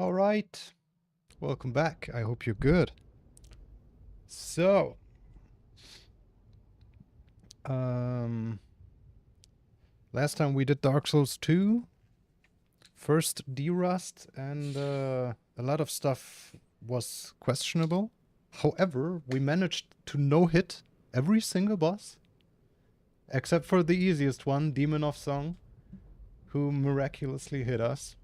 All right, welcome back. I hope you're good. So, um, last time we did Dark Souls 2, first D-Rust, and a lot of stuff was questionable. However, we managed to no-hit every single boss, except for the easiest one, Demon of Song, who miraculously hit us.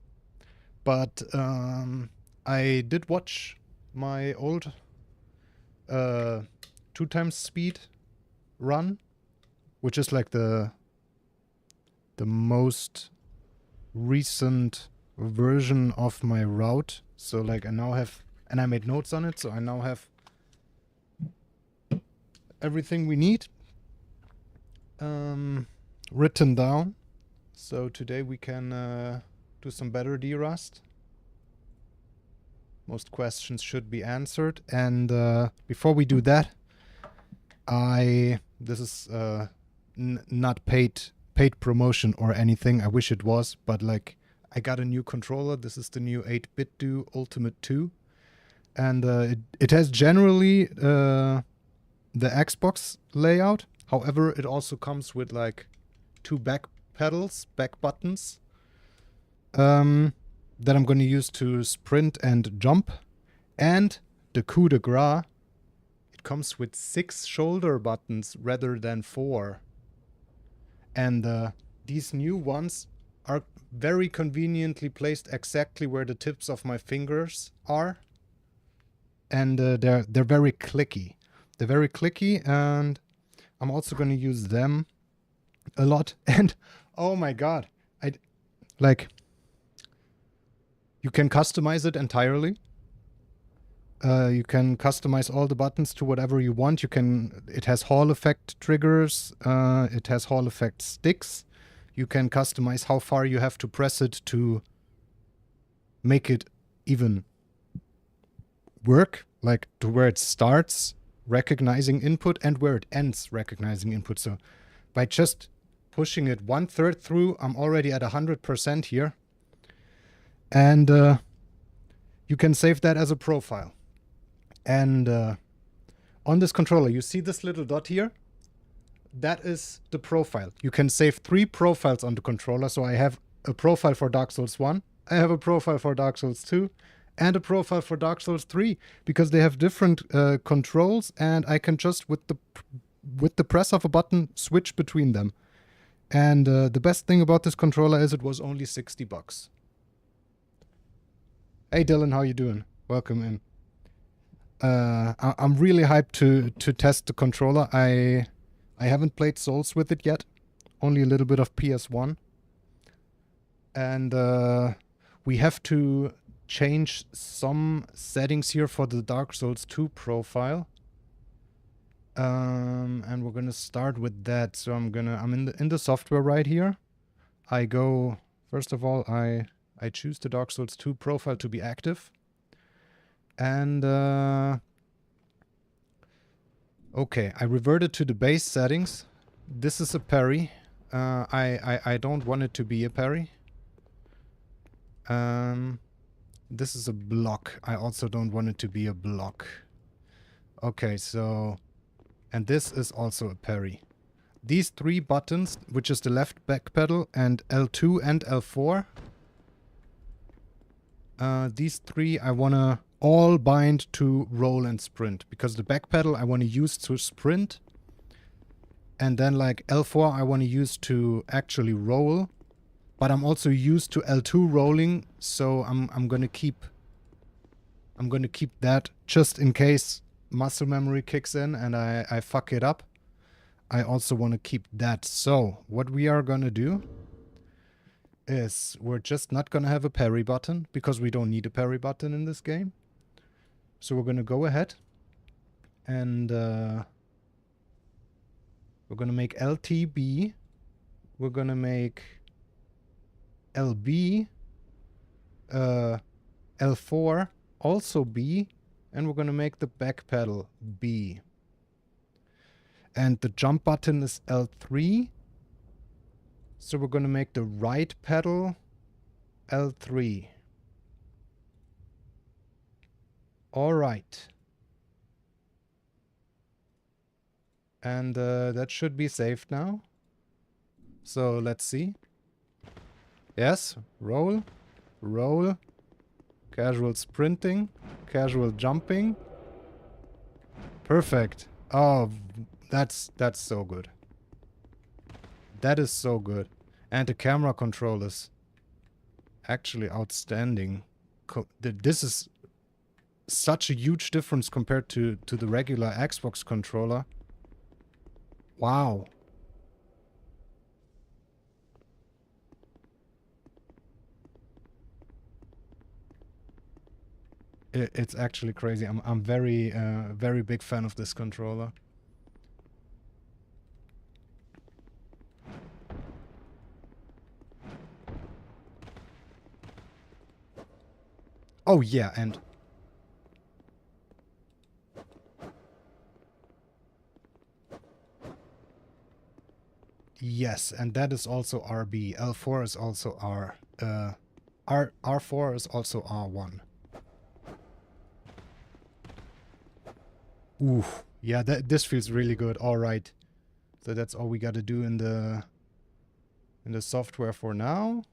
But I did watch my old 2 times speed run, which is like the most recent version of my route. So like I now have, and I made notes on it, so I now have everything we need written down. So today we can do some better D-Rust. Most questions should be answered. And before we do that, this is not paid promotion or anything. I wish it was, but like I got a new controller. This is the new 8BitDo Ultimate 2, and it has generally the Xbox layout. However, it also comes with like 2 back buttons that I'm going to use to sprint and jump, and the coup de grace, it comes with 6 shoulder buttons rather than 4. And these new ones are very conveniently placed exactly where the tips of my fingers are. And they're very clicky. They're very clicky, and I'm also going to use them a lot. And oh my god, you can customize it entirely. You can customize all the buttons to whatever you want. It has Hall effect triggers. It has Hall effect sticks. You can customize how far you have to press it to make it even work, like to where it starts recognizing input and where it ends recognizing input. So by just pushing it 1/3 through, I'm already at 100% here. And you can save that as a profile. And on this controller, you see this little dot here? That is the profile. You can save 3 profiles on the controller. So I have a profile for Dark Souls 1, I have a profile for Dark Souls 2, and a profile for Dark Souls 3, because they have different controls, and I can just, with the press of a button, switch between them. And the best thing about this controller is it was only $60. Hey Dylan, how you doing? Welcome in. I'm really hyped to test the controller. I haven't played Souls with it yet, only a little bit of PS1. And we have to change some settings here for the Dark Souls 2 profile. And we're gonna start with that. So I'm in the software right here. I go, first of all, I choose the Dark Souls 2 profile to be active. And okay, I reverted to the base settings. This is a parry. I don't want it to be a parry. This is a block. I also don't want it to be a block. Okay, so, and this is also a parry. These 3 buttons, which is the left back pedal and L2 and L4, these 3 I want to all bind to roll and sprint, because the back pedal I want to use to sprint, and then like L4 I want to use to actually roll, but I'm also used to L2 rolling, so I'm gonna keep that just in case muscle memory kicks in and I fuck it up. I also want to keep that. So what we are gonna do is we're just not gonna have a parry button, because we don't need a parry button in this game. So we're gonna go ahead and we're gonna make LTB. We're gonna make LB, L4 also B, and we're gonna make the back pedal B. And the jump button is L3. So we're gonna make the right pedal L3. All right. And that should be saved now. So let's see. Yes, roll, roll, casual sprinting, casual jumping. Perfect. Oh, that's so good. That is so good. And the camera control is actually outstanding. This is such a huge difference compared to the regular Xbox controller. Wow. It's actually crazy. I'm very very big fan of this controller. Oh yeah, and yes, and that is also RB. L4 is also R. R4 is also R1. Ooh, yeah, this feels really good. All right, so that's all we got to do in the software for now.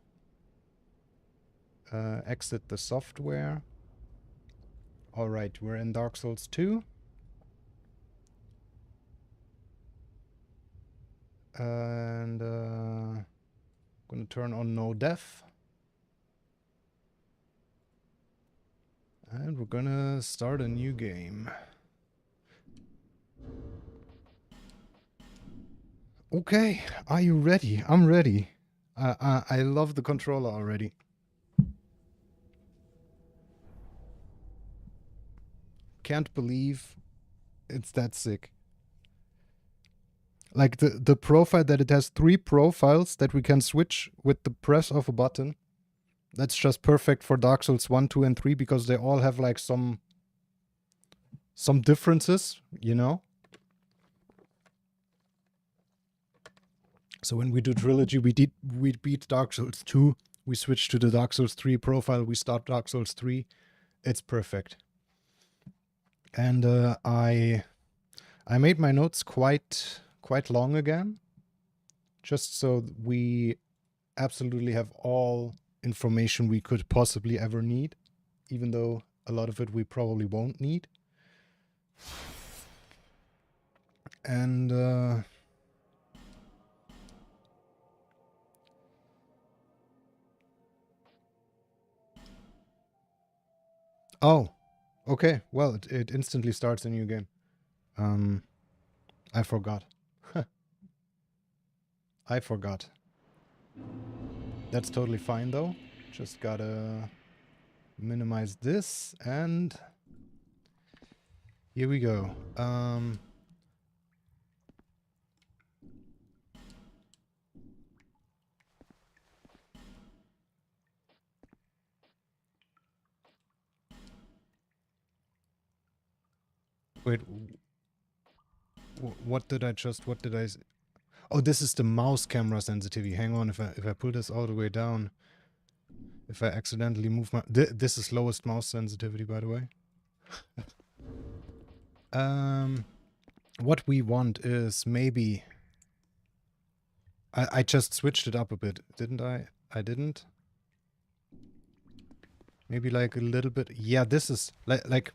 Exit the software. All right, we're in Dark Souls 2. And gonna turn on no death. And we're gonna start a new game. Okay, are you ready? I'm ready. I love the controller already. Can't believe it's that sick. Like the profile that it has 3 profiles that we can switch with the press of a button. That's just perfect for Dark Souls 1, 2, and 3 because they all have like some differences, you know? So when we do Trilogy, we beat Dark Souls 2, we switch to the Dark Souls 3 profile, we start Dark Souls 3. It's perfect. And I made my notes quite long again, just so we absolutely have all information we could possibly ever need, even though a lot of it we probably won't need. And oh, okay. Well, it instantly starts a new game. I forgot. I forgot. That's totally fine though. Just gotta minimize this and here we go. Wait, what did I Oh, this is the mouse camera sensitivity. Hang on, if I pull this all the way down, if I accidentally move my... this is lowest mouse sensitivity, by the way. What we want is maybe... I just switched it up a bit, didn't I? I didn't. Maybe like a little bit... Yeah, this is... Like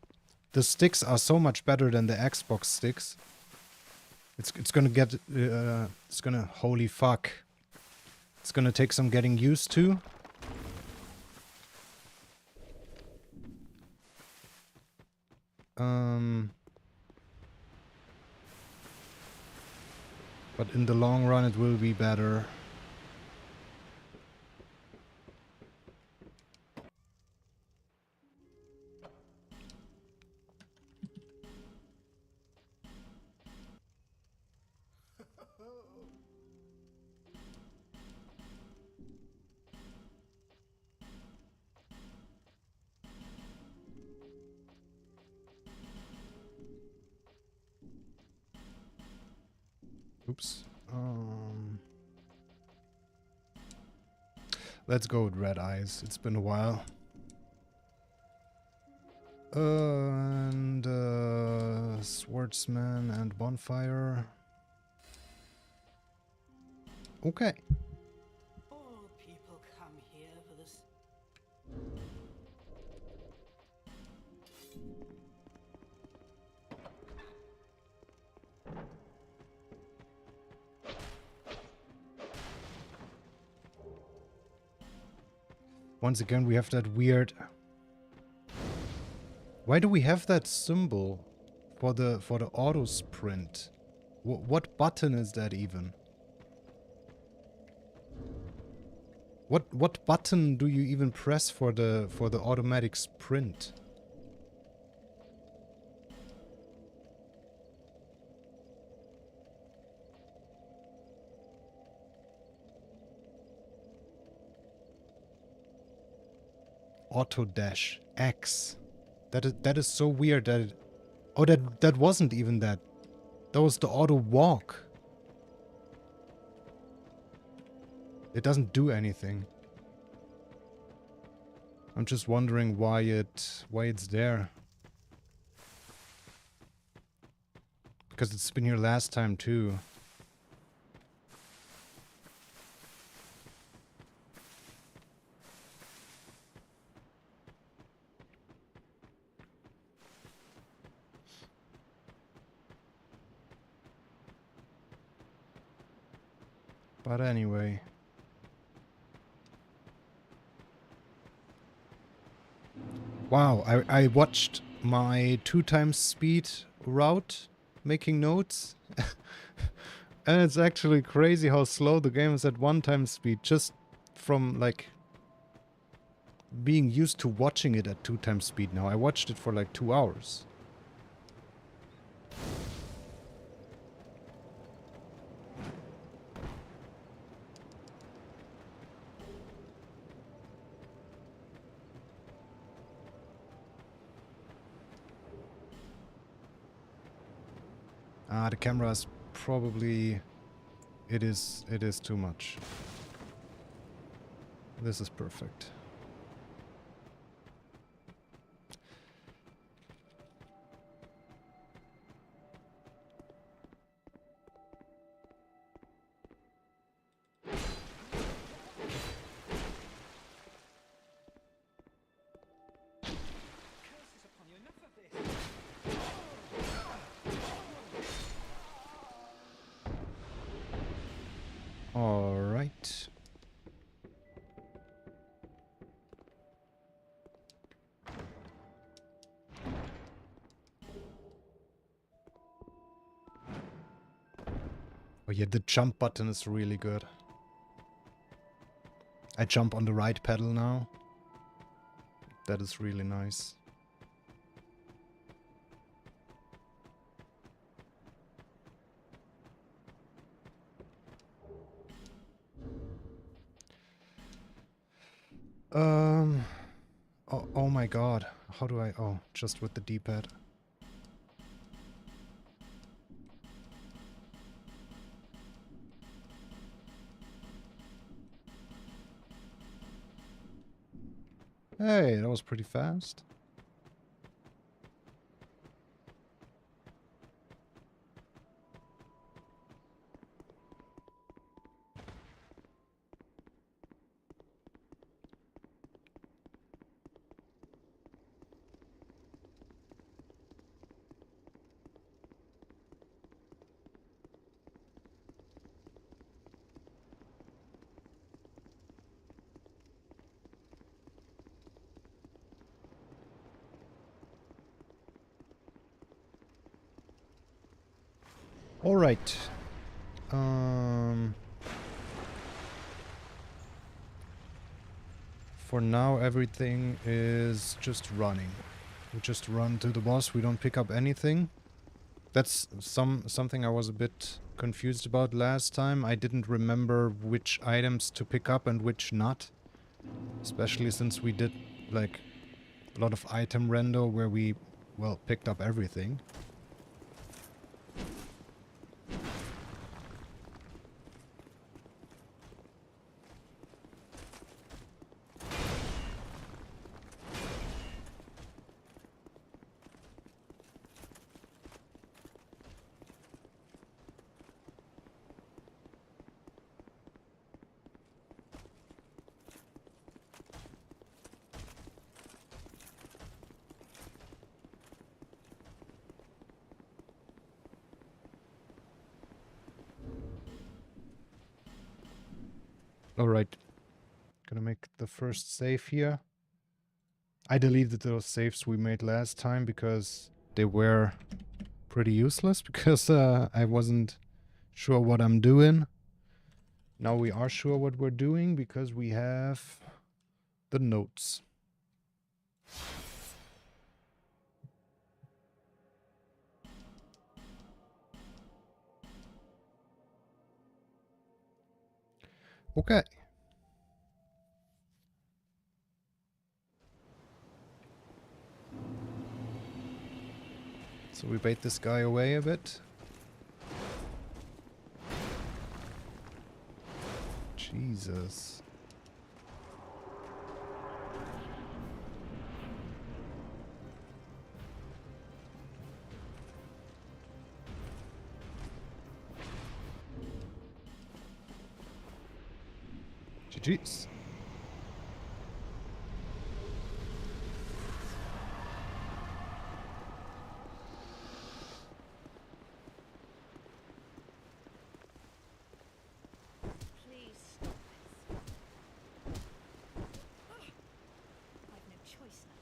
the sticks are so much better than the Xbox sticks. It's gonna get... it's gonna... Holy fuck. It's gonna take some getting used to. But in the long run it will be better. Oops. Let's go with red eyes. It's been a while. And swordsman and bonfire. Okay. All people come here for this. Once again, we have that weird... Why do we have that symbol for the auto sprint? What button is that even? What button do you even press for the automatic sprint? Auto dash X. That is so weird that it, oh, that wasn't even that. That was the auto walk. It doesn't do anything. I'm just wondering why it's there. Because it's been here last time too. But anyway. Wow, I watched my 2x speed route making notes. And it's actually crazy how slow the game is at 1x speed, just from like being used to watching it at 2x speed now. I watched it for like 2 hours. The camera is probably... It is too much. This is perfect. Alright. Oh yeah, the jump button is really good. I jump on the right pedal now. That is really nice. Oh my god. How do I... Oh, just with the D-pad. Hey, that was pretty fast. Alright. For now, everything is just running. We just run to the boss, we don't pick up anything. That's something I was a bit confused about last time. I didn't remember which items to pick up and which not. Especially since we did, like, a lot of item rendo where we, well, picked up everything. Alright. Gonna make the first save here. I deleted those saves we made last time because they were pretty useless because I wasn't sure what I'm doing. Now we are sure what we're doing because we have the notes. Okay. So we bait this guy away a bit. Jesus. GG's. Please stop this. I've no choice now.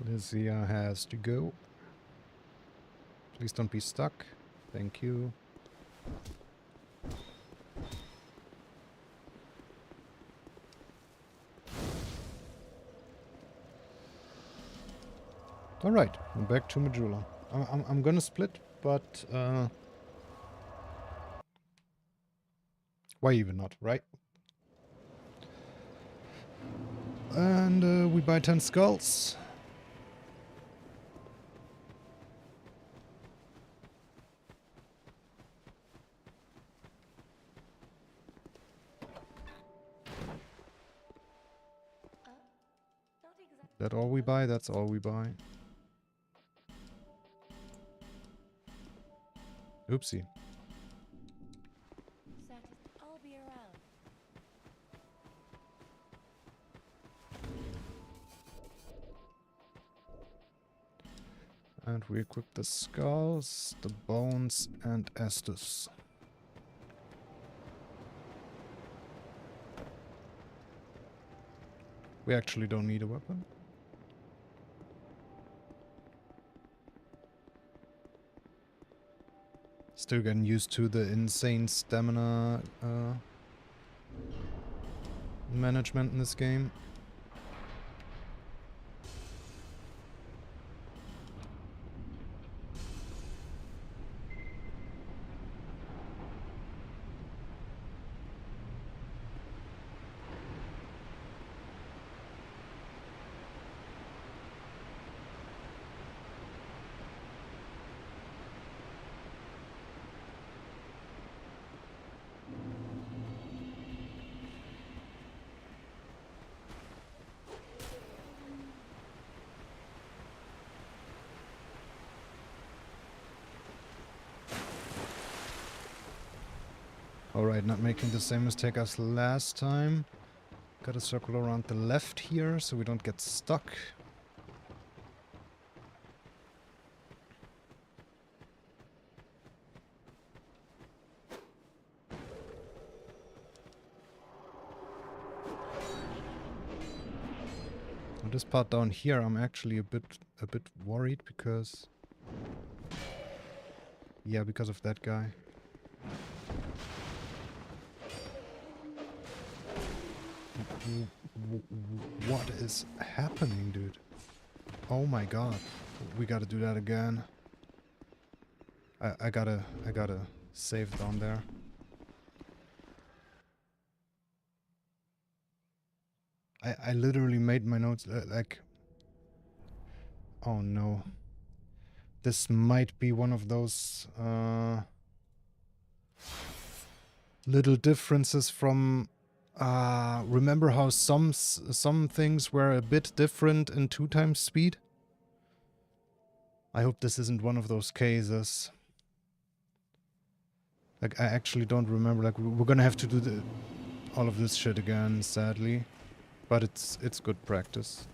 Lysia has to go. Please don't be stuck. Thank you. Alright, I'm back to Majula. I'm gonna split, but why even not, right? And we buy 10 skulls. Not exactly. That all we buy? That's all we buy. Oopsie. I'll be around. And we equip the skulls, the bones, and Estus. We actually don't need a weapon. Still getting used to the insane stamina management in this game. Alright, not making the same mistake as last time. Gotta circle around the left here so we don't get stuck. On this part down here I'm actually a bit worried because... yeah, because of that guy. What is happening, dude? Oh my god. We gotta do that again. I gotta save down there. I literally made my notes like... oh no. This might be one of those little differences from... remember how some things were a bit different in 2 times speed? I hope this isn't one of those cases. Like, I actually don't remember. Like, we're gonna have to do the... all of this shit again, sadly. But it's good practice.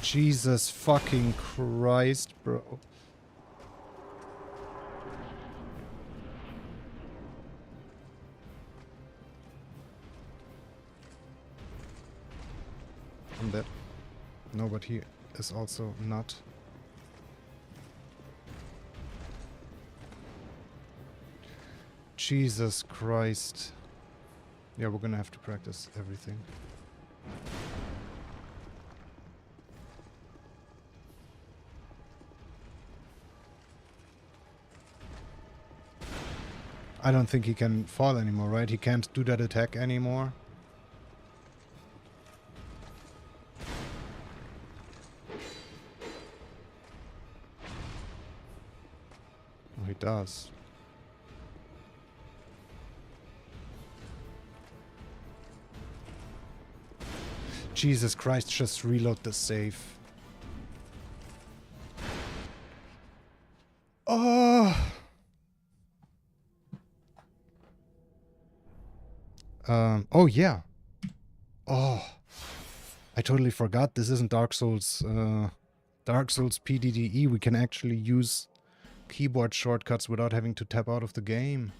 Jesus fucking Christ, bro. I'm dead. No, but he is also not. Jesus Christ. Yeah, we're gonna have to practice everything. I don't think he can fall anymore, right? He can't do that attack anymore. Oh, he does. Jesus Christ, just reload the save. Oh! Oh yeah. Oh. I totally forgot this isn't Dark Souls, Dark Souls PDDE. We can actually use keyboard shortcuts without having to tap out of the game.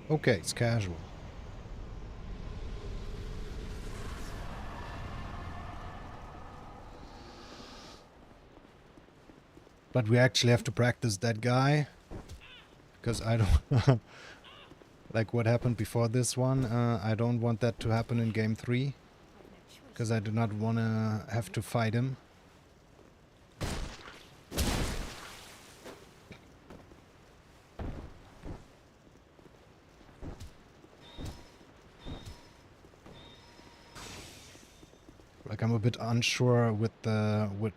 Okay, it's casual. But we actually have to practice that guy. Because I don't... like what happened before this one. I don't want that to happen in game 3. Because I do not want to have to fight him. Like I'm a bit unsure with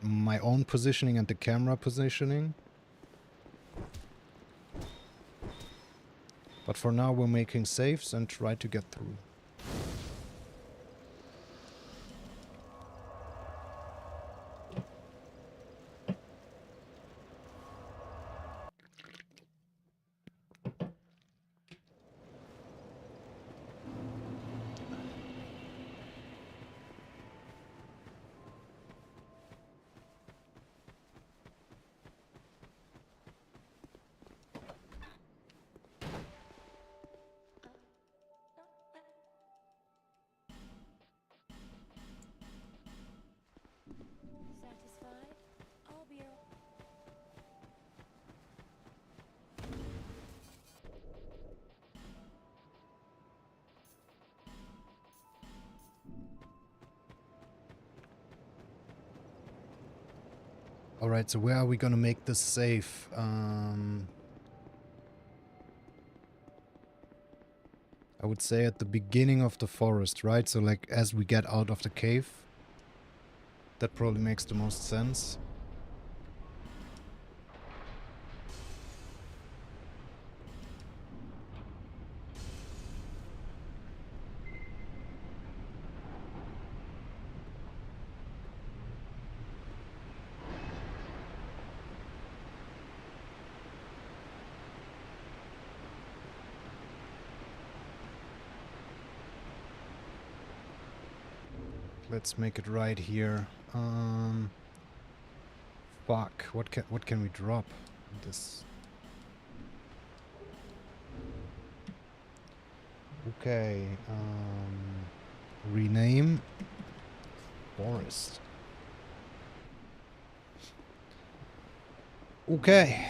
my own positioning and the camera positioning. But for now we're making saves and try to get through. Satisfied? I'll be around. Alright, so where are we gonna make this save? I would say at the beginning of the forest, right? So like as we get out of the cave. That probably makes the most sense. Let's make it right here. Fuck. What can we drop? This. Okay. Rename forest. Okay.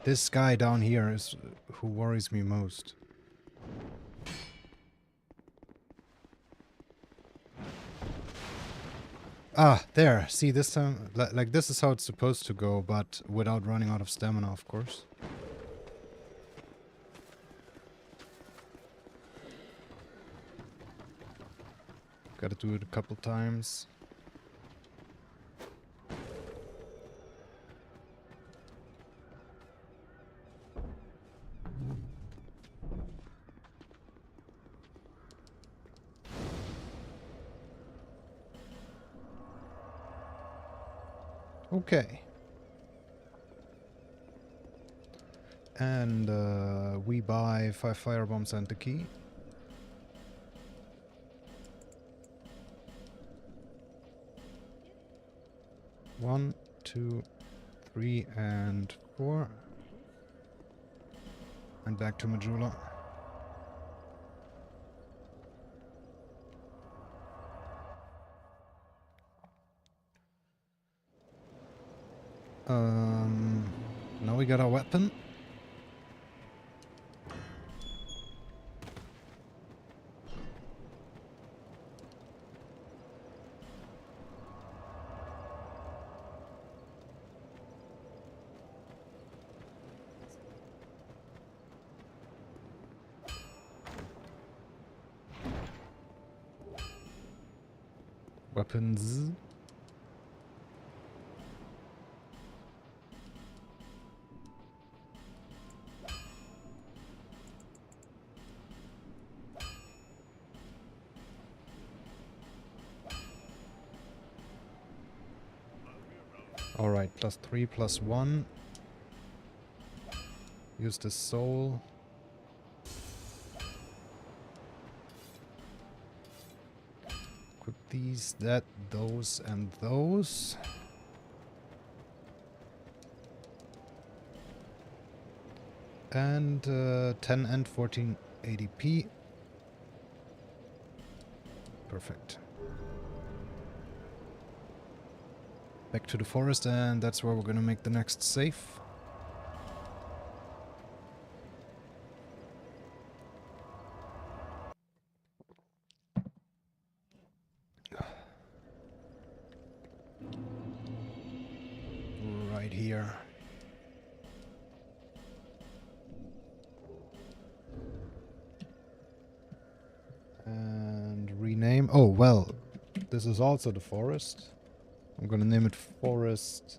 This guy down here is who worries me most. Ah, there. See, this time, like this is how it's supposed to go, but without running out of stamina, of course. Gotta do it a couple times. Okay. And we buy 5 firebombs and the key. One, 2, 3, and 4. And back to Majula. Now we got our weapon. Weapons. Alright, +3, +1. Use the soul. Equip these, that, those, and those. And 10 and 14 ADP. Perfect. Back to the forest, and that's where we're gonna make the next save. Right here. And rename. Oh, well, this is also the forest. I'm gonna name it Forest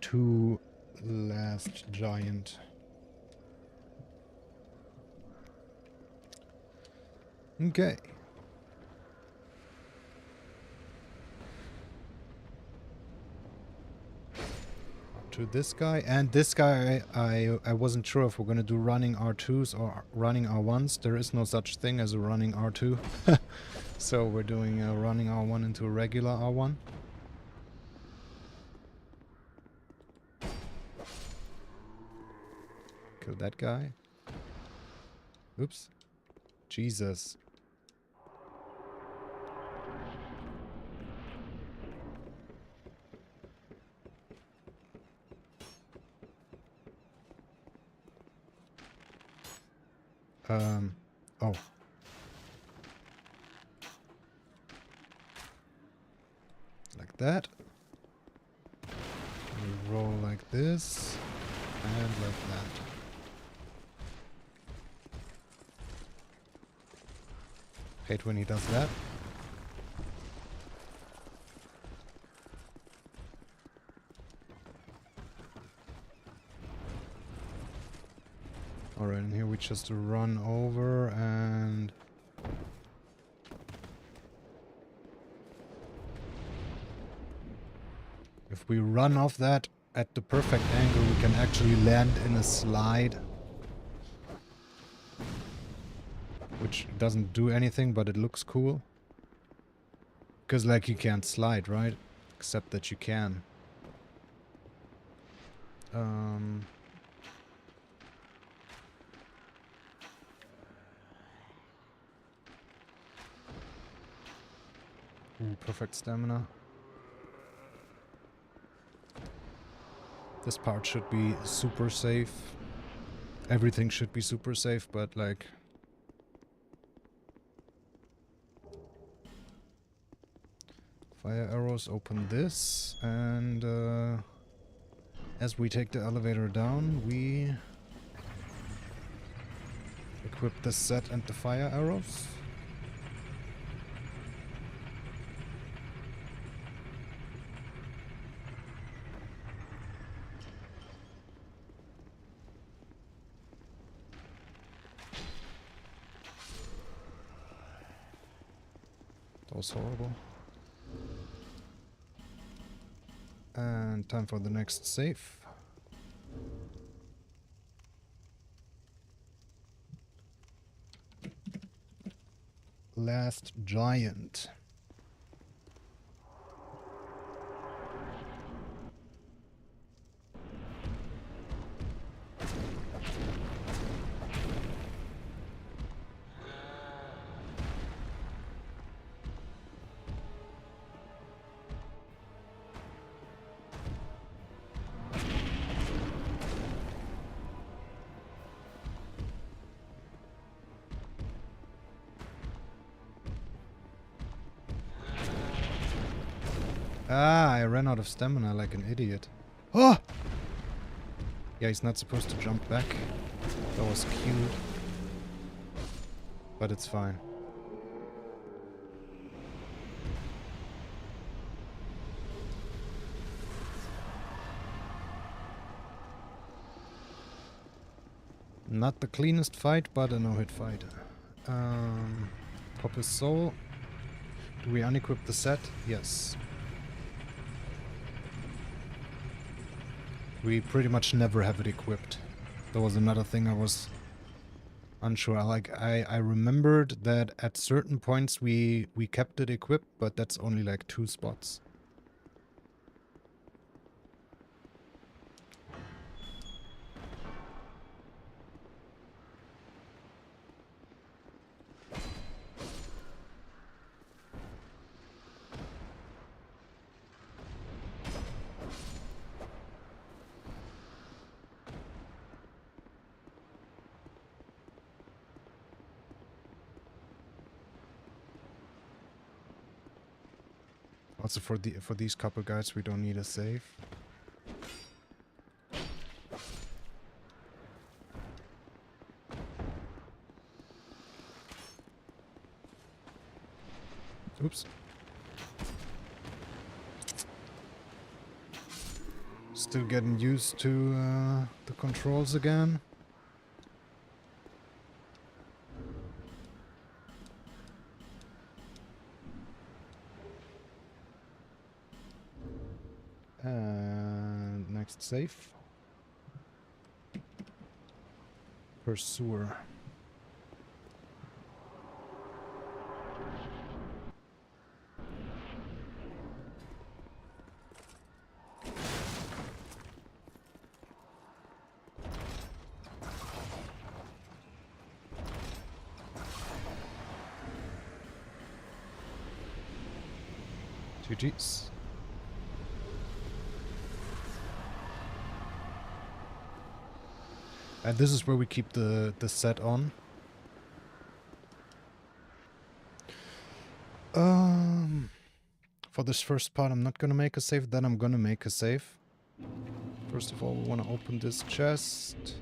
2 Last Giant. Okay. To this guy, and this guy I wasn't sure if we're gonna do running R2s or running R1s. There is no such thing as a running R2. So we're doing a running R1 into a regular R1. Kill that guy. Oops. Jesus. Oh. Like that. We roll like this. And like that. Hate when he does that. Alright, and here we just run over and... If we run off that at the perfect angle, we can actually land in a slide. Which doesn't do anything, but it looks cool. Because, like, you can't slide, right? Except that you can. Ooh, perfect stamina. This part should be super safe. Everything should be super safe, but like... Fire arrows, open this, and as we take the elevator down, we equip the set and the fire arrows. That was horrible. And time for the next save. Last giant. Ah, I ran out of stamina like an idiot. Oh! Yeah, he's not supposed to jump back. That was cute. But it's fine. Not the cleanest fight, but a no-hit fight. Pop his soul. Do we unequip the set? Yes. We pretty much never have it equipped. That was another thing I was unsure. I remembered that at certain points we kept it equipped, but that's only like 2 spots. Also for these couple guys we don't need a save. Oops. Still getting used to the controls again. And next save. Pursuer. GG's. And this is where we keep the set on. For this first part I'm not gonna make a save, then I'm gonna make a save. First of all we wanna open this chest.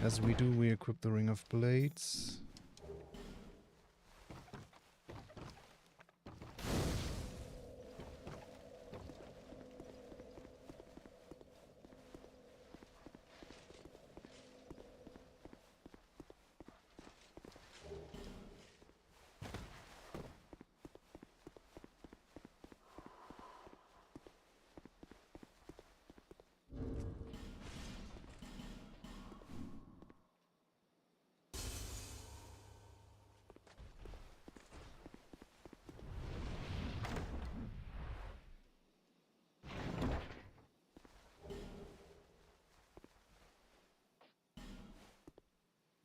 As we do, we equip the Ring of Blades.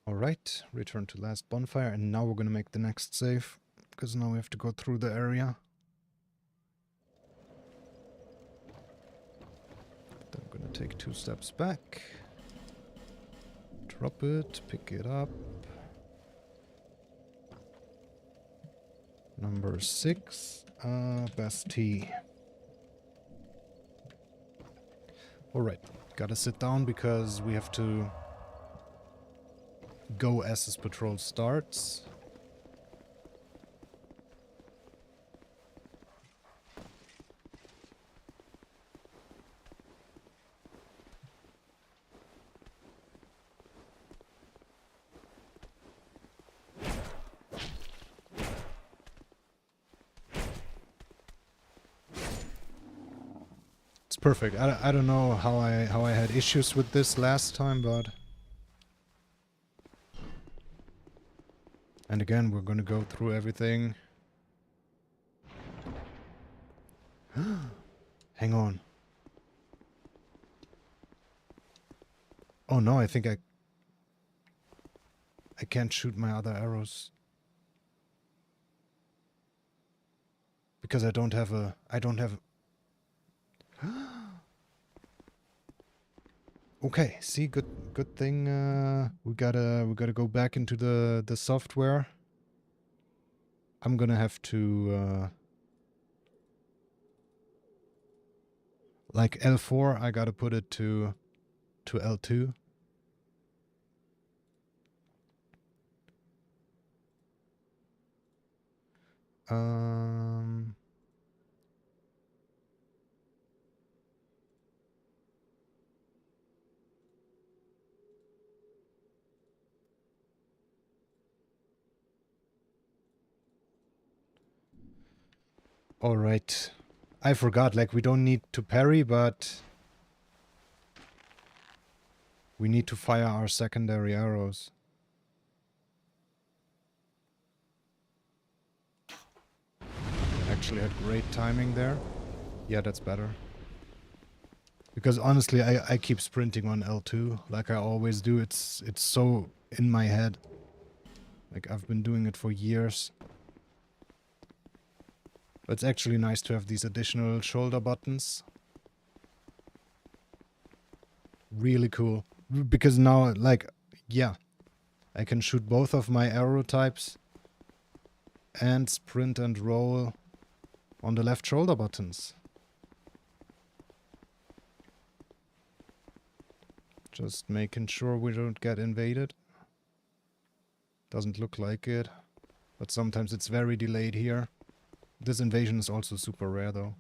Alright, return to last bonfire, and now we're gonna make the next save, because now we have to go through the area. 2 steps back. Drop it, pick it up. Number 6, Bastille. Alright, gotta sit down because we have to go as this patrol starts. It's perfect. I don't know how I had issues with this last time, but and again we're gonna go through everything. Hang on. Oh no, I think I can't shoot my other arrows. Because I don't have okay, see, good thing we gotta go back into the software. I'm gonna have to like L4, I gotta put it to L2. All right. I forgot, like, we don't need to parry, but we need to fire our secondary arrows. Actually had great timing there. Yeah, that's better. Because honestly, I keep sprinting on L2, like I always do. It's so in my head. Like, I've been doing it for years. But it's actually nice to have these additional shoulder buttons. Really cool. Because now, like, yeah, I can shoot both of my arrow types and sprint and roll on the left shoulder buttons. Just making sure we don't get invaded. Doesn't look like it, but sometimes it's very delayed here. This invasion is also super rare though.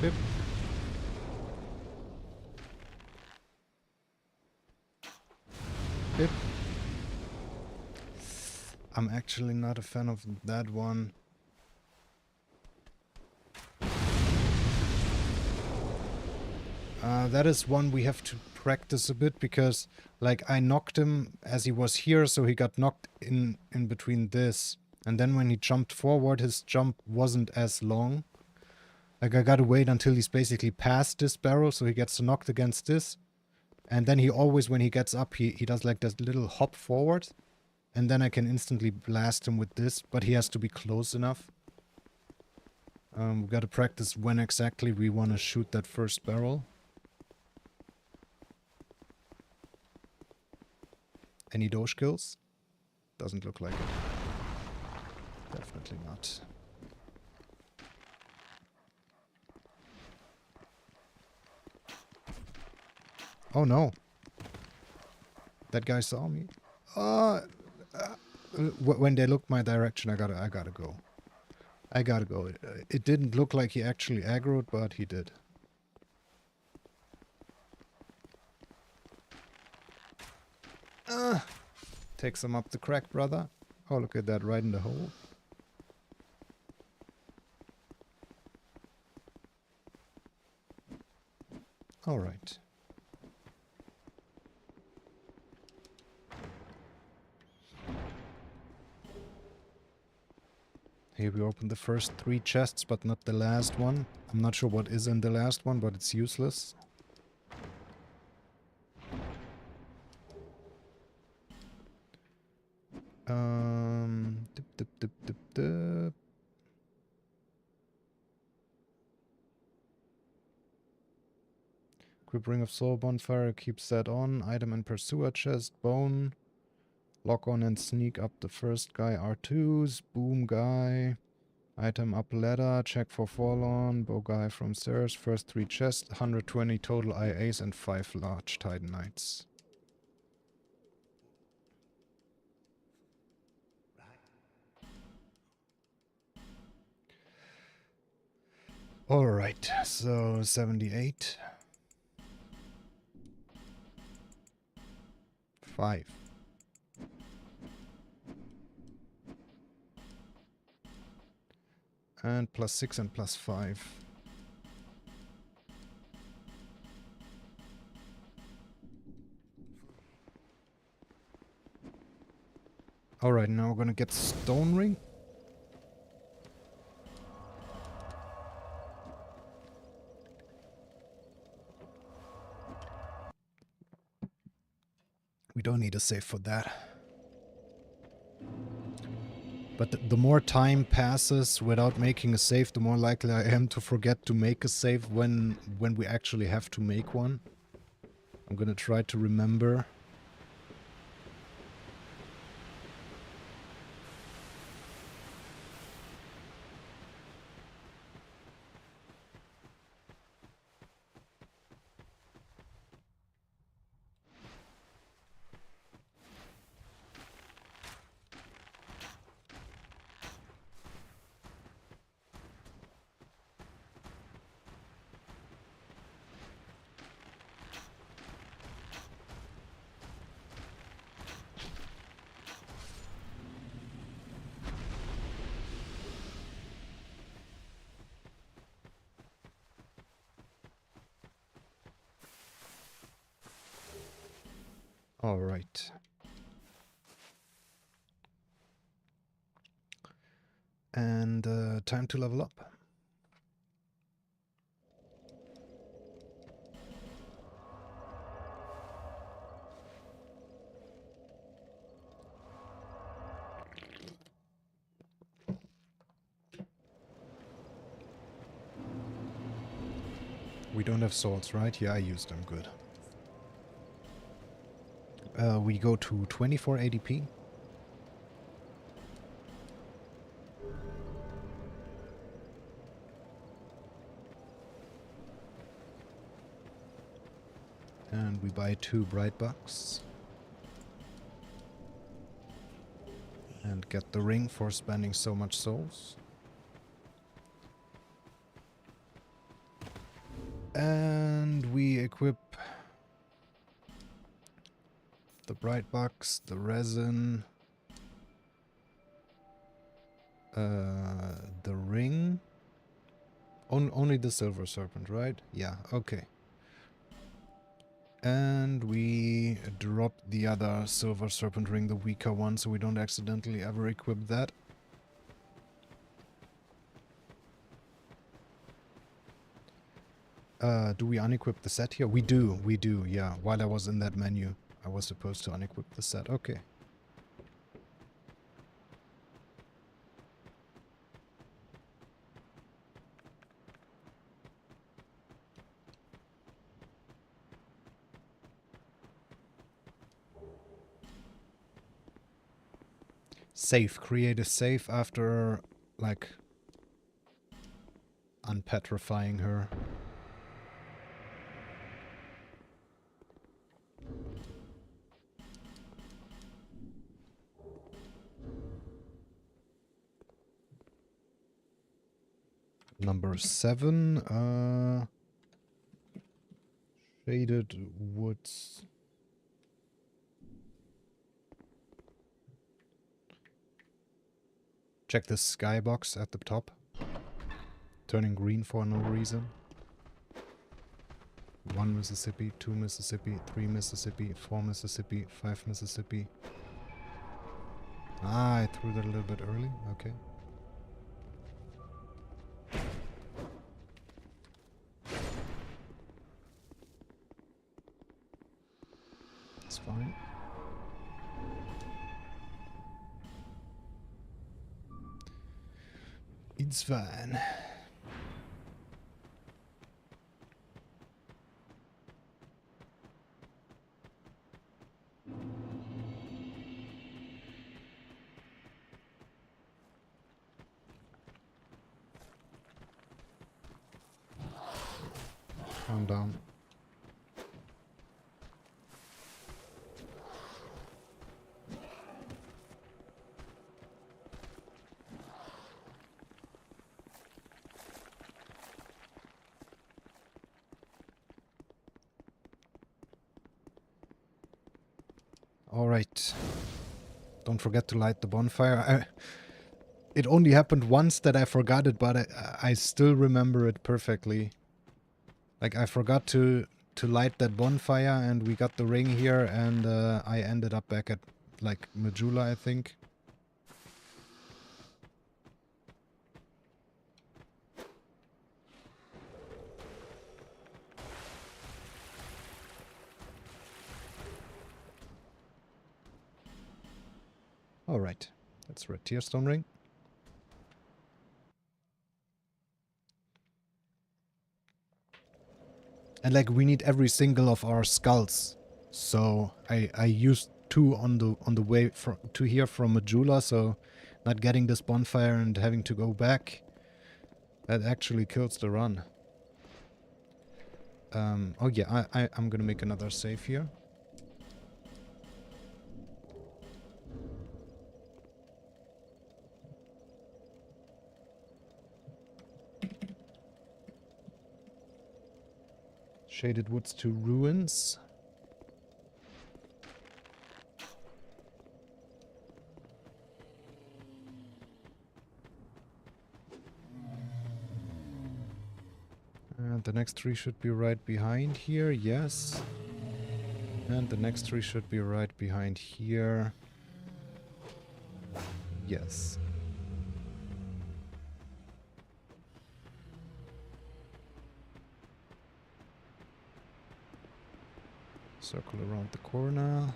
Bip. Bip. I'm actually not a fan of that one. That is one we have to practice a bit because, like, I knocked him as he was here, so he got knocked in between this. And then when he jumped forward, his jump wasn't as long. Like, I gotta wait until he's basically past this barrel, so he gets knocked against this. And then he always, when he gets up, he does like this little hop forward. And then I can instantly blast him with this, but he has to be close enough. We gotta practice when exactly we want to shoot that first barrel. Any doge kills? Doesn't look like it. Definitely not. Oh no. That guy saw me. When they looked my direction, I gotta go. I gotta go. It didn't look like he actually aggroed, but he did. Takes him up the crack, brother. Oh, look at that, right in the hole. Alright. Here we open the first 3 chests, but not the last one. I'm not sure what is in the last one, but it's useless. Dip, dip, dip, dip, dip. Equip Ring of Soul Bonfire, keeps that on. Item and Pursuer chest, bone. Lock on and sneak up the first guy, R2s. Boom guy. Item up ladder, check for Forlorn. Bow guy from stairs. First 3 chests, 120 total IAs and 5 large Titan Knights. Alright, so 78. 5. And +6 and +5. Alright, now we're gonna get Stone Ring. We don't need a save for that. But the more time passes without making a save, the more likely I am to forget to make a save when we actually have to make one. I'm gonna try to remember. All right. And time to level up. We don't have swords, right? Yeah, I used them. Good. We go to 24 ADP. And we buy 2 bright bucks. And get the ring for spending so much souls. And we equip the bright bucks, the resin, the ring. Only the silver serpent, right? Yeah, okay. And we drop the other silver serpent ring, the weaker one, so we don't accidentally ever equip that. Do we unequip the set here? We do, yeah. While I was in that menu, I was supposed to unequip the set. Okay. Save. Create a save after, like, unpetrifying her. Number 7, Shaded Woods. Check the skybox at the top. Turning green for no reason. 1 Mississippi, 2 Mississippi, 3 Mississippi, 4 Mississippi, 5 Mississippi. Ah, I threw that a little bit early. Okay. It's fine. It's fine. Calm down. All right. Don't forget to light the bonfire. It only happened once that I forgot it, but I still remember it perfectly. Like, I forgot to light that bonfire, and we got the ring here, and I ended up back at, like, Majula, I think. Alright, that's red tearstone ring. And like, we need every single of our skulls. So I used 2 on the way to here from Majula, so not getting this bonfire and having to go back, that actually kills the run. Oh yeah, I'm gonna make another save here. Shaded Woods to Ruins. And the next tree should be right behind here, yes. And the next tree should be right behind here. Yes. Circle around the corner.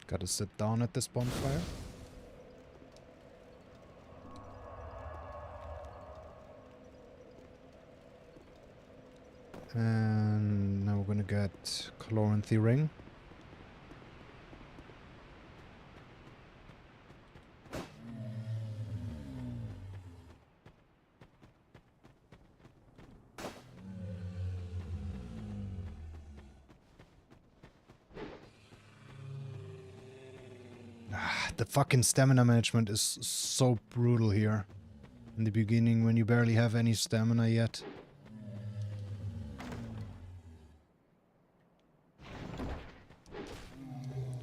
Gotta sit down at this bonfire. And now we're gonna get Chloranthy Ring. The fucking stamina management is so brutal here. In the beginning, when you barely have any stamina yet.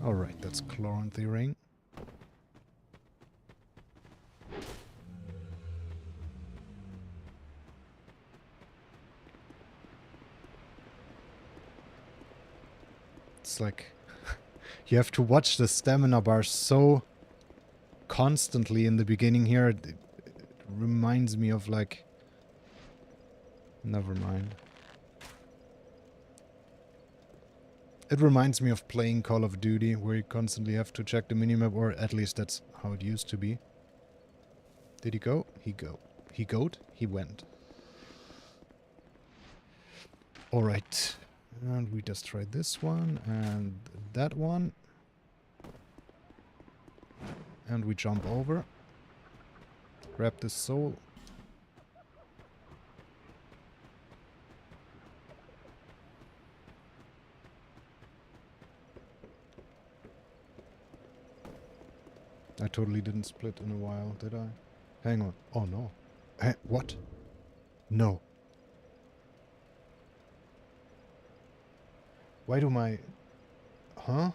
Alright, that's Chloranthy Ring. It's like... you have to watch the stamina bar so constantly in the beginning here. It reminds me of like... Never mind. It reminds me of playing Call of Duty, where you constantly have to check the minimap, or at least that's how it used to be. Did he go? He go. He goed? He went. Alright. And we just tried this one, and that one. And we jump over. Grab this soul. I totally didn't split in a while, did I? Hang on. Oh no. Hey, what? No. Why do my... Huh?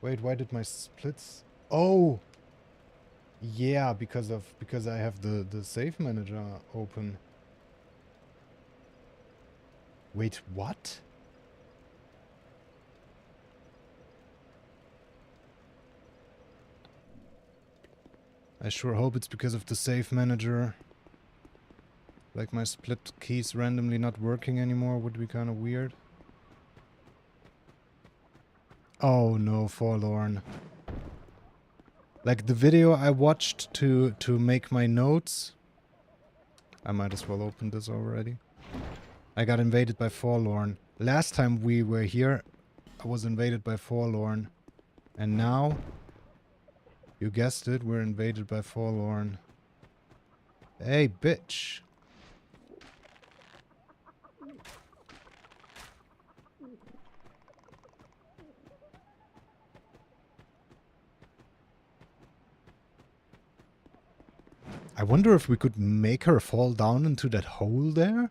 Wait, why did my splits... Oh! Yeah, because I have the save manager open. Wait, what? I sure hope it's because of the save manager. Like my split keys randomly not working anymore would be kind of weird. Oh no, Forlorn. Like the video I watched to make my notes. I might as well open this already. I got invaded by Forlorn. Last time we were here, I was invaded by Forlorn. And now, you guessed it, we're invaded by Forlorn. Hey, bitch. I wonder if we could make her fall down into that hole there?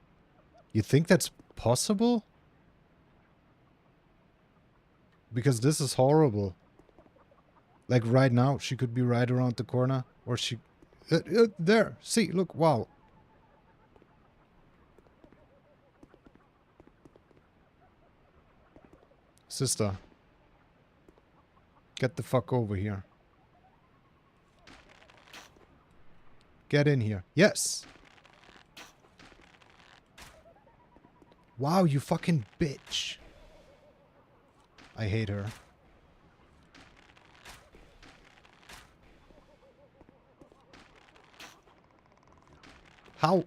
You think that's possible? Because this is horrible. Like right now, she could be right around the corner. Or she... there! See, look, wow. Sister. Get the fuck over here. Get in here. Yes! Wow, you fucking bitch. I hate her. How?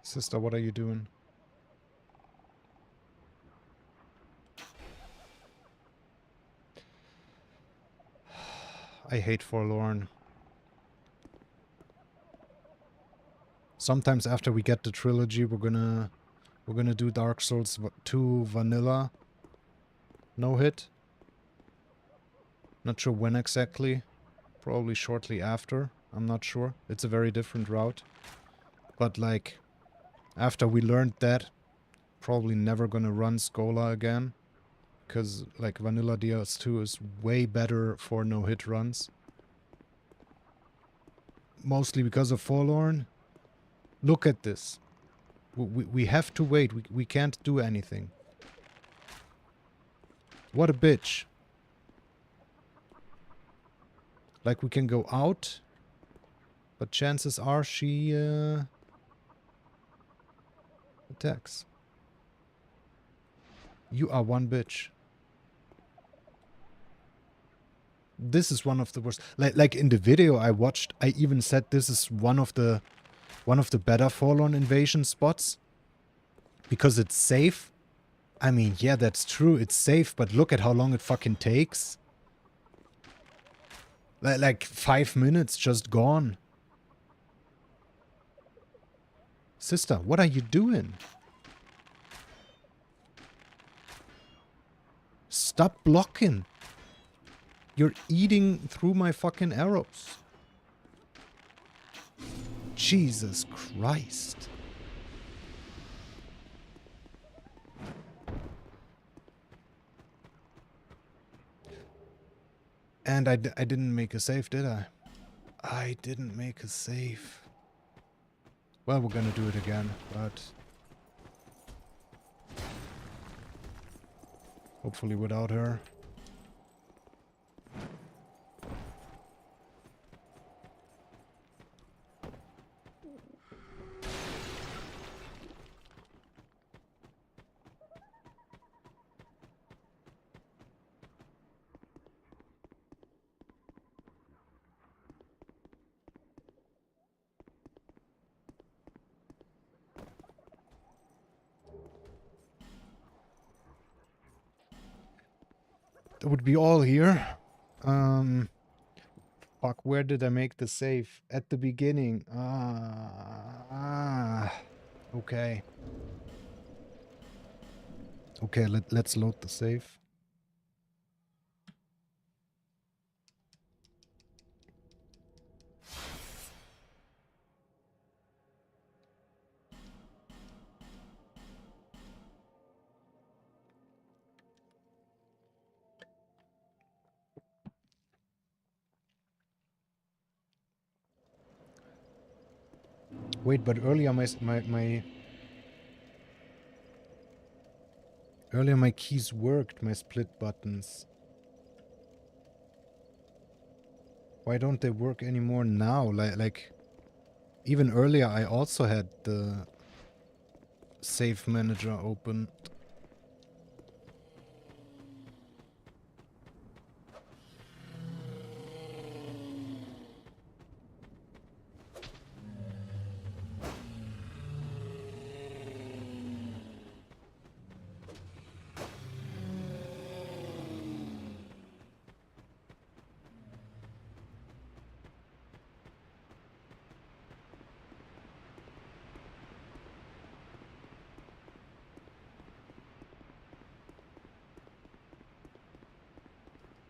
Sister, what are you doing? I hate Forlorn. Sometimes after we get the trilogy, we're gonna do Dark Souls 2 Vanilla. No hit. Not sure when exactly. Probably shortly after. I'm not sure. It's a very different route. But like, after we learned that, probably never gonna run Scola again. Because like Vanilla DS2 is way better for no-hit runs. Mostly because of Forlorn. Look at this. We have to wait. We can't do anything. What a bitch. Like we can go out. But chances are she attacks. You are one bitch. This is one of the worst. Like in the video I watched, I even said this is one of the better Forlorn invasion spots. Because it's safe. I mean, yeah, that's true. It's safe, but look at how long it fucking takes. Like 5 minutes just gone. Sister, what are you doing? Stop blocking. You're eating through my fucking arrows. Jesus Christ. And I didn't make a save, did I? I didn't make a save. Well, we're gonna do it again, but... hopefully without her. That would be all here. Fuck, where did I make the save? At the beginning. Okay. Okay, let's load the save. Wait, but earlier earlier my keys worked, my split buttons. Why don't they work anymore now? Like even earlier I also had the save manager open.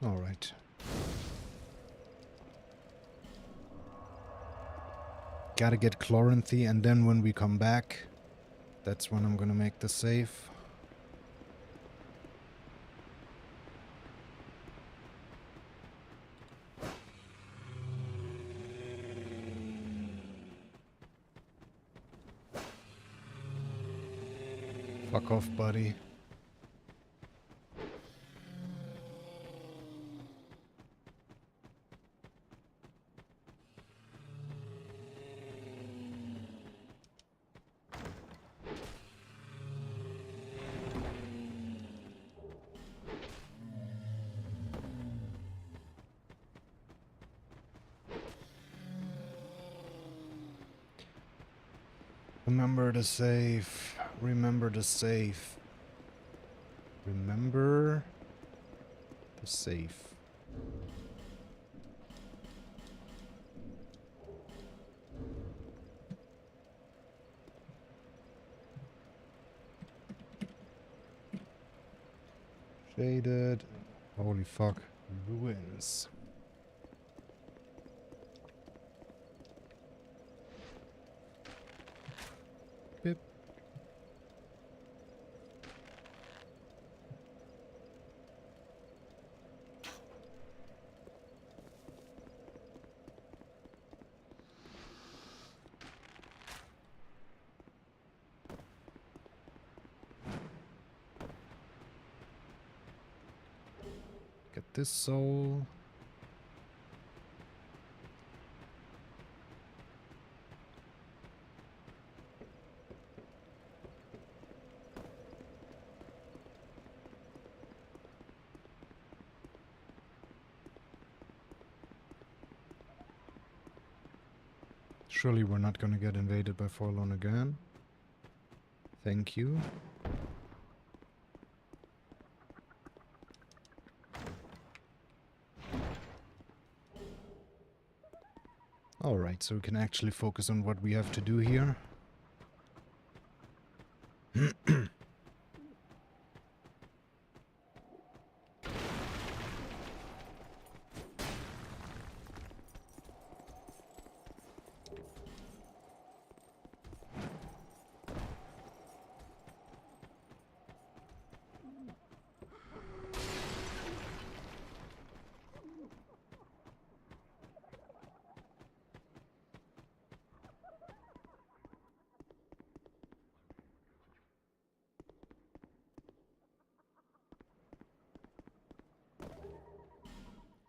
All right. Gotta get Chloranthy, and then when we come back, that's when I'm gonna make the save. Fuck off, buddy. Remember to save. Remember to save. Remember to save. Shaded. Holy fuck. Ruins. Bip. Get this soul. Surely we're not gonna get invaded by Forlorn again. Thank you. Alright, so we can actually focus on what we have to do here.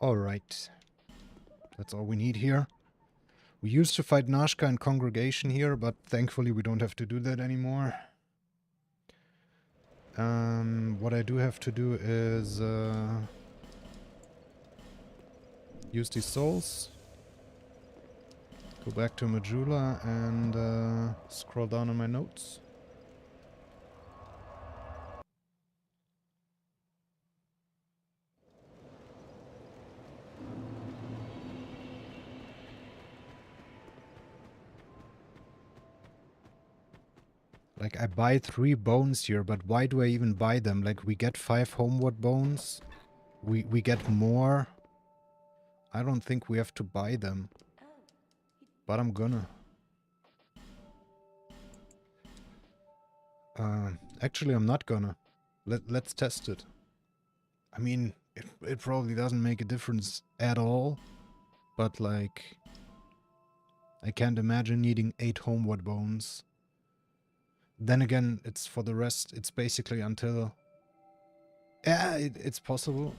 Alright. That's all we need here. We used to fight Nashka and Congregation here, but thankfully we don't have to do that anymore. What I do have to do is use these souls, go back to Majula and scroll down on my notes. Like, I buy 3 bones here, but why do I even buy them? Like, we get 5 homeward bones. We get more. I don't think we have to buy them. But I'm gonna. Actually, I'm not gonna. Let's test it. I mean, it probably doesn't make a difference at all. But, like, I can't imagine needing 8 homeward bones. Then again, it's for the rest, it's basically until... Yeah, it's possible.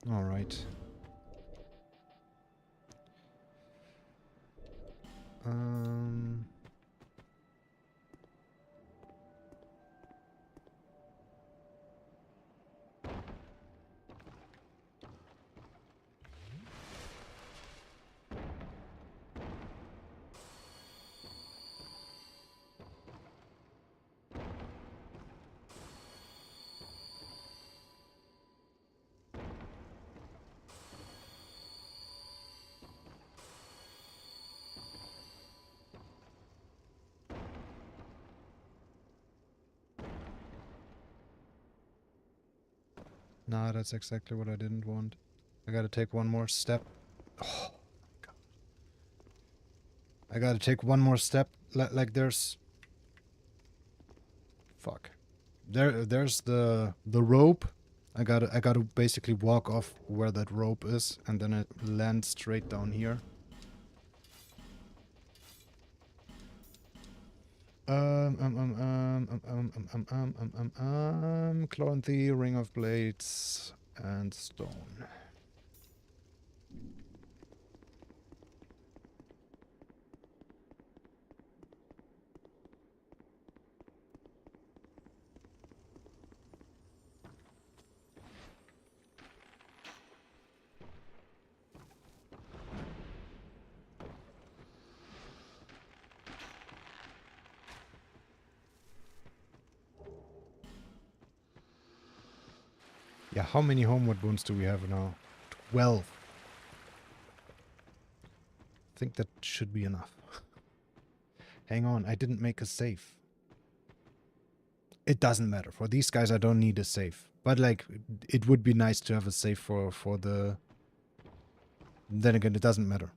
Alright. Um... Nah, that's exactly what I didn't want. I gotta take one more step. Oh, God. I gotta take one more step. Like there's... Fuck. There's the rope. I gotta basically walk off where that rope is, and then it lands straight down here. Clonthy, Ring of Blades, and Stone. Yeah, how many homeward bones do we have now? 12. I think that should be enough. Hang on, I didn't make a save. It doesn't matter. For these guys, I don't need a save. But, like, it would be nice to have a save for the... Then again, it doesn't matter.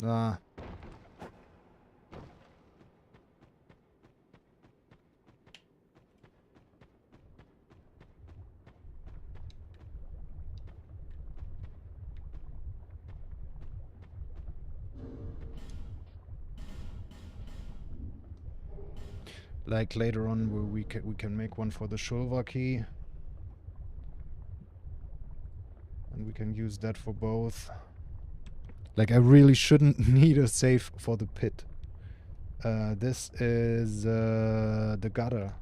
Ah. Like later on, we can make one for the Shulva key, and we can use that for both. Like, I really shouldn't need a save for the pit. This is the gutter.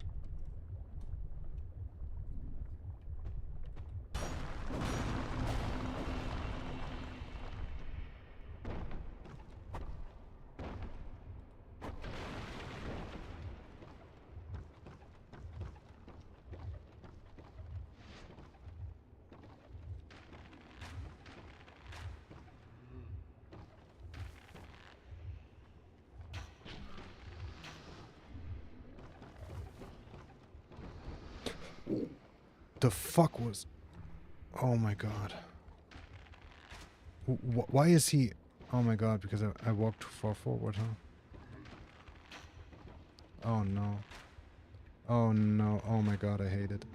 The fuck was... Oh my god. Why is he... Oh my god, because I walked too far forward, huh? Oh no. Oh no. Oh my god, I hate it.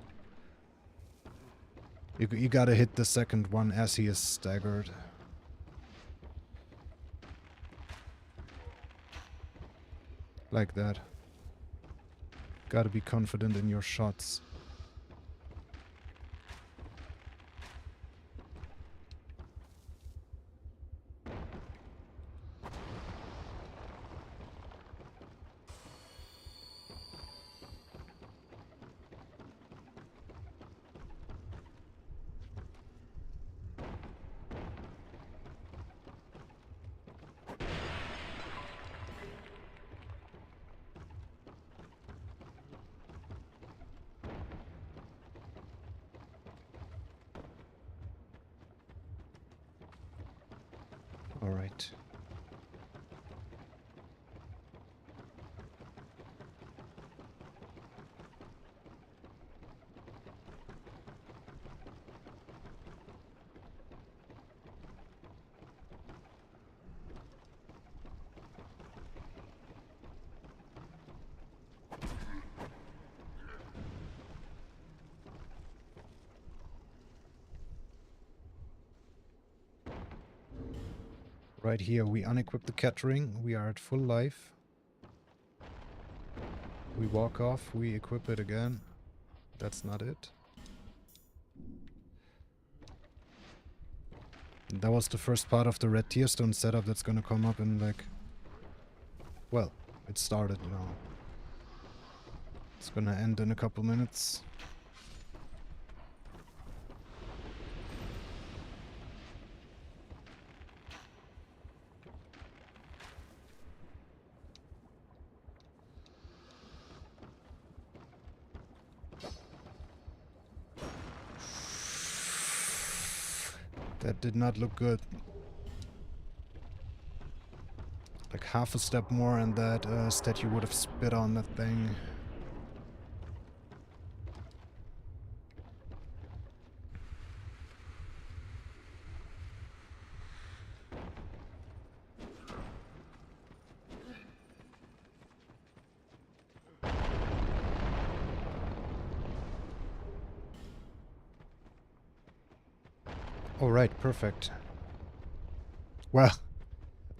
You gotta hit the second one as he is staggered. Like that. Gotta be confident in your shots. Alright. Right here, we unequip the Kettering. We are at full life. We walk off, we equip it again. That's not it. That was the first part of the red tier stone setup that's gonna come up in like... Well, it started now. It's gonna end in a couple minutes. That did not look good. Like half a step more and that statue would have spit on that thing. Alright, perfect. Well,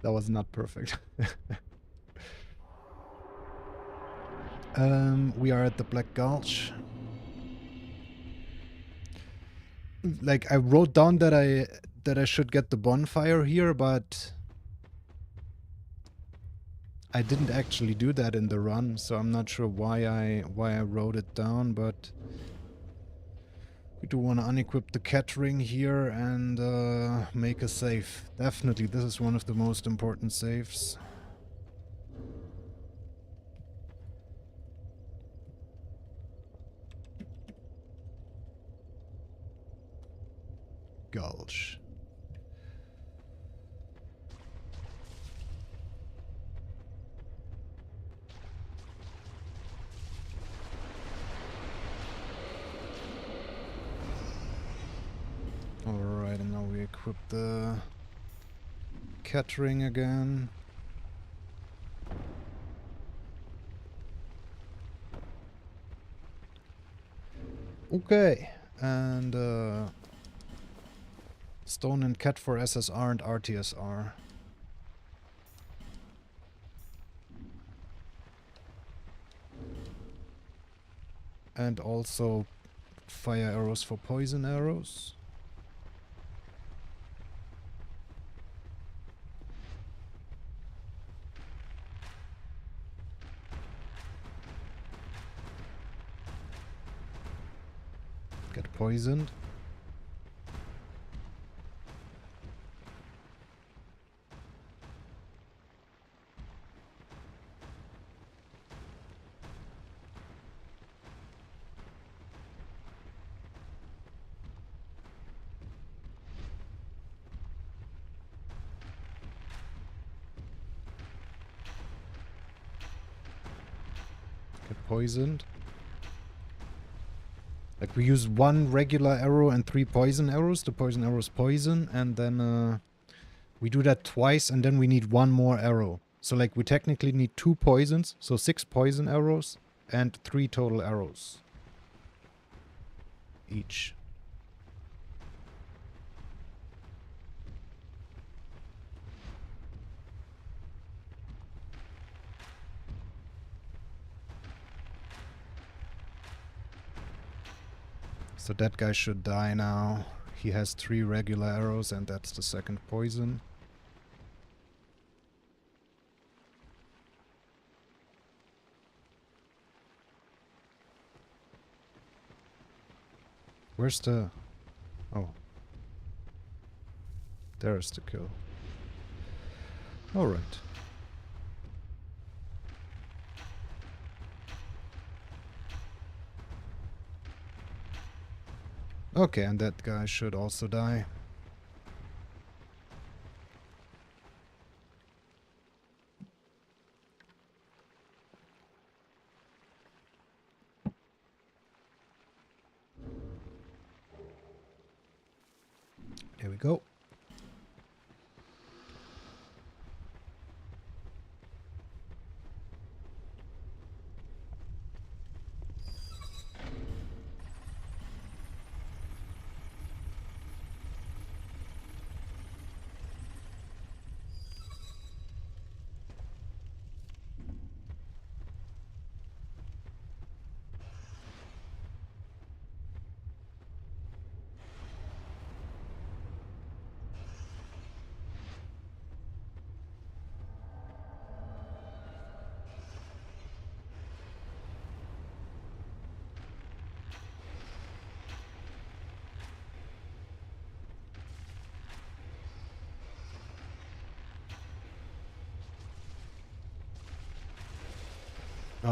that was not perfect. We are at the Black Gulch. Like, I wrote down that I should get the bonfire here, but I didn't actually do that in the run, so I'm not sure why I wrote it down, but we do want to unequip the Kettering here and make a save. Definitely, this is one of the most important saves. Gulch. Alright, and now we equip the Kettering again. Okay, and Stone and Cat for SSR and RTSR. And also fire arrows for poison arrows. Get poisoned. Get poisoned. Like, we use one regular arrow and 3 poison arrows. The poison arrows poison, and then we do that twice, and then we need 1 more arrow. So, like, we technically need 2 poisons, so 6 poison arrows, and 3 total arrows. Each. So that guy should die now. He has 3 regular arrows and that's the second poison. Where's the... Oh. There's the kill. Alright. Okay, and that guy should also die. Here we go.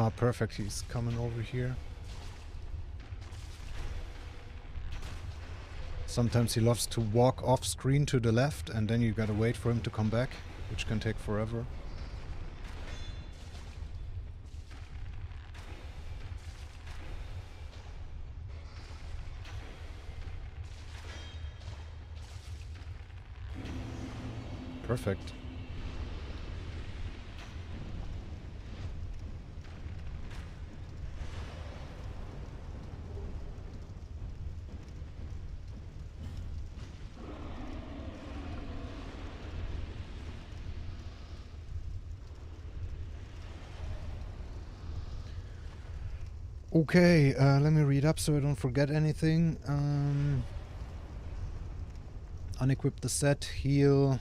Ah, perfect. He's coming over here. Sometimes he loves to walk off screen to the left and then you gotta wait for him to come back, which can take forever. Perfect. Okay, let me read up so I don't forget anything. Unequip the set, heal.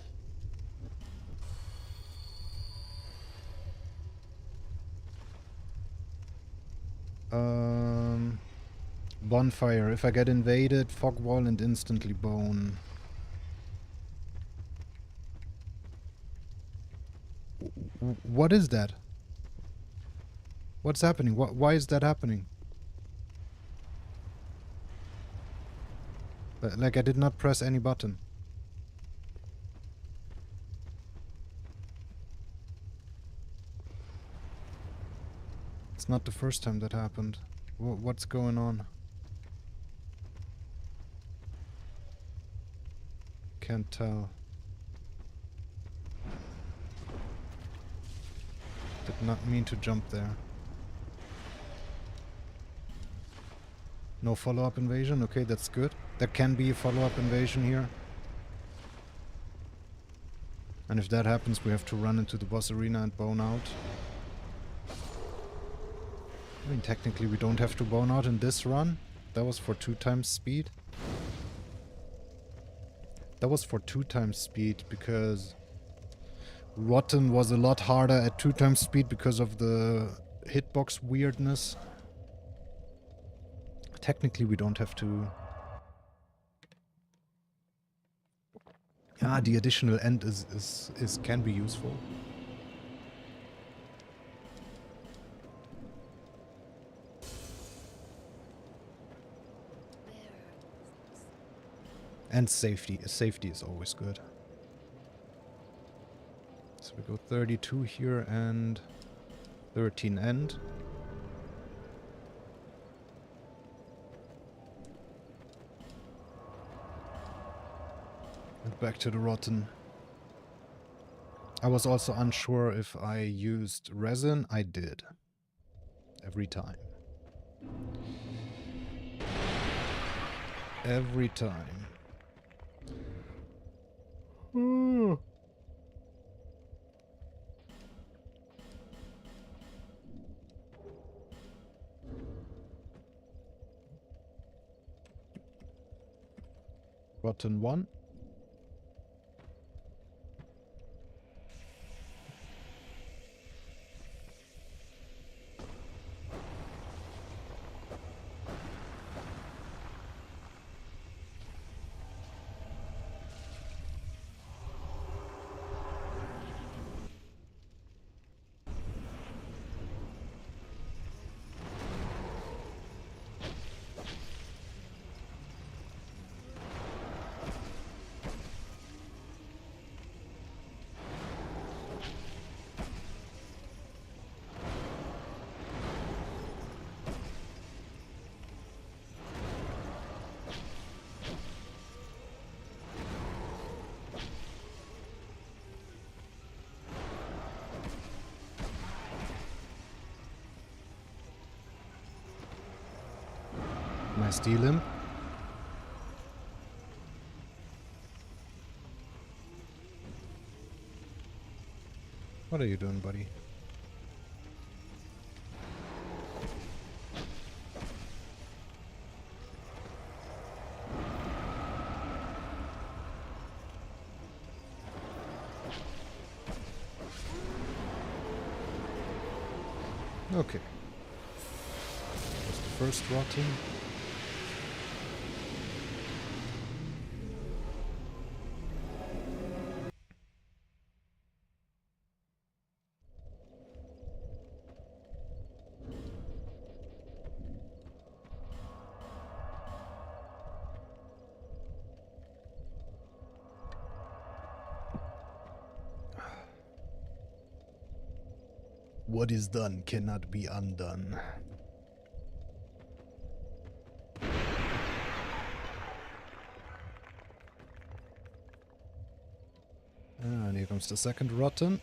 Bonfire. If I get invaded, fog wall and instantly bone. What is that? What's happening? Why is that happening? Like I did not press any button. It's not the first time that happened. What's going on? Can't tell. Did not mean to jump there. No follow-up invasion? Okay, that's good. There can be a follow-up invasion here. And if that happens, we have to run into the boss arena and bone out. I mean, technically we don't have to bone out in this run. That was for 2 times speed. That was for 2 times speed because Rotten was a lot harder at 2 times speed because of the hitbox weirdness. Technically we don't have to... Ah, the additional end is can be useful. And safety. Safety is always good. So we go 32 here and 13 end. And back to the Rotten. I was also unsure if I used resin. I did. Every time. Every time. Rotten 1. I steal him? What are you doing, buddy? Okay. That's the first Rotten. What is done cannot be undone. And here comes the second rotten.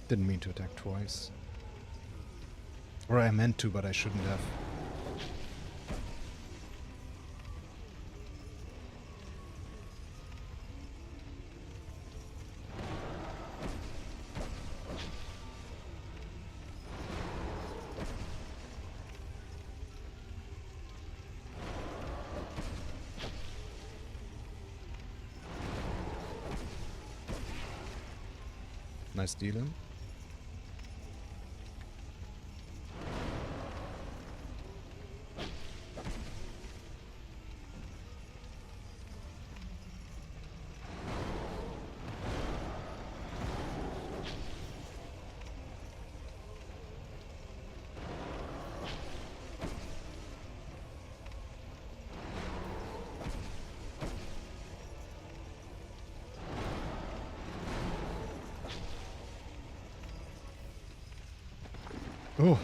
Didn't mean to attack twice. Or I meant to, but I shouldn't have. Nice dealing. Oh.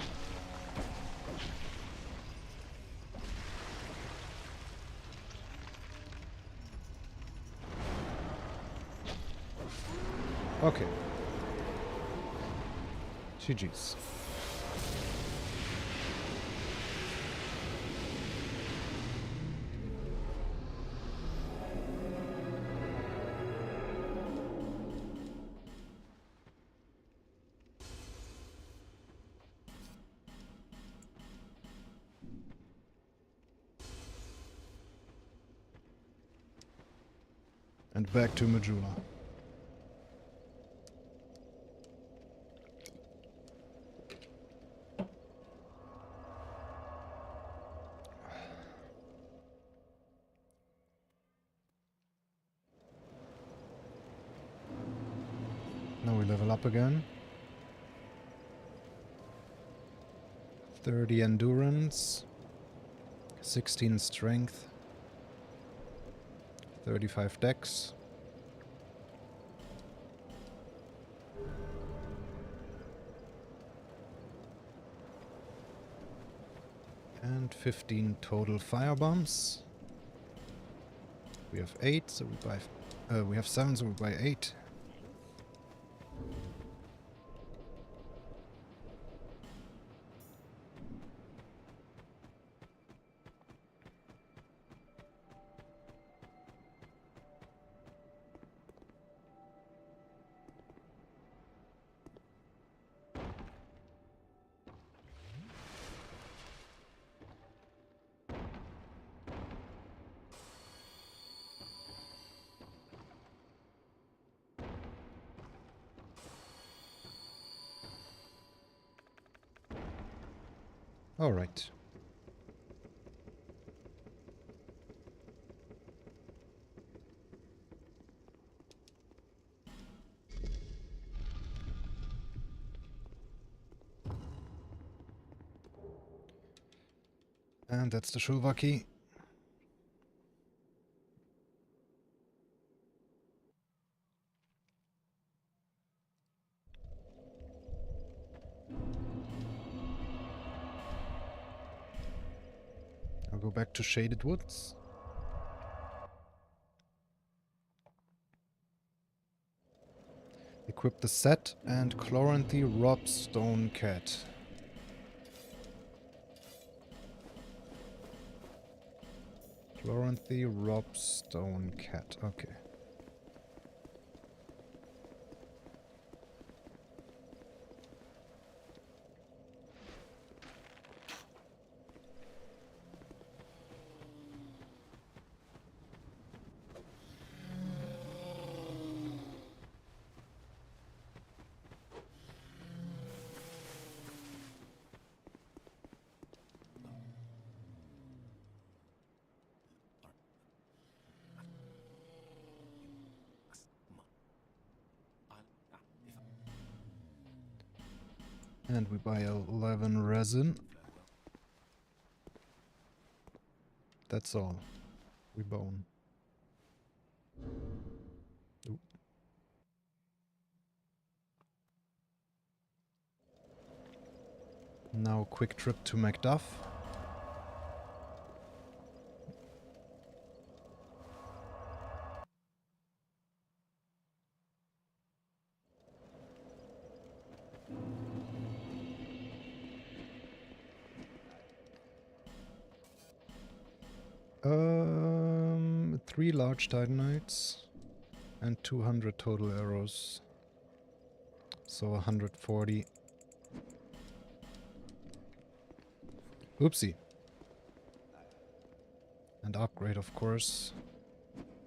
Okay. GG's. And back to Majula. Now we level up again. 30 endurance, 16 strength, 35 dex. And 15 total fire bombs. We have 8, so we have 7, so we buy 8. All right. And that's the Shulva key. I'll go back to Shaded Woods. Equip the set and Chloranthy Rob Stone Cat. Chloranthy Rob Stone Cat. Okay. And we buy 11 resin. That's all. We bone. Oop. Now quick trip to Macduff. Three large Titanites and 200 total arrows. So 140. Oopsie. And upgrade, of course.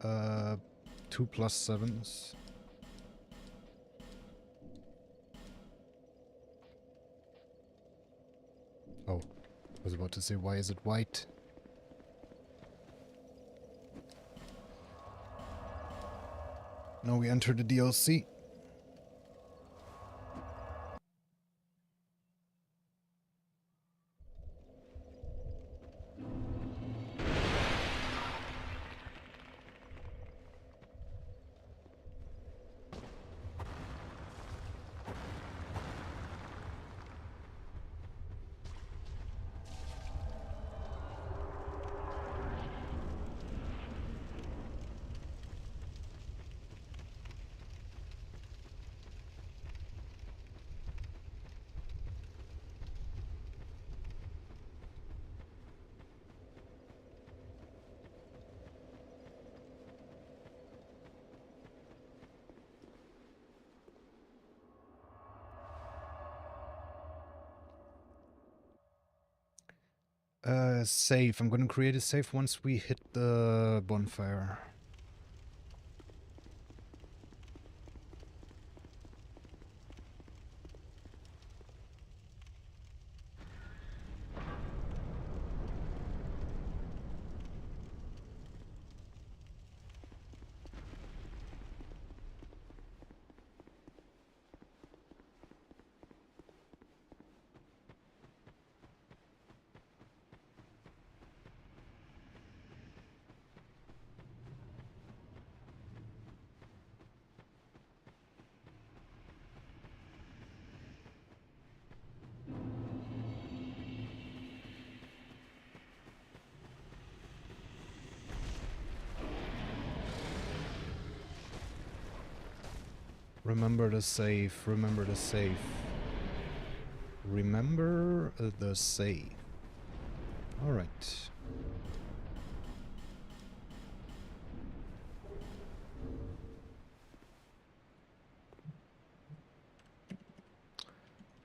2 plus 7s. Oh, I was about to say, why is it white? Now we enter the DLC. Save. I'm gonna create a save once we hit the bonfire. Remember the save, remember the save. Remember the save. Alright.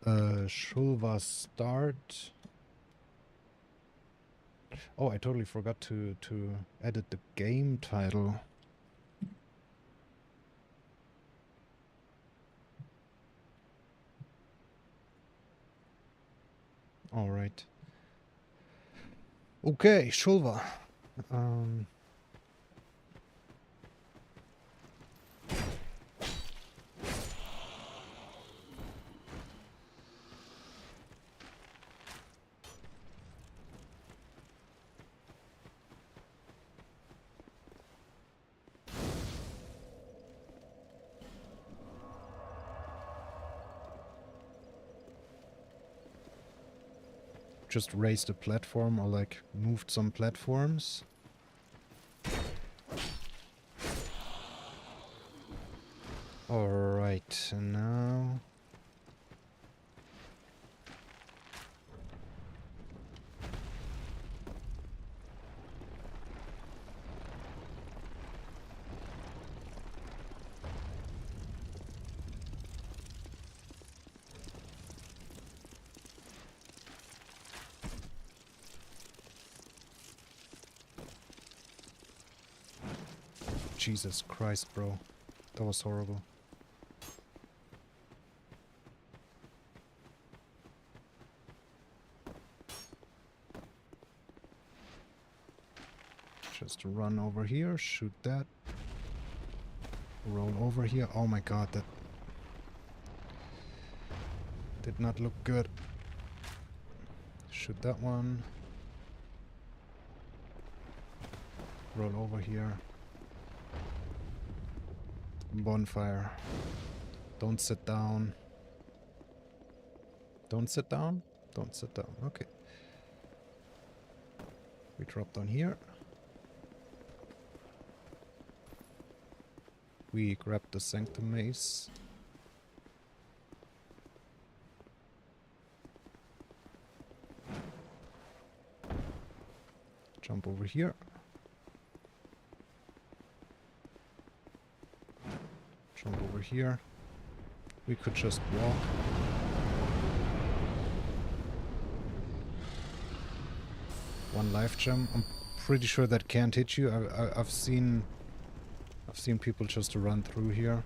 Shulva start. Oh, I totally forgot to edit the game title. All right. Okay, Shulva. Just raised a platform or like moved some platforms. Alright, and now... Jesus Christ, bro. That was horrible. Just run over here, shoot that. Roll over here. Oh my god, Did not look good. Shoot that one. Roll over here. Bonfire. Don't sit down. Don't sit down? Don't sit down. Okay. We drop down here. We grab the Sanctum Mace. Jump over here. Jump over here. We could just walk. One life gem. I'm pretty sure that can't hit you. I've seen people just run through here.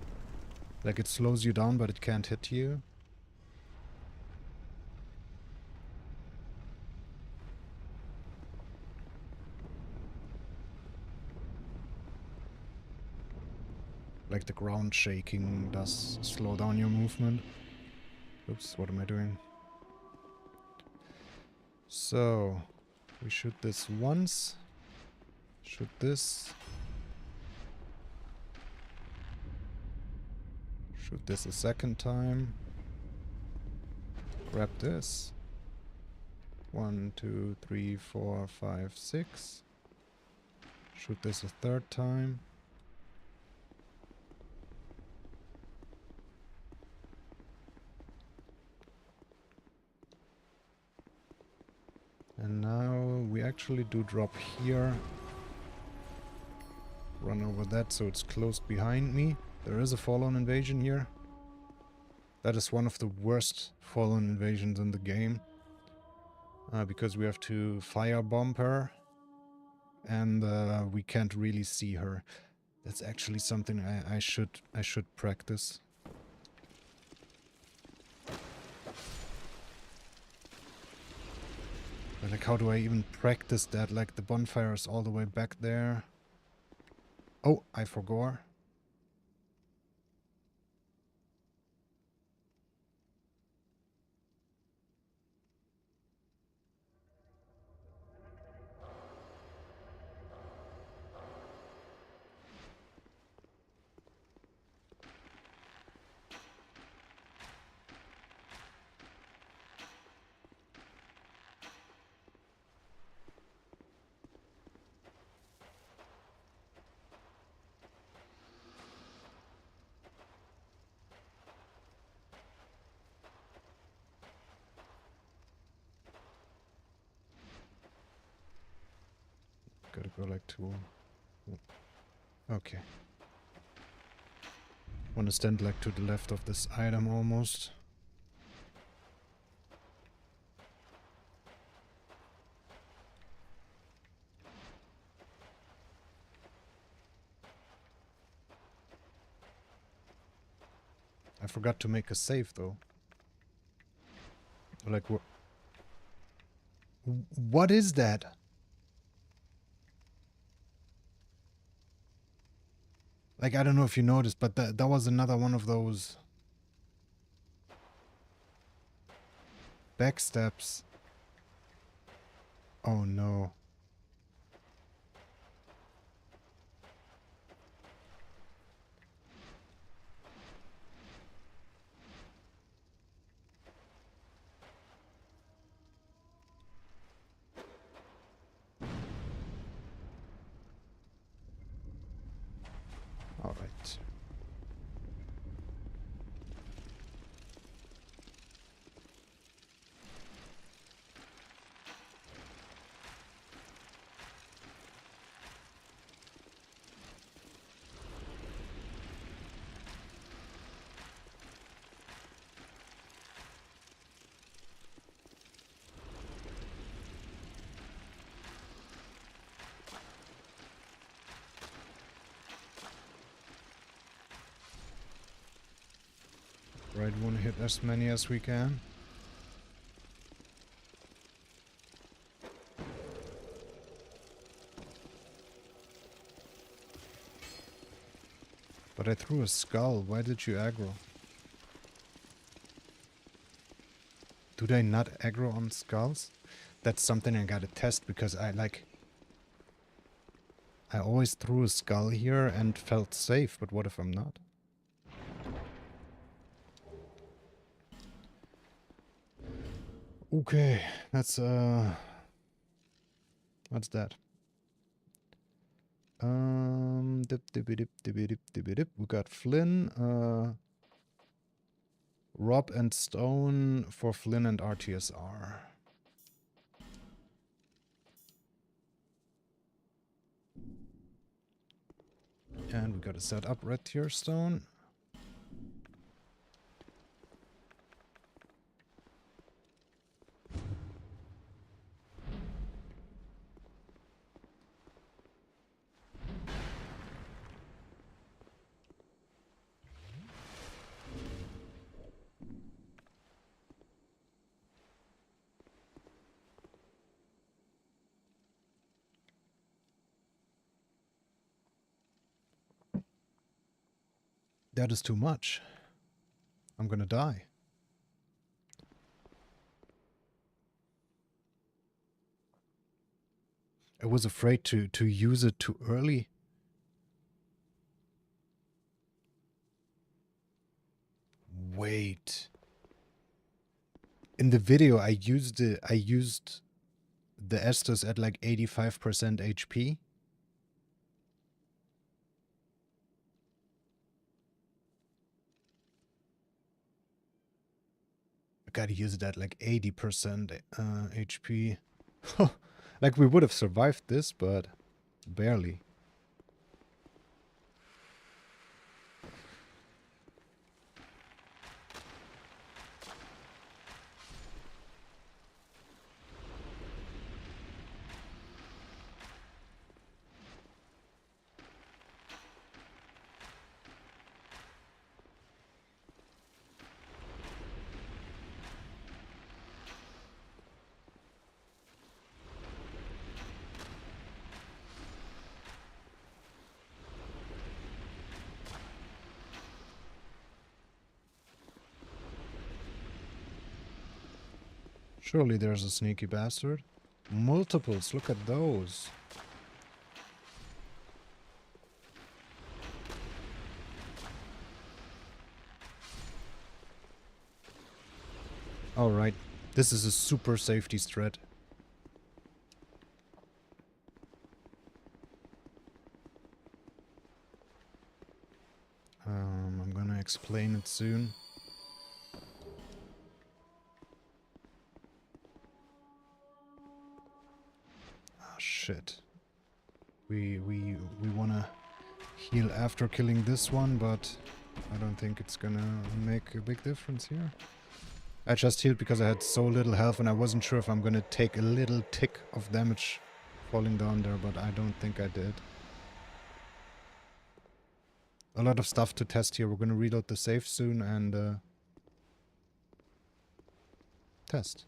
Like it slows you down, but it can't hit you. Like the ground shaking does slow down your movement. Oops, what am I doing? So, we shoot this once. Shoot this. Shoot this a second time. Grab this. 1, 2, 3, 4, 5, 6. Shoot this a third time. And now we actually do drop here. Run over that so it's closed behind me. There is a Fallen invasion here. That is one of the worst Fallen invasions in the game. Because we have to firebomb her. And we can't really see her. That's actually something I should practice. But like, how do I even practice that? Like, the bonfire is all the way back there. Oh, I forgot. Gotta go like to... Okay. Wanna stand like to the left of this item almost. I forgot to make a save though. Like what? What is that? Like, I don't know if you noticed, but that was another one of those backsteps. Oh no. All right. Right, want to hit as many as we can. But I threw a skull. Why did you aggro? Do they not aggro on skulls? That's something I gotta test because I always threw a skull here and felt safe, but what if I'm not? Okay, that's what's that? We got Flynn, Rob and Stone for Flynn and RTSR. And we gotta set up red tier stone. That is too much. I'm gonna die. I was afraid to use it too early. Wait. In the video I used the Estus at like 85% HP. I gotta use it at like 80% HP. Like we would have survived this, but barely. Surely there's a sneaky bastard. Multiples, look at those. Alright, this is a super safety strat. I'm gonna explain it soon. Ah, shit. We wanna heal after killing this one, but I don't think it's gonna make a big difference here. I just healed because I had so little health and I wasn't sure if I'm gonna take a little tick of damage falling down there, but I don't think I did. A lot of stuff to test here. We're gonna reload the save soon and test.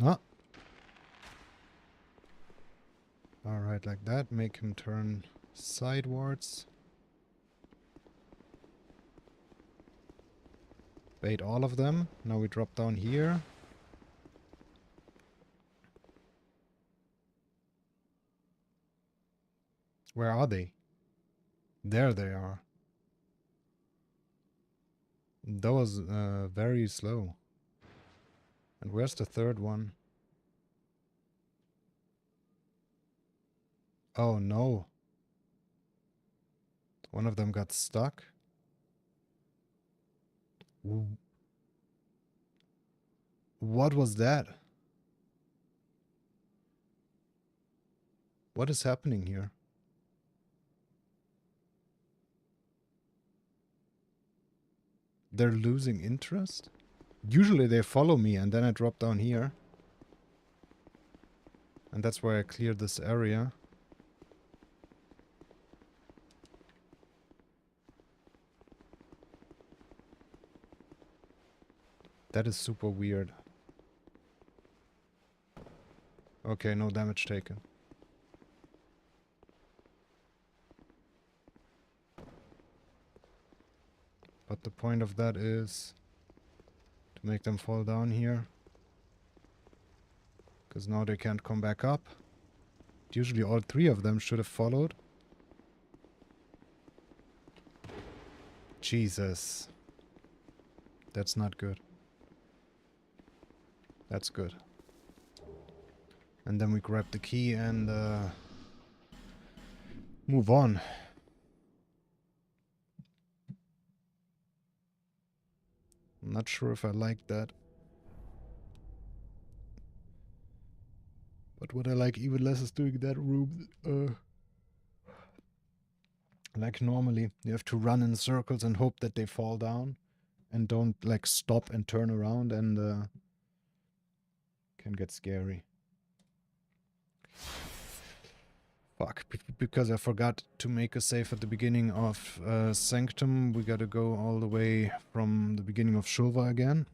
Ah. Alright, like that. Make him turn sidewards. Bait all of them. Now we drop down here. Where are they? There they are. That was very slow. And where's the third one? Oh no. One of them got stuck. What was that? What is happening here? They're losing interest? Usually they follow me and then I drop down here. And that's why I cleared this area. That is super weird. Okay, no damage taken. But the point of that is to make them fall down here. Because now they can't come back up. Usually all three of them should have followed. Jesus. That's not good. That's good. And then we grab the key and move on. I'm not sure if I like that. But what I like even less is doing that room. Like normally, you have to run in circles and hope that they fall down. And don't like stop and turn around, and can get scary. Fuck, because I forgot to make a save at the beginning of Sanctum, we gotta go all the way from the beginning of Shulva again.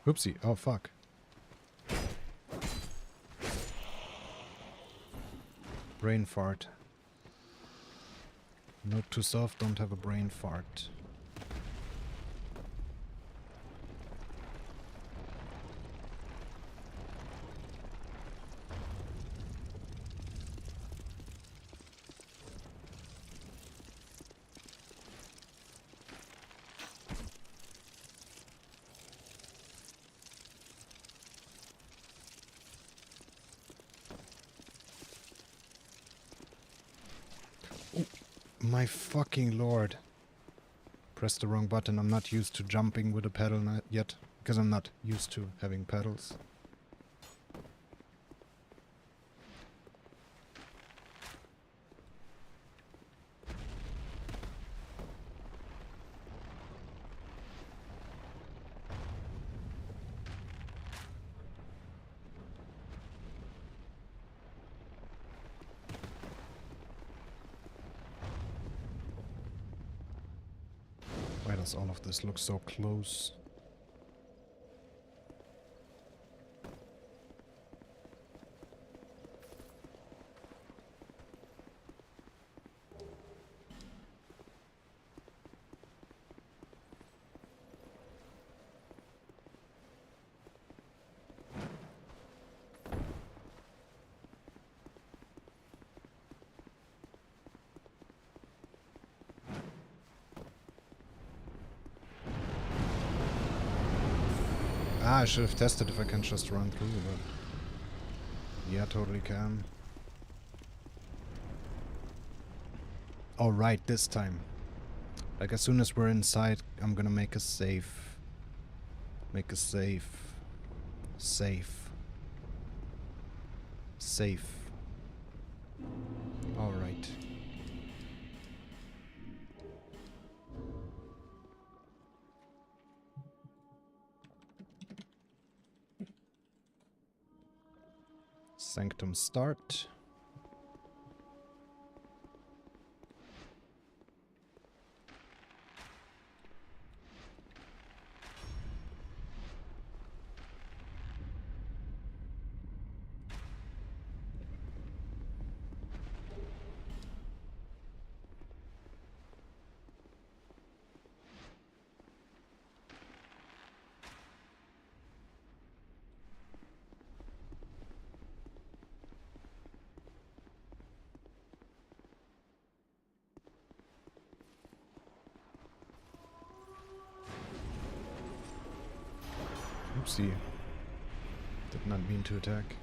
Oopsie, oh fuck. Brain fart. Note to self, don't have a brain fart. My fucking lord. Pressed the wrong button. I'm not used to jumping with a pedal yet. Because I'm not used to having pedals. Why does all of this look so close? Ah, I should have tested if I can just run through, but... yeah, totally can. Oh, right, this time. Like, as soon as we're inside, I'm gonna make a save. Make a save. Safe. Safe. Alright. Sanctum start. Oopsie. Did not mean to attack.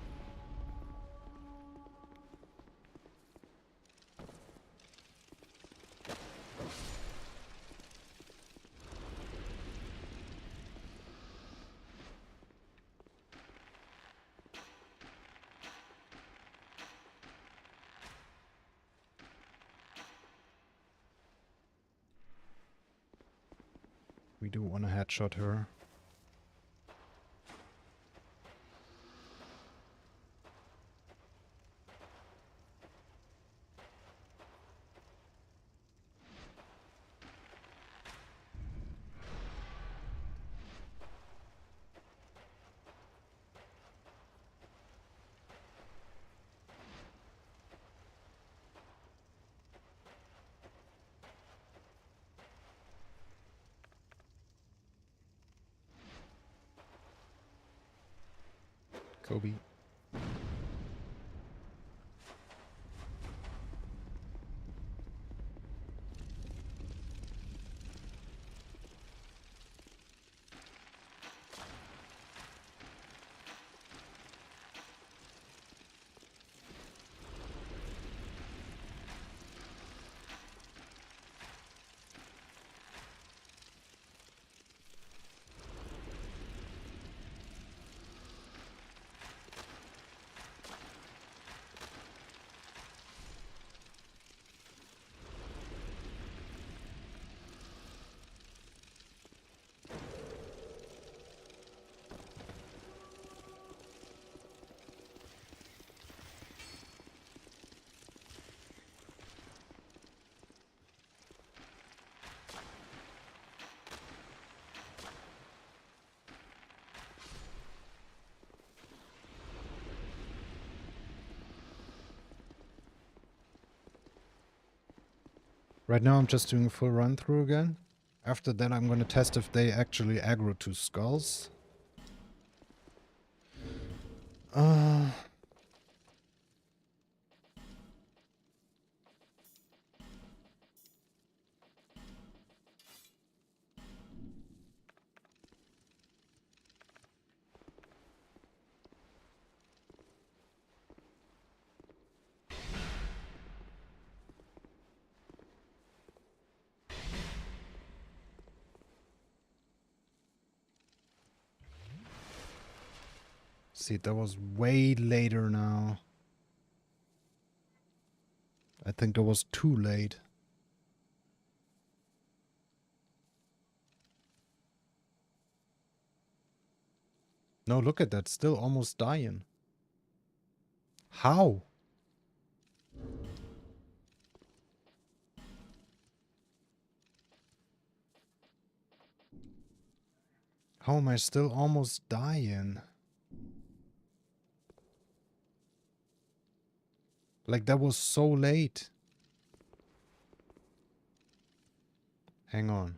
We do want to headshot her. Kobe. Right now I'm just doing a full run through again. After that I'm gonna test if they actually aggro to skulls. See, that was way later now. I think that was too late. No, look at that. Still almost dying. How? How am I still almost dying? Like, that was so late. Hang on.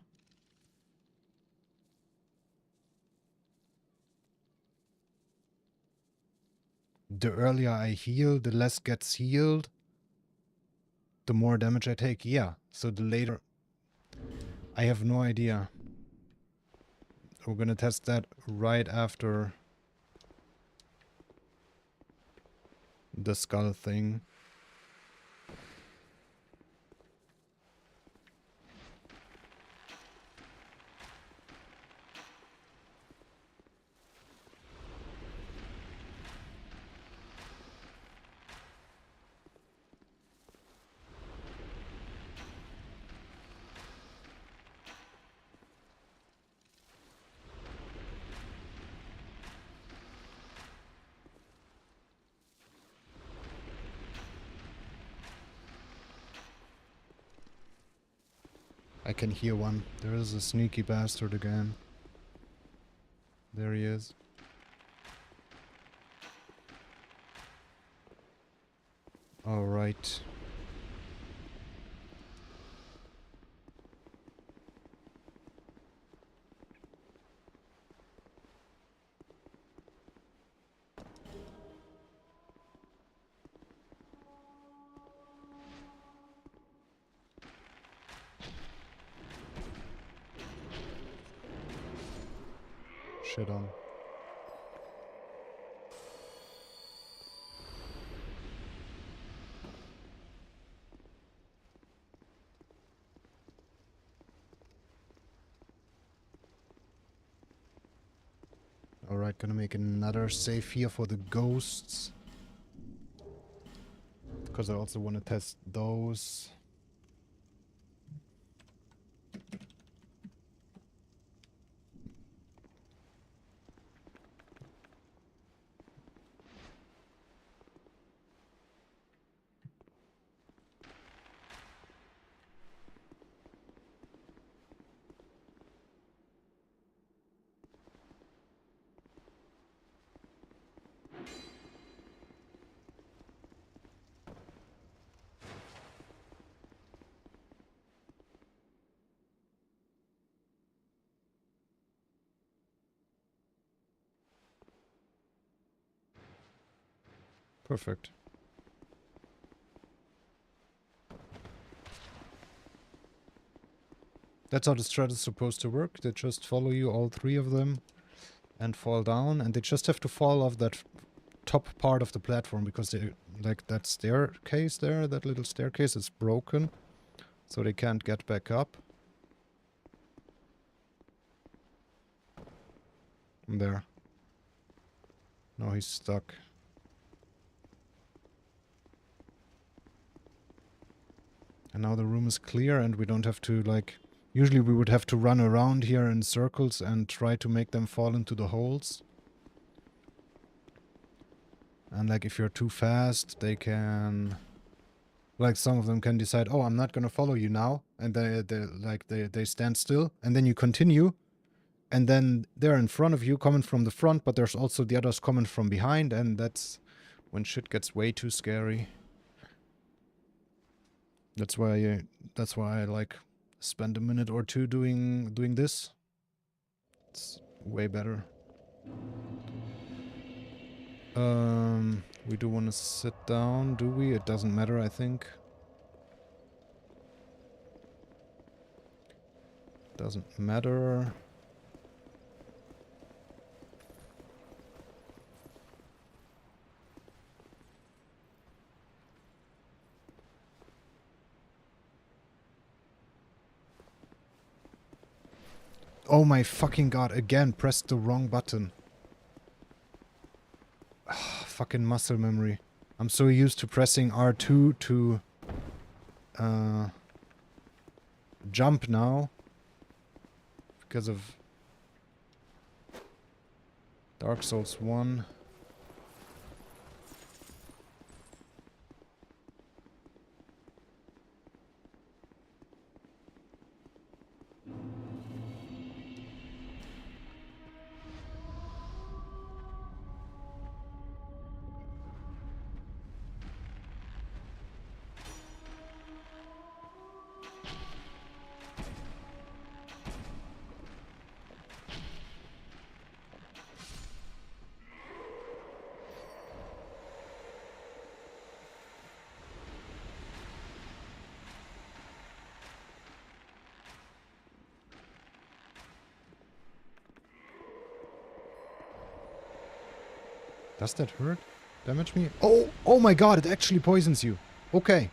The earlier I heal, the less gets healed. The more damage I take. Yeah, so the later... I have no idea. We're gonna test that right after the skull thing. I can hear one. There is a sneaky bastard again. There he is. Alright. Shit on. Alright, gonna make another save here for the ghosts. Because I also want to test those. Perfect. That's how the strat is supposed to work. They just follow you, all three of them, and fall down, and they just have to fall off that top part of the platform because they, like, that staircase there, that little staircase is broken, so they can't get back up. There. No, he's stuck. And now the room is clear and we don't have to, like... Usually we would have to run around here in circles and try to make them fall into the holes. And like if you're too fast, they can... Like some of them can decide, oh, I'm not gonna follow you now. And they stand still. And then you continue. And then they're in front of you, coming from the front, but there's also the others coming from behind. And that's when shit gets way too scary. That's why I like spend a minute or two doing this. It's way better. We do want to sit down, do we? It doesn't matter, I think. Doesn't matter. Oh my fucking god, again, pressed the wrong button. Fucking muscle memory. I'm so used to pressing R2 to jump now. Because of Dark Souls 1. Does that hurt? Damage me? Oh! Oh my god, it actually poisons you. Okay.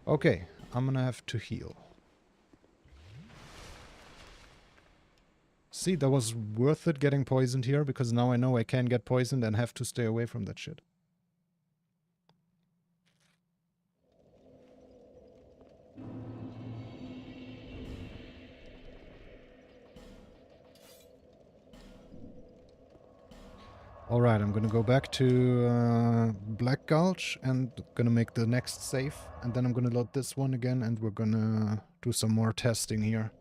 Okay, I'm gonna have to heal. See, that was worth it getting poisoned here, because now I know I can get poisoned and have to stay away from that shit. Alright, I'm gonna go back to Black Gulch and gonna make the next save. And then I'm gonna load this one again and we're gonna do some more testing here.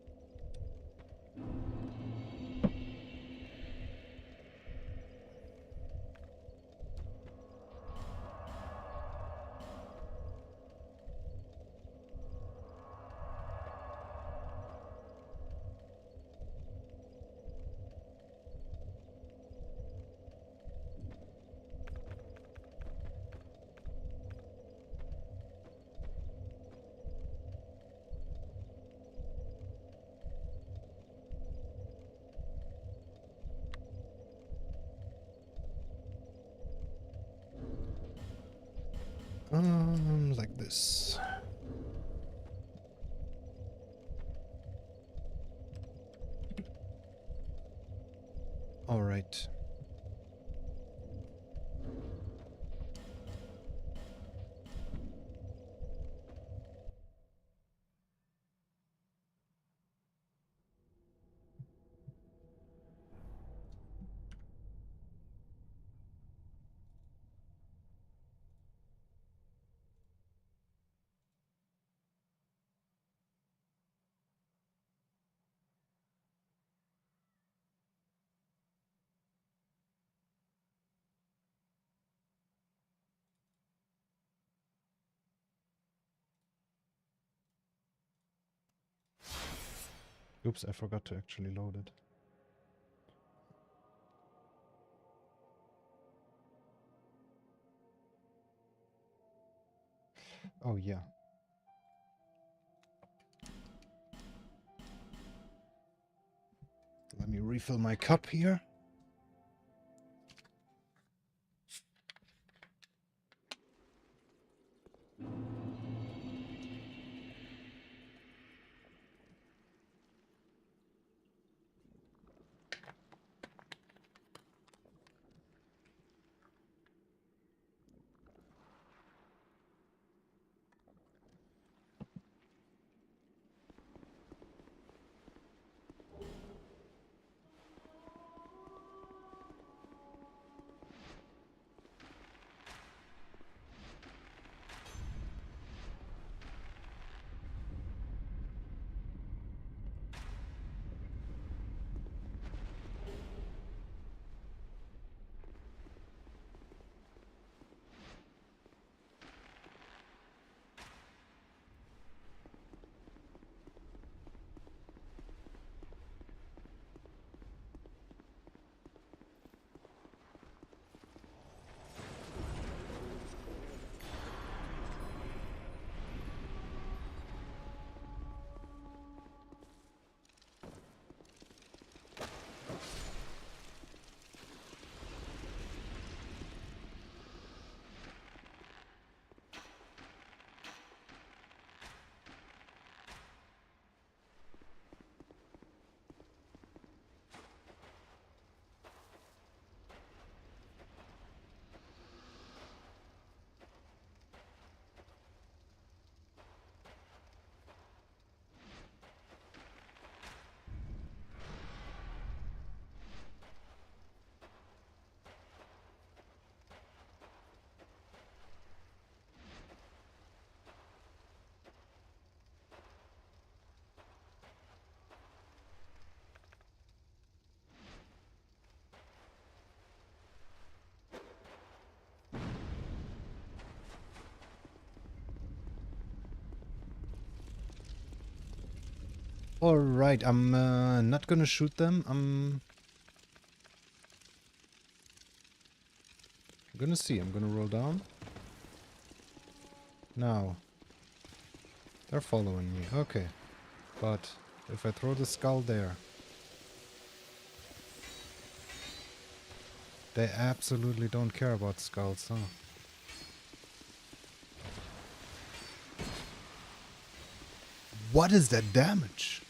Like this. Alright. Oops, I forgot to actually load it. Oh, yeah. Let me refill my cup here. Alright, I'm not gonna shoot them. I'm gonna see. I'm gonna roll down. Now. They're following me. Okay. But if I throw the skull there... They absolutely don't care about skulls, huh? What is that damage?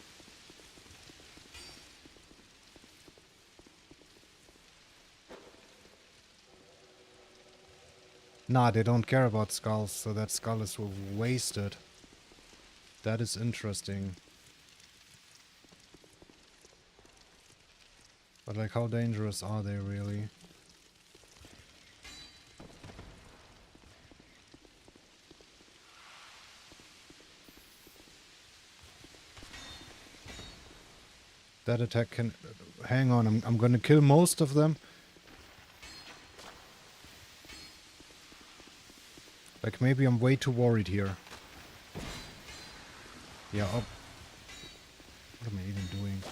Nah, they don't care about skulls, so that skull is wasted. That is interesting. But like, how dangerous are they really? That attack can... hang on, I'm gonna kill most of them. Like, maybe I'm way too worried here. Yeah, oh. What am I even doing?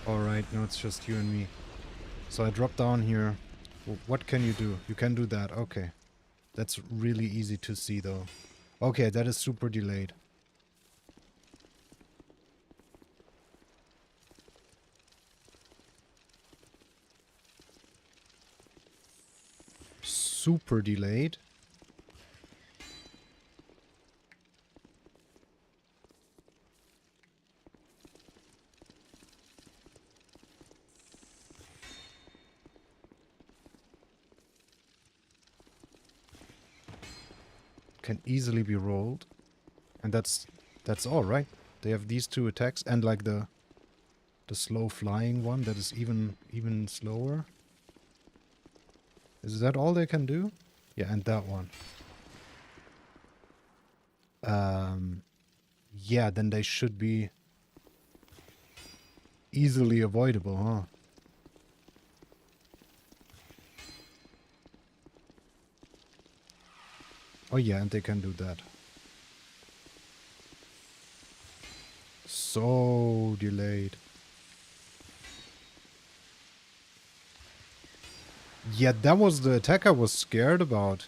Alright, no, it's just you and me. So I drop down here. What can you do? You can do that, okay. That's really easy to see, though. Okay, that is super delayed. Super delayed. Can easily be rolled. And that's all, right? They have these two attacks and like the slow flying one that is even slower. Is that all they can do? Yeah, and that one. Yeah, then they should be easily avoidable, huh? Oh yeah, and they can do that. So delayed. Yeah, that was the attack I was scared about.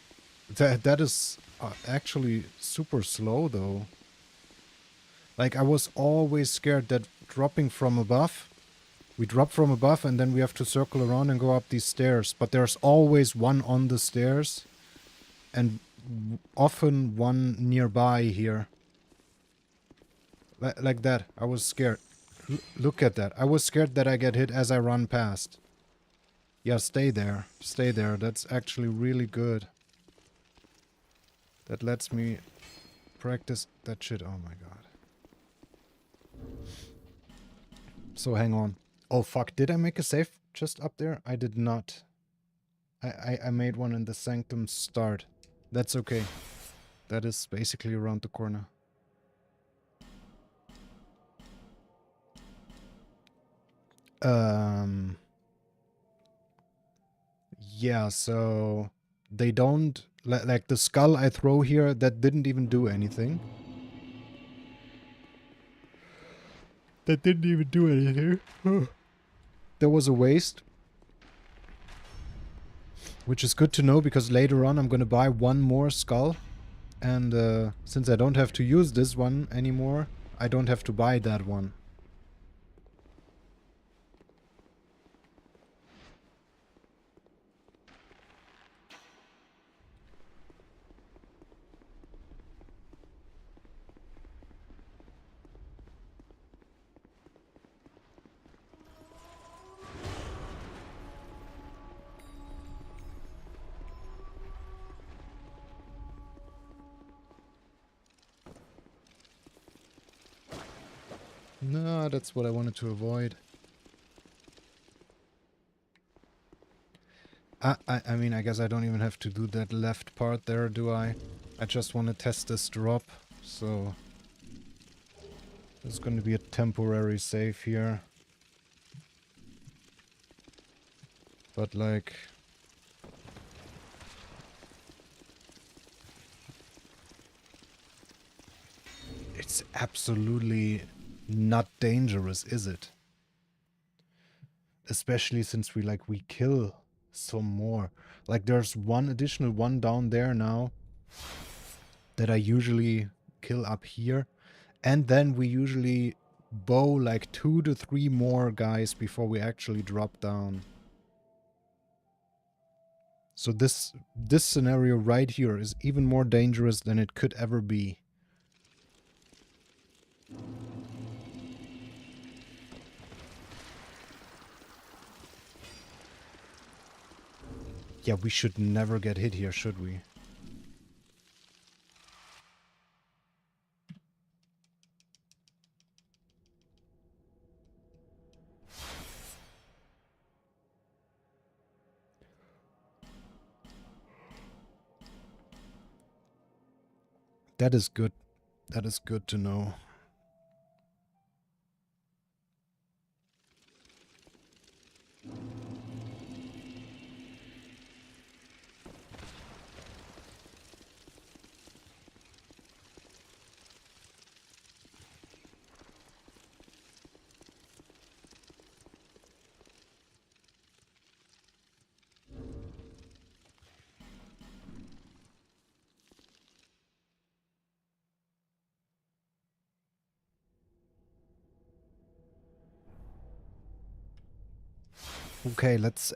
That is actually super slow though. Like I was always scared that dropping from above, we drop from above and then we have to circle around and go up these stairs. But there's always one on the stairs and often one nearby here. Like that. I was scared. Look at that. I was scared that I get hit as I run past. Yeah, stay there. Stay there. That's actually really good. That lets me practice that shit. Oh my god. So hang on. Oh fuck, did I make a save just up there? I did not. I made one in the Sanctum start. That's okay. That is basically around the corner. Yeah, so they don't like the skull I throw here that didn't even do anything. That didn't even do anything. There was a waste. Which is good to know because later on I'm gonna buy one more skull. And since I don't have to use this one anymore, I don't have to buy that one. No, that's what I wanted to avoid. I mean, I guess I don't even have to do that left part there, do I? I just want to test this drop, so... There's going to be a temporary save here. But like... It's absolutely not dangerous, is it? Especially since we kill some more. Like there's one additional one down there now that I usually kill up here. And then we usually bow like 2 to 3 more guys before we actually drop down. So this scenario right here is even more dangerous than it could ever be. Yeah, we should never get hit here, should we? That is good. That is good to know. Okay, let's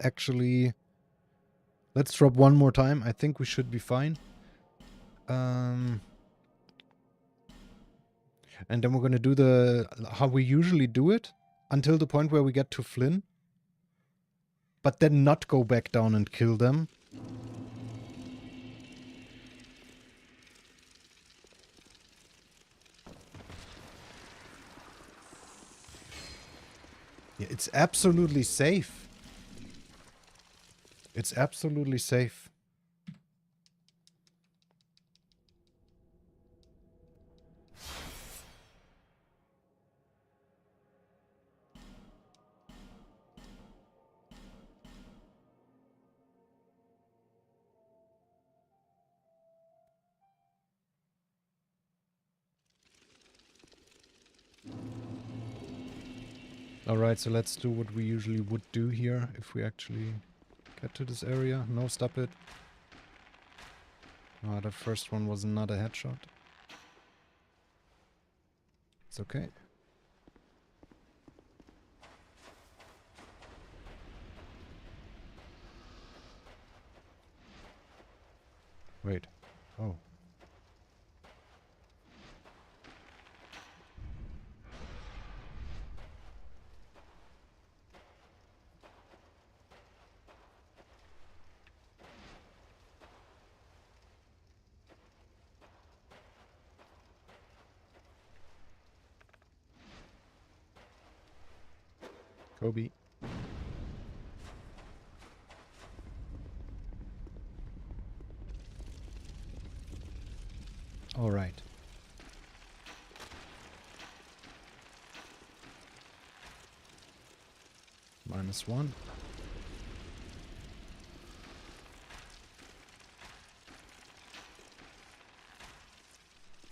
drop one more time. I think we should be fine. And then we're gonna do how we usually do it until the point where we get to Flynn. But then not go back down and kill them. Yeah, it's absolutely safe. It's absolutely safe. Alright, so let's do what we usually would do here if we actually get to this area. No, stop it. Ah, the first one was not a headshot. It's okay. Wait. Oh. Kobe. All right. -1.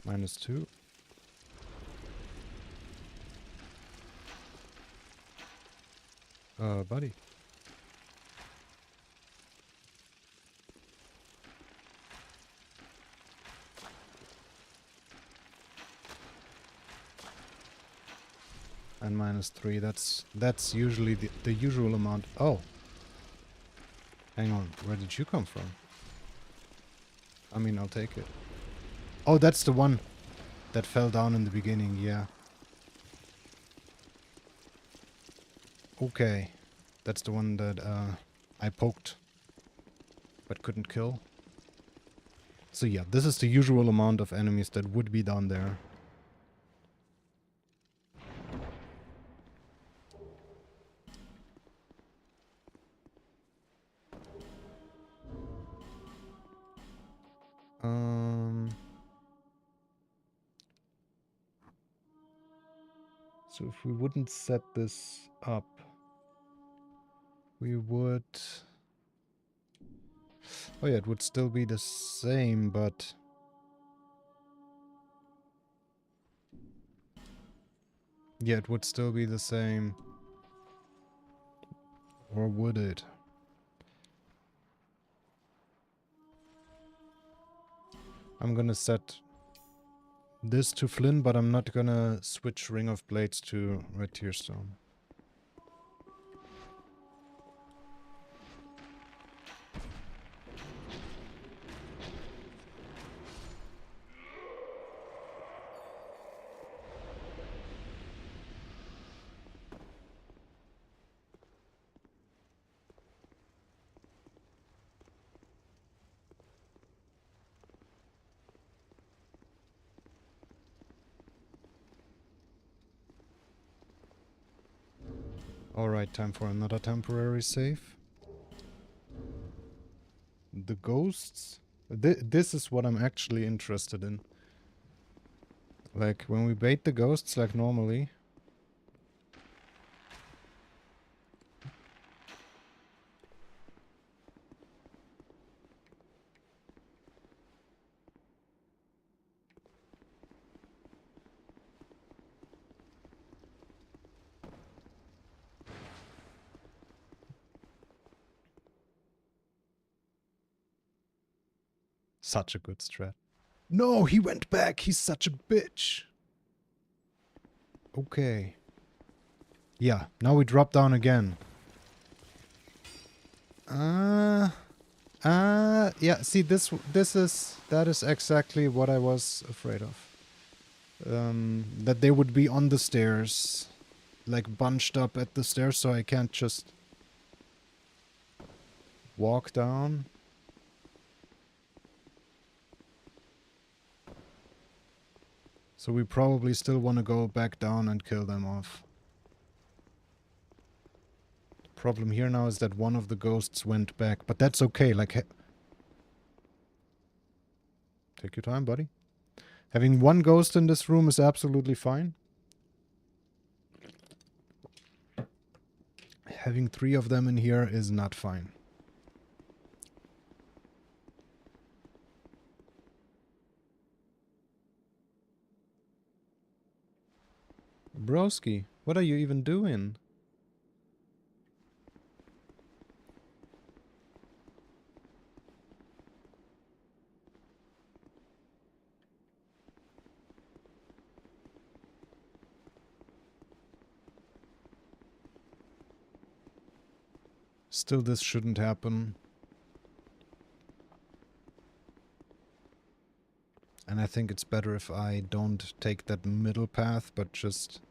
-2. Buddy. And -3. That's usually the usual amount. Oh. Hang on. Where did you come from? I mean, I'll take it. Oh, that's the one that fell down in the beginning, yeah. Okay. That's the one that I poked but couldn't kill. So yeah, this is the usual amount of enemies that would be down there. So if we wouldn't set this up, we would... Oh yeah, it would still be the same, but... Yeah, it would still be the same. Or would it? I'm gonna set this to Flynn, but I'm not gonna switch Ring of Blades to Red Tearstone. Alright, time for another temporary save. The ghosts? This is what I'm actually interested in. Like, when we bait the ghosts like normally... Such a good strat. No, he went back! He's such a bitch! Okay. Yeah, now we drop down again. Yeah, see, that is exactly what I was afraid of. That they would be on the stairs, like bunched up at the stairs, so I can't just walk down. So we probably still want to go back down and kill them off. The problem here now is that one of the ghosts went back, but that's okay, like... Take your time, buddy. Having one ghost in this room is absolutely fine. Having 3 of them in here is not fine. Broski, what are you even doing? Still, this shouldn't happen. And I think it's better if I don't take that middle path, but just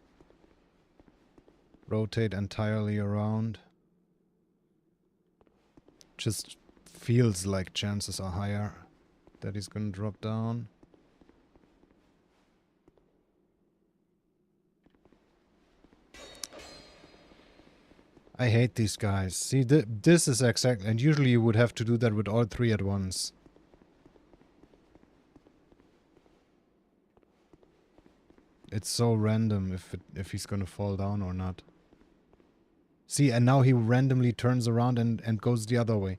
rotate entirely around. Just feels like chances are higher that he's gonna drop down. I hate these guys. See, this is exactly... And usually you would have to do that with all three at once. It's so random if he's gonna fall down or not. See, and now he randomly turns around and goes the other way.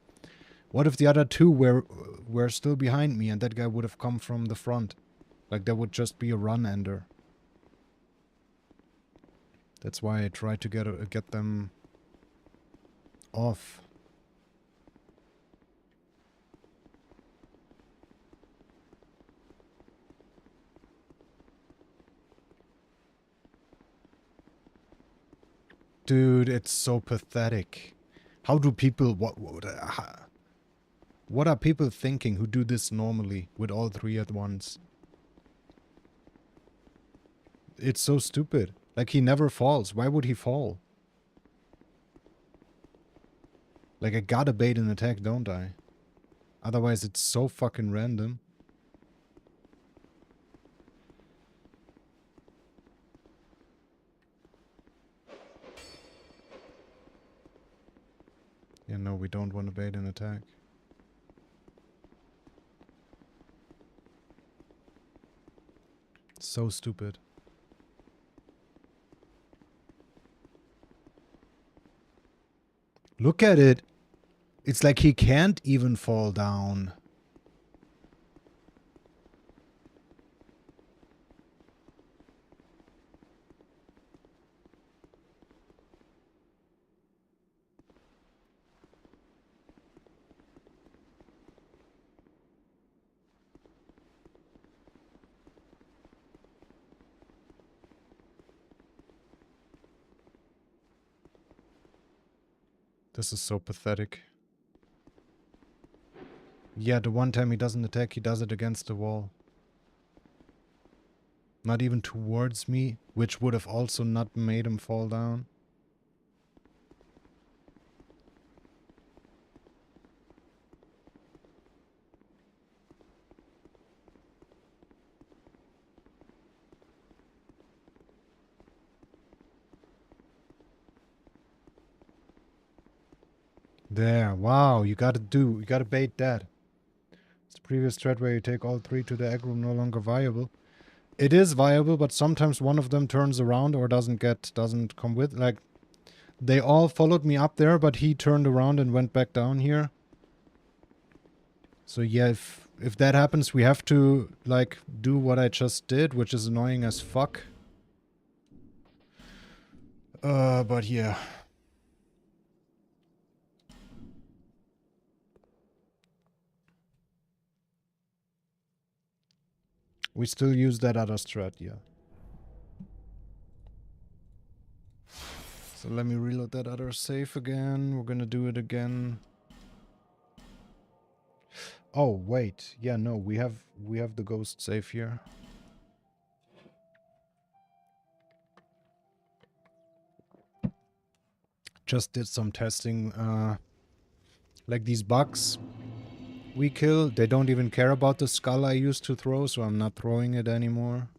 What if the other two were still behind me and that guy would have come from the front? Like, there would just be a run-ender. That's why I try to get them off. Dude, it's so pathetic. How do people... What are people thinking who do this normally with all three at once? It's so stupid. Like, he never falls. Why would he fall? Like, I gotta bait an attack, don't I? Otherwise, it's so fucking random. Yeah, no, we don't want to bait an attack. So stupid. Look at it. It's like he can't even fall down. This is so pathetic. Yeah, the one time he doesn't attack, he does it against the wall. Not even towards me, which would have also not made him fall down. There, wow, you gotta bait that. It's the previous thread where you take all three to the egg room no longer viable. It is viable, but sometimes one of them turns around or doesn't come with. Like, they all followed me up there, but he turned around and went back down here. So yeah, if that happens, we have to, like, do what I just did, which is annoying as fuck. But yeah. We still use that other strat, yeah. So let me reload that other save again. We're gonna do it again. Oh, wait. Yeah, no, we have the ghost save here. Just did some testing. Like these bugs we kill, they don't even care about the skull I used to throw, so I'm not throwing it anymore.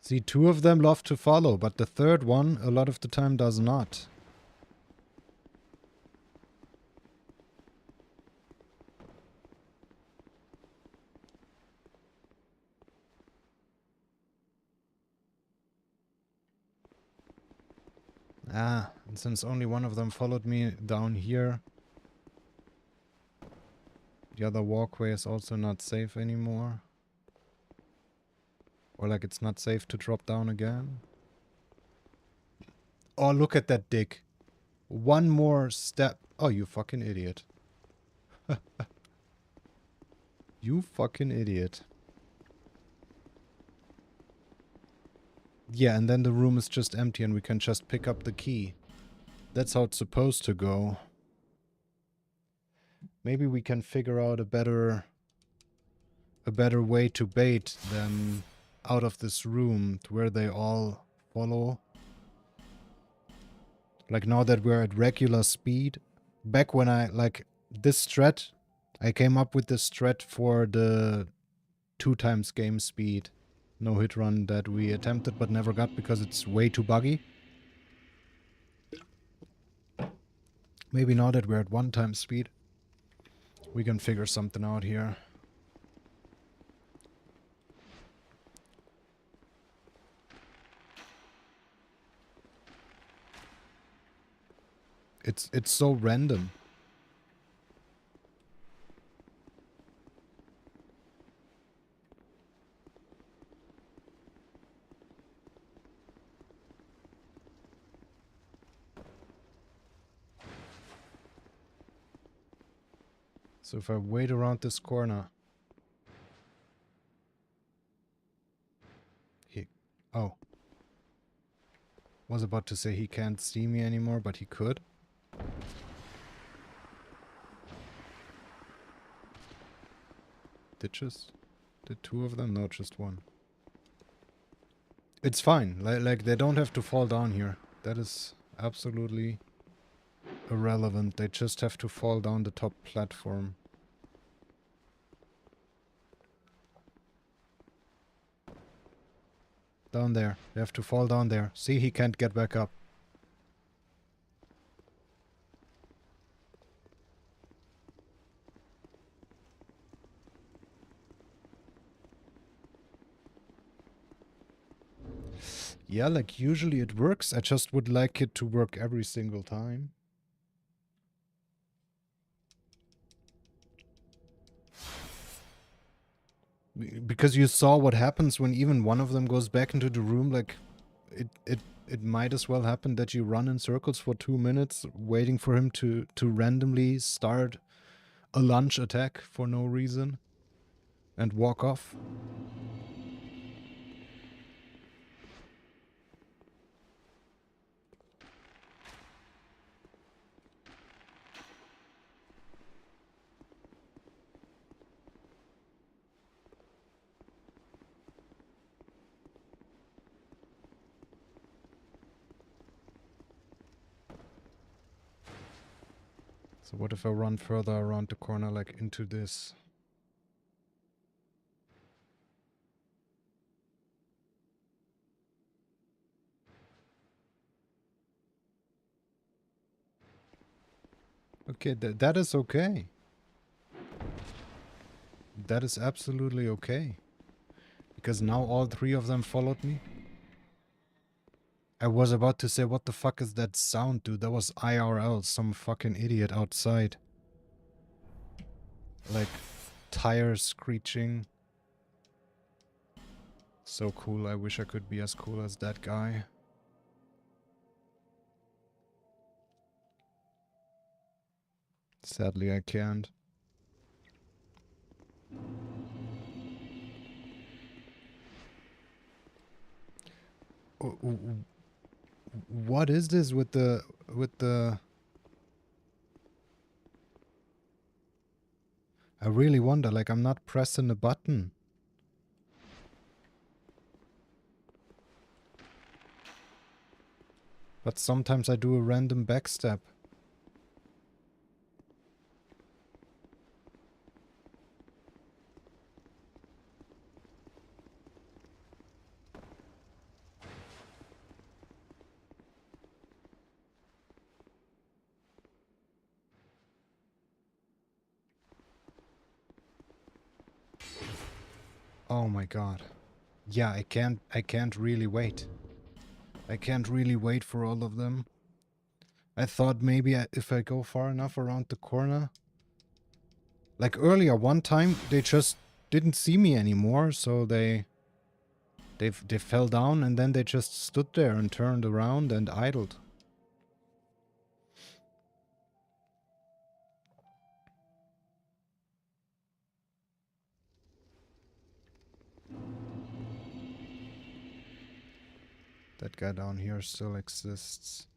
See, two of them love to follow, but the third one a lot of the time does not. Ah, and since only one of them followed me down here, The other walkway is also not safe anymore. Or like it's not safe to drop down again. Oh, look at that dick. One more step. Oh, you fucking idiot. You fucking idiot. Yeah, and then the room is just empty and we can just pick up the key. That's how it's supposed to go. Maybe we can figure out a better way to bait them out of this room to where they all follow. Like now that we're at regular speed. Back when I, like, this strat, I came up with this strat for the 2x game speed no hit run that we attempted but never got because it's way too buggy. Maybe now that we're at 1x speed, we can figure something out here. It's so random. So if I wait around this corner... Oh. Was about to say he can't see me anymore, but he could. Did two of them? No, just one. It's fine. Like they don't have to fall down here. That is absolutely irrelevant. They just have to fall down the top platform. Down there. They have to fall down there. See, he can't get back up. Yeah, like usually it works. I just would like it to work every single time. Because you saw what happens when even one of them goes back into the room, like it might as well happen that you run in circles for 2 minutes waiting for him to randomly start a lunge attack for no reason and walk off. So what if I run further around the corner, like into this? Okay, that is okay. That is absolutely okay. Because now all three of them followed me. I was about to say, what the fuck is that sound, dude? That was IRL, some fucking idiot outside. Like, tires screeching. So cool, I wish I could be as cool as that guy. Sadly, I can't. What is this with the... I really wonder, like I'm not pressing the button. But sometimes I do a random backstep. Oh my god. Yeah, I can't really wait. I can't really wait for all of them. I thought maybe if I go far enough around the corner, Like earlier, one time they just didn't see me anymore, so they fell down and then they just stood there and turned around and idled. That guy down here still exists.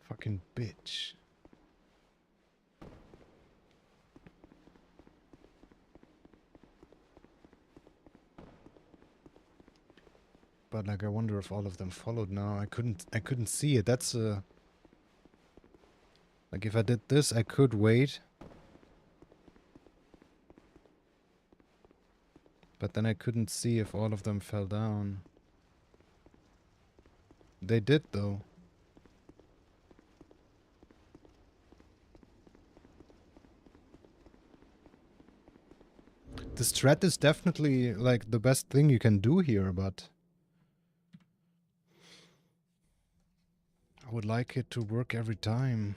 Fucking bitch. But like I wonder if all of them followed now. I couldn't see it. That's a like if I did this I could wait. But then I couldn't see if all of them fell down. They did though. This thread is definitely like the best thing you can do here, but I would like it to work every time.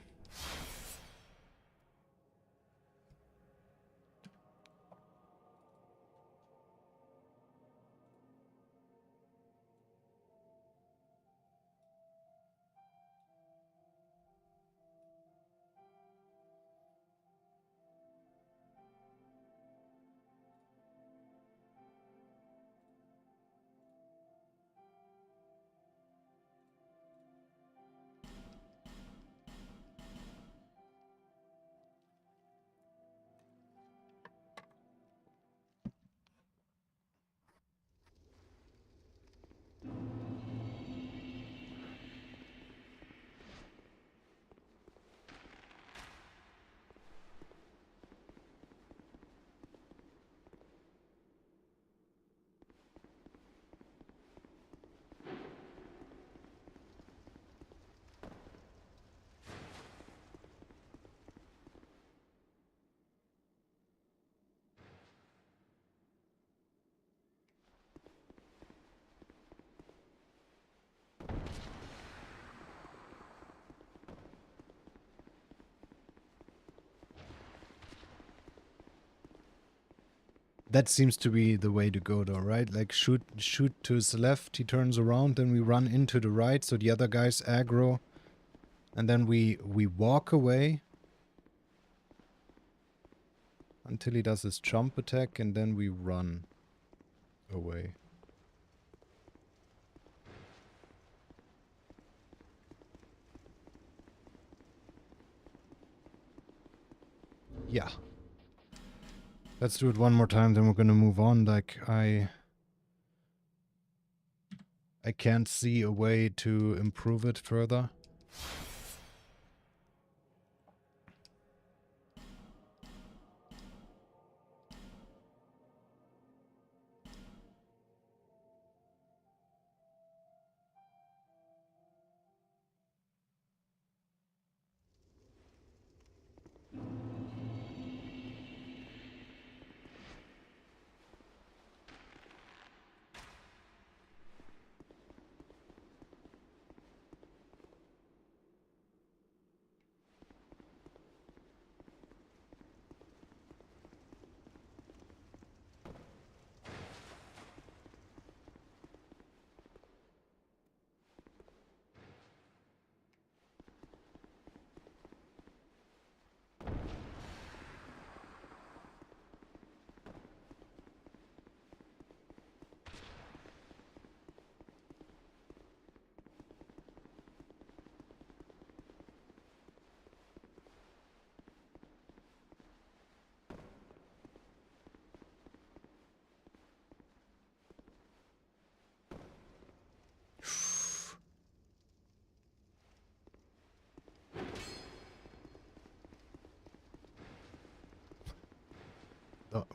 That seems to be the way to go though, right? Like shoot to his left, he turns around, then we run into the right so the other guys aggro. And then we walk away until he does his jump attack and then we run away. Yeah. Let's do it one more time, then we're gonna move on. Like, I can't see a way to improve it further.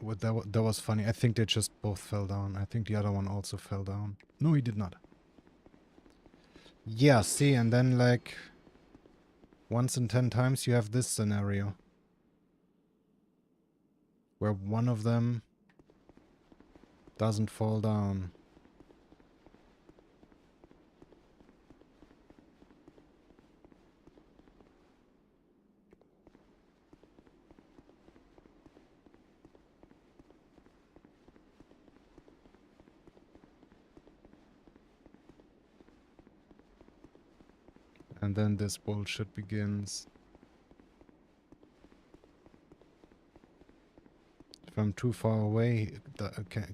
That was funny. I think they just both fell down. I think the other one also fell down. No, he did not. Yeah, see, and then like once in 10 times you have this scenario where one of them doesn't fall down. And then this bullshit begins. If I'm too far away,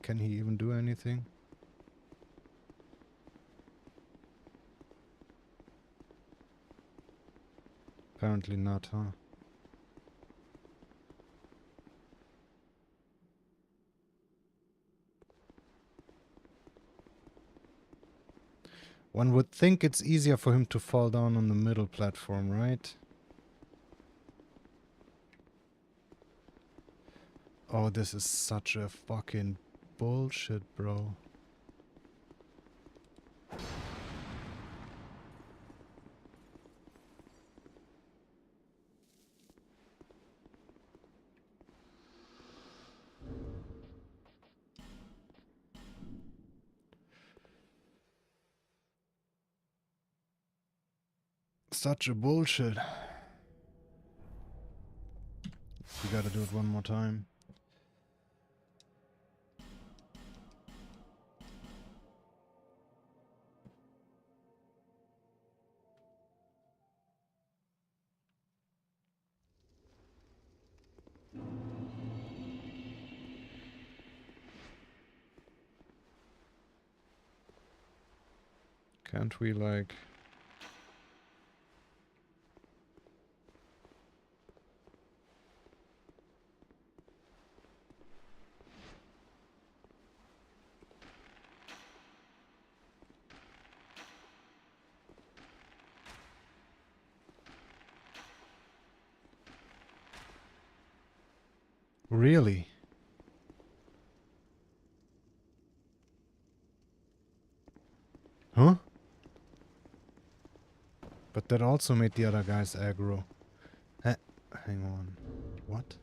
can he even do anything? Apparently not, huh? One would think it's easier for him to fall down on the middle platform, right? Oh, this is such a fucking bullshit, bro. Such a bullshit. We gotta do it one more time. Can't we, like... Really? Huh? But that also made the other guys aggro. Hang on. What?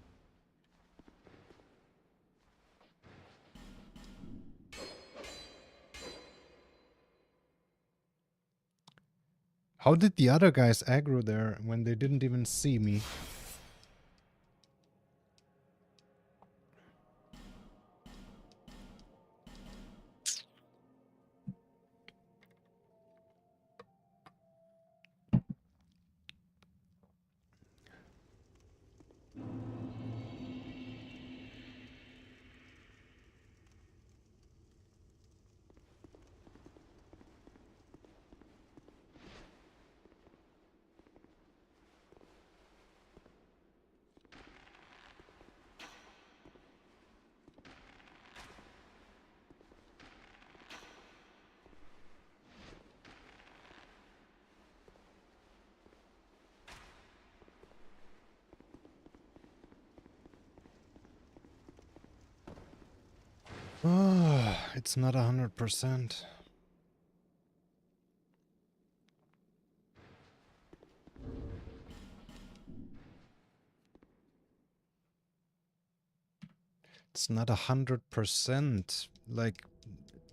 How did the other guys aggro there when they didn't even see me? It's not 100%. It's not 100%. Like,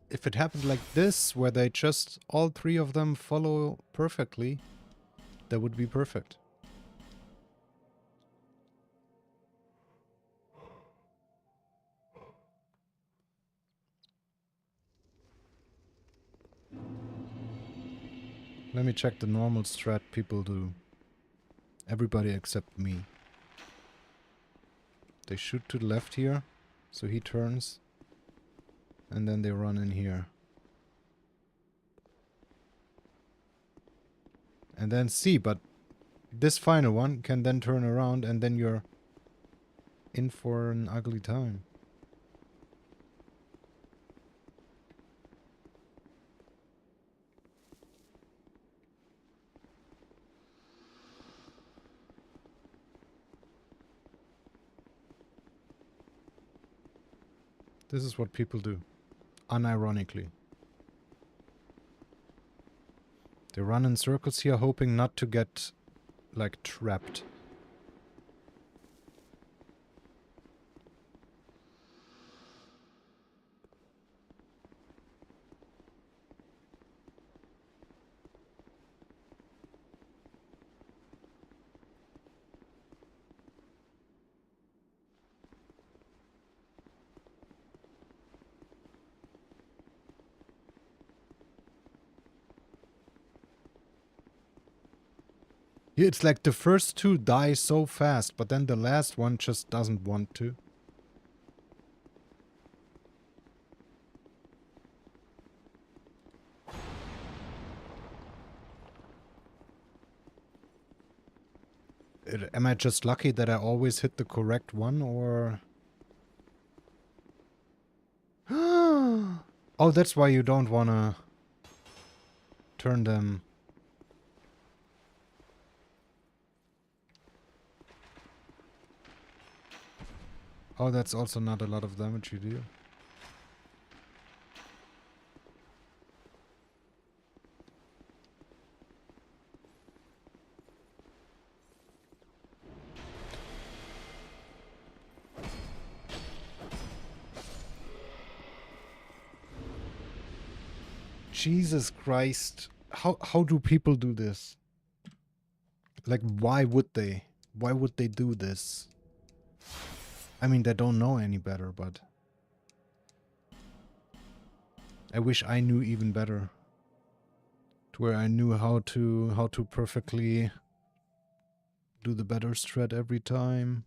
if it happened like this, where they just, all three of them follow perfectly, that would be perfect. Let me check the normal strat people do. Everybody except me. They shoot to the left here, so he turns, and then they run in here. And then C, but this final one can then turn around, and then you're in for an ugly time. This is what people do. Unironically. They run in circles here hoping not to get, like, trapped. Yeah, it's like the first two die so fast, but then the last one just doesn't want to. Am I just lucky that I always hit the correct one, or... Oh, that's why you don't wanna turn them... Oh, that's also not a lot of damage you do. Jesus Christ. How do people do this? Like, why would they? Why would they do this? I mean, they don't know any better, but... I wish I knew even better. To where I knew how to perfectly do the better strat every time.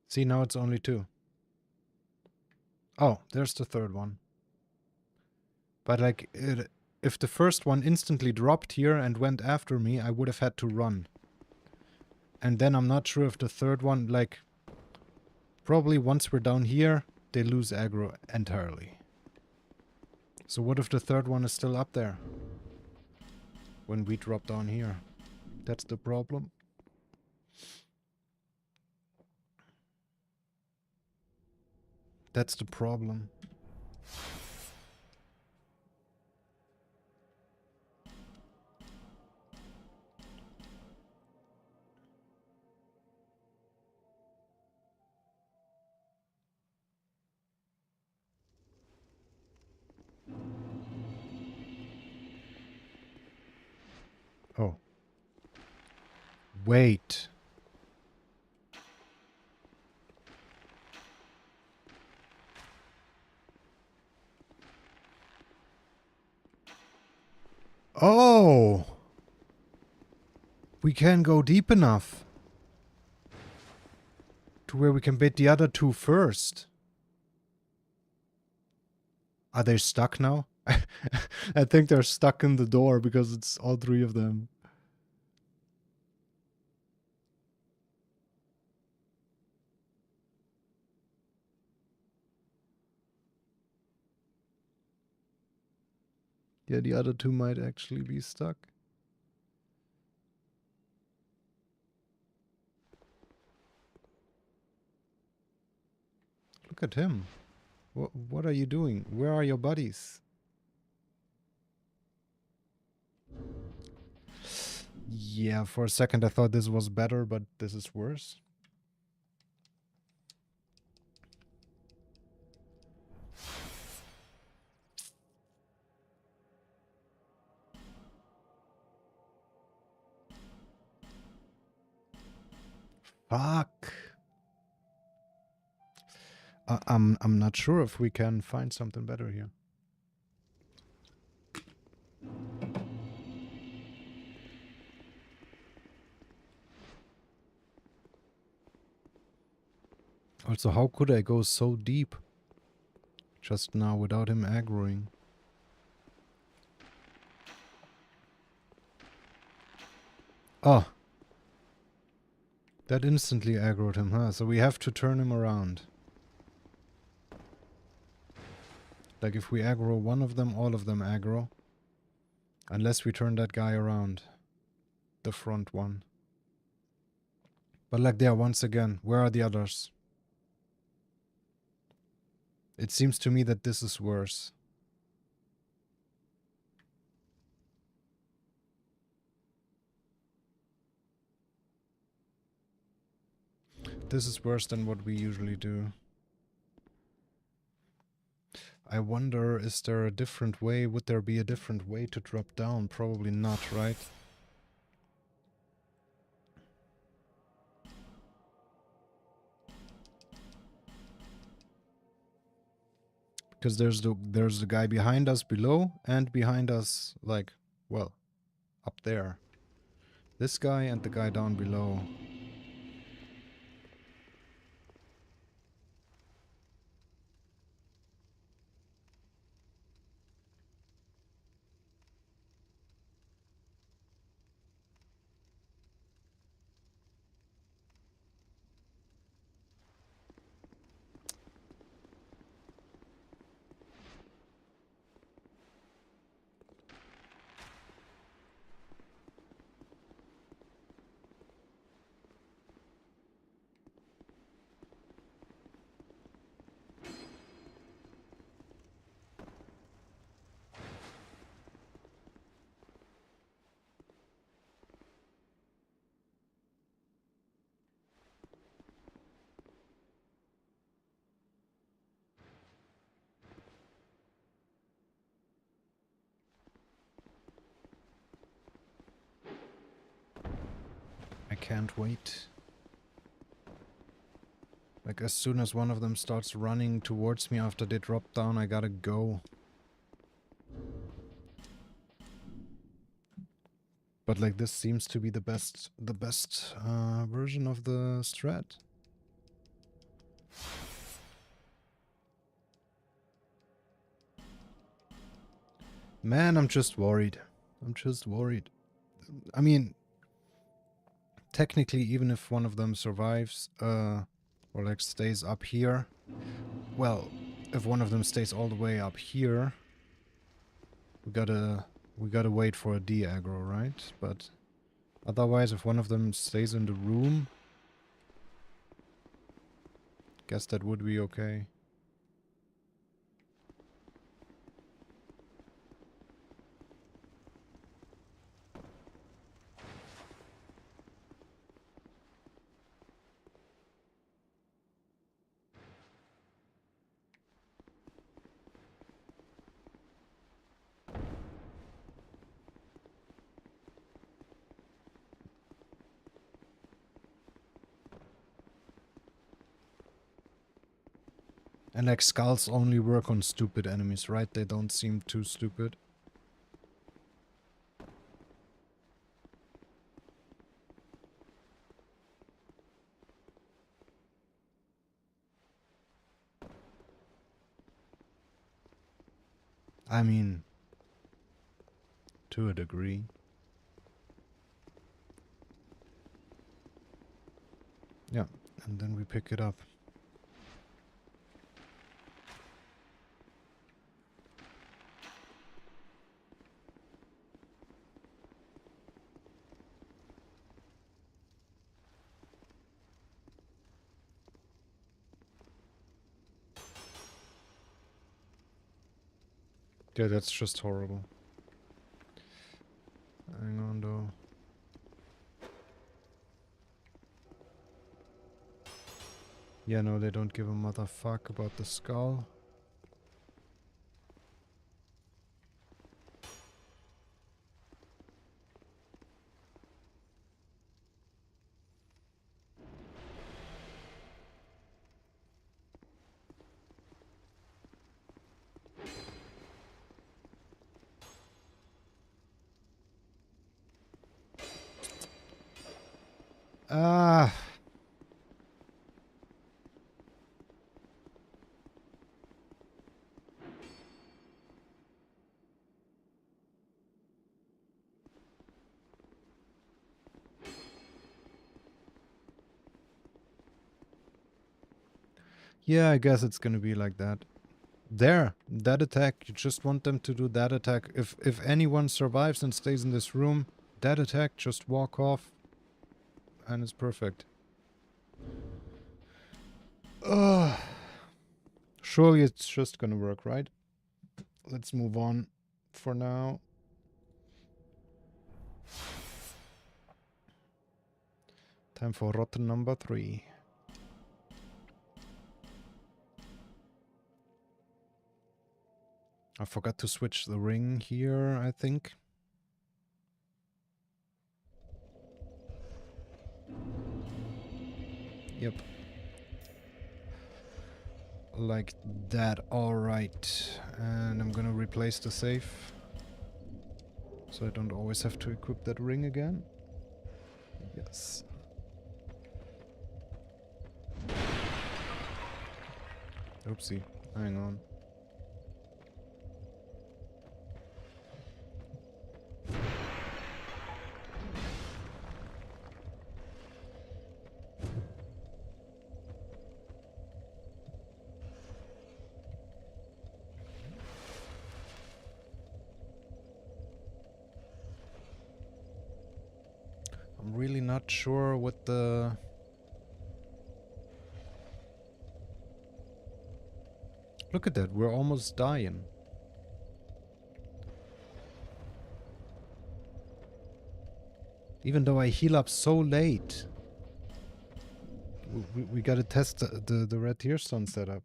See, now it's only 2. Oh, there's the third one. But like, if the first one instantly dropped here and went after me, I would have had to run. And then I'm not sure if the third one, like... Probably once we're down here, they lose aggro entirely. So what if the third one is still up there? When we drop down here. That's the problem. That's the problem. Oh. Wait. Oh! We can go deep enough. To where we can bait the other 2 first. Are they stuck now? I think they're stuck in the door because it's all 3 of them. Yeah, the other 2 might actually be stuck. Look at him. What are you doing? Where are your buddies? Yeah, for a second I thought this was better, but this is worse. Fuck. I'm not sure if we can find something better here. Also, how could I go so deep just now without him aggroing? Oh. That instantly aggroed him, huh? So we have to turn him around. Like if we aggro one of them, all of them aggro. Unless we turn that guy around. The front one. But like there, once again, where are the others? It seems to me that this is worse. This is worse than what we usually do. I wonder, is there a different way? Would there be a different way to drop down? Probably not, right? Because there's the guy behind us below and behind us, like, well, up there. This guy and the guy down below. I can't wait. Like, as soon as one of them starts running towards me after they drop down, I gotta go. But like, this seems to be the best version of the strat. Man, I'm just worried. I'm just worried. I mean, technically, even if one of them survives, or like stays up here, well, if one of them stays all the way up here, we gotta wait for a de-aggro, right? But otherwise, if one of them stays in the room, guess that would be okay. And like skulls only work on stupid enemies, right? They don't seem too stupid. I mean, to a degree. Yeah, and then we pick it up. Yeah, that's just horrible. Hang on though. Yeah, no, they don't give a motherfuck about the skull. Ah. Yeah, I guess it's gonna be like that. There, that attack, you just want them to do that attack. If anyone survives and stays in this room, that attack, just walk off, and it's perfect. Ugh. Surely it's just gonna work, right? Let's move on for now. Time for rotten number 3. I forgot to switch the ring here, I think. Yep. Like that, alright. And I'm gonna replace the safe. So I don't always have to equip that ring again. Yes. Oopsie. Hang on. I'm really not sure what the... Look at that, we're almost dying. Even though I heal up so late. We gotta test the red tearstone setup.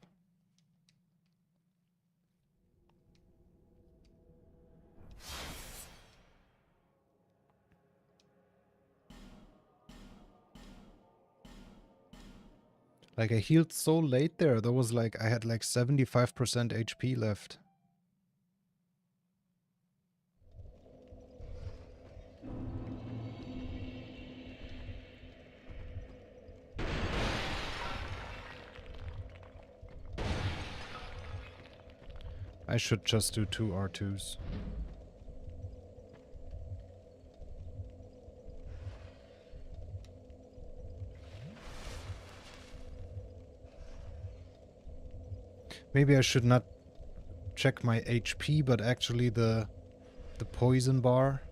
Like, I healed so late there. There was like, I had like 75% HP left. I should just do 2 R2s. Maybe I should not check my HP, but actually the poison bar.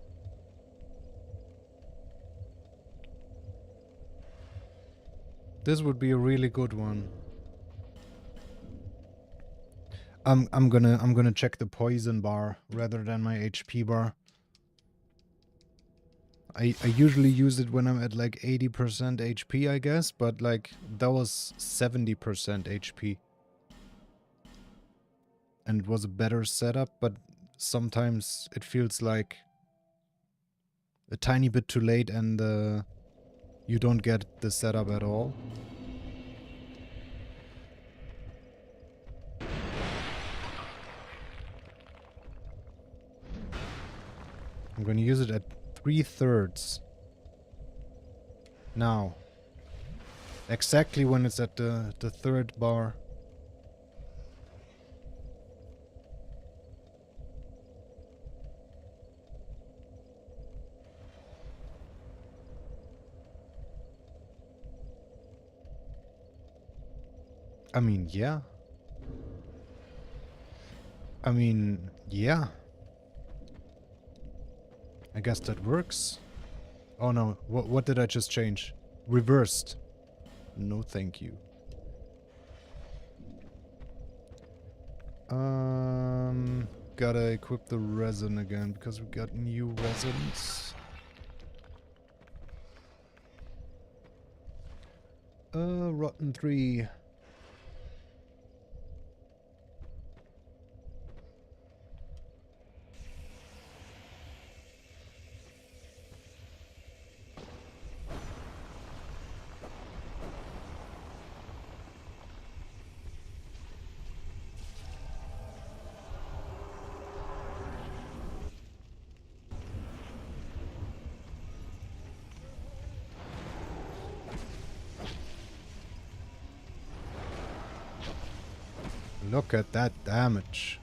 This would be a really good one. I'm gonna check the poison bar rather than my HP bar. I usually use it when I'm at like 80% HP, I guess, but like that was 70% HP. And it was a better setup, but sometimes it feels like a tiny bit too late and you don't get the setup at all. I'm gonna use it at 3/3. Now. Exactly when it's at the third bar. I mean, yeah. I mean, yeah. I guess that works. Oh no, what did I just change? Reversed. No thank you. Gotta equip the resin again because we got new resins. Rotten 3. Look at that damage.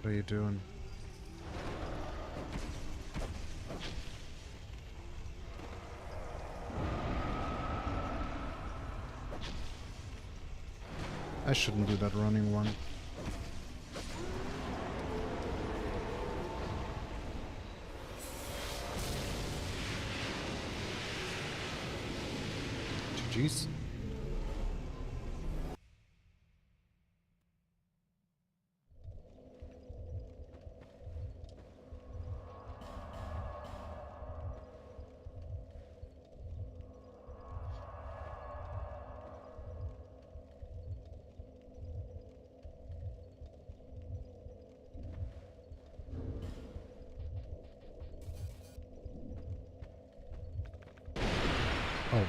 What are you doing? I shouldn't do that running one. GG's. Oh.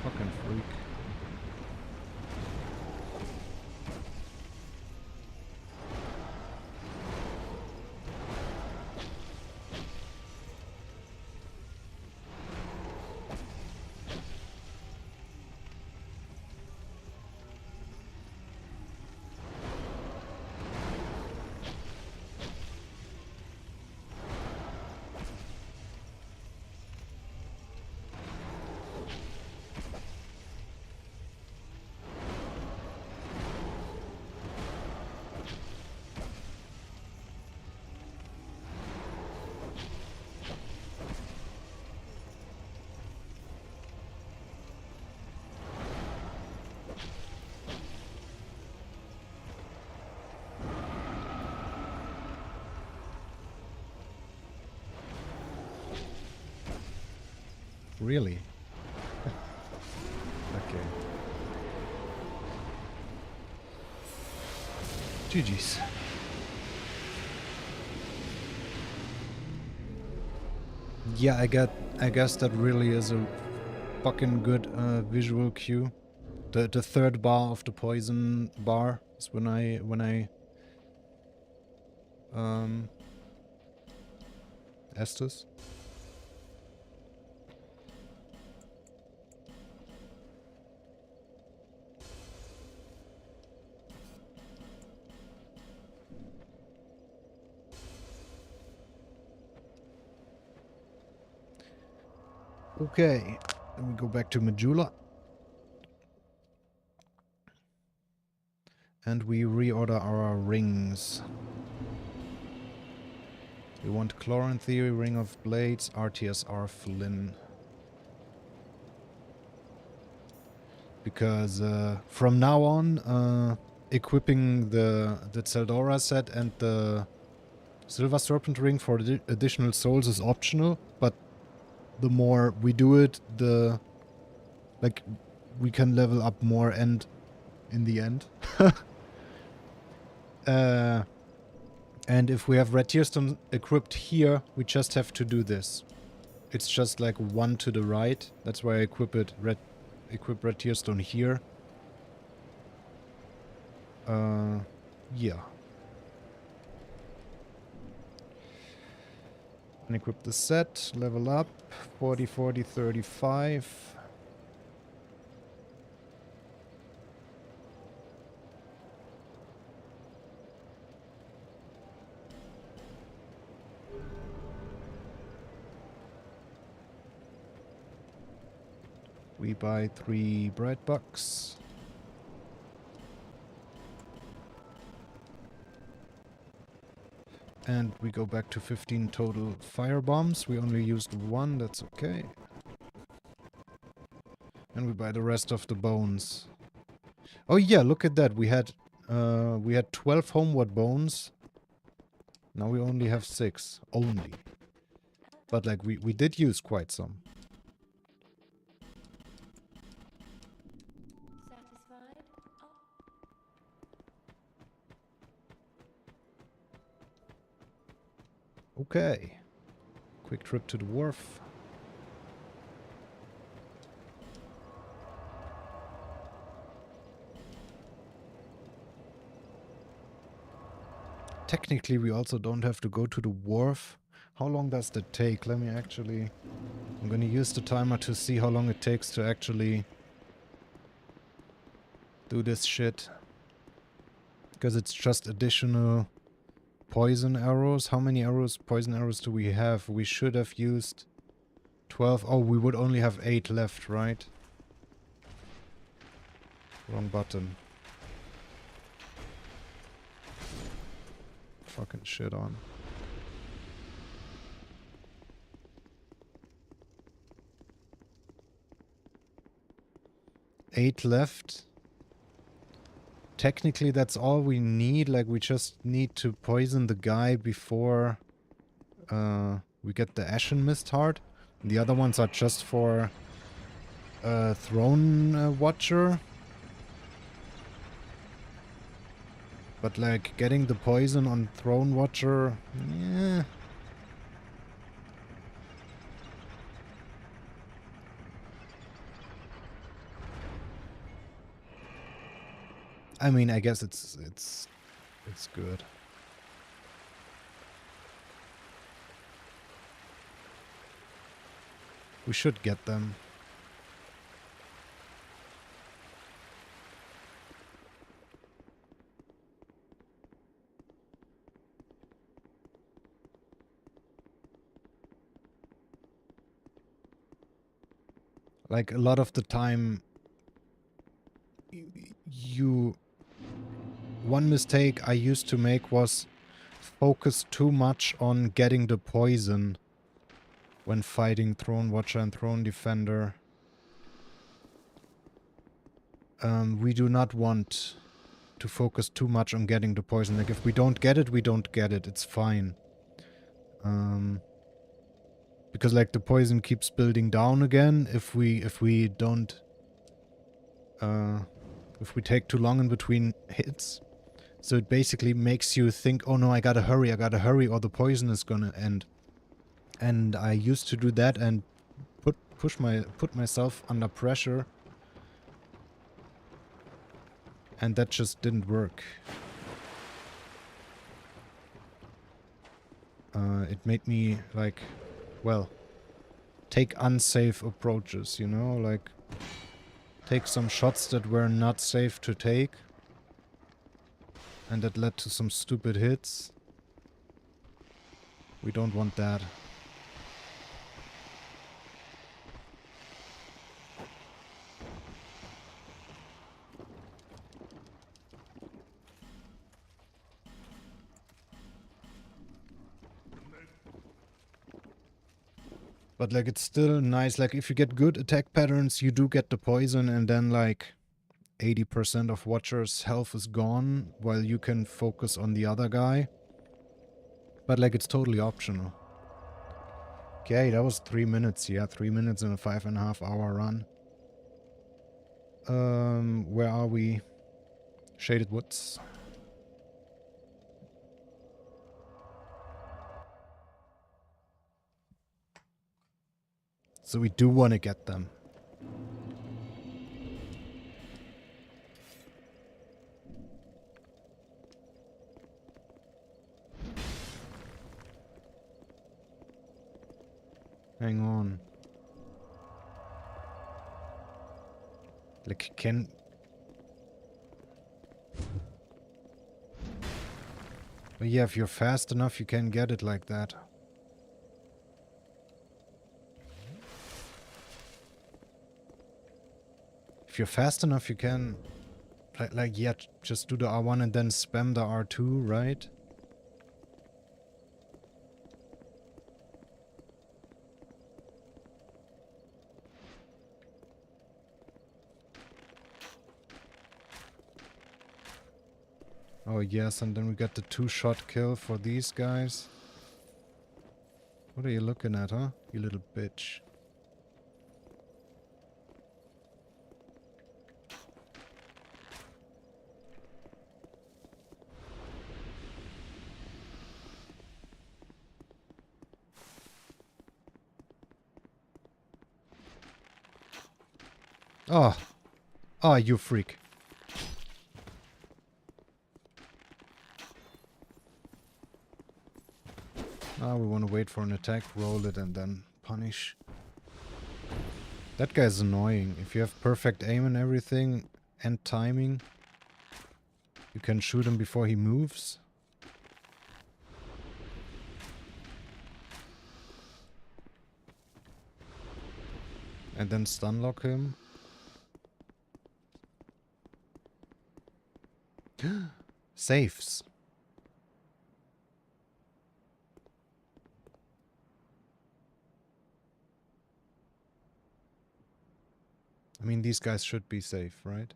Fucking freak. Really? Okay. GG's. Yeah, I guess that really is a fucking good visual cue. The third bar of the poison bar is when I Estus. Okay, then we go back to Majula. And we reorder our rings. We want Chlorine Theory, Ring of Blades, RTSR Flynn. Because from now on, equipping the Zeldora set and the Silver Serpent Ring for the additional souls is optional, but the more we do it, the like we can level up more and in the end. And if we have Red Tearstone equipped here, we just have to do this. It's just like one to the right. That's why I equip Red Tearstone here. Yeah. And equip the set, level up, 40, 40, 35. We buy 3 bread bucks. And we go back to 15 total fire bombs. We only used 1, that's okay. And we buy the rest of the bones. Oh yeah, look at that. We had 12 homeward bones. Now we only have 6. Only. But like we did use quite some. Satisfied? Oh, Okay. Quick trip to the wharf. Technically, we also don't have to go to the wharf. How long does that take? Let me actually... I'm gonna use the timer to see how long it takes to actually do this shit. Because it's just additional poison arrows. How many arrows, poison arrows do we have? We should have used 12. Oh, we would only have 8 left, right? Wrong button. Fucking shit on. Eight left. Technically, that's all we need. Like, we just need to poison the guy before we get the Ashen Mist Heart. The other ones are just for Throne Watcher. But, like, getting the poison on Throne Watcher... Yeah. I mean, I guess it's good. We should get them. Like, a lot of the time, one mistake I used to make was focus too much on getting the poison when fighting Throne Watcher and Throne Defender. We do not want to focus too much on getting the poison. Like, if we don't get it, we don't get it. It's fine. Because, like, the poison keeps building down again if we don't... if we take too long in between hits. So it basically makes you think, oh no, I gotta hurry, or the poison is gonna end. And I used to do that and put myself under pressure. And that just didn't work. It made me, like, well, take unsafe approaches, you know? Like, take some shots that were not safe to take. And that led to some stupid hits. We don't want that. But, like, it's still nice. Like, if you get good attack patterns, you do get the poison, and then, like, 80% of Watcher's health is gone, while you can focus on the other guy. But, like, it's totally optional. Okay, that was 3 minutes. Yeah, 3 minutes in a 5.5 hour run. Where are we? Shaded Woods. So we do want to get them. Hang on. Like, can... But yeah, if you're fast enough, you can get it like that. If you're fast enough, you can... Like, yeah, just do the R1 and then spam the R2, right? Oh yes, and then we got the 2-shot kill for these guys. What are you looking at, huh? You little bitch. Oh. Oh, you freak. Now we want to wait for an attack, roll it, and then punish. That guy's annoying. If you have perfect aim and everything, and timing, you can shoot him before he moves. And then stun lock him. Safes. I mean, these guys should be safe, right?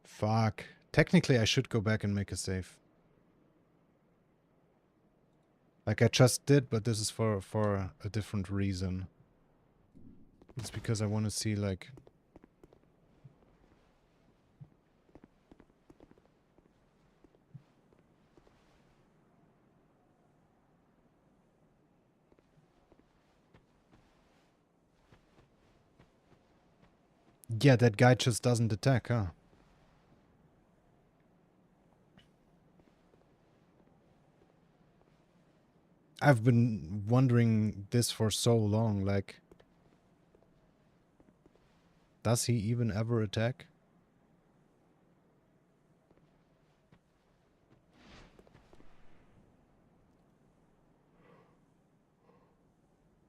Fuck. Technically, I should go back and make a save. Like I just did, but this is for a different reason. It's because I want to see, like... Yeah, that guy just doesn't attack, huh? I've been wondering this for so long, like... Does he even ever attack?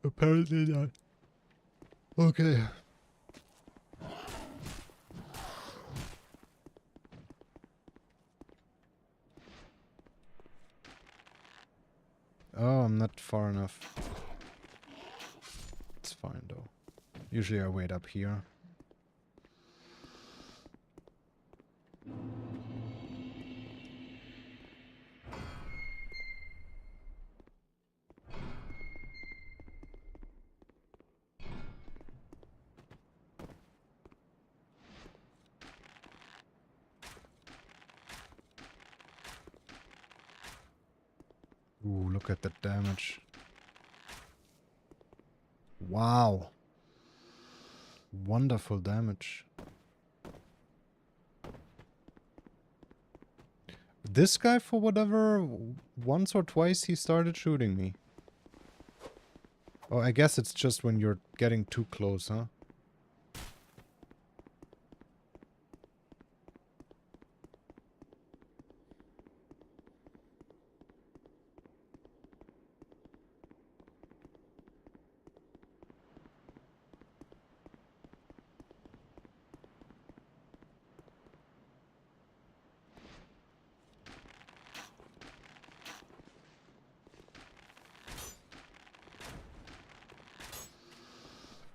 Apparently not. Okay. Oh, I'm not far enough. It's fine though. Usually I wait up here. Ooh, look at that damage. Wow. Wonderful damage. This guy, for whatever, once or twice he started shooting me. Oh, I guess it's just when you're getting too close, huh?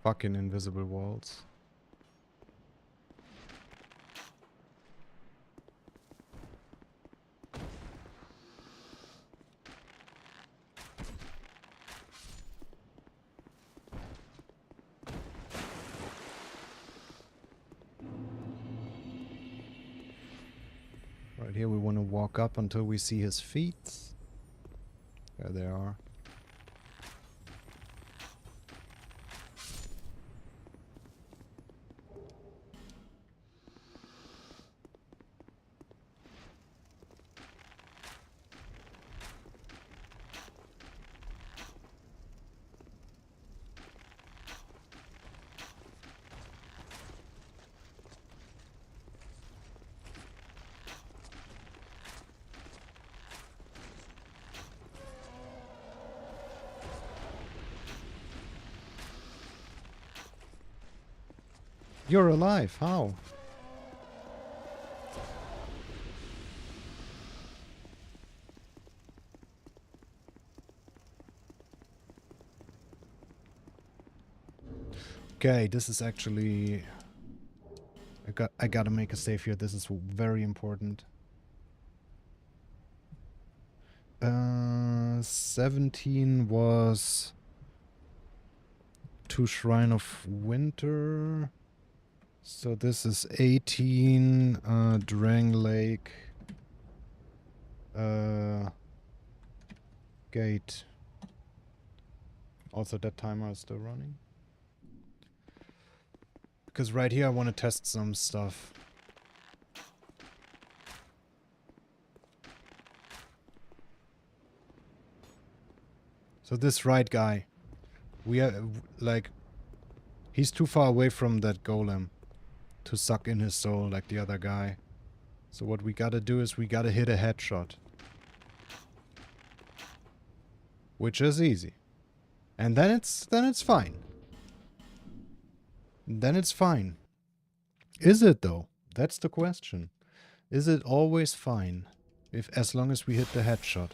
Fucking invisible walls. Right here we want to walk up until we see his feet. There they are. You're alive, how? Okay, this is actually... I gotta make a save here. This is very important. 17 was... to Shrine of Winter. So this is 18, Drang Lake, Gate. Also that timer is still running. Because right here I want to test some stuff. So this right guy, we are, like, he's too far away from that golem to suck in his soul like the other guy. So what we gotta do is we gotta hit a headshot. Which is easy. And then it's fine. Then it's fine. Is it though? That's the question. Is it always fine if as long as we hit the headshot?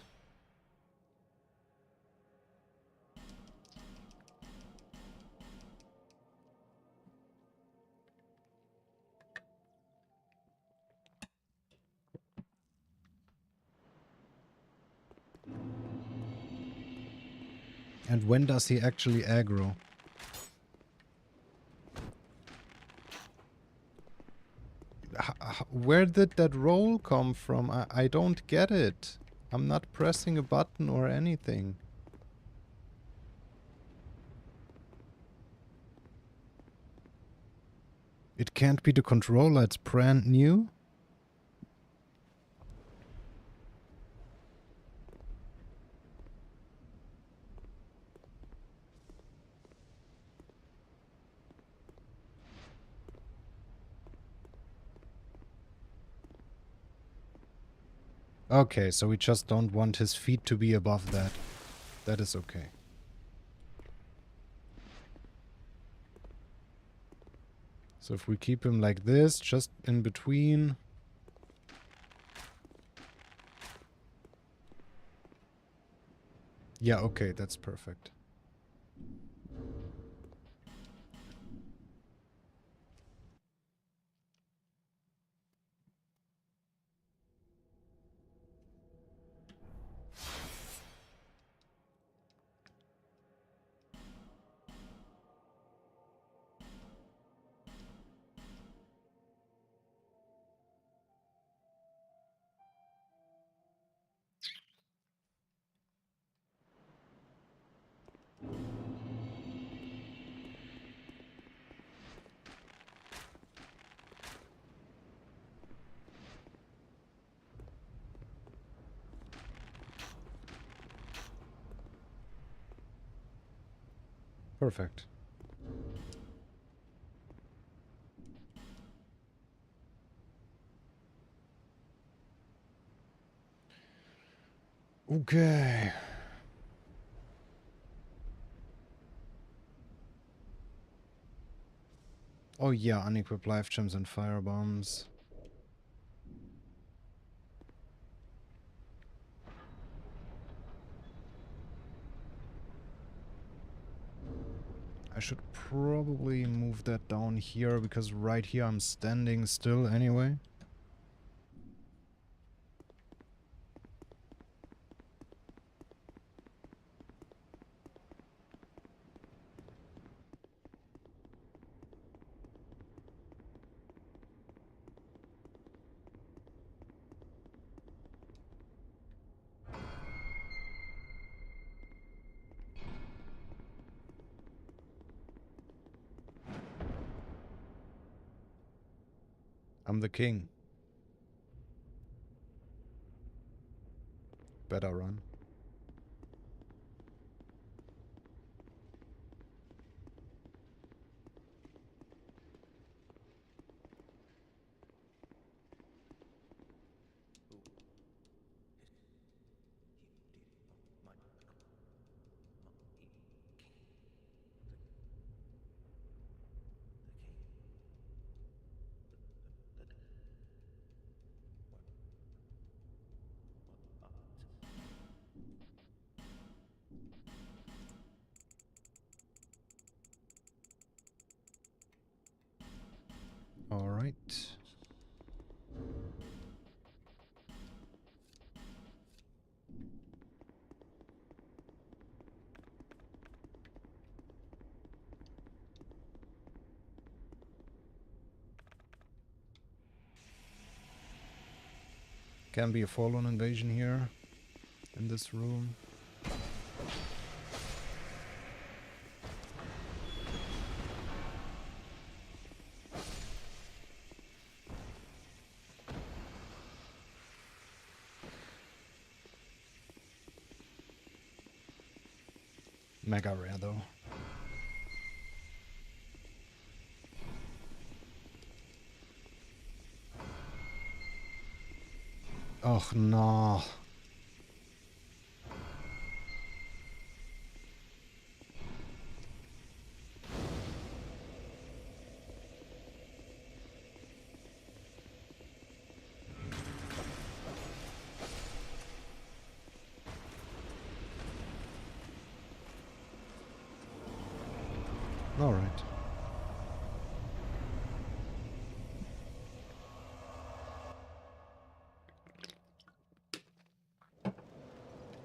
And when does he actually aggro? Where did that roll come from? I don't get it. I'm not pressing a button or anything. It can't be the controller, it's brand new. Okay, so we just don't want his feet to be above that. That is okay. So if we keep him like this, just in between. Yeah, okay, that's perfect. Perfect. Okay. Oh yeah, unequipped life gems and fire bombs. I should probably move that down here because right here I'm standing still anyway. I'm the king. Better run. right. Can be a fallen invasion here in this room. Mega rare though. Oh no. All right.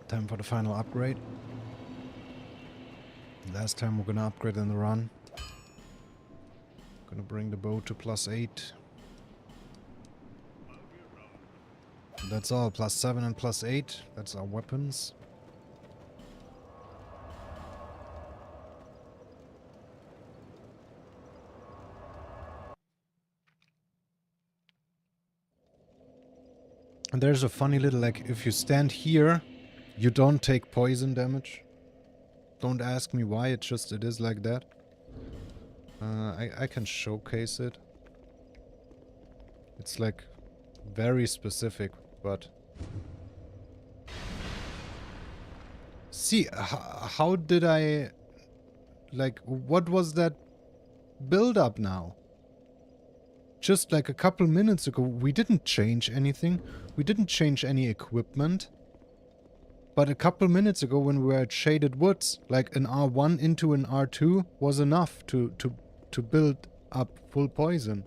Time for the final upgrade. Last time we're gonna upgrade in the run. Gonna bring the bow to +8. That's all. +7 and +8. That's our weapons. And there's a funny little, like, if you stand here, you don't take poison damage. Don't ask me why, it is like that. I can showcase it. It's like very specific, but... See, how did I... Like, what was that build up now? Just like a couple minutes ago, we didn't change anything. We didn't change any equipment. But a couple minutes ago when we were at Shaded Woods, like an R1 into an R2 was enough to build up full poison.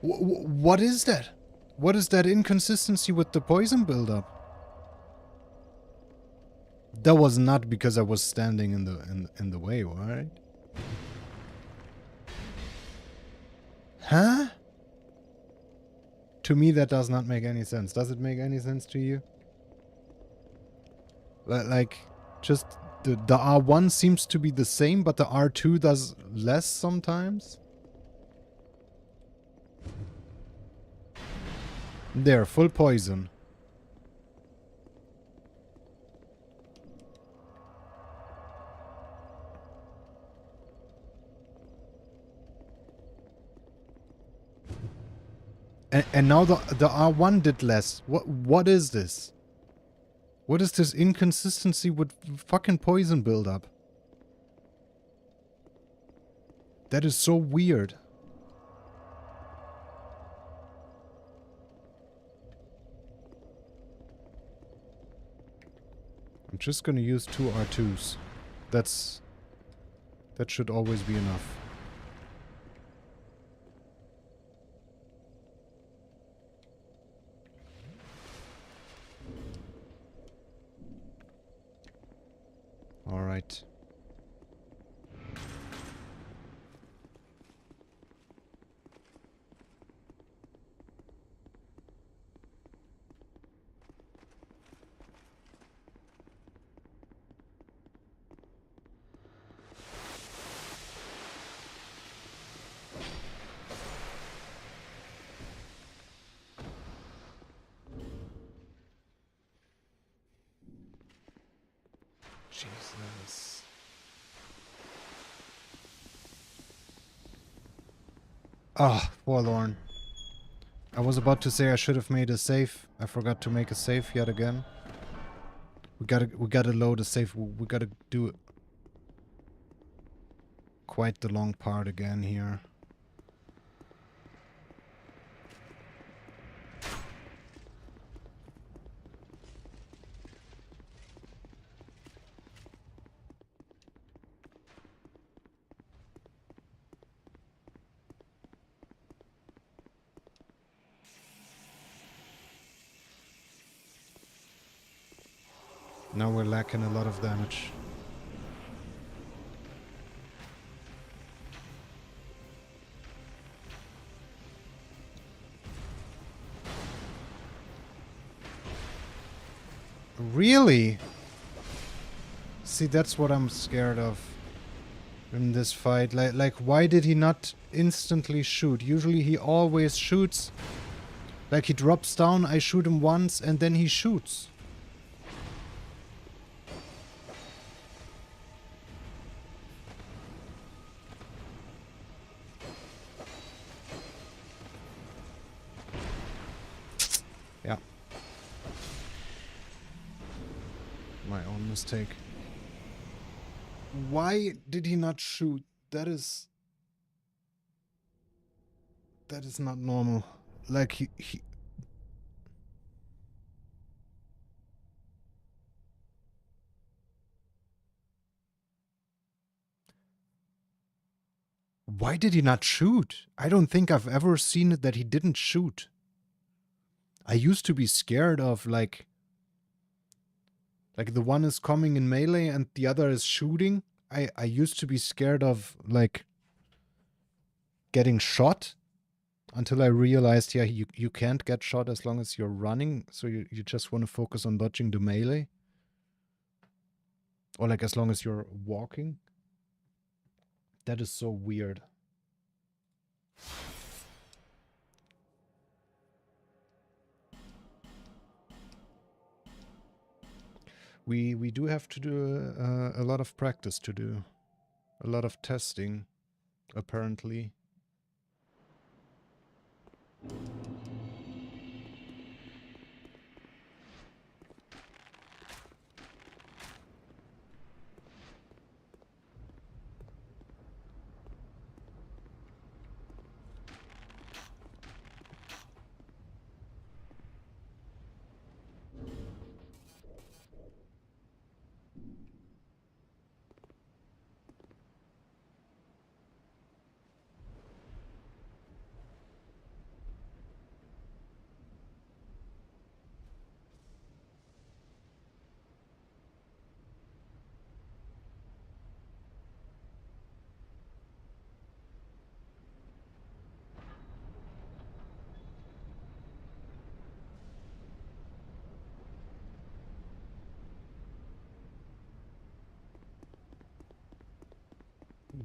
What is that? What is that inconsistency with the poison buildup? That was not because I was standing in the way, right? Huh? To me, that does not make any sense. Does it make any sense to you? Like, just the R1 seems to be the same, but the R2 does less sometimes. There, full poison. And now the R1 did less. What is this? What is this inconsistency with fucking poison buildup? That is so weird. I'm just gonna use 2 R2s. That should always be enough. All right. Jesus. Ah, forlorn. I was about to say I should have made a save. I forgot to make a save yet again. We gotta load a save. We gotta do quite the long part again here. Now we're lacking a lot of damage. Really? See, that's what I'm scared of in this fight. Like, why did he not instantly shoot? Usually he always shoots. Like, he drops down, I shoot him once, and then he shoots. Yeah. My own mistake. Why did he not shoot? That is not normal. Like, he why did he not shoot? I don't think I've ever seen it that he didn't shoot. I used to be scared of, like the one is coming in melee and the other is shooting. I used to be scared of, like, getting shot until I realized, yeah, you can't get shot as long as you're running, so you just want to focus on dodging the melee. Or, like, as long as you're walking. That is so weird. We do have to do a lot of practice to do. A lot of testing, apparently.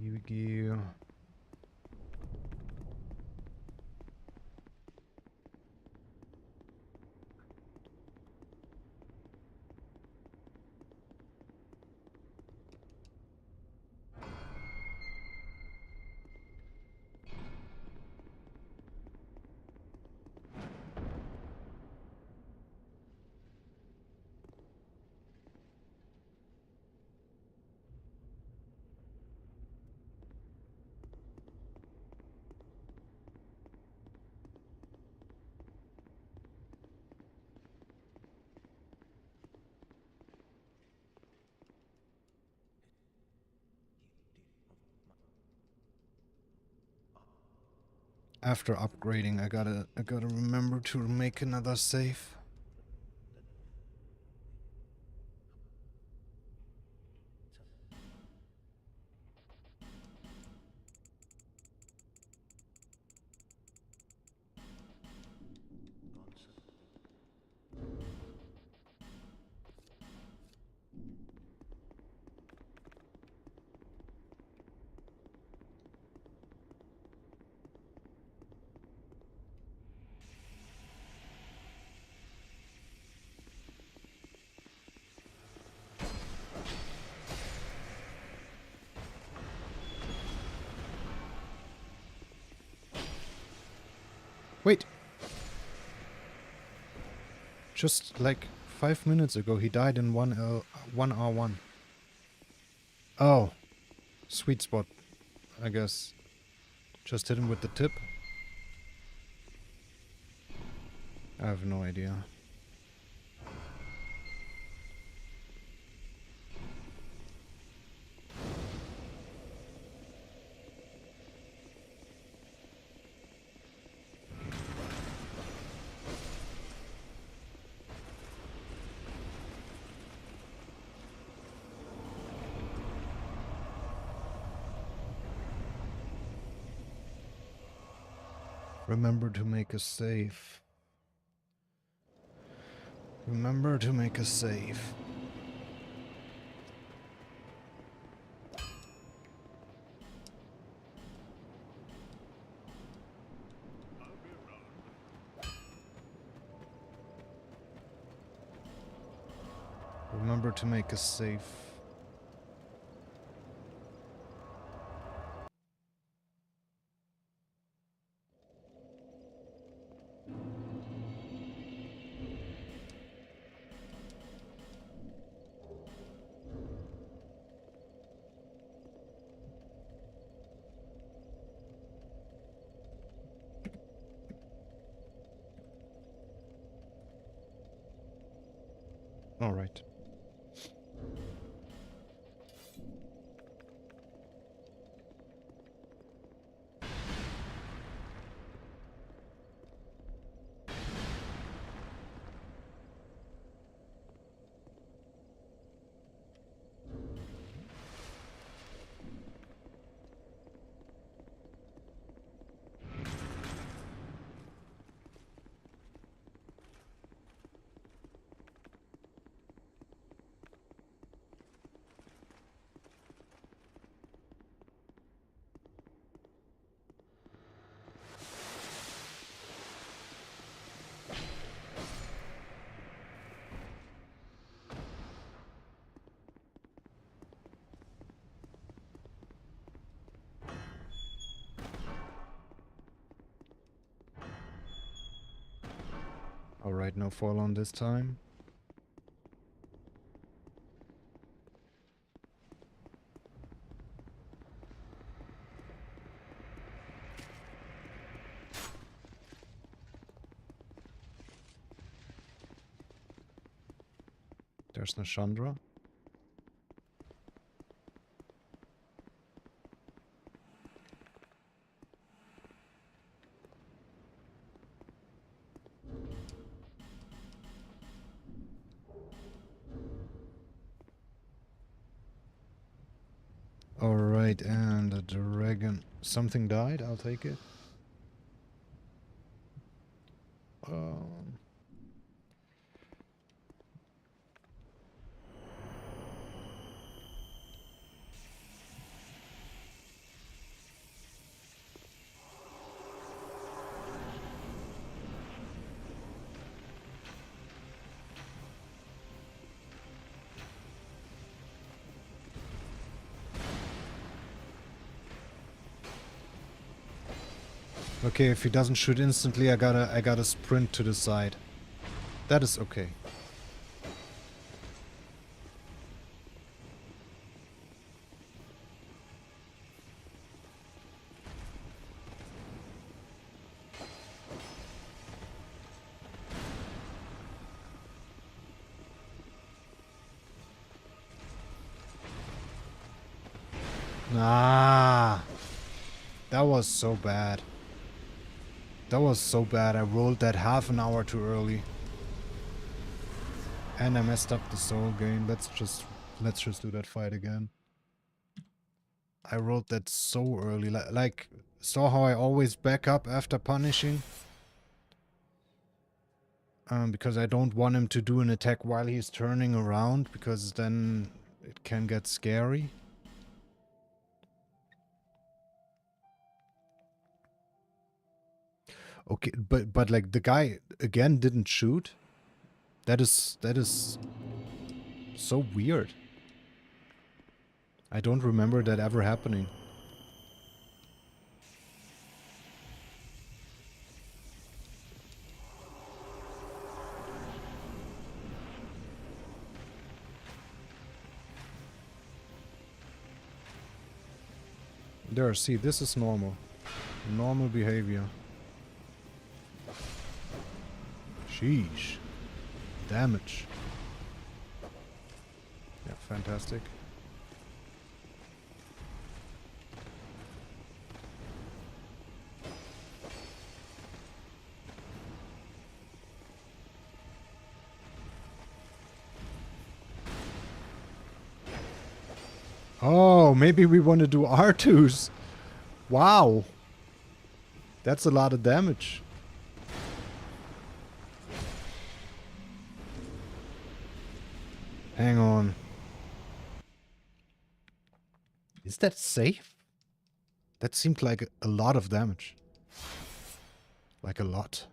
Yu-Gi-Oh! After upgrading, I gotta remember to make another save. Wait! Just like 5 minutes ago, he died in one R1. Oh. Sweet spot, I guess. Just hit him with the tip. I have no idea. Remember to make a save. Remember to make a save. Remember to make a save. All right. Alright, no fall on this time. There's no Chandra. Alright, and the dragon. Something died, I'll take it. Okay, if he doesn't shoot instantly, I gotta sprint to the side. That is okay. Ah, that was so bad. That was so bad. I rolled that half an hour too early. And I messed up the soul gain. Let's just do that fight again. I rolled that so early. Like saw how I always back up after punishing? Because I don't want him to do an attack while he's turning around, because then it can get scary. Okay, but like the guy again didn't shoot. That is so weird. I don't remember that ever happening. There, see, this is normal. Normal behavior. Sheesh. Damage. Yeah, fantastic. Oh, maybe we want to do R2s. Wow. That's a lot of damage. Hang on. Is that safe? That seemed like a lot of damage. Like a lot.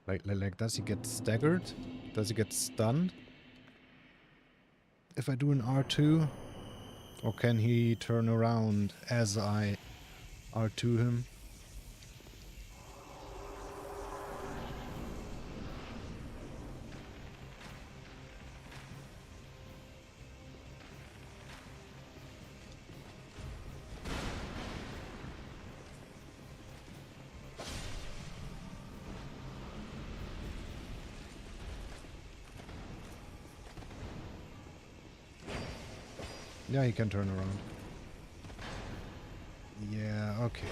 Like, does he get staggered? Does he get stunned? If I do an R2? Or can he turn around as I R2 him? Yeah, he can turn around. Yeah, okay.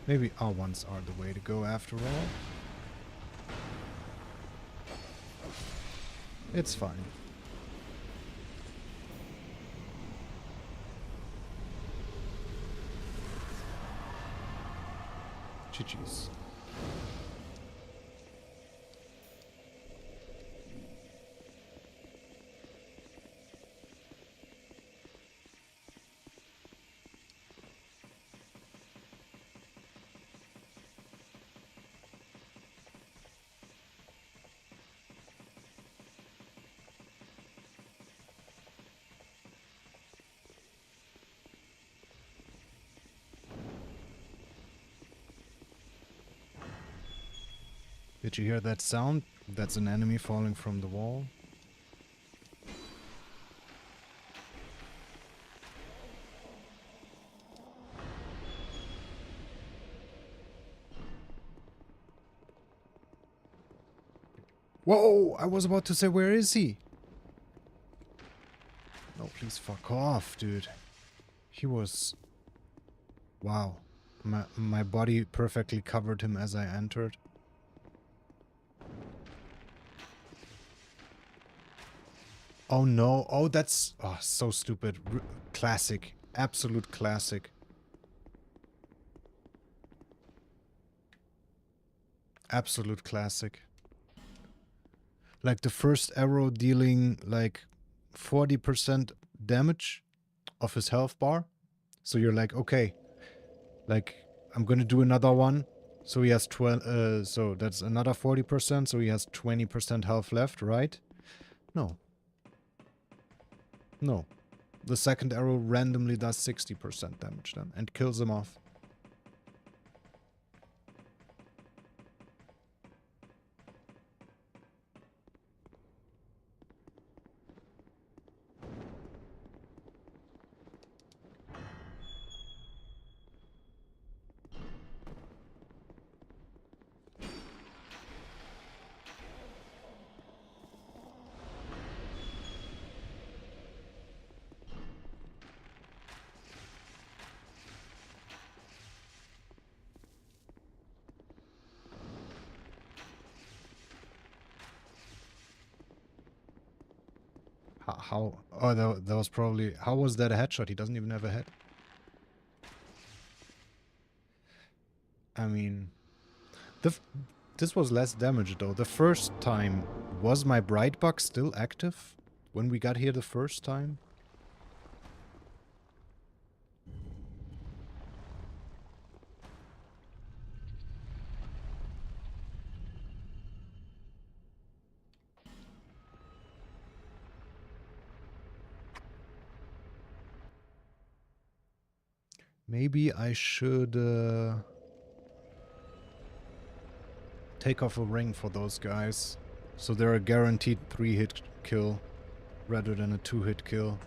Maybe R1s are the way to go after all. It's fine. GG's. Did you hear that sound? That's an enemy falling from the wall. Whoa! I was about to say, where is he? No, please fuck off, dude. He was... Wow. My body perfectly covered him as I entered. Oh no. Oh, that's... Oh, so stupid. Classic. Absolute classic. Absolute classic. Like the first arrow dealing like 40% damage of his health bar. So you're like, okay, like I'm gonna do another one. So he has 12, so that's another 40%, so he has 20% health left, right? No. No. The second arrow randomly does 60% damage then and kills him off. How? Oh, that was probably... How was that a headshot? He doesn't even have a head. I mean... This was less damage though. The first time, was my bright bug still active? When we got here the first time? Maybe I should take off a ring for those guys. So they're a guaranteed 3-hit kill rather than a 2-hit kill.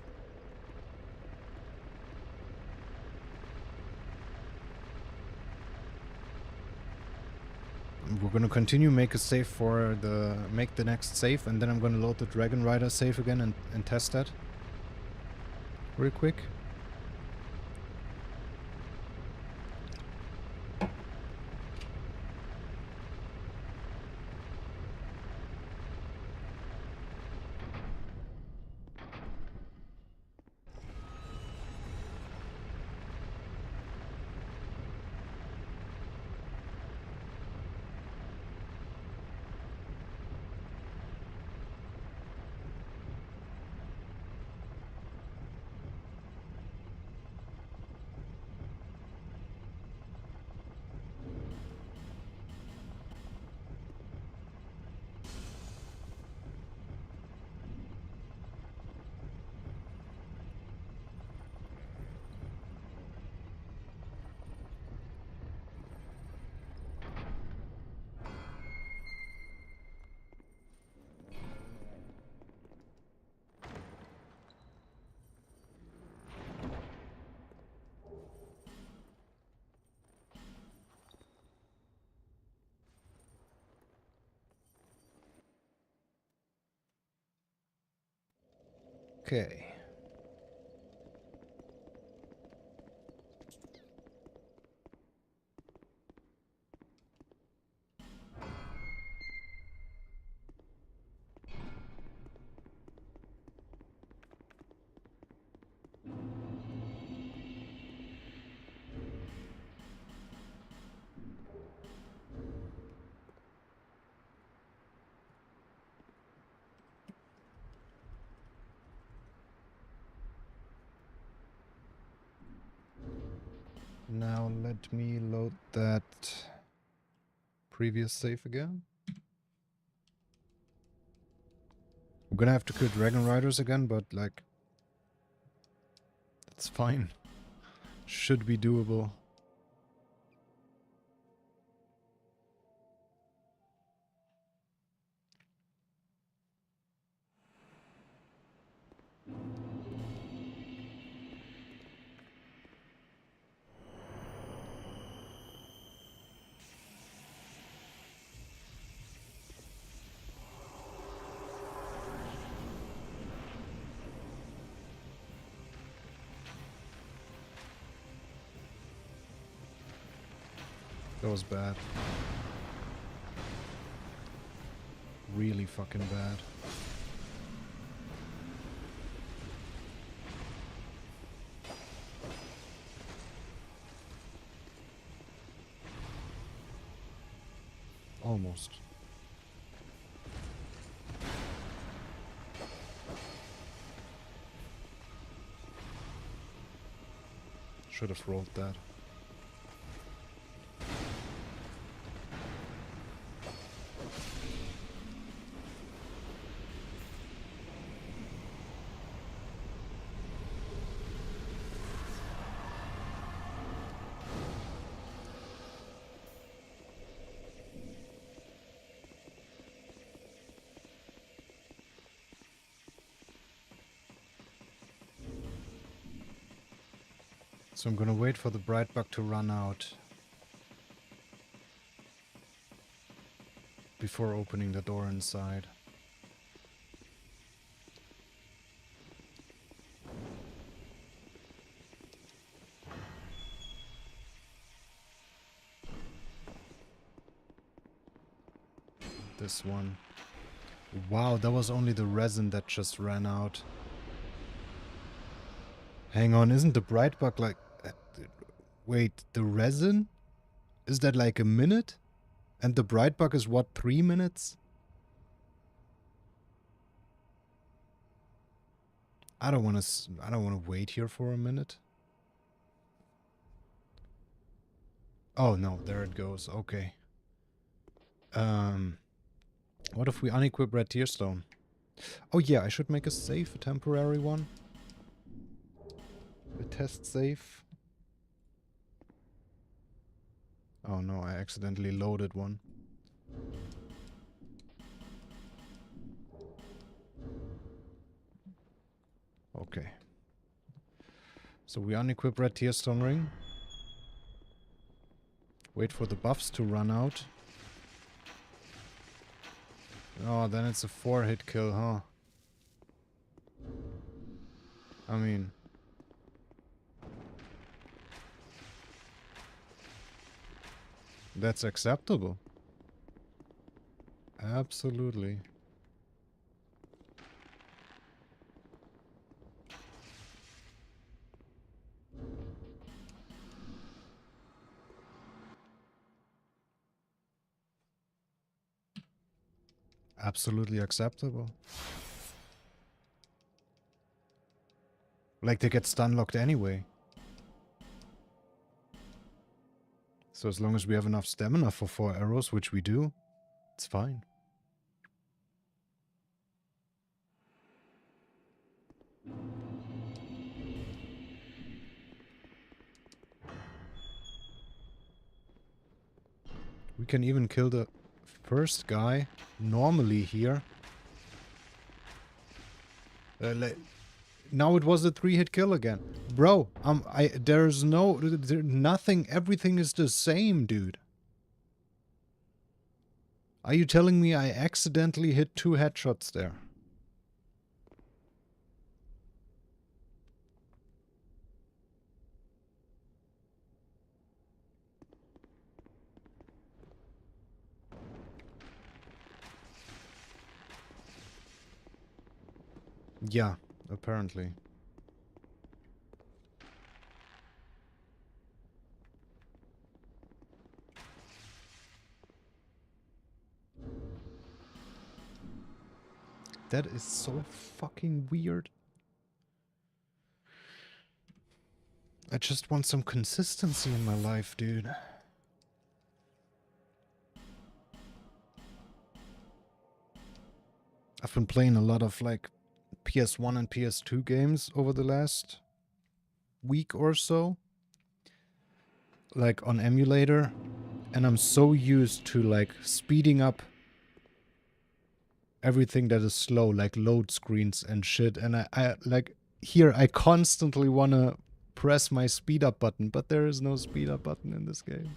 We're gonna continue make a save for make the next save, and then I'm gonna load the Dragon Rider save again and test that real quick. Okay. Now let me load that previous save again. I'm gonna have to kill Dragon Riders again, but like, it's fine. Should be doable. That was bad. Really fucking bad. Almost. Should have rolled that. So I'm gonna wait for the bright bug to run out before opening the door inside. This one. Wow, that was only the resin that just ran out. Hang on, isn't the bright bug like... wait, the resin? Is that like a minute? And the bright bug is what, 3 minutes? I don't want to wait here for a minute. Oh no, there it goes. Okay. What if we unequip Red Tearstone? Oh yeah, I should make a save, a temporary one. A test save. Oh no, I accidentally loaded one. Okay. So we unequip Red Tearstone Ring. Wait for the buffs to run out. Oh, then it's a 4-hit kill, huh? I mean... that's acceptable. Absolutely. Absolutely acceptable. Like, they get stun locked anyway. So as long as we have enough stamina for 4 arrows, which we do, it's fine. We can even kill the first guy normally here. Now it was a 3-hit kill again. Bro, there's nothing, everything is the same, dude. Are you telling me I accidentally hit 2 headshots there? Yeah, apparently. That is so fucking weird. I just want some consistency in my life, dude. I've been playing a lot of like PS1 and PS2 games over the last week or so. Like on emulator. And I'm so used to like speeding up everything that is slow, like load screens and shit. And I like here I constantly wanna press my speed up button, but there is no speed up button in this game.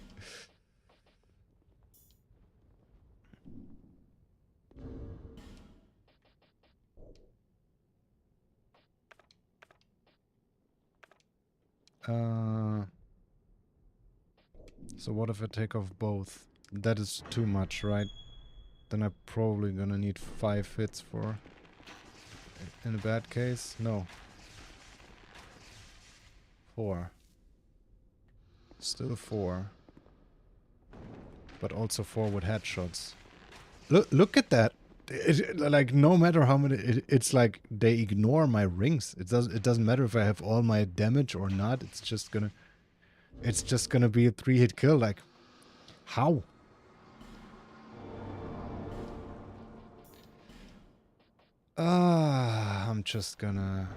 So what if I take off both? That is too much, right? Then I'm probably gonna need 5 hits for... In a bad case? No. 4. Still 4. But also 4 with headshots. Look at that! Like, no matter how many... it's like they ignore my rings. It doesn't matter if I have all my damage or not. It's just gonna... It's just gonna be a 3-hit kill. Like, how? I'm just gonna...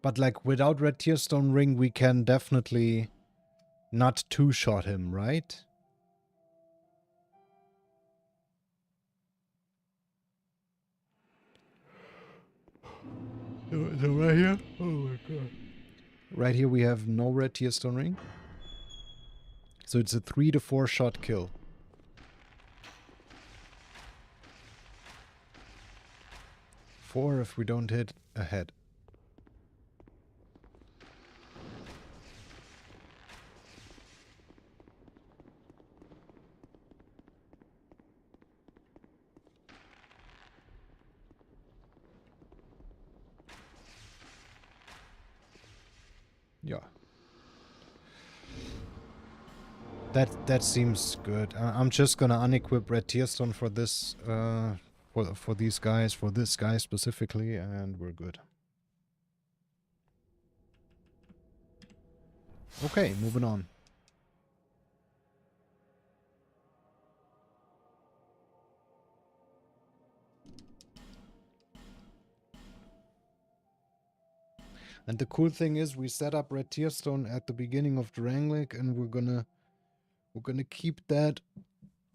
But like without Red Tearstone Ring, we can definitely not two-shot him, right? So right here? Oh my god. Right here we have no Red Tearstone Ring. So it's a 3 to 4 shot kill. Four if we don't hit a head. Yeah. That seems good. I'm just gonna unequip Red Tearstone for this, for these guys, for this guy specifically, and we're good. Okay, moving on. And the cool thing is we set up Red Tearstone at the beginning of Drangleic, and we're gonna keep that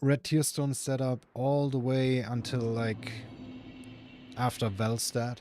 Red Tearstone set up all the way until like after Velstad.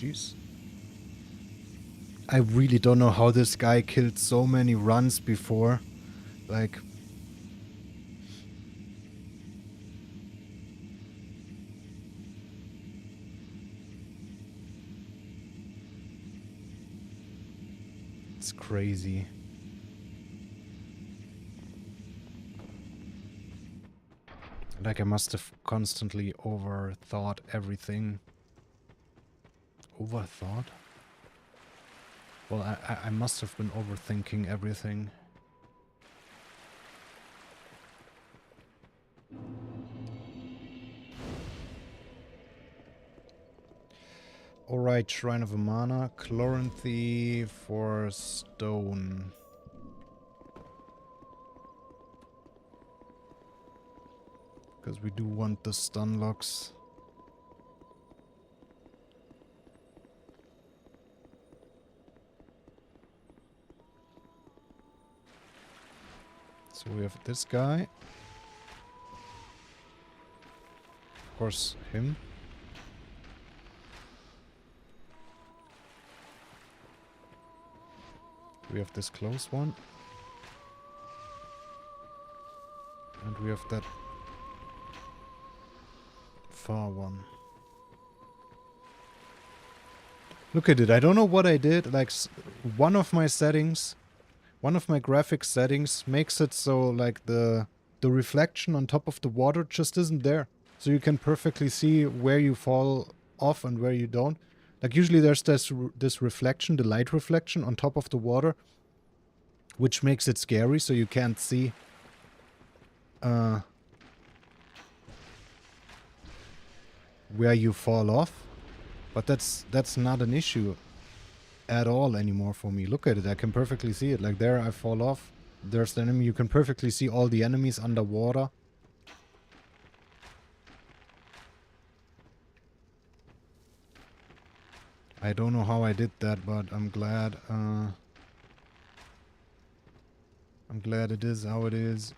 Jeez. I really don't know how this guy killed so many runs before. Like... It's crazy. Like I must have constantly overthought everything. Overthought? Well, I must have been overthinking everything. Alright, Shrine of Amana, Chloranthy for stone. Because we do want the stun locks. So we have this guy. Of course, him. We have this close one. And we have that far one. Look at it. I don't know what I did. Like, one of my settings, one of my graphics settings makes it so, like, the reflection on top of the water just isn't there. So you can perfectly see where you fall off and where you don't. Like, usually there's this reflection, the light reflection on top of the water, which makes it scary, so you can't see where you fall off. But that's not an issue at all anymore for me. Look at it, I can perfectly see it. Like there I fall off, there's the enemy, you can perfectly see all the enemies underwater. I don't know how I did that, but I'm glad it is how it is.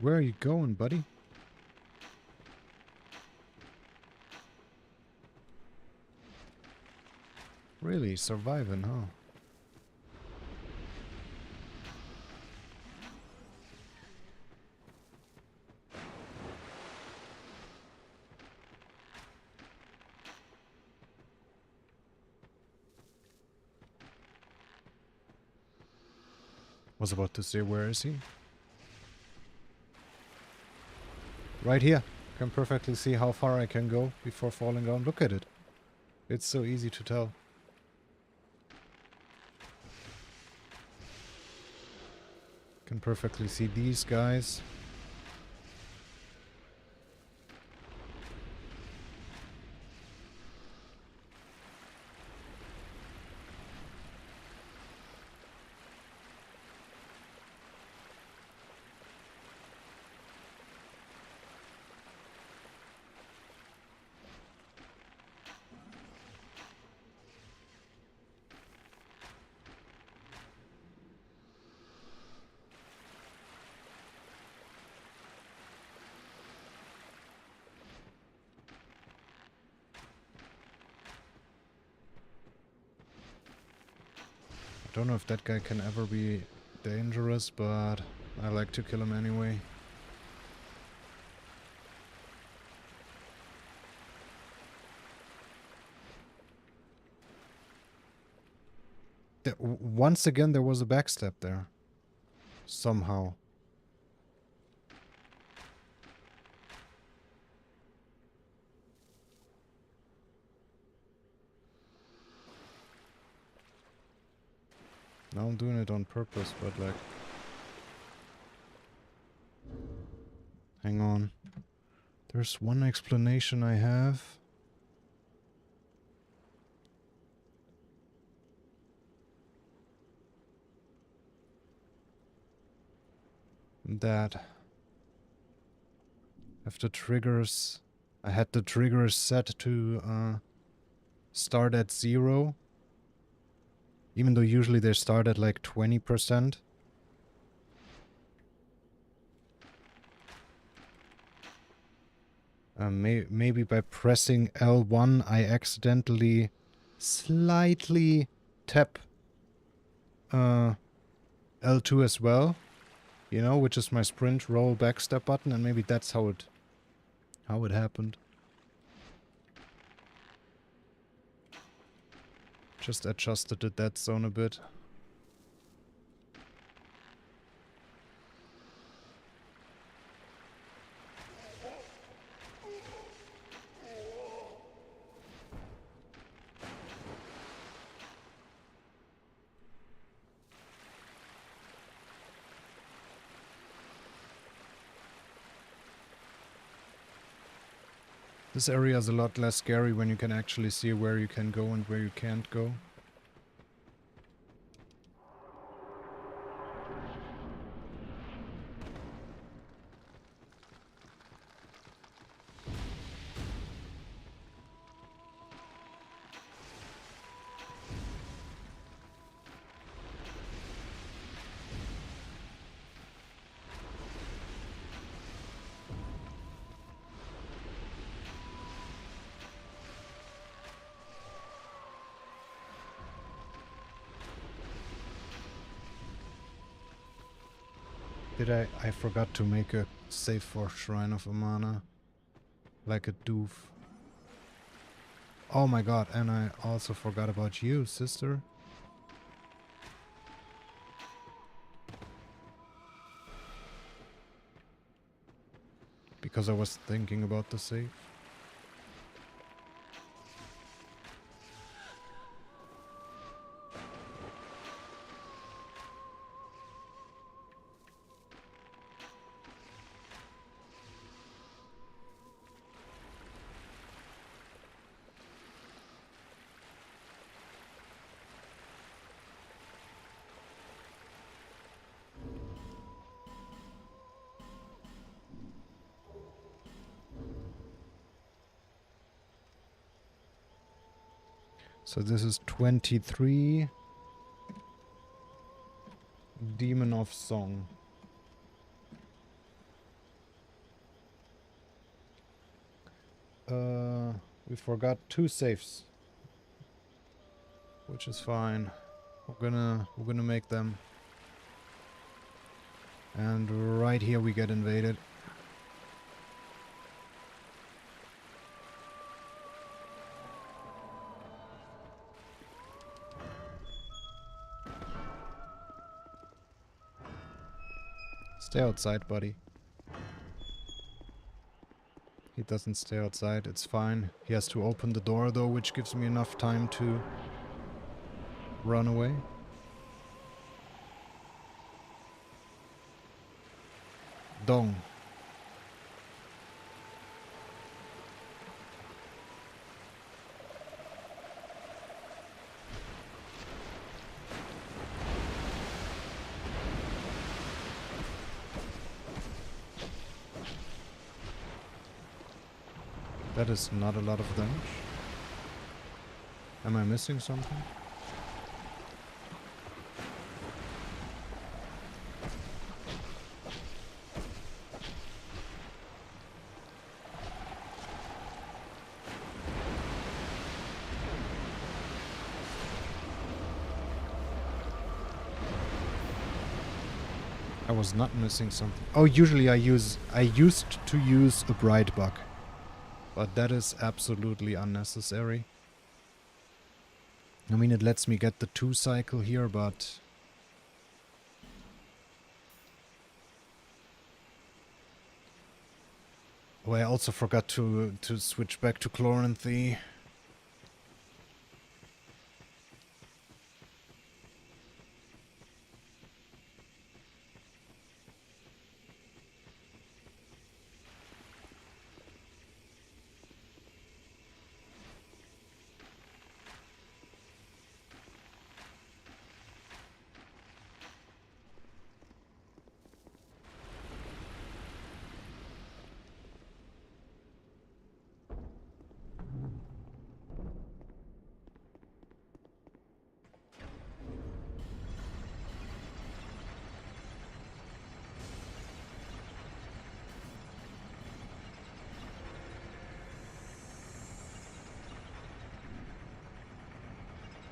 Where are you going, buddy? Really, surviving, huh? Was about to say, where is he? Right here. Can perfectly see how far I can go before falling down. Look at it. It's so easy to tell. Can perfectly see these guys. I don't know if that guy can ever be dangerous, but I like to kill him anyway. Once again, there was a backstep there. Somehow. Now I'm doing it on purpose, but like... Hang on. There's one explanation I have. That... Have the triggers... I had the triggers set to start at 0. Even though usually they start at like 20%. Maybe by pressing L1 I accidentally slightly tap L2 as well. You know, which is my sprint roll back step button, and maybe that's how it happened. Just adjusted the dead zone a bit. This area is a lot less scary when you can actually see where you can go and where you can't go. I forgot to make a save for Shrine of Amana. Like a doof. Oh my god, and I also forgot about you, sister. Because I was thinking about the save. So this is 23. Demon of Song. We forgot 2 saves. Which is fine. We're gonna make them. And right here we get invaded. Stay outside, buddy. He doesn't stay outside, it's fine. He has to open the door though, which gives me enough time to run away. Dong. That is not a lot of damage. Am I missing something? I was not missing something. Oh, usually I used to use a bright bug. But that is absolutely unnecessary. I mean, it lets me get the 2 cycle here, but... Oh, I also forgot to switch back to Chloranthy.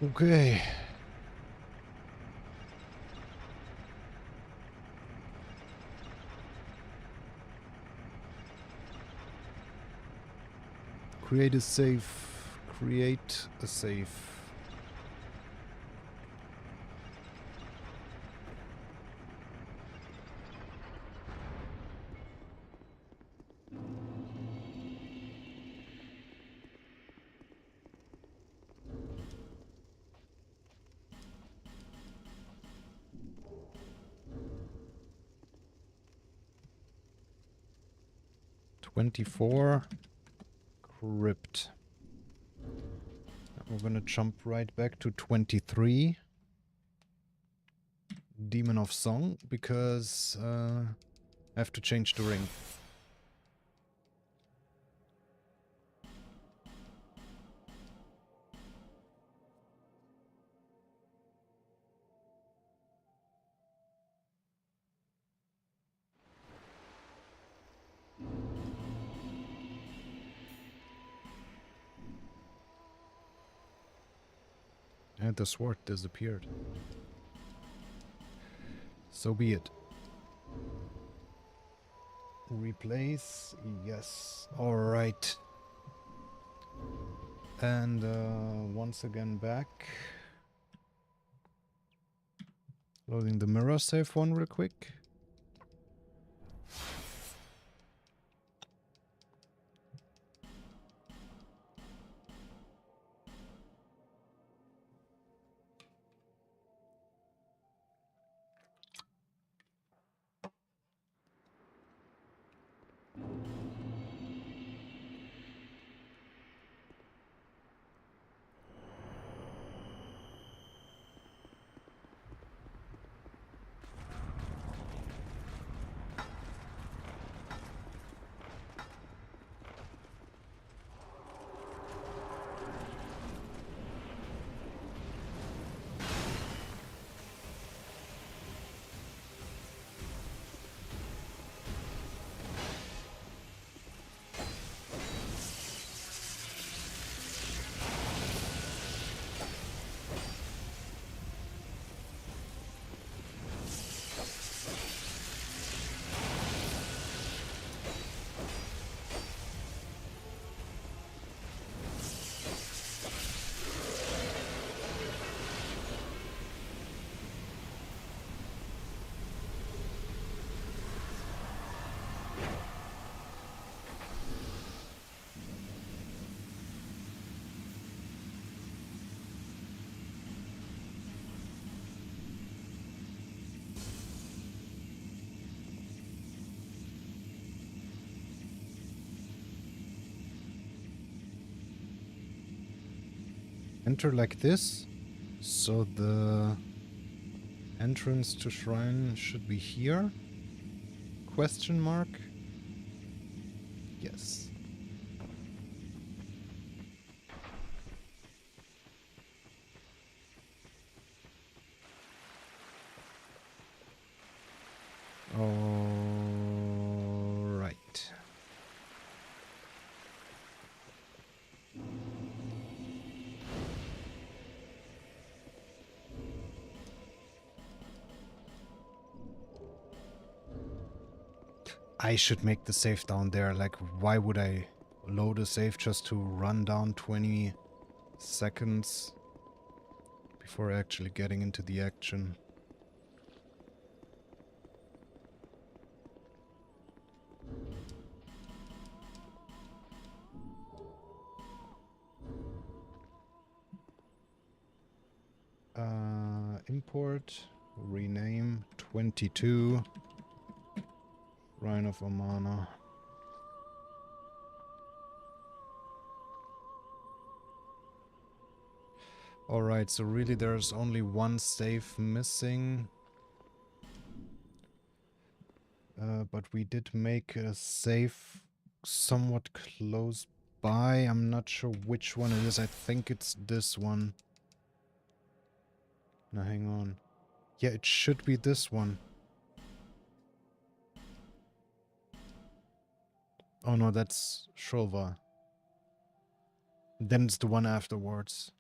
Okay. Create a save. Create a save. "24 Crypt." We're gonna jump right back to 23 Demon of Song because I have to change the ring. And the sword disappeared. So be it. Replace, yes. Alright. And once again back. Loading the mirror save one real quick. Enter like this. So the entrance to shrine should be here? Question mark? Yes. Alright. I should make the save down there. Like, why would I load a save just to run down 20 seconds before actually getting into the action? Import, rename 22, Rhine of Amana. Alright, so really there's only one save missing. But we did make a save somewhat close by. I'm not sure which one it is. I think it's this one. Now hang on. Yeah, it should be this one. Oh no, that's Shulva. Then it's the one afterwards.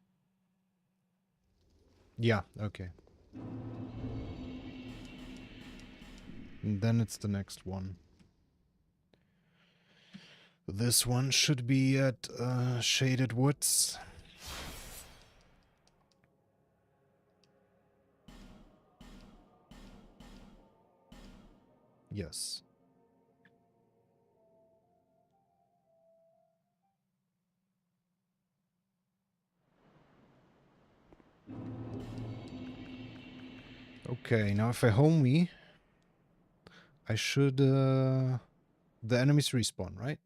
Yeah, okay. And then it's the next one. This one should be at Shaded Woods. Yes. Okay, now if I home me, I should... the enemies respawn, right?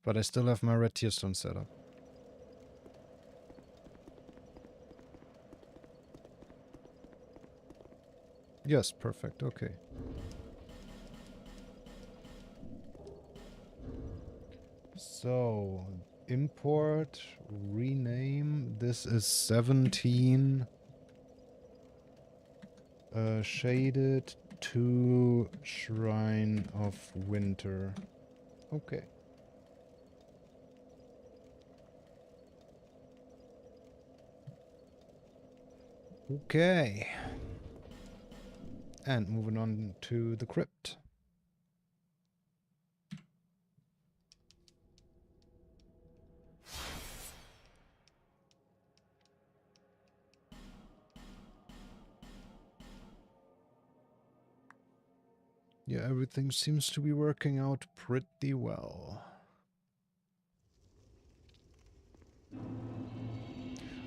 But I still have my red tear stone set up. Yes, perfect, okay. So, import, rename, this is 17 shaded to Shrine of Winter. Okay. Okay. And moving on to the crypt. Yeah, everything seems to be working out pretty well.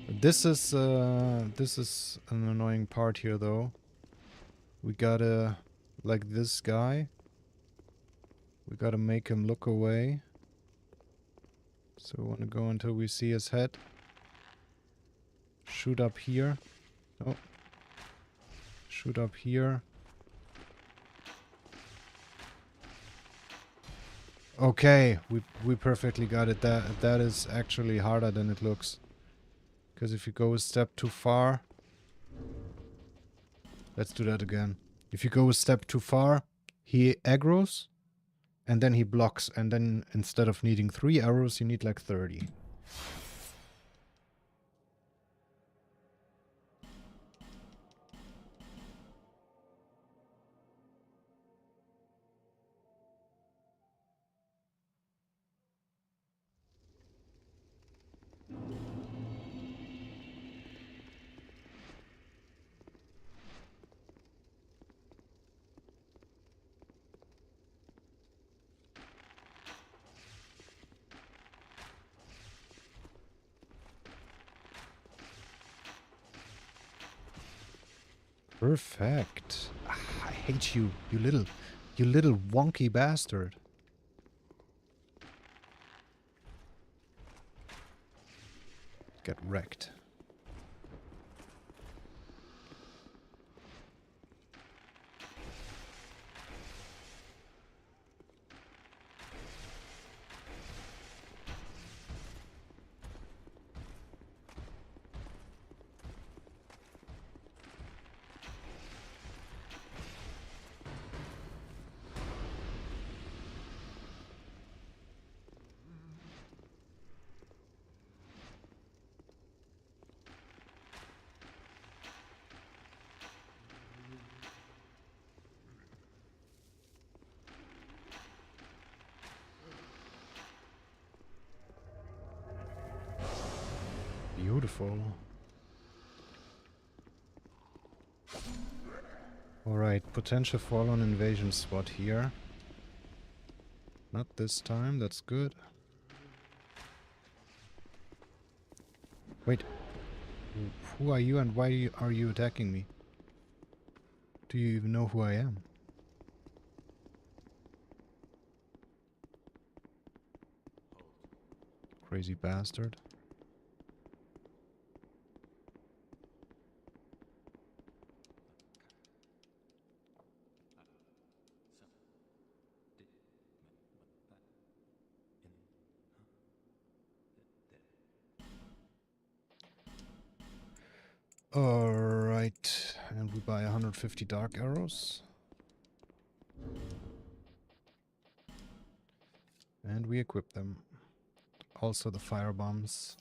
This is an annoying part here, though. We gotta, like this guy, we gotta make him look away. So we wanna go until we see his head. Shoot up here. Oh. Shoot up here. Okay, we perfectly got it. That is actually harder than it looks. Because if you go a step too far... Let's do that again. If you go a step too far, he aggroes, and then he blocks, and then instead of needing 3 arrows, you need like 30. Perfect. Ah, I hate you, you little wonky bastard. Get wrecked. Beautiful. Alright, potential fallen invasion spot here. Not this time, that's good. Wait. Who are you and why are you attacking me? Do you even know who I am? Crazy bastard. Alright, and we buy 150 dark arrows. And we equip them. Also the fire bombs.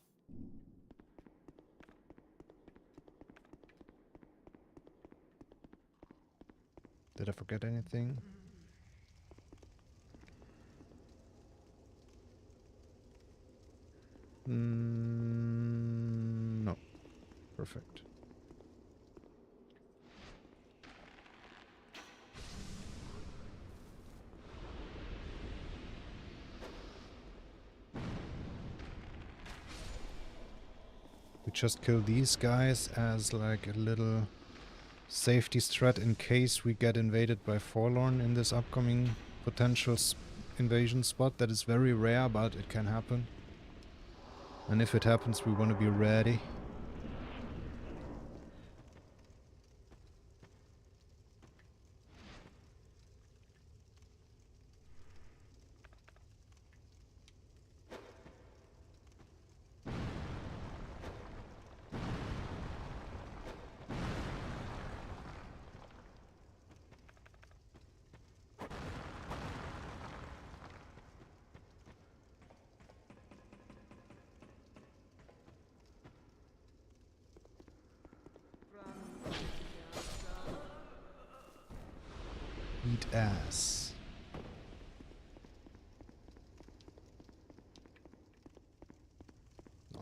Did I forget anything? No. Perfect. We just kill these guys as like a little safety strat in case we get invaded by Forlorn in this upcoming potential invasion spot. That is very rare, but it can happen. And if it happens, we want to be ready. Eat ass.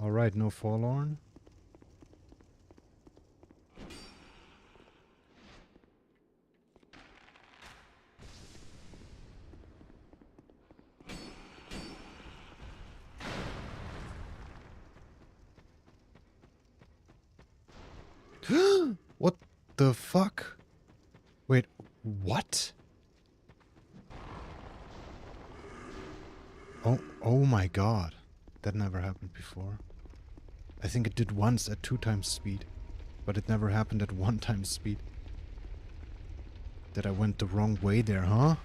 Alright, no Forlorn. What the fuck? Wait, what? Oh my god. That never happened before. I think it did once at 2 times speed, but it never happened at 1 times speed. That I went the wrong way there, huh?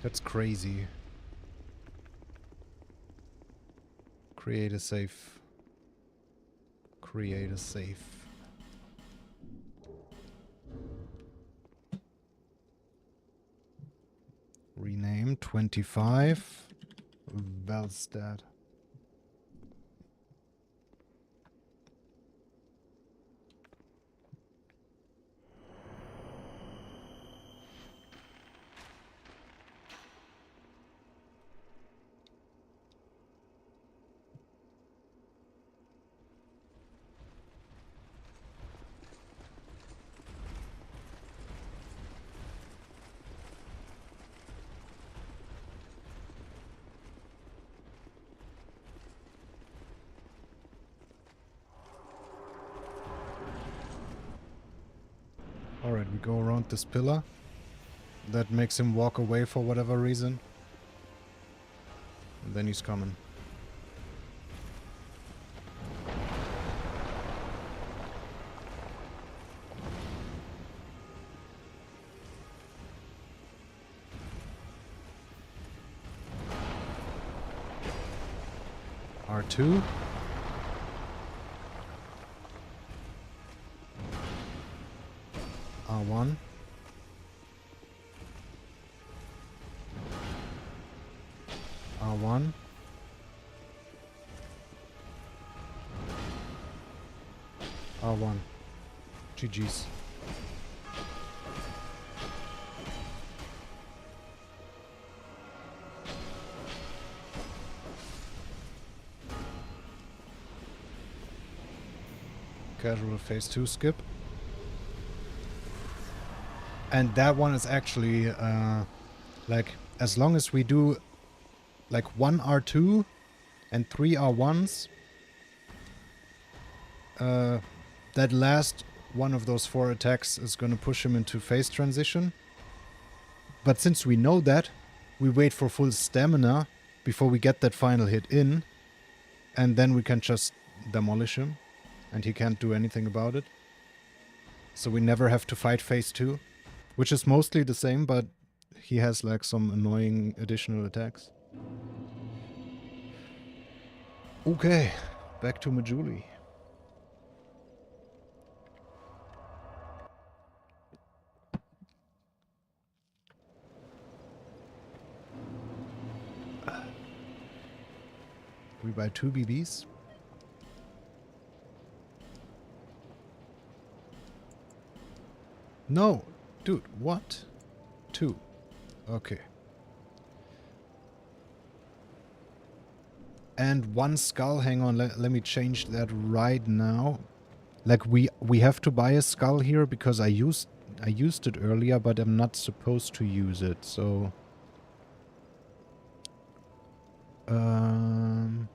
That's crazy. Create a safe. Create a safe. Rename 25. Velstad. Alright, we go around this pillar. That makes him walk away for whatever reason. And then he's coming. R2. R1. R1. R1. GG's. Casual phase 2 skip. And that one is actually, like, as long as we do, like, 1 R2 and 3 R1s, that last one of those 4 attacks is gonna push him into phase transition. But since we know that, we wait for full stamina before we get that final hit in, and then we can just demolish him, and he can't do anything about it. So we never have to fight phase 2. Which is mostly the same, but he has like some annoying additional attacks. Okay, back to Majuli. We buy 2 BBs. No! Dude, what? 2. Okay. And 1 skull. Hang on, let me change that right now. Like we have to buy a skull here because I used it earlier, but I'm not supposed to use it. So all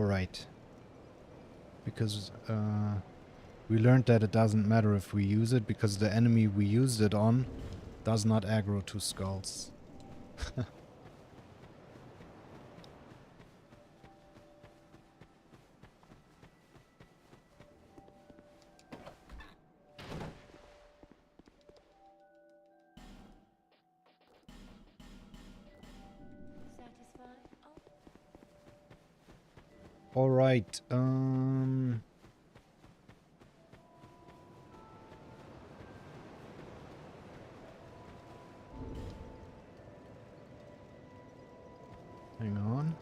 right. Because we learned that it doesn't matter if we use it because the enemy we used it on does not aggro to skulls. Satisfied? Oh, All right. Hang on.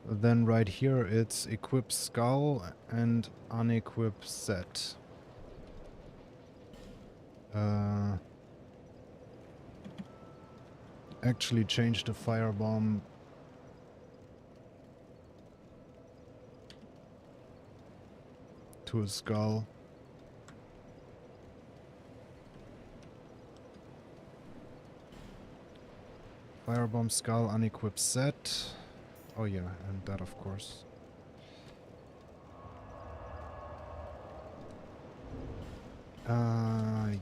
Then right here it's equip skull and unequip set. Actually change the firebomb to a skull. Firebomb skull unequip set. Oh yeah, and that of course.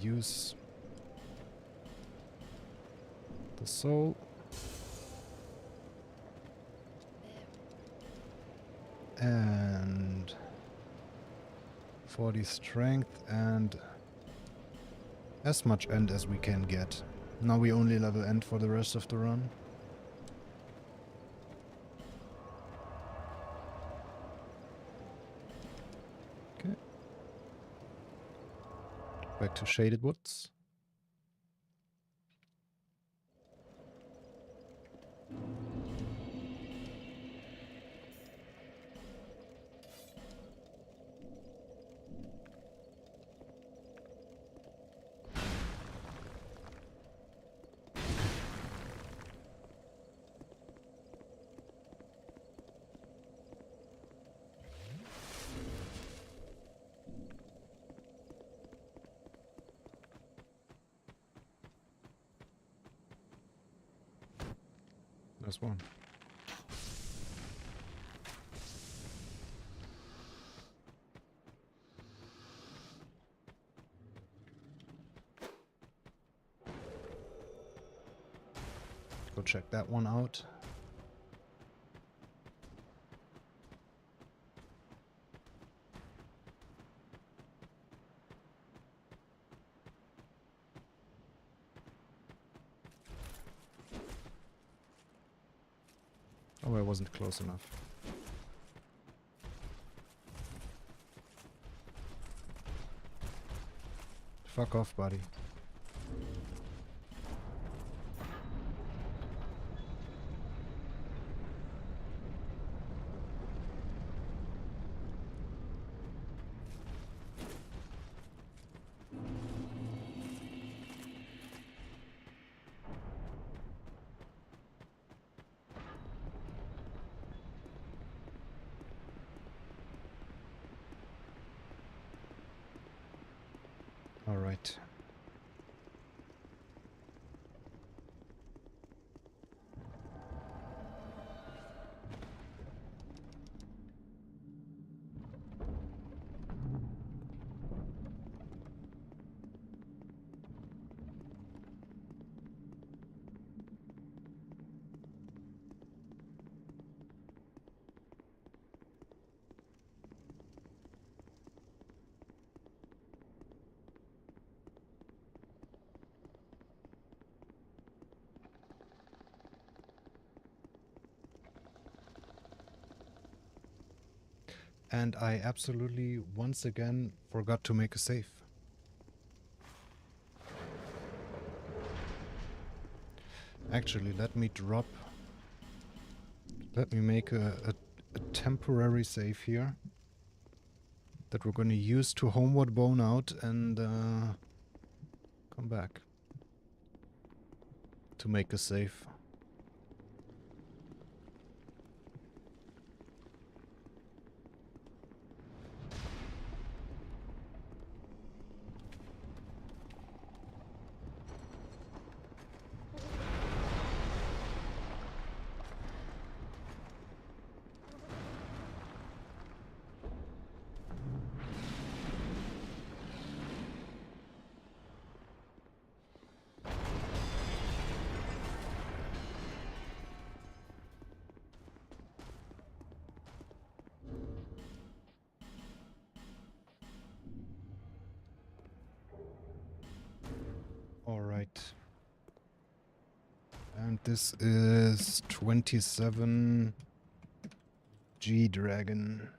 Use the soul. And 40 strength and as much end as we can get. Now we only level end for the rest of the run. Okay. Back to Shaded Woods. There's one. Go check that one out. Oh, I wasn't close enough. Fuck off, buddy. All right. And I absolutely, once again, forgot to make a save. Actually, let me make a temporary save here that we're going to use to homeward bone out and come back to make a save. Alright. And this is 27 G-Dragon.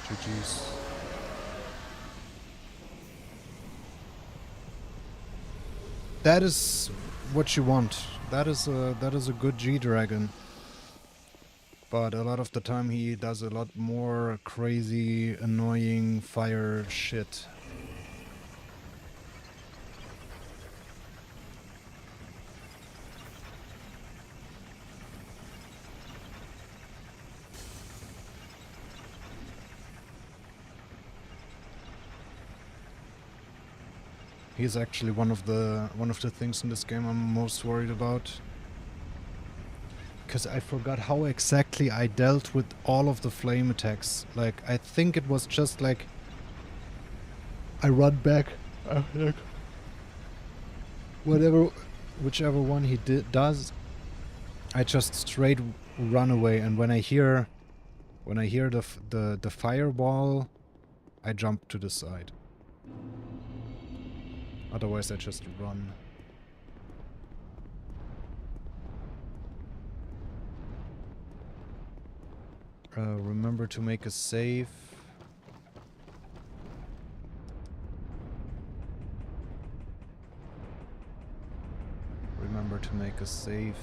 GG's. That is what you want. That is a good G-Dragon. But a lot of the time he does a lot more crazy, annoying fire shit. He's actually one of the things in this game I'm most worried about. Because I forgot how exactly I dealt with all of the flame attacks. Like, I think it was just like I run back, like, whichever one he does, I just straight run away. And when I hear the fireball, I jump to the side. Otherwise, I just run. Remember to make a save. Remember to make a save.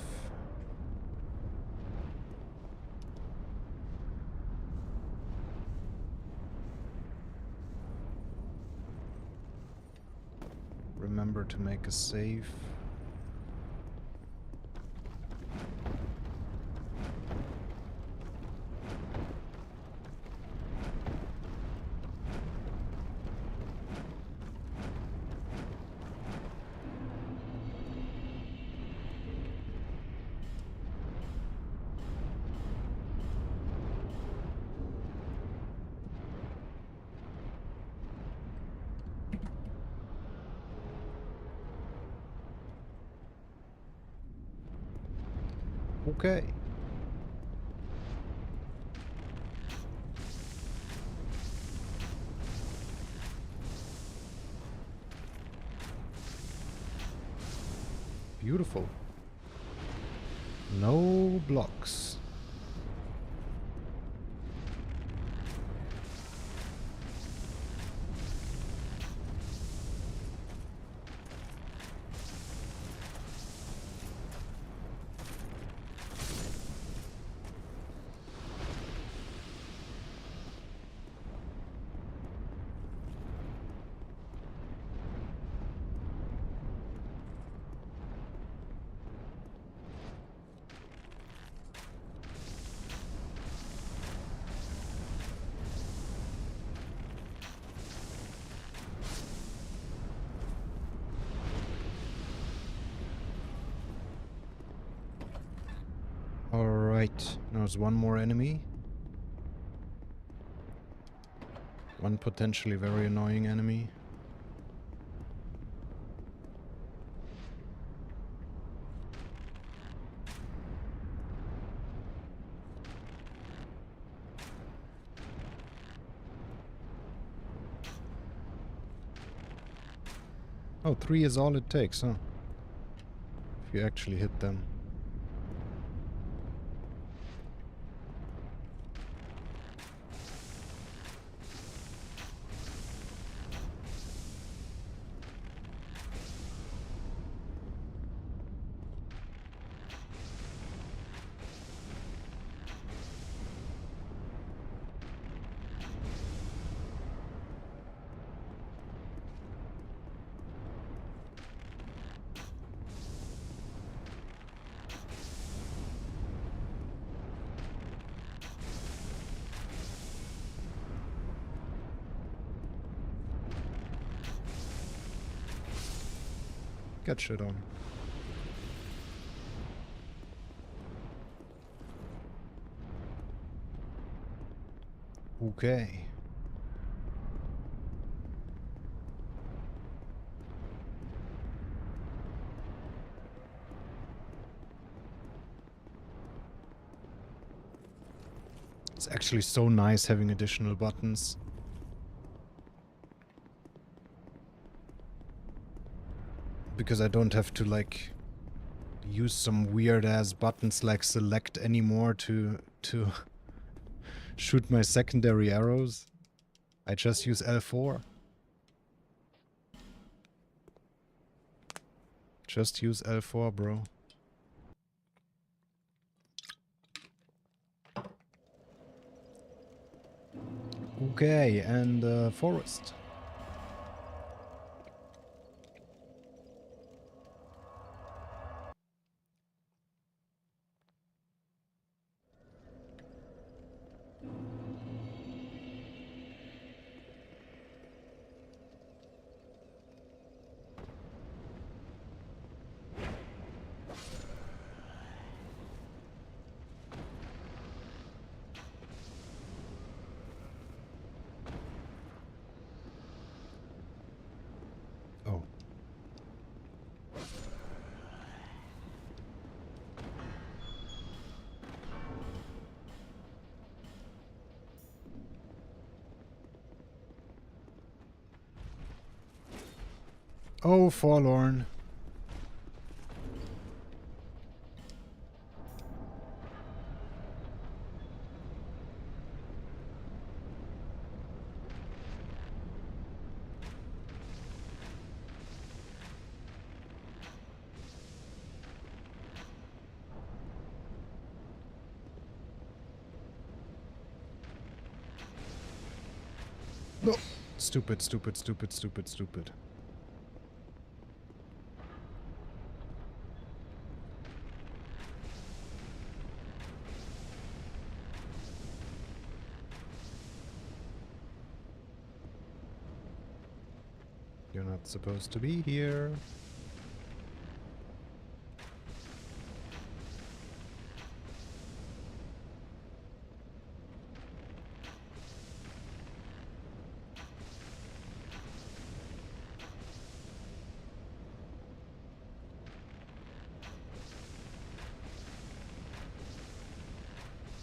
Remember to make a save. Okay. Beautiful. No blocks. Right, now there's one more enemy. One potentially very annoying enemy. Oh, 3 is all it takes, huh? If you actually hit them. Get shit on. Okay. It's actually so nice having additional buttons. Because I don't have to, like, use some weird-ass buttons like select anymore to shoot my secondary arrows. I just use L4. Just use L4, bro. Okay, and forest. Oh. Oh, forlorn. No. Stupid, stupid, stupid, stupid, stupid. You're not supposed to be here.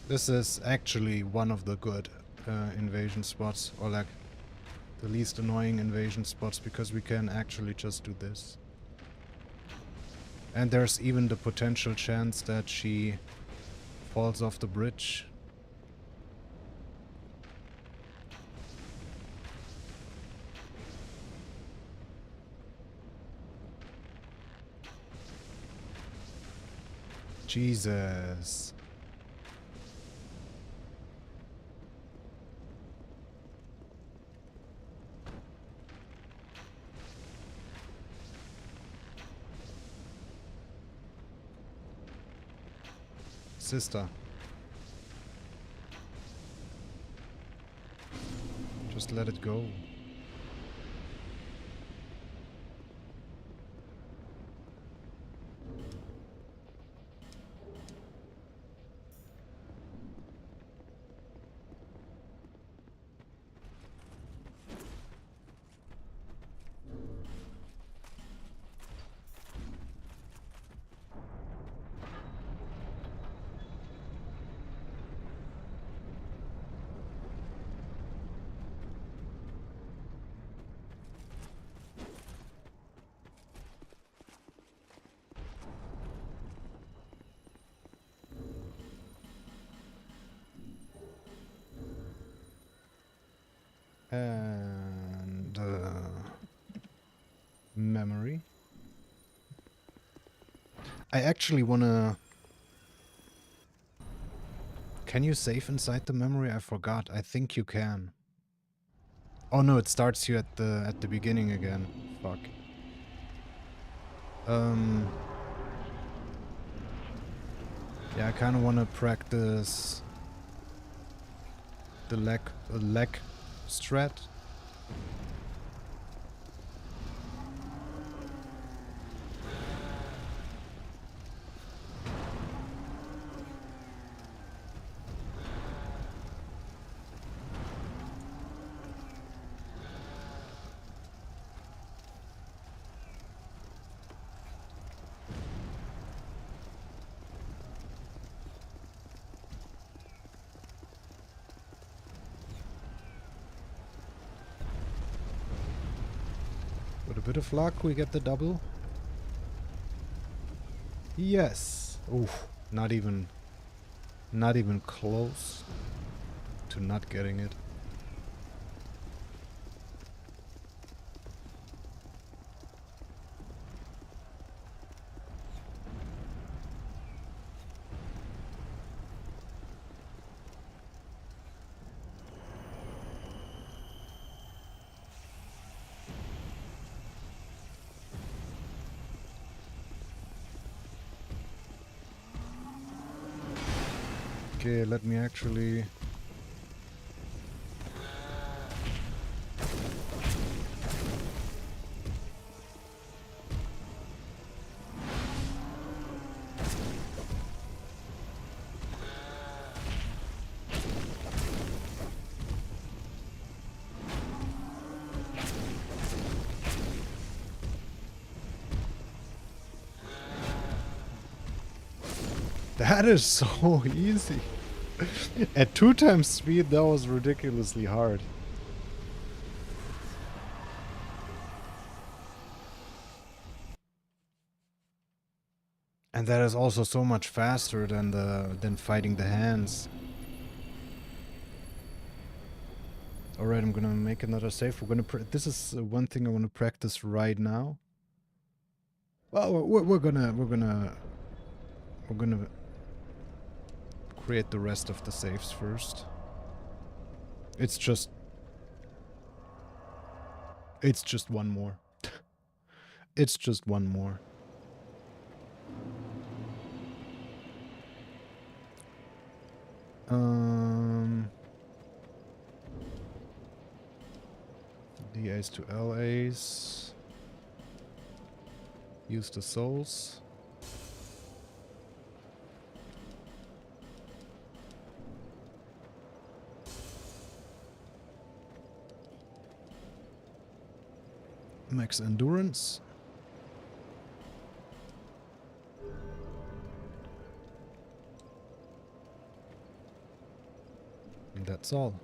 This is actually one of the good invasion spots, or like the least annoying invasion spots, because we can actually just do this. And there's even the potential chance that she falls off the bridge. Jesus. Sister. Just let it go. And memory. I actually wanna... Can you save inside the memory? I forgot. I think you can. Oh no, it starts here at the beginning again. Fuck. Yeah, I kind of want to practice the leg strat. With a bit of luck, we get the double. Yes. Oof. Not even close to not getting it. Okay, let me actually... That is so easy. At 2 times speed, that was ridiculously hard. And that is also so much faster than fighting the hands. Alright, I'm gonna make another save. We're gonna this is one thing I want to practice right now. Well, we're gonna create the rest of the saves first. It's just one more. It's just one more. DAs to LAs. Use the souls. Max endurance. And that's all.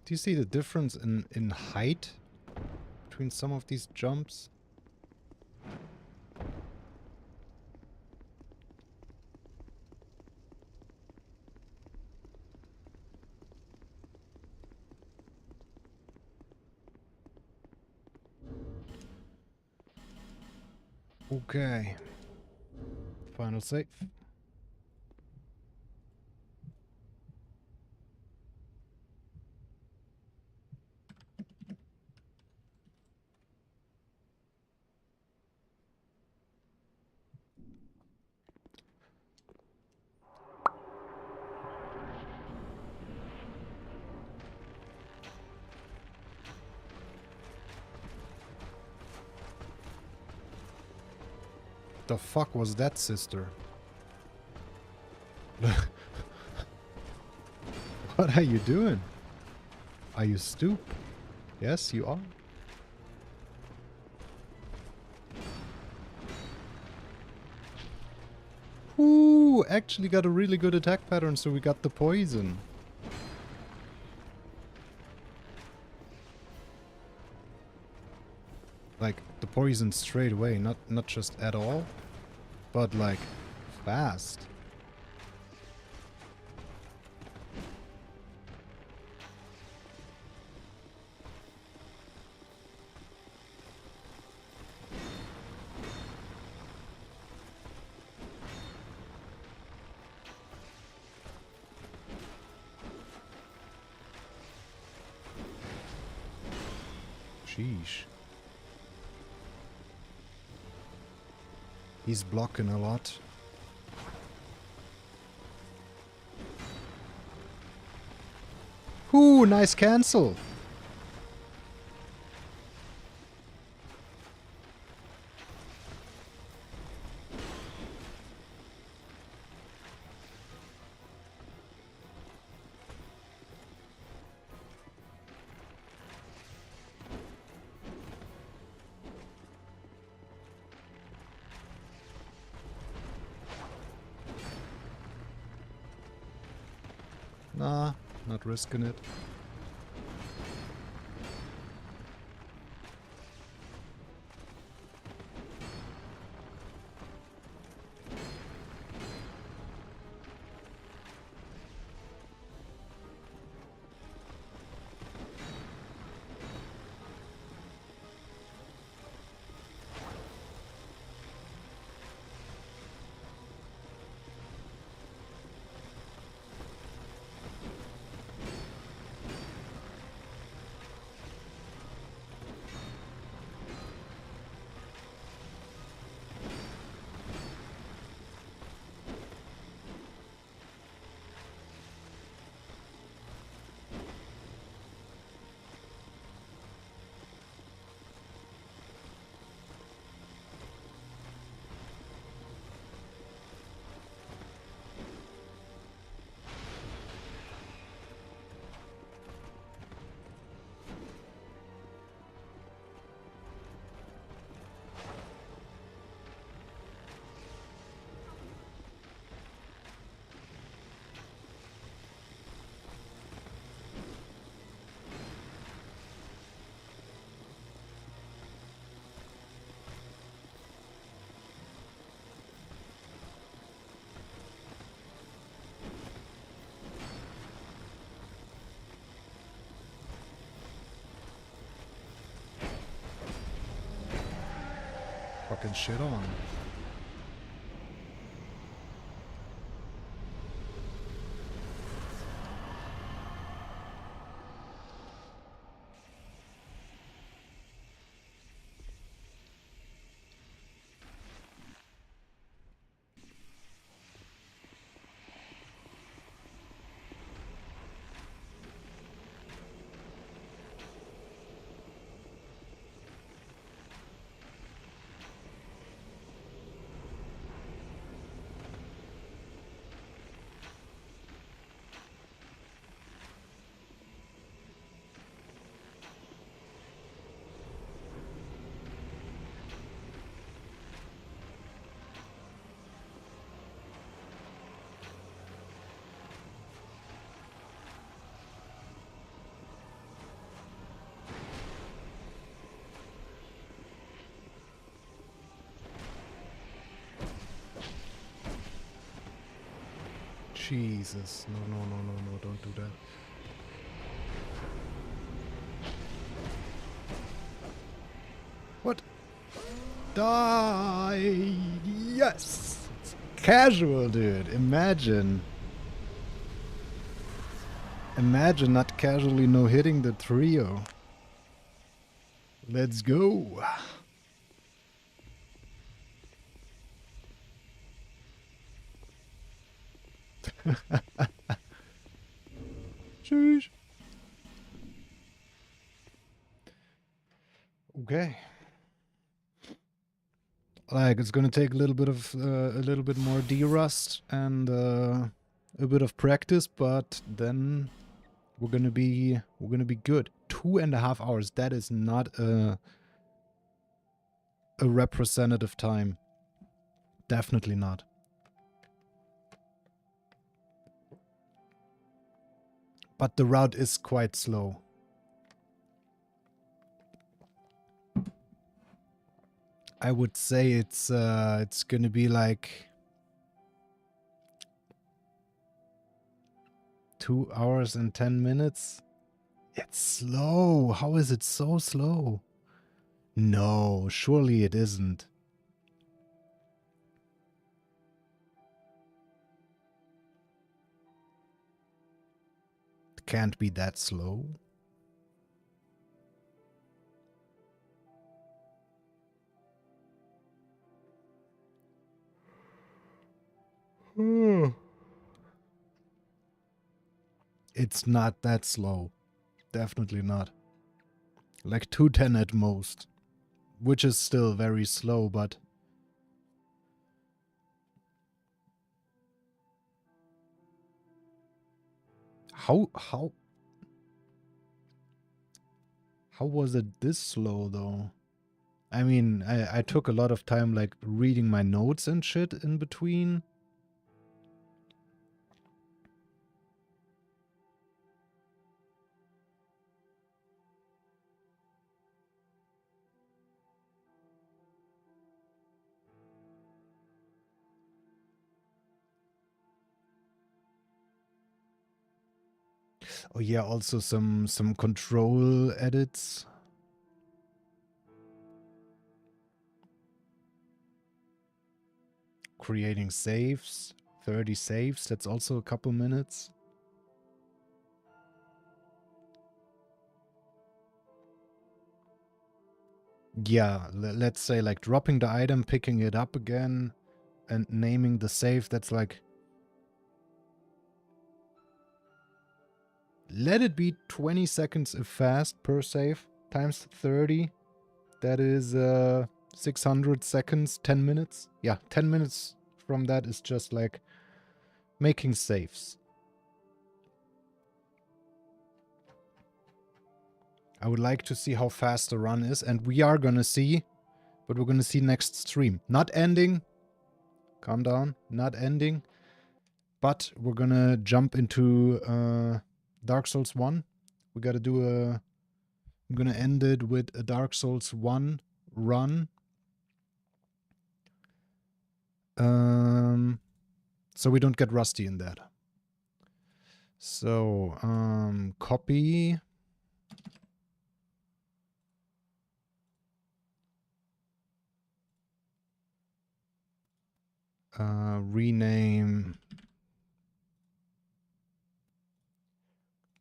Do you see the difference in height between some of these jumps? Okay. Final save. The fuck was that, sister? What are you doing? Are you stupid? Yes, you are. Ooh, actually got a really good attack pattern, so we got the poison. Like, the poison straight away, not just at all, but like, fast. Sheesh. He's blocking a lot. Ooh, nice cancel. Nah, not risking it. Fucking shit on. Jesus. No, no, no, no, no, don't do that. What? Die! Yes! It's casual, dude. Imagine. Imagine not casually no-hitting the trio. Let's go. Sheesh. Okay. Like, it's gonna take a little bit of a little bit more de-rust and a bit of practice, but then we're gonna be good. 2.5 hours. That is not a representative time. Definitely not. But the route is quite slow. I would say it's gonna be like 2 hours and 10 minutes. It's slow. How is it so slow? No, surely it isn't. It can't be that slow. It's not that slow. Definitely not. Like 210 at most. Which is still very slow, but... How was it this slow, though? I mean, I took a lot of time, like, reading my notes and shit in between. Oh yeah, also some control edits. Creating saves. 30 saves, that's also a couple minutes. Yeah, let's say like dropping the item, picking it up again, and naming the save, that's like... Let it be 20 seconds if fast per save, times 30. That is 600 seconds, 10 minutes. Yeah, 10 minutes from that is just like making saves. I would like to see how fast the run is, and we are gonna see, but we're gonna see next stream. Not ending. Calm down. Not ending. But we're gonna jump into Dark Souls 1. We gotta do a... I'm gonna end it with a Dark Souls 1 run. So we don't get rusty in that. So, copy. Rename.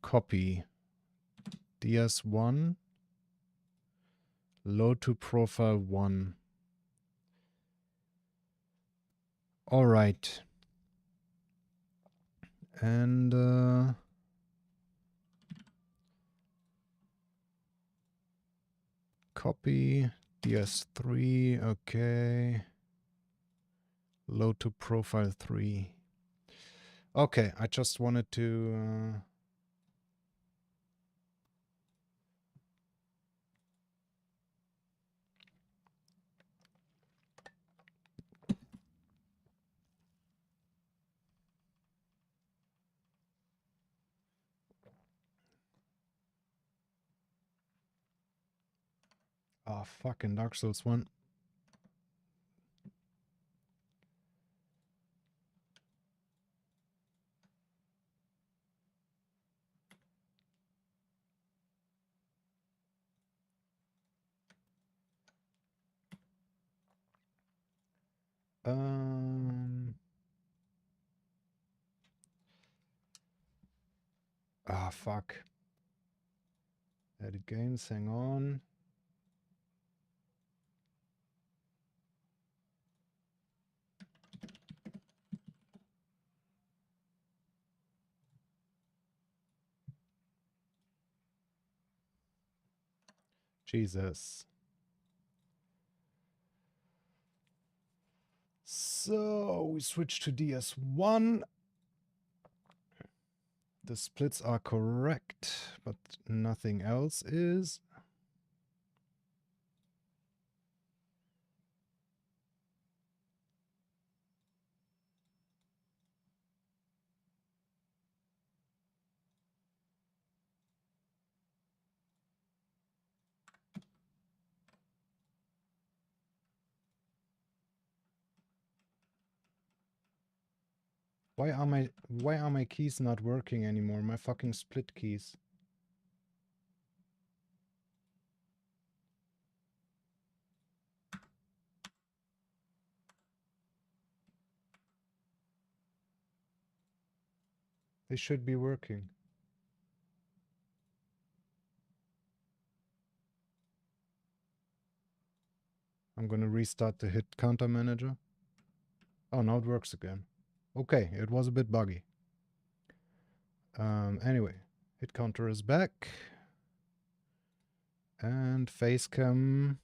Copy. DS1. Load to profile 1. All right. And copy DS3. Okay. Load to profile 3. Okay, I just wanted to... Oh, fucking Dark Souls 1. Ah, fuck. Edit games, hang on. Jesus. So we switch to DS1. The splits are correct, but nothing else is. Why are my keys not working anymore? My fucking split keys. They should be working. I'm gonna restart the hit counter manager. Oh, now it works again. Okay, it was a bit buggy. Anyway, hit counter is back. And facecam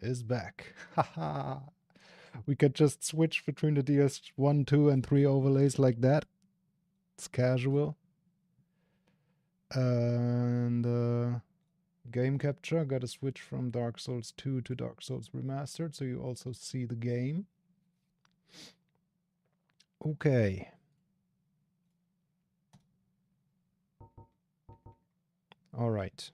is back. Haha. We could just switch between the DS1, 2, and 3 overlays like that. It's casual. And game capture, gotta switch from Dark Souls 2 to Dark Souls Remastered, so you also see the game. Okay. All right.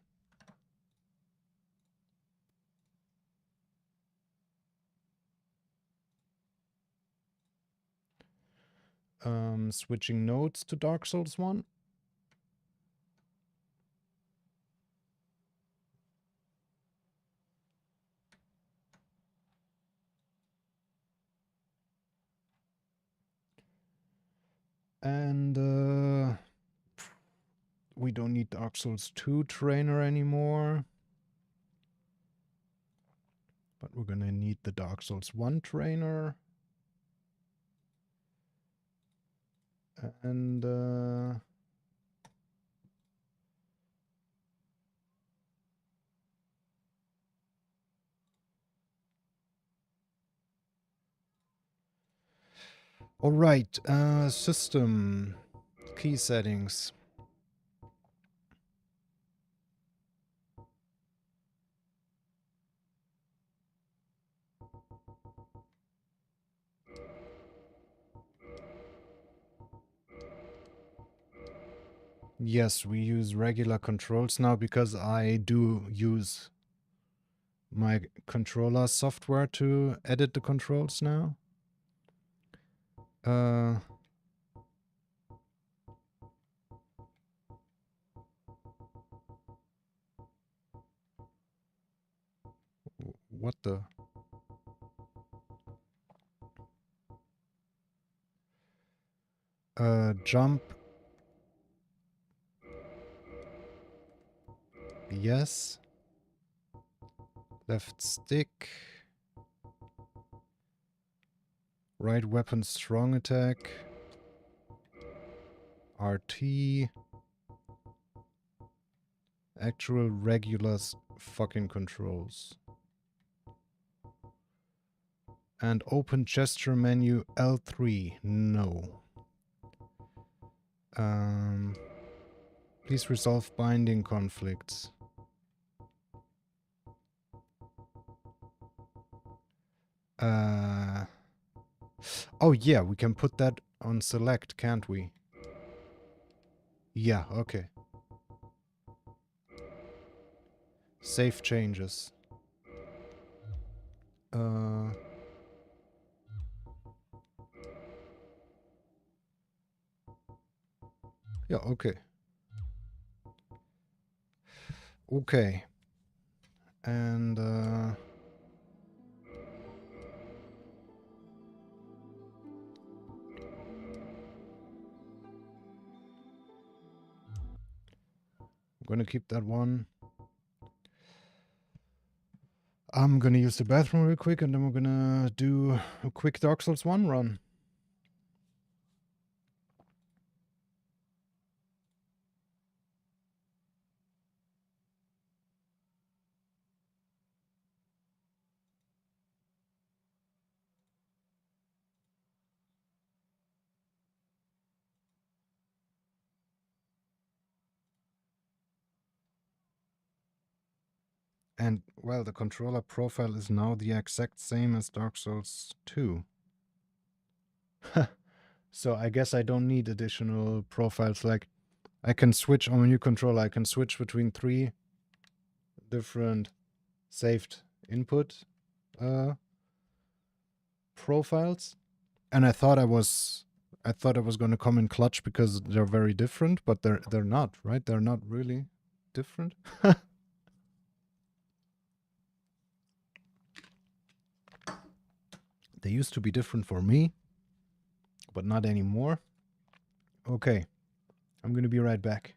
Switching nodes to Dark Souls 1. And we don't need Dark Souls 2 trainer anymore. But we're gonna need the Dark Souls 1 trainer. And all right, system key settings. Yes, we use regular controls now because I do use my controller software to edit the controls now. What the? Jump. Yes. Left stick. Right weapon strong attack. RT. Actual regular fucking controls. And open gesture menu L3. No. Please resolve binding conflicts. Oh yeah, we can put that on select, can't we? Yeah, okay. Save changes. Yeah, okay. Okay. And gonna keep that one. I'm gonna use the bathroom real quick, and then we're gonna do a quick Dark Souls 1 run. And, well, the controller profile is now the exact same as Dark Souls 2. So I guess I don't need additional profiles. Like, I can switch on a new controller. I can switch between 3 different saved input profiles. And I thought it was going to come in clutch because they're very different, but they're not, right? They're not really different. They used to be different for me, but not anymore. Okay, I'm gonna be right back.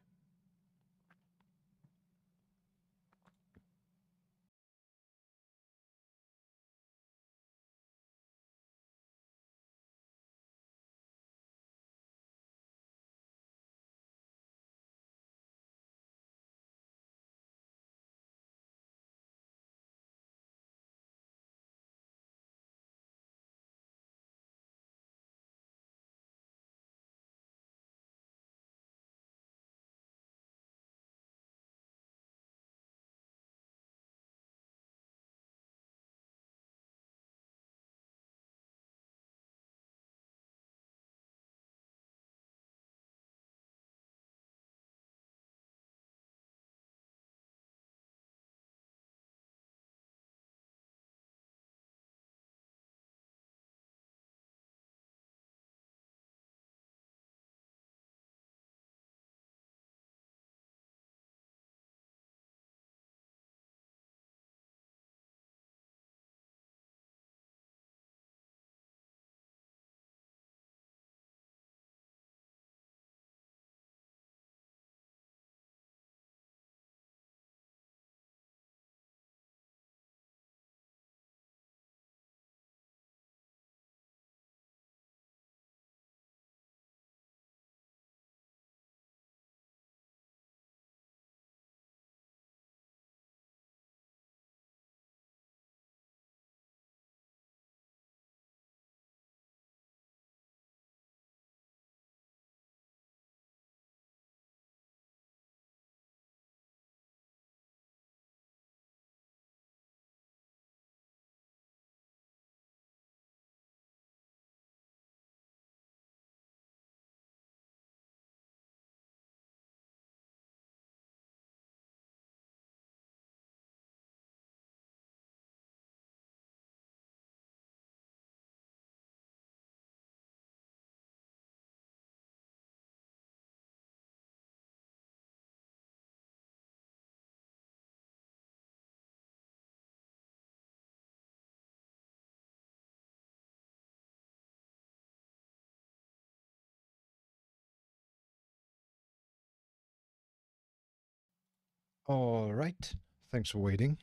All right. Thanks for waiting.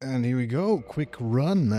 And here we go. Quick run.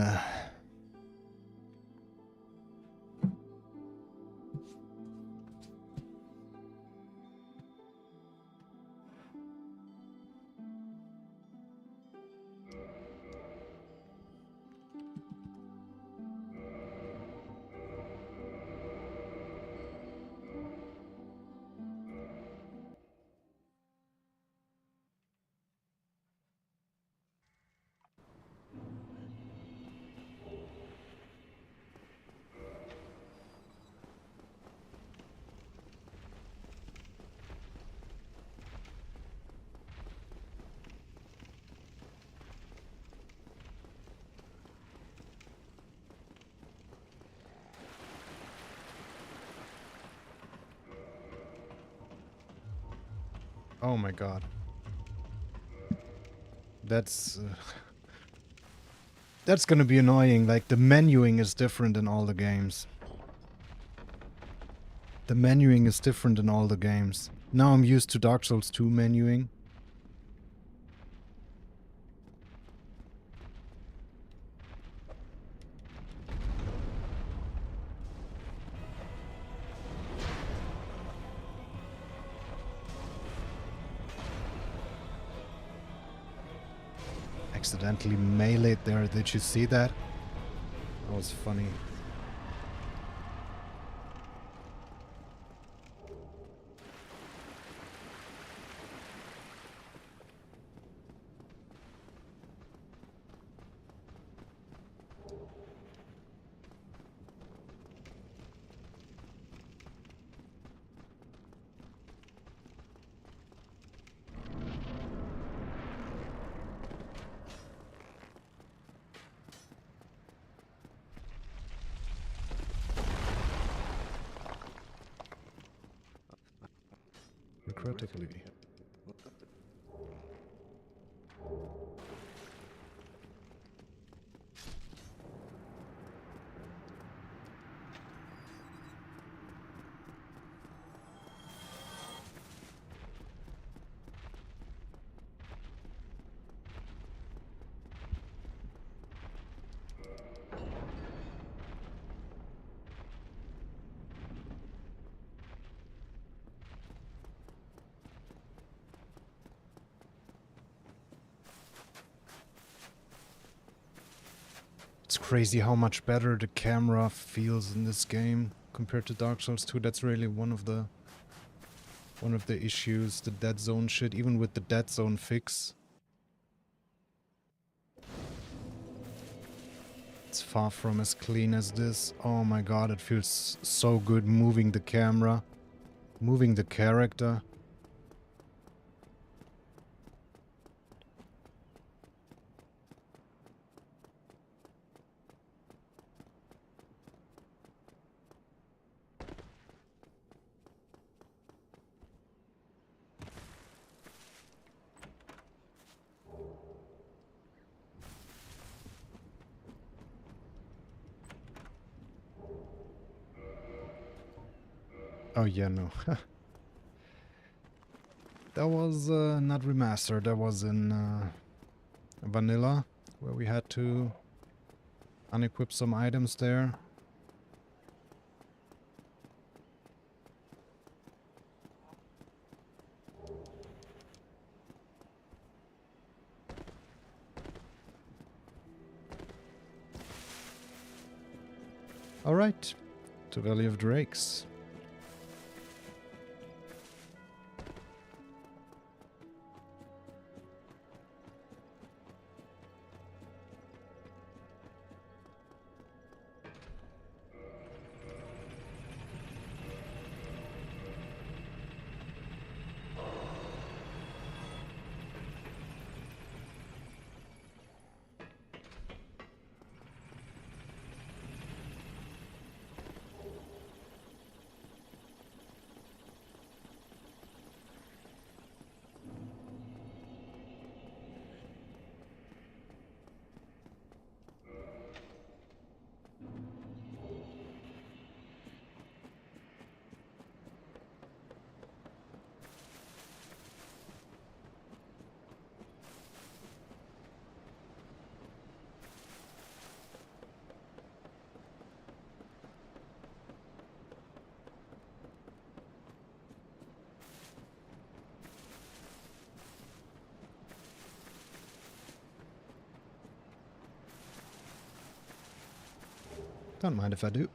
Oh my god. That's... That's gonna be annoying. Like, the menuing is different in all the games. The menuing is different in all the games. Now I'm used to Dark Souls 2 menuing. Accidentally meleeed there. Did you see that? That was funny. Critically. It's crazy how much better the camera feels in this game compared to Dark Souls 2. That's really one of the issues, the dead zone shit, even with the dead zone fix. It's far from as clean as this. Oh my god, it feels so good moving the camera, moving the character. Oh yeah, no. That was not remastered, that was in vanilla, where we had to unequip some items there. Alright, to Valley of Drakes. Don't mind if I do.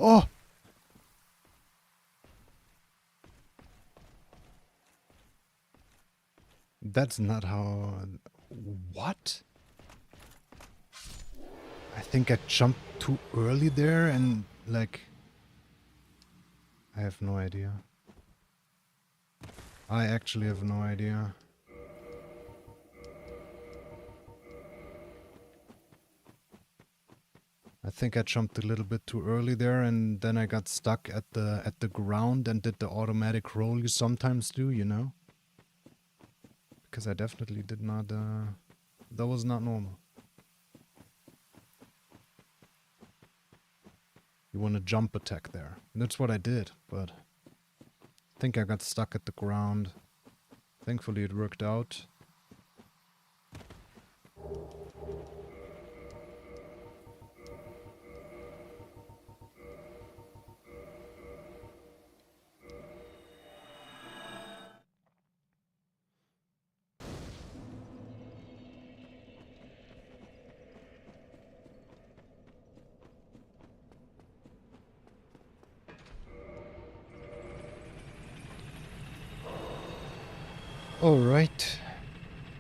Oh! That's not how... What? I think I jumped too early there and, like... I have no idea. I actually have no idea. I think I jumped a little bit too early there, and then I got stuck at the ground and did the automatic roll you sometimes do, you know? Because I definitely did not, that was not normal. You want a jump attack there. And that's what I did, but I think I got stuck at the ground. Thankfully it worked out. Alright.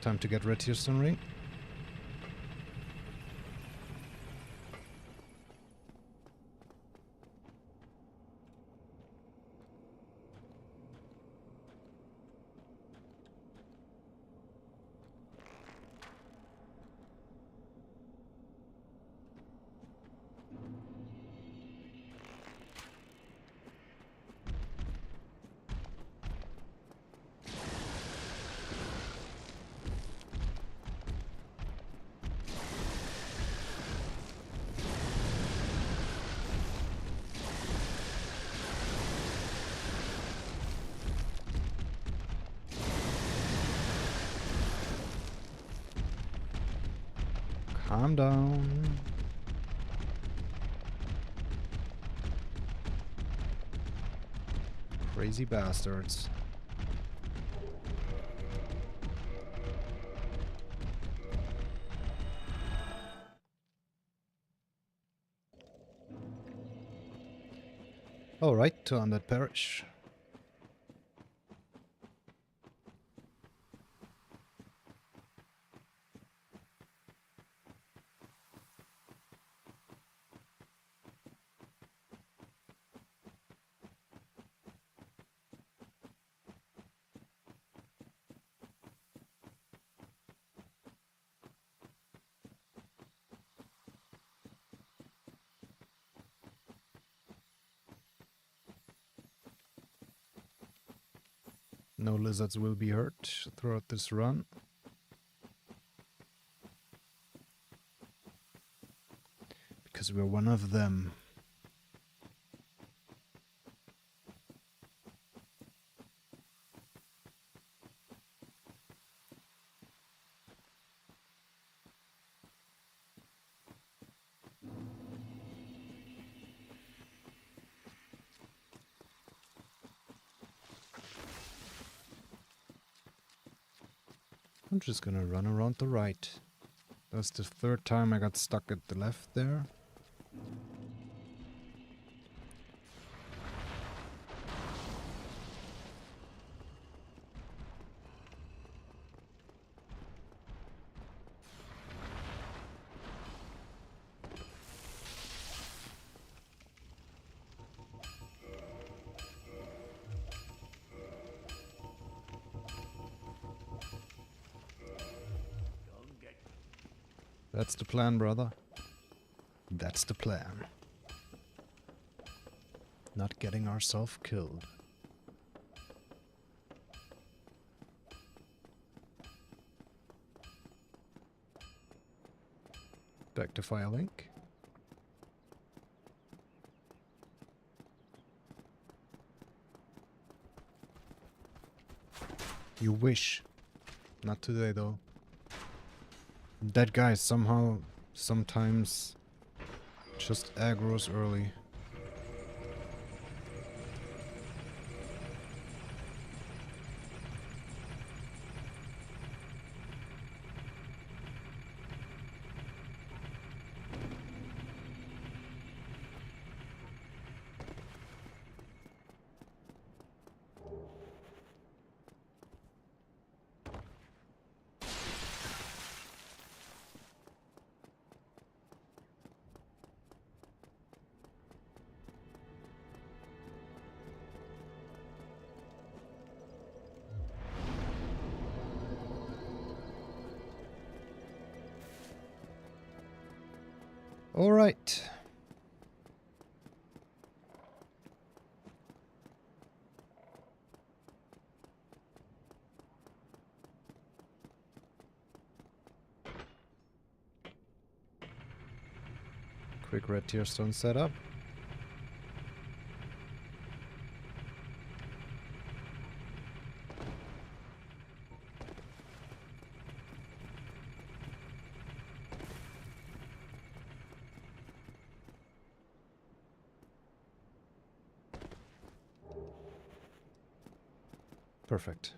Time to get red Houston ring. Calm down. Crazy bastards. Alright, to Undead Parish. No lizards will be hurt throughout this run. Because we're one of them. I'm just gonna run around the right. That's the third time I got stuck at the left there. That's the plan, brother. That's the plan. Not getting ourselves killed. Back to Firelink. You wish. Not today, though. That guy somehow, sometimes, just aggroes early. All right. Quick red tier stone setup. Perfect.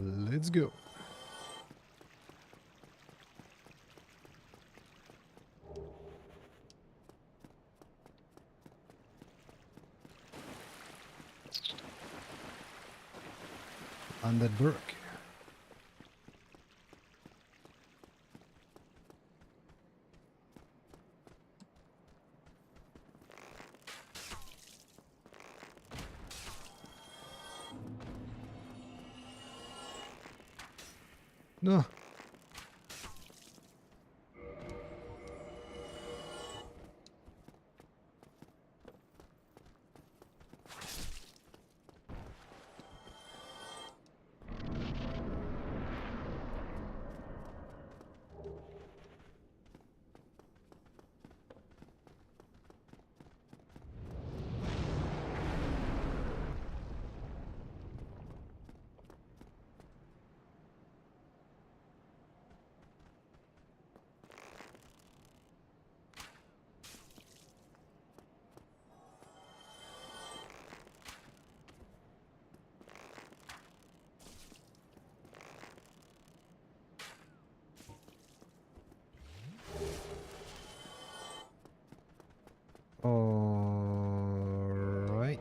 Let's go. On that Burke. No. All right.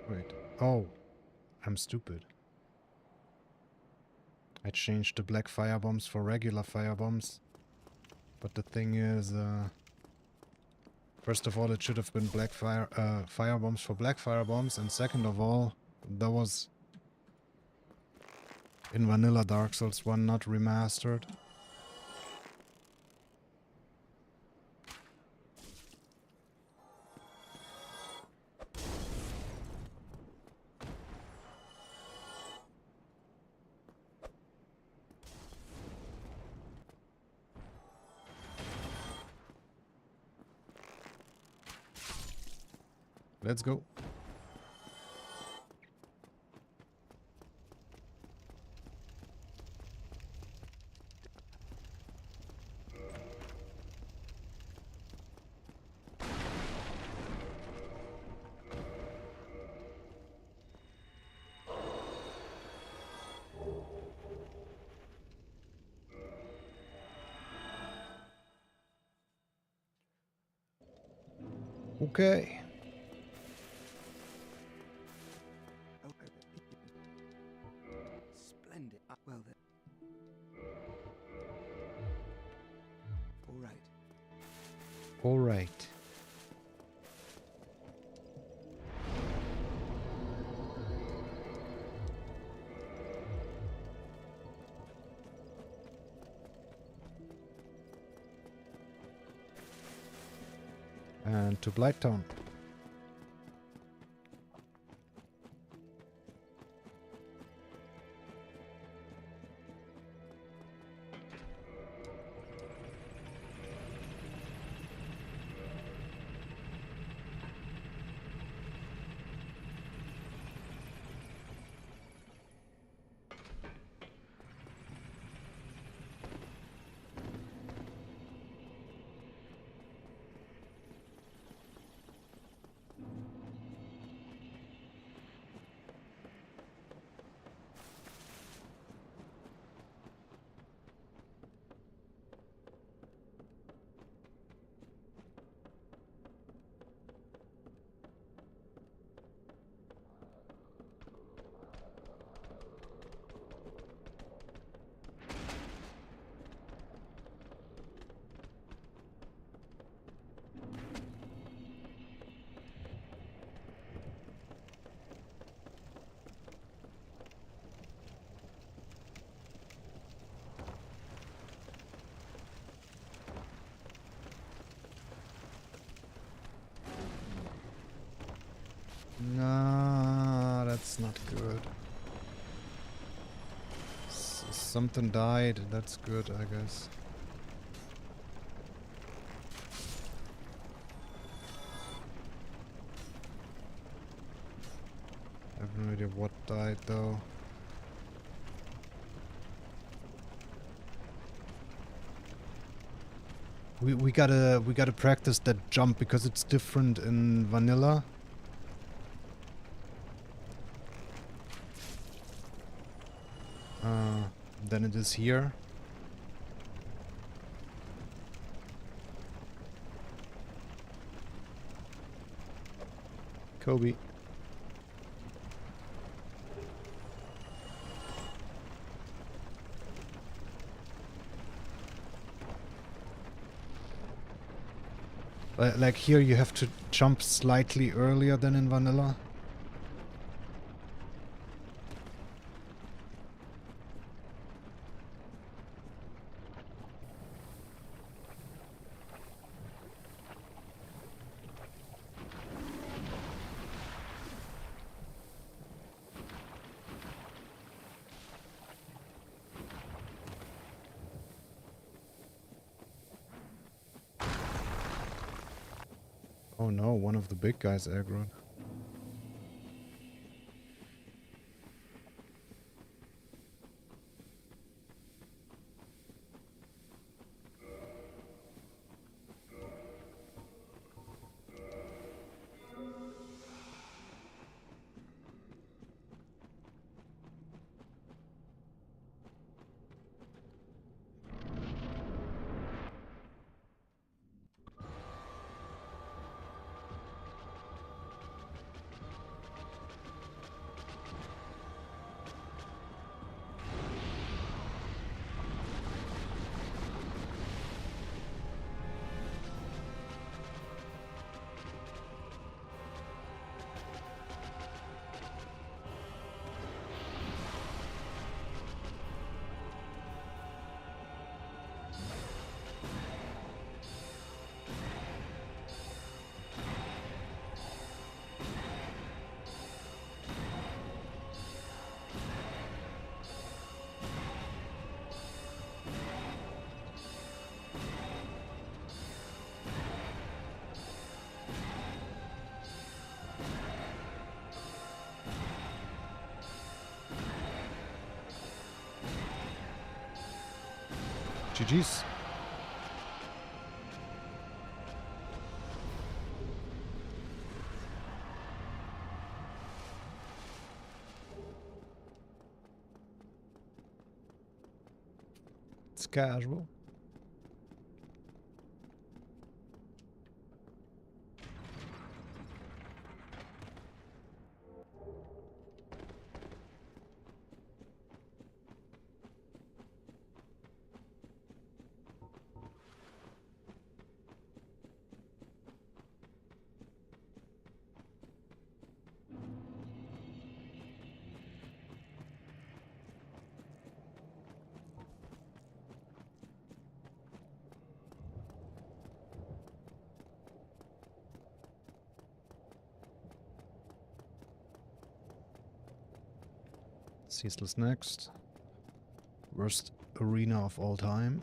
Wait. Oh, I'm stupid. I changed the black fire bombs for regular fire bombs. But the thing is, first of all, it should have been black fire bombs for black fire bombs, and second of all, that was in vanilla Dark Souls 1, not remastered. Let's go. Okay. Splendid. Well then. All right. All right. And to Blighttown. Nah, that's not good. Something died. That's good, I guess. I have no idea what died though. We gotta practice that jump because it's different in vanilla. Than it is here. Kobe. Like here you have to jump slightly earlier than in vanilla. Oh no, one of the big guys aggroed. GG's. It's casual. Ceaseless next. Worst arena of all time.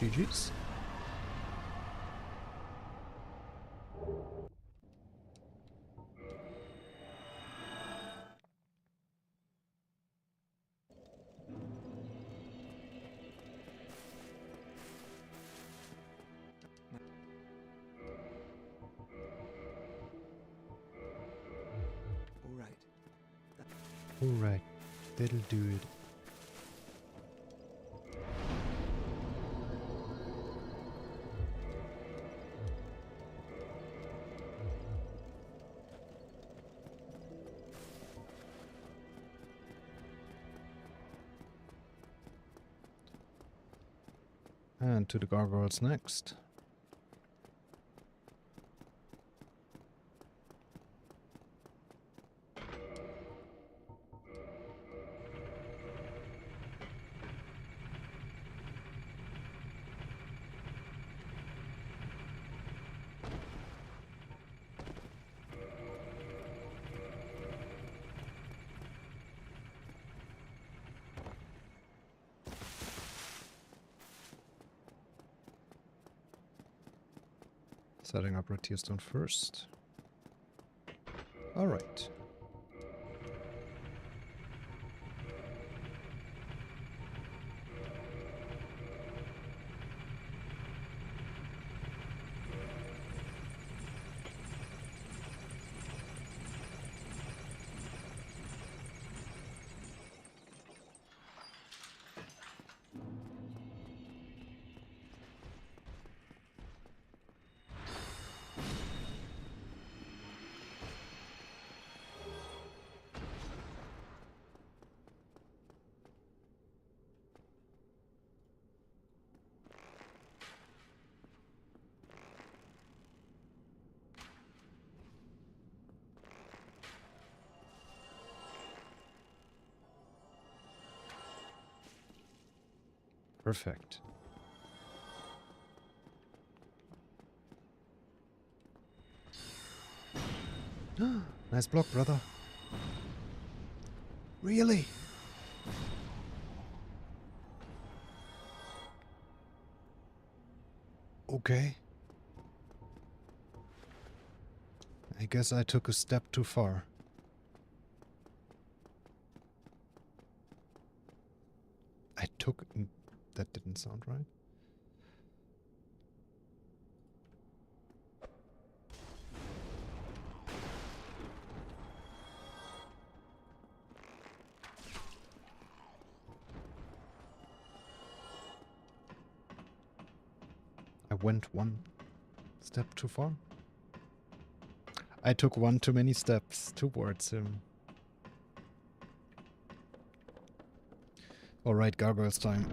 GG's. All right. Alright, that'll do it. And to the gargoyles next. Setting up Red Tear Stone first. Alright. Perfect. Nice block, brother. Really? Okay. I guess I took a step too far. That didn't sound right. I went one step too far. I took one too many steps towards him. Alright, gargoyles time.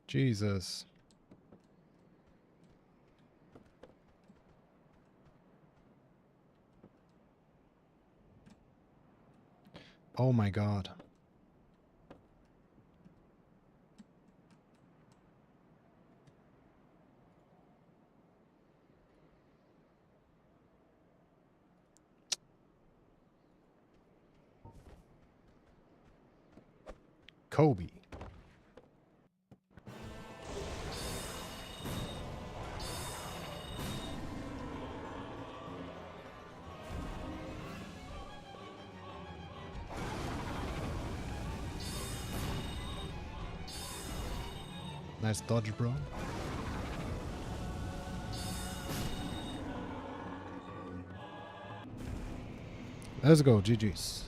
Jesus. Oh my god. Kobe. Nice dodge, bro. Let's go, GG's.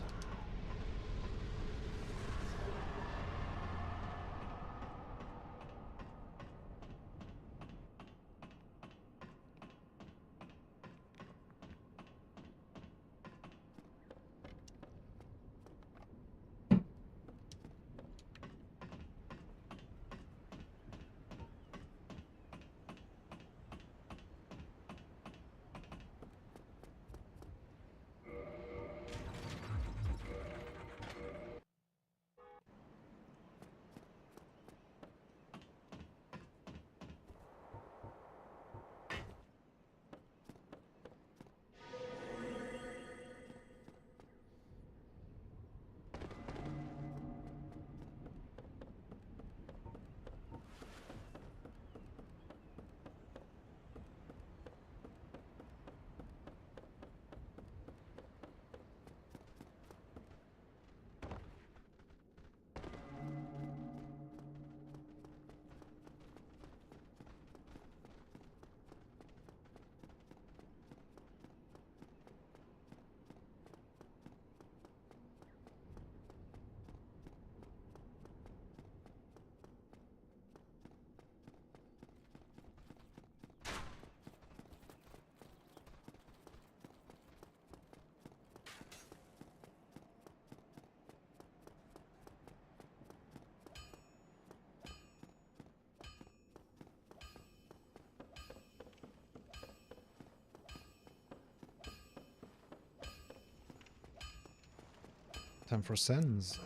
Time for sense.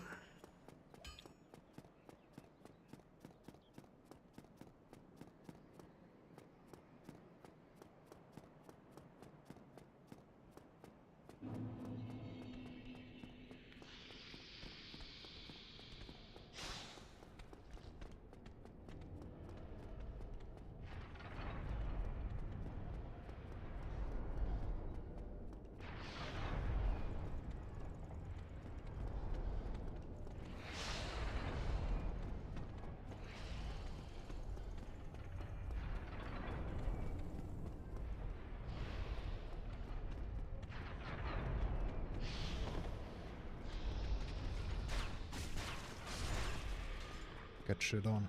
Get shit on.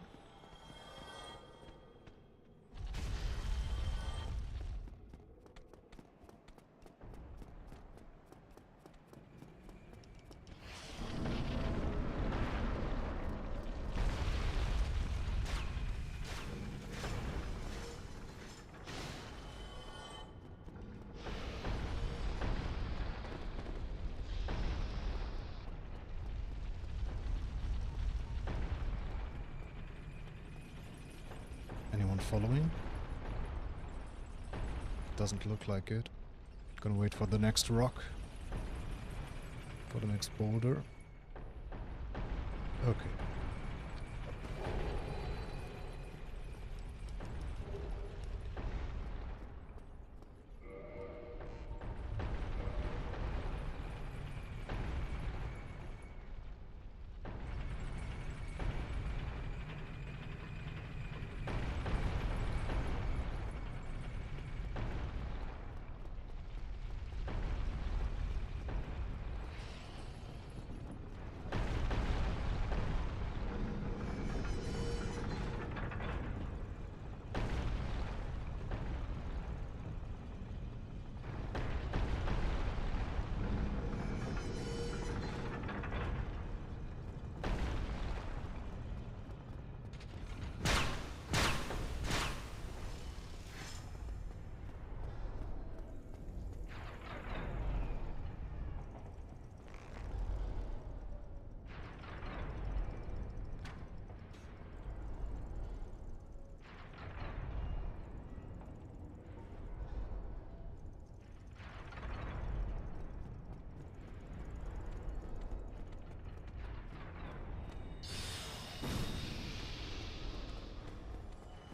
Anyone following? Doesn't look like it. Gonna wait for the next rock. For the next boulder. Okay.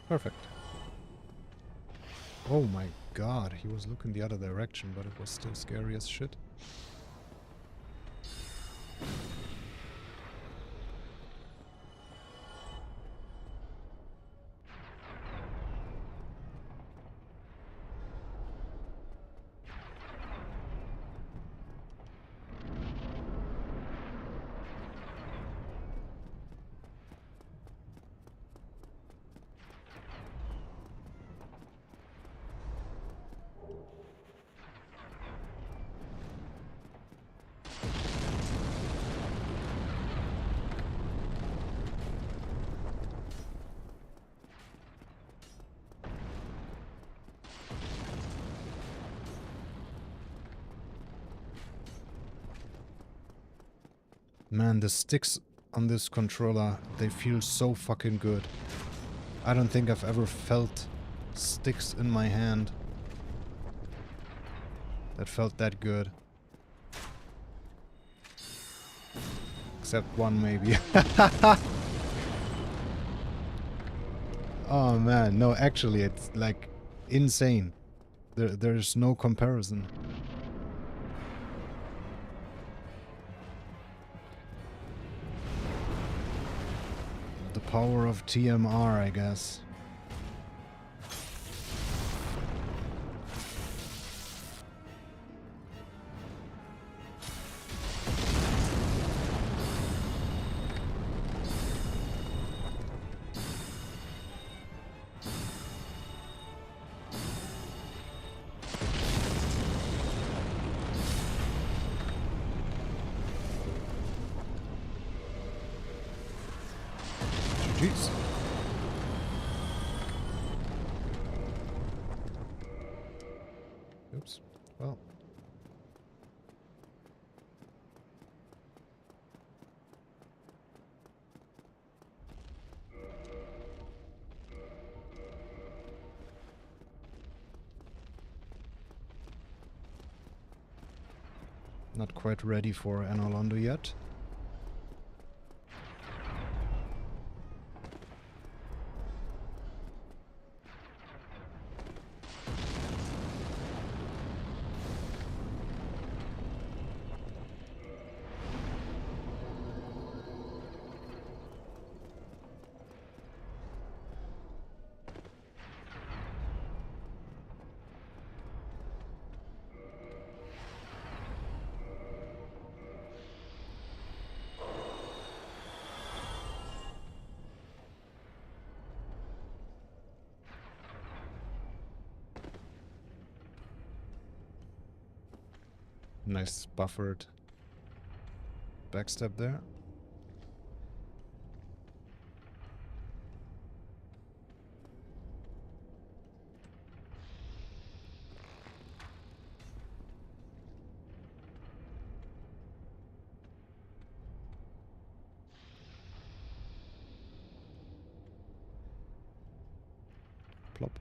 Perfect. Oh my god, he was looking the other direction, but it was still scary as shit. Man, the sticks on this controller, they feel so fucking good. I don't think I've ever felt sticks in my hand that felt that good. Except one, maybe. Oh man, no, actually, it's like insane. There's no comparison. The power of TMR, I guess. Jeez. Oops. Well. Not quite ready for Enolondo yet. Nice buffered backstep there. Plop.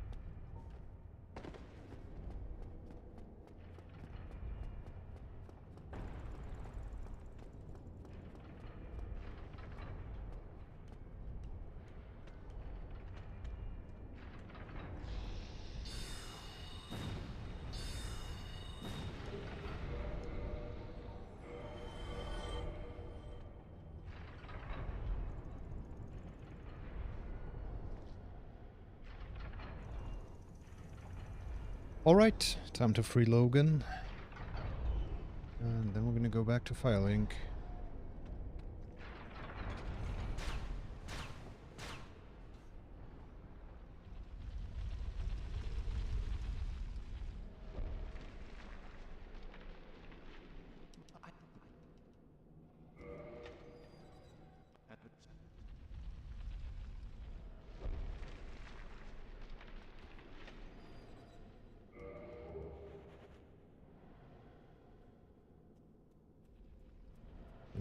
Alright, time to free Logan. And then we're gonna go back to Firelink.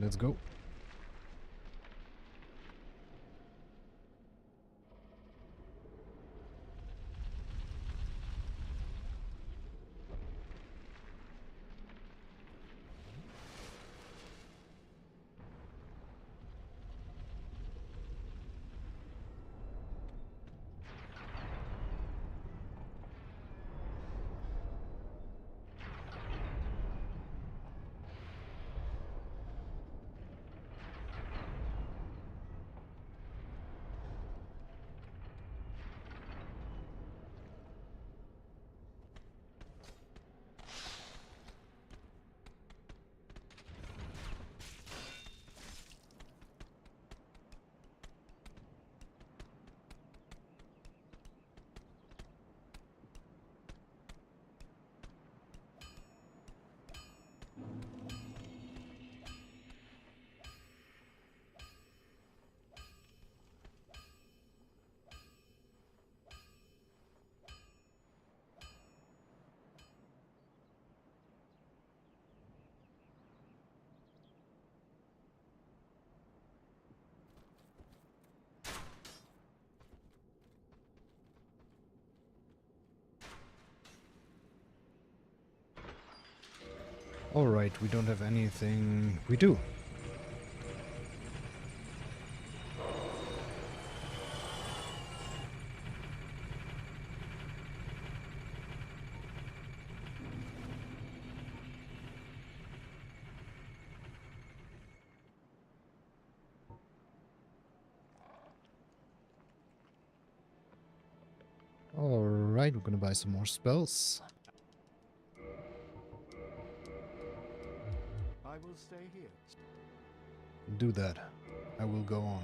Let's go. Alright, we don't have anything. We do. Alright, we're gonna buy some more spells. I will stay here. Do that. I will go on.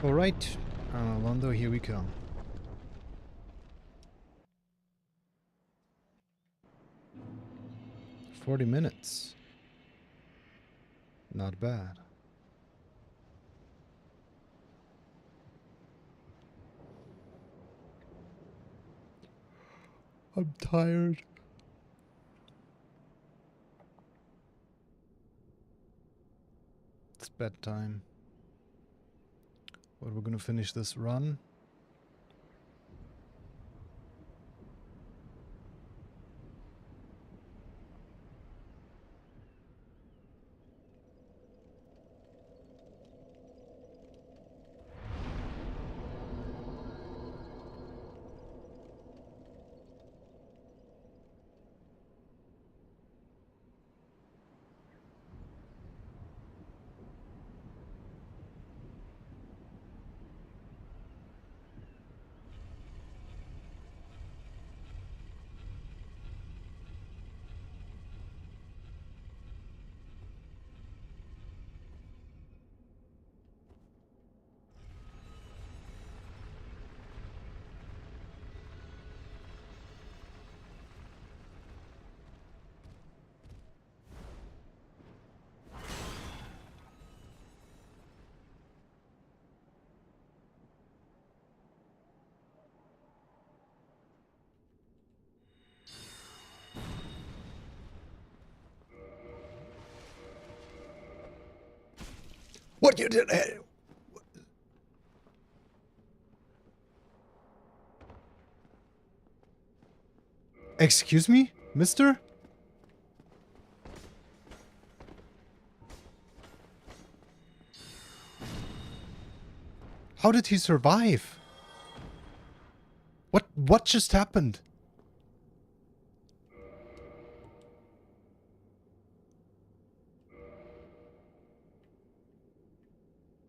Alright, Londo, here we come. $40. Not bad. I'm tired. It's bedtime. But we're gonna finish this run. What you did? Excuse me, mister? How did he survive? What just happened?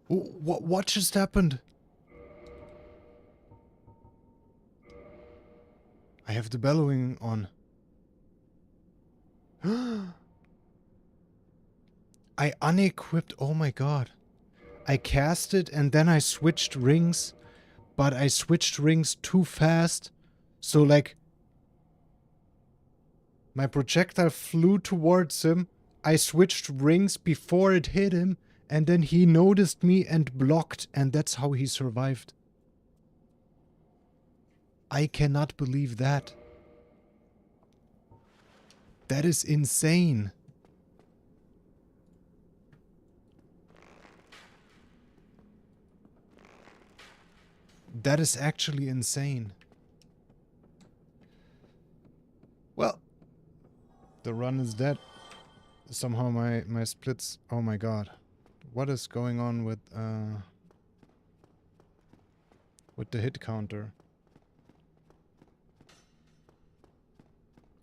What just happened? I have the bellowing on. I unequipped. Oh my god. I cast it and then I switched rings, but I switched rings too fast. So like my projectile flew towards him. I switched rings before it hit him, and then he noticed me and blocked, and that's how he survived. I cannot believe that. That is insane. That is actually insane. Well, the run is dead. Somehow my splits... Oh my god. What is going on with the hit counter?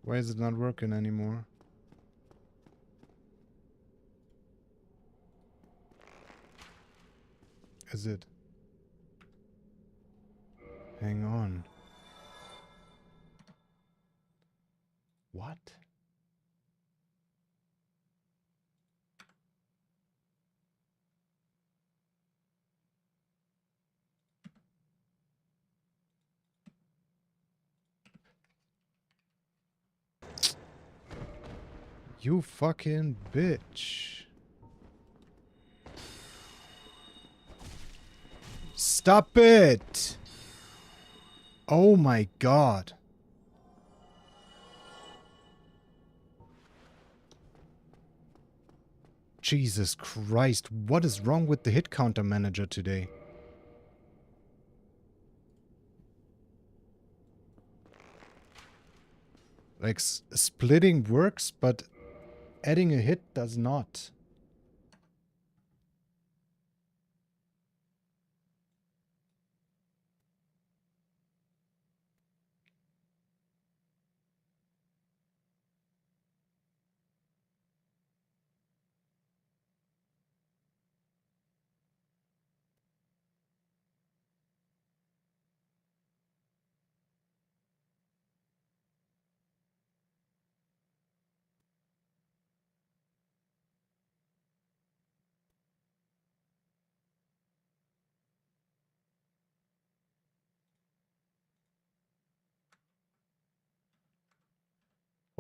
Why is it not working anymore? Is it? Hang on. What? You fucking bitch. Stop it! Oh my god. Jesus Christ, what is wrong with the hit counter manager today? Like, splitting works, but adding a hit does not.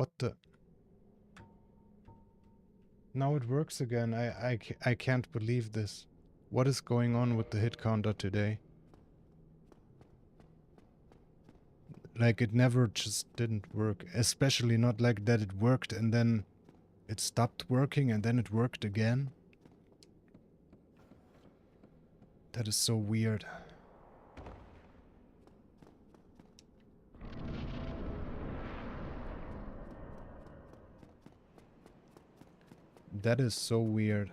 What the? Now it works again. I can't believe this. What is going on with the hit counter today? Like, it never just didn't work. Especially not like that it worked and then it stopped working and then it worked again. That is so weird. That is so weird.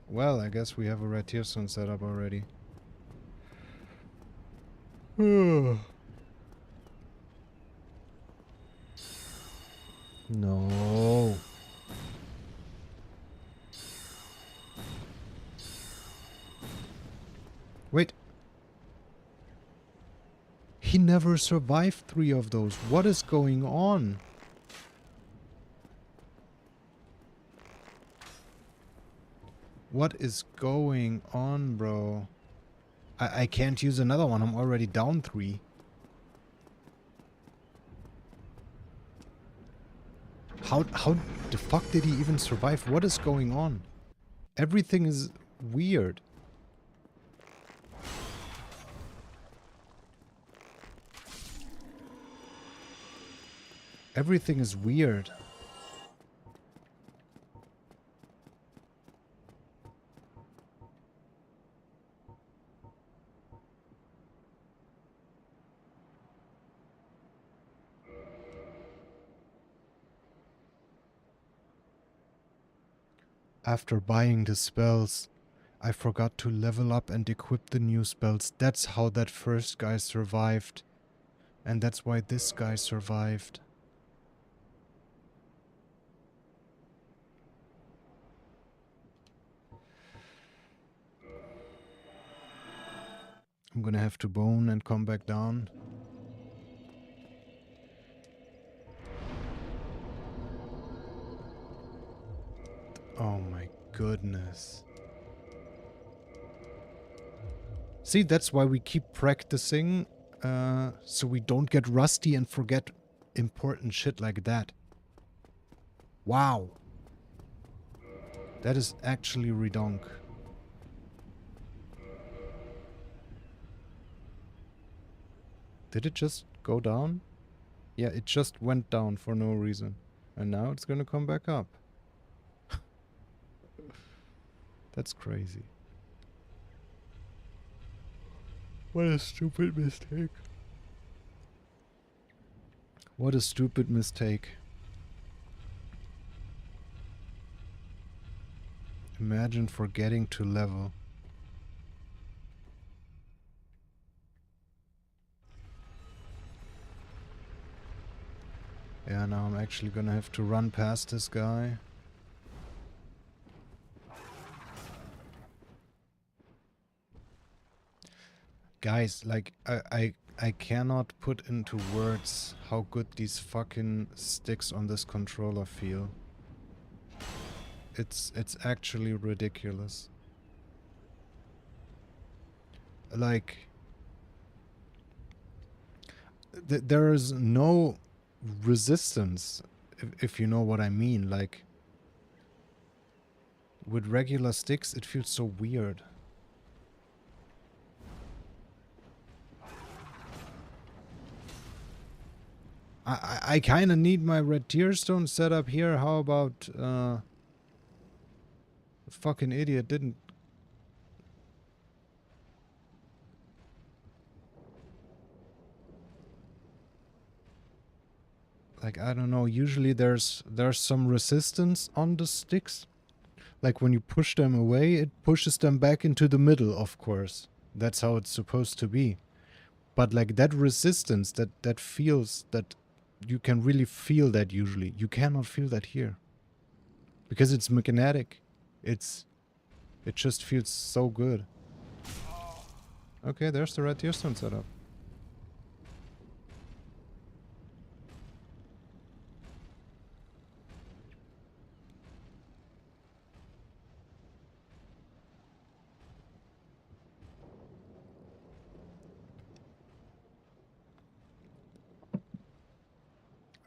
Well, I guess we have a red tearstone set up already. No. Wait. He never survived 3 of those. What is going on? What is going on, bro? I can't use another one. I'm already down 3. How the fuck did he even survive? What is going on? Everything is weird. Everything is weird. After buying the spells, I forgot to level up and equip the new spells. That's how that first guy survived. And that's why this guy survived. I'm gonna have to bone and come back down. Oh my goodness. See, that's why we keep practicing, so we don't get rusty and forget important shit like that. Wow. That is actually redonk. Did it just go down? Yeah, it just went down for no reason. And now it's gonna come back up. That's crazy. What a stupid mistake. What a stupid mistake. Imagine forgetting to level. Yeah, now I'm actually gonna have to run past this guy. Guys, like, I cannot put into words how good these fucking sticks on this controller feel. It's actually ridiculous. Like, there is no resistance, if you know what I mean. Like, with regular sticks, it feels so weird. I kind of need my red tearstone set up here. How about, the fucking idiot didn't... Like, I don't know, usually there's some resistance on the sticks. Like, when you push them away, it pushes them back into the middle, of course. That's how it's supposed to be. But, like, that resistance, that feels... that you can really feel that usually. You cannot feel that here. Because it's magnetic. It just feels so good. Okay, there's the red tearstone setup.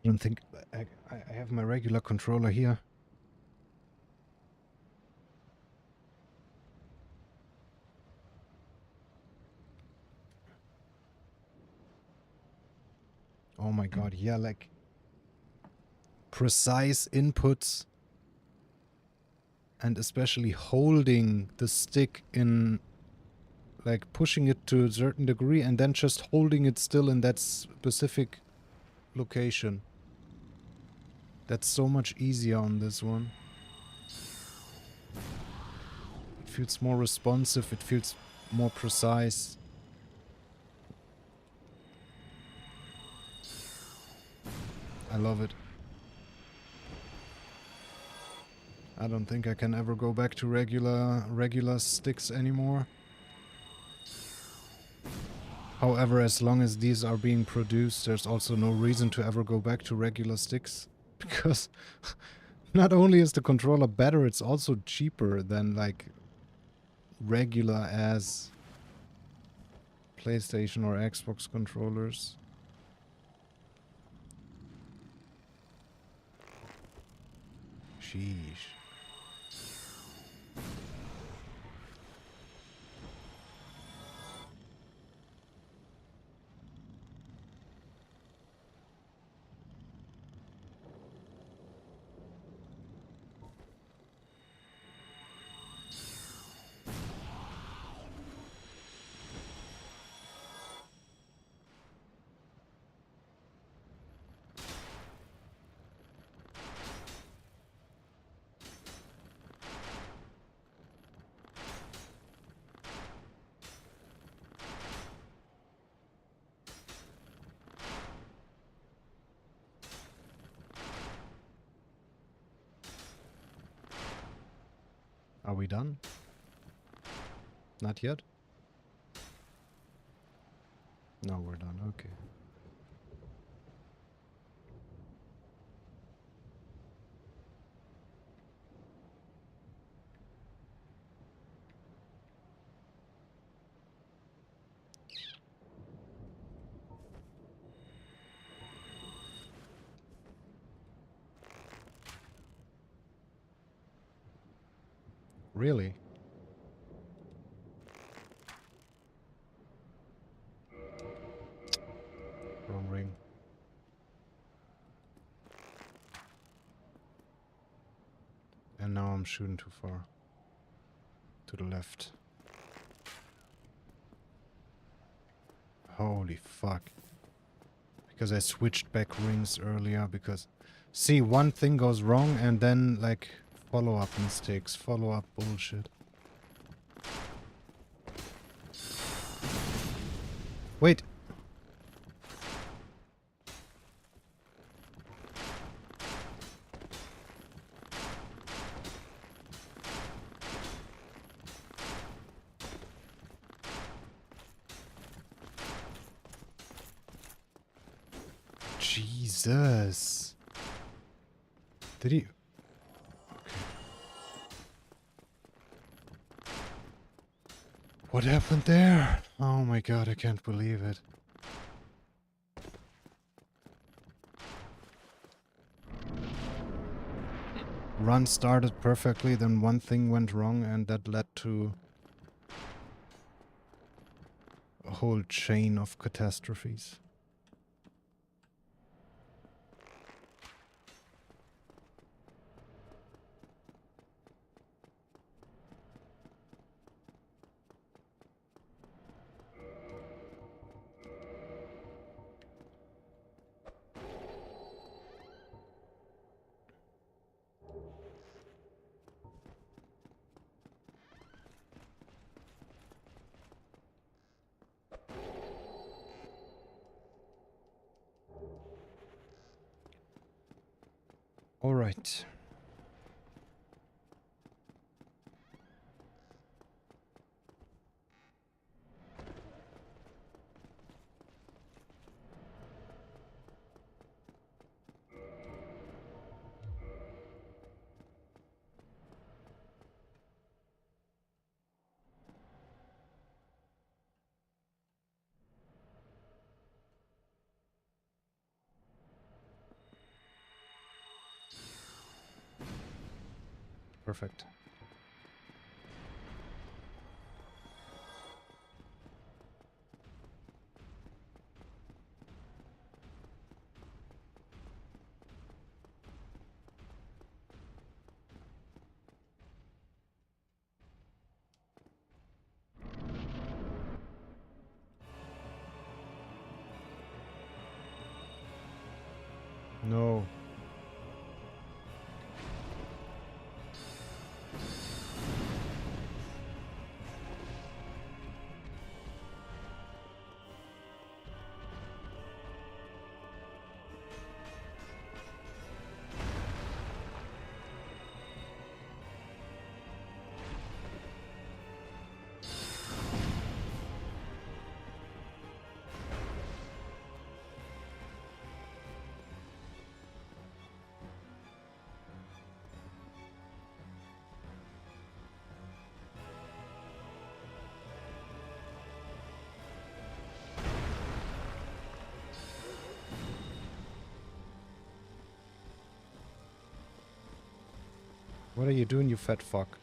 I don't think... I have my regular controller here. Oh my god, yeah, like... precise inputs. And especially holding the stick in... like pushing it to a certain degree and then just holding it still in that specific location. That's so much easier on this one. It feels more responsive, it feels more precise. I love it. I don't think I can ever go back to regular sticks anymore. However, as long as these are being produced, there's also no reason to ever go back to regular sticks. Because not only is the controller better, it's also cheaper than like regular as PlayStation or Xbox controllers. Sheesh. Are we done? Not yet? No, we're done. Okay. Really? Wrong ring. And now I'm shooting too far. To the left. Holy fuck. Because I switched back rings earlier because... See, one thing goes wrong and then, like, follow-up mistakes, follow-up bullshit. Wait. Jesus. Did he... What happened there? Oh my god, I can't believe it. Run started perfectly, then one thing went wrong and that led to a whole chain of catastrophes. All right. Perfect. No. What are you doing, you fat fuck?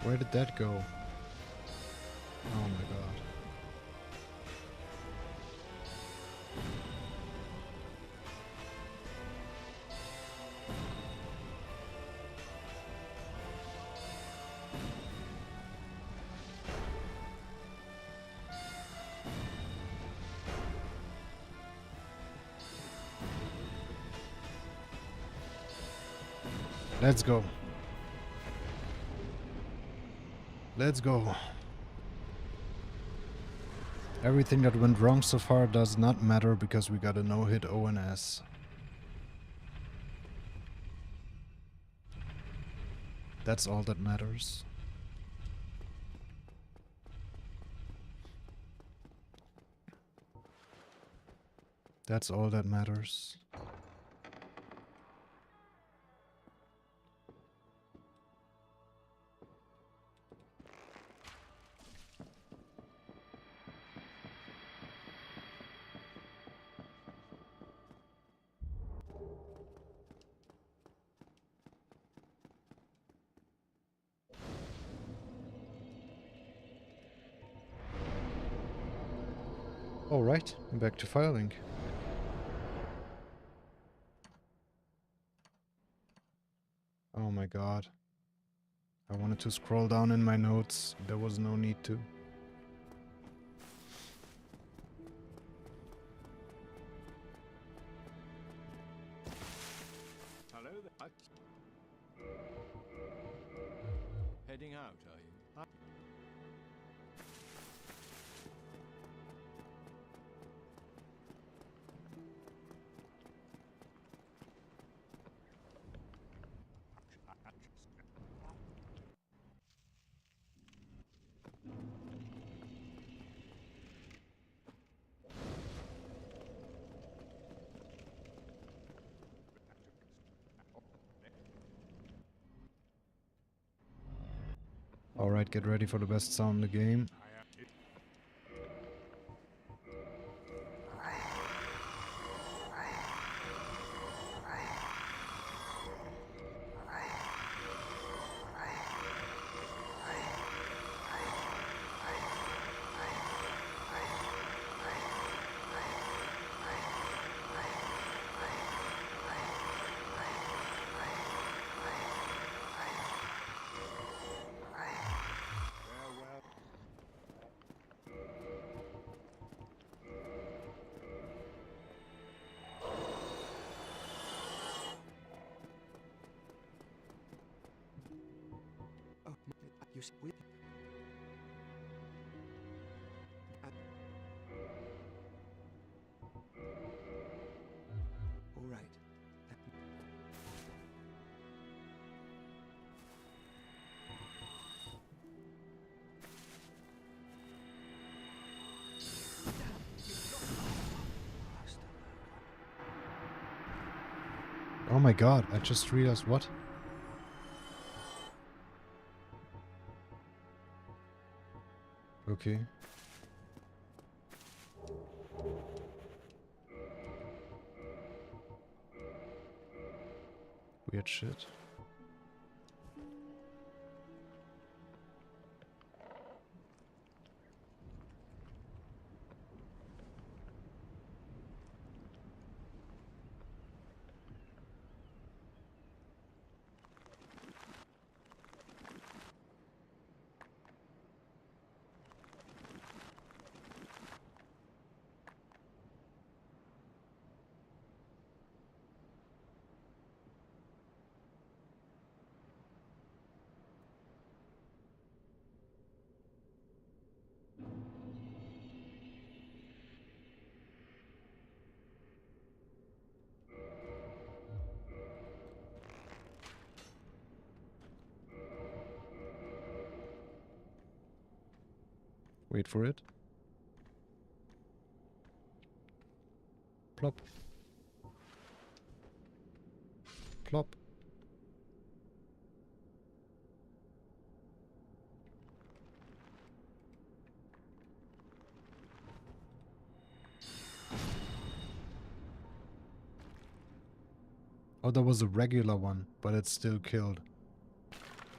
Where did that go? Oh my god. Let's go. Let's go. Everything that went wrong so far does not matter because we got a no-hit ONS. That's all that matters. That's all that matters. Alright, back to filing. Oh my god. I wanted to scroll down in my notes. There was no need to. Hello there. Heading out, are you? Alright, get ready for the best sound in the game. Oh, you we. All right. Oh my god, I just realized what? Okay. Weird shit. Wait for it. Plop. Plop. Oh, that was a regular one, but it's still killed.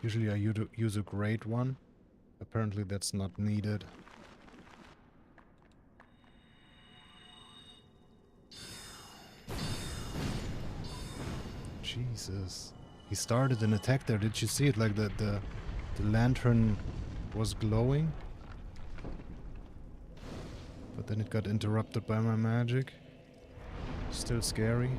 Usually I use a great one. Apparently that's not needed. Jesus. He started an attack there. Did you see it? Like the lantern was glowing. But then it got interrupted by my magic. Still scary.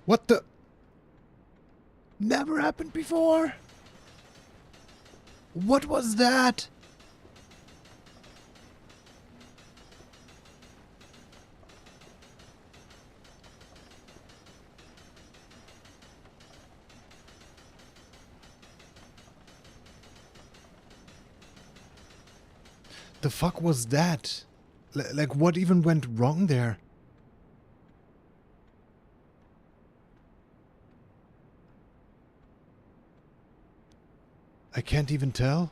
What the? Never happened before. What was that? The fuck was that? Like, what even went wrong there? I can't even tell.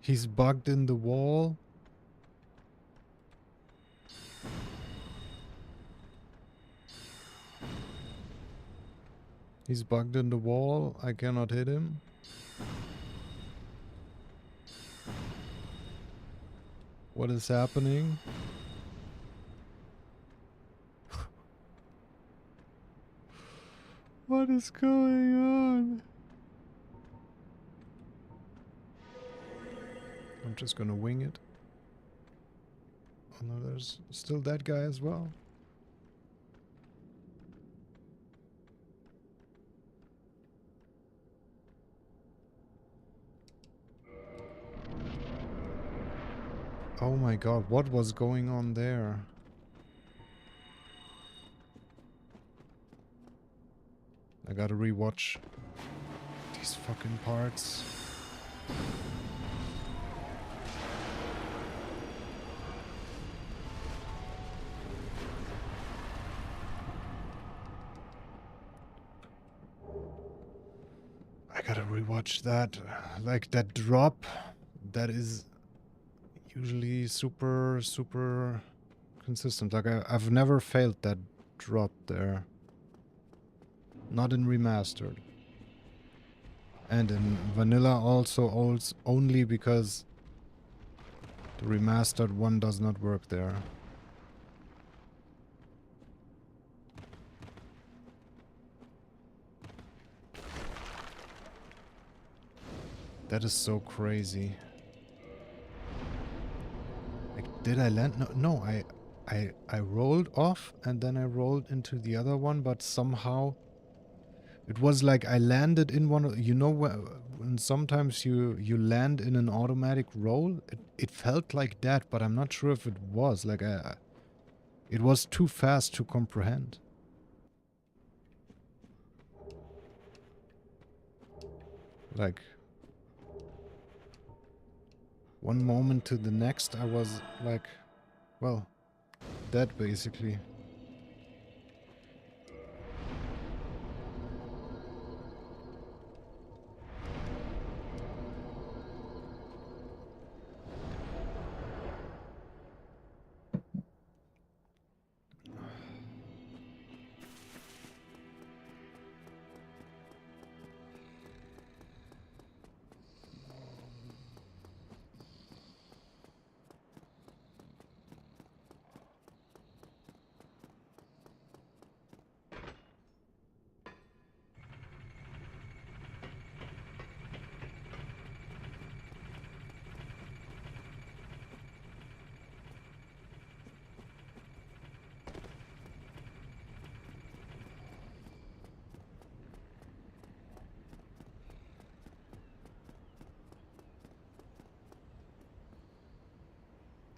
He's bugged in the wall. He's bugged in the wall. I cannot hit him. What is happening? What is going on? I'm just gonna wing it. Oh no, there's still that guy as well. Oh my god, what was going on there? I gotta rewatch these fucking parts. gotta rewatch that. Like that drop, that is usually super, super consistent. Like I've never failed that drop there. Not in remastered. And in vanilla also only because the remastered one does not work there. That is so crazy. Like, did I land? No, I rolled off and then I rolled into the other one, but somehow it was like I landed in one of, you know, when sometimes you land in an automatic roll, it felt like that, but I'm not sure if it was. Like it was too fast to comprehend. Like one moment to the next, I was like, well, dead basically.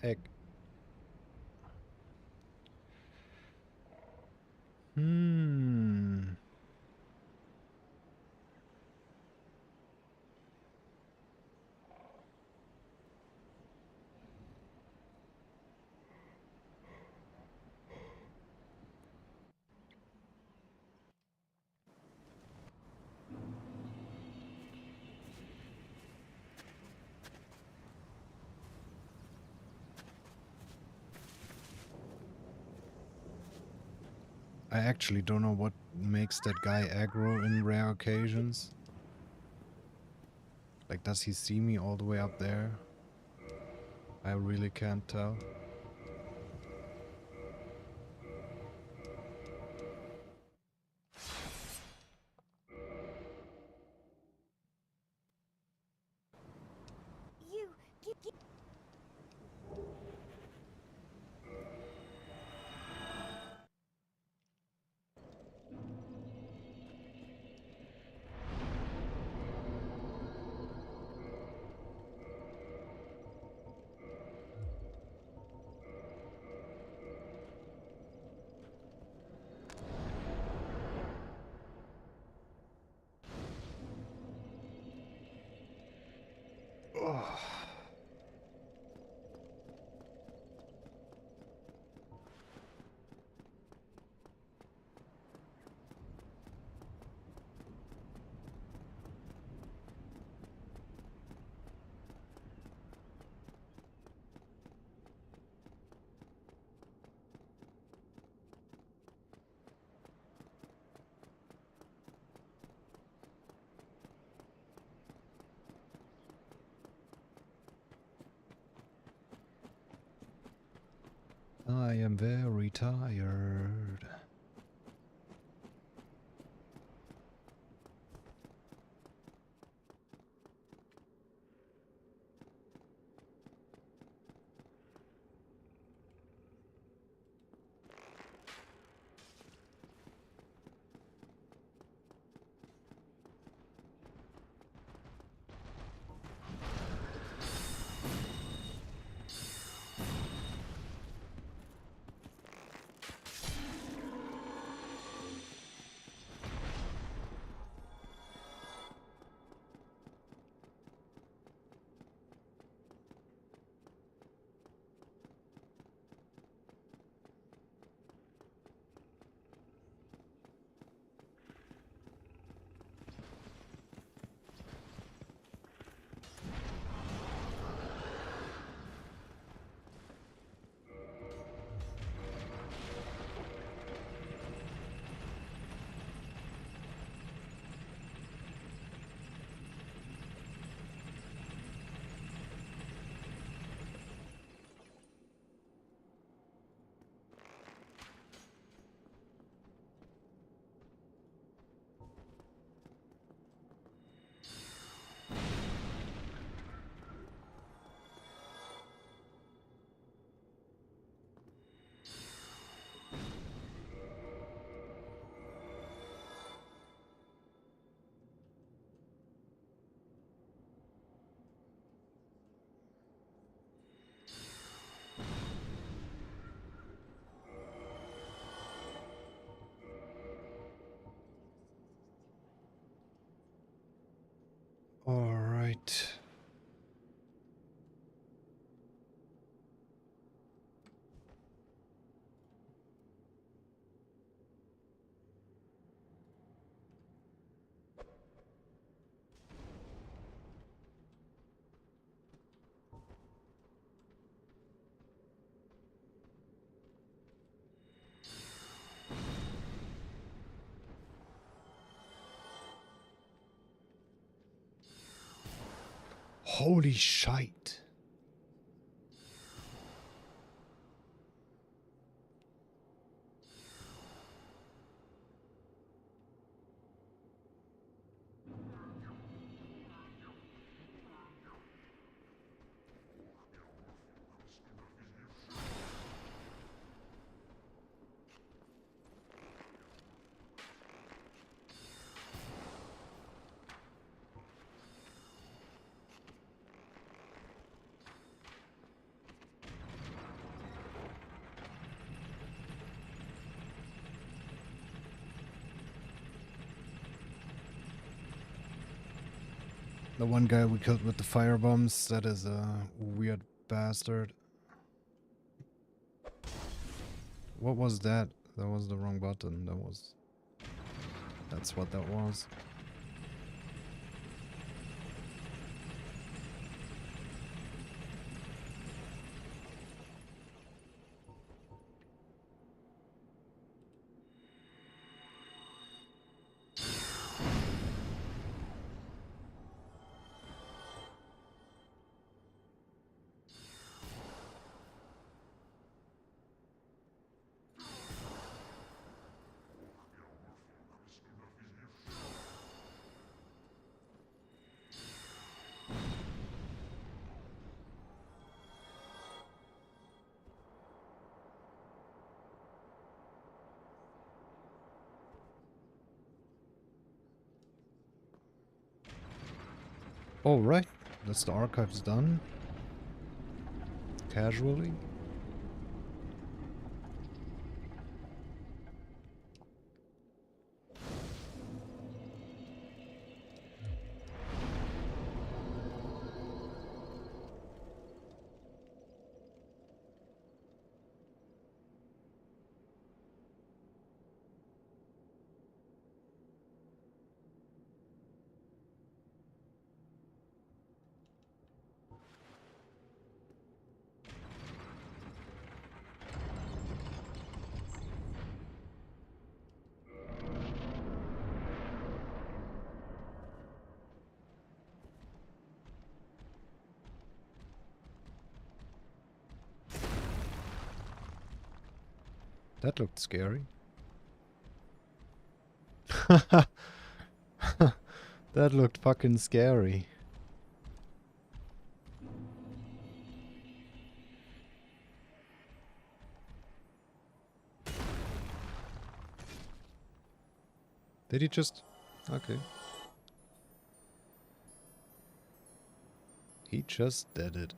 Egg. Hmm. I actually don't know what makes that guy aggro in rare occasions. Like, does he see me all the way up there? I really can't tell. I am very tired. All right. Holy shite. The one guy we killed with the fire bombs, that is a weird bastard. What was that? That was the wrong button. That's what that was. All right, that's the archives done. Casually. That looked scary. That looked fucking scary. Did he just... Okay. He just did it.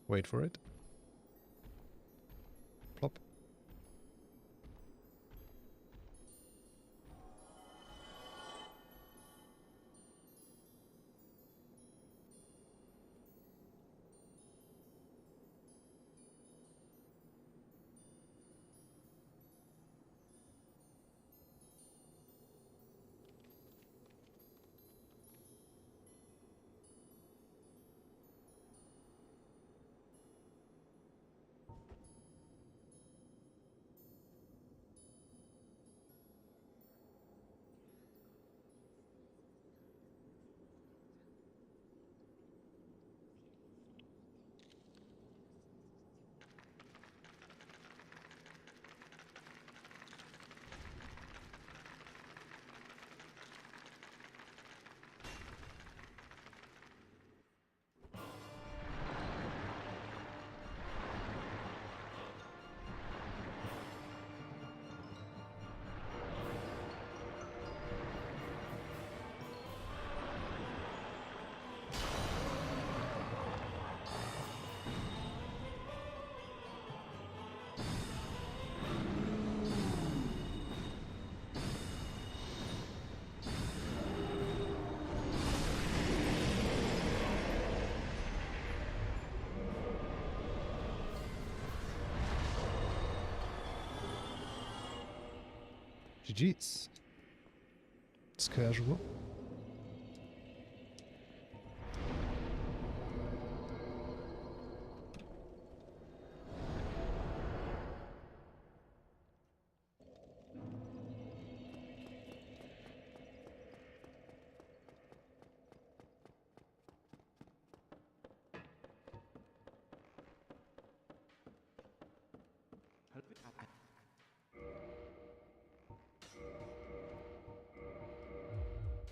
Wait for it. Plop. GG's. It's casual.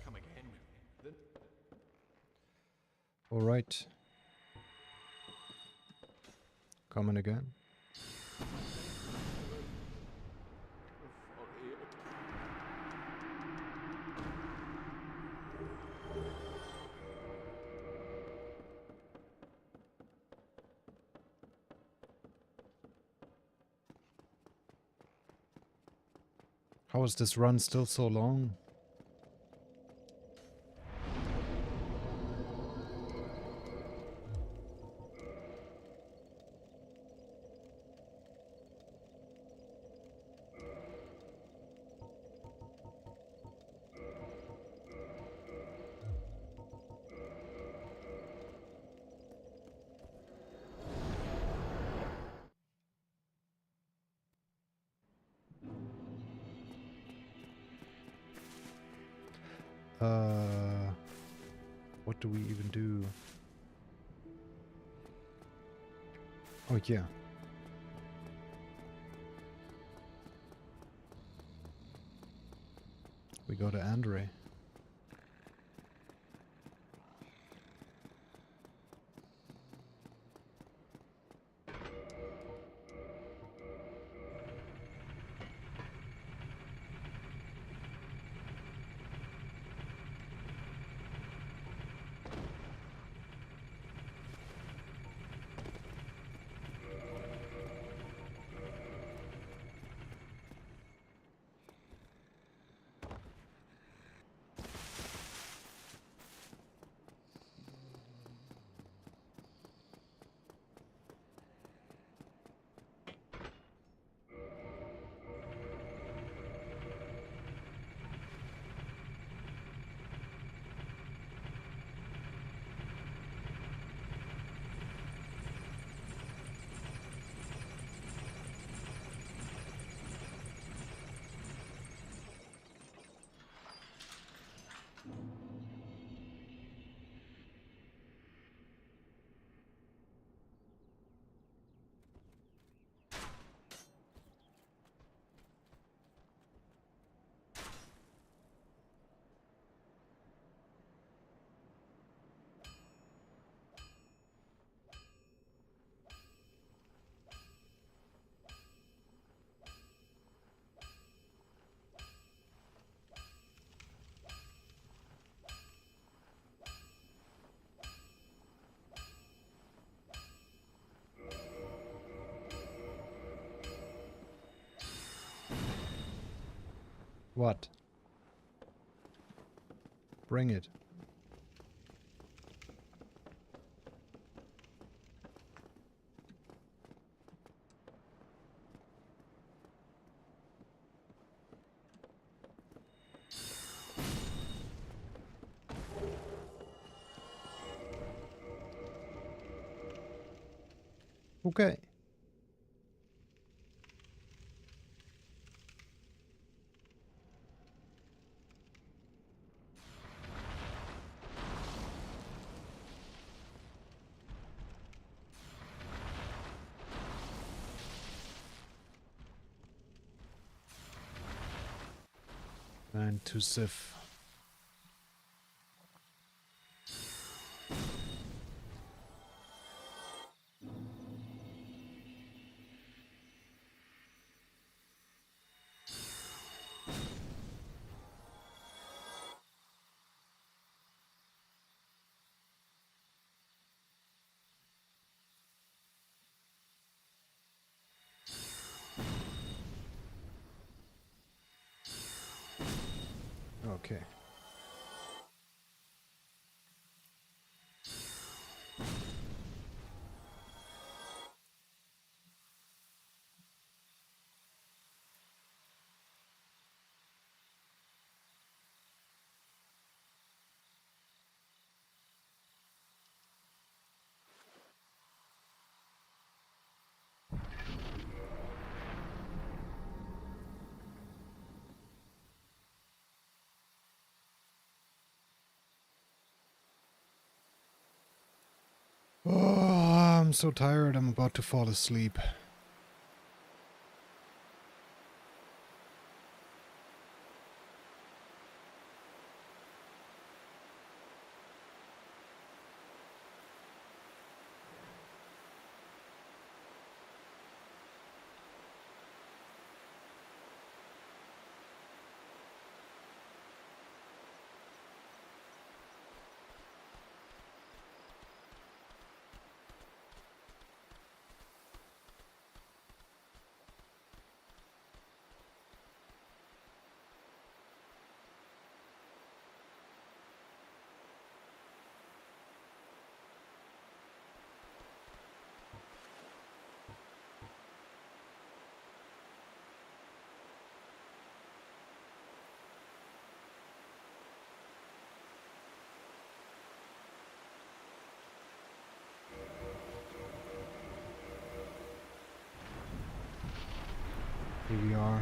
Come again. Then All right. Coming again. How is this run still so long? What do we even do? Oh yeah. We go to Andre. What? Bring it. Okay. And to Sif. Okay. I'm so tired, I'm about to fall asleep. Here we are.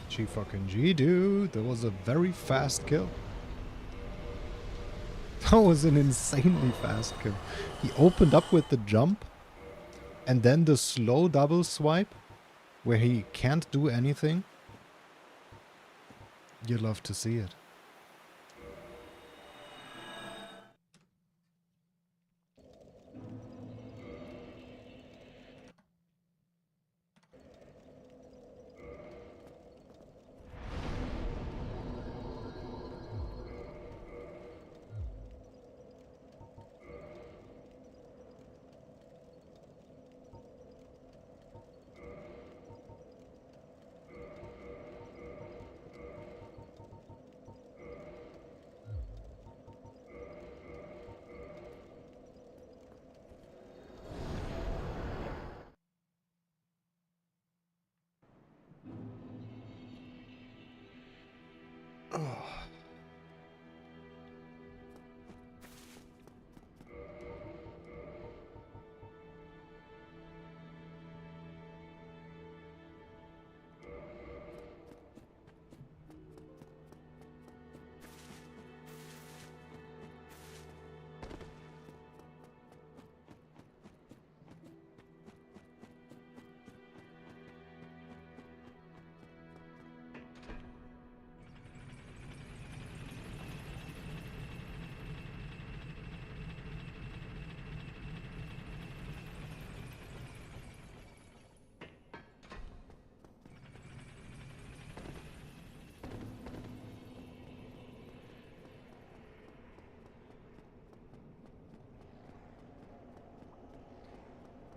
G fucking G, dude. That was a very fast kill. That was an insanely fast kill. He opened up with the jump and then the slow double swipe where he can't do anything. You love to see it.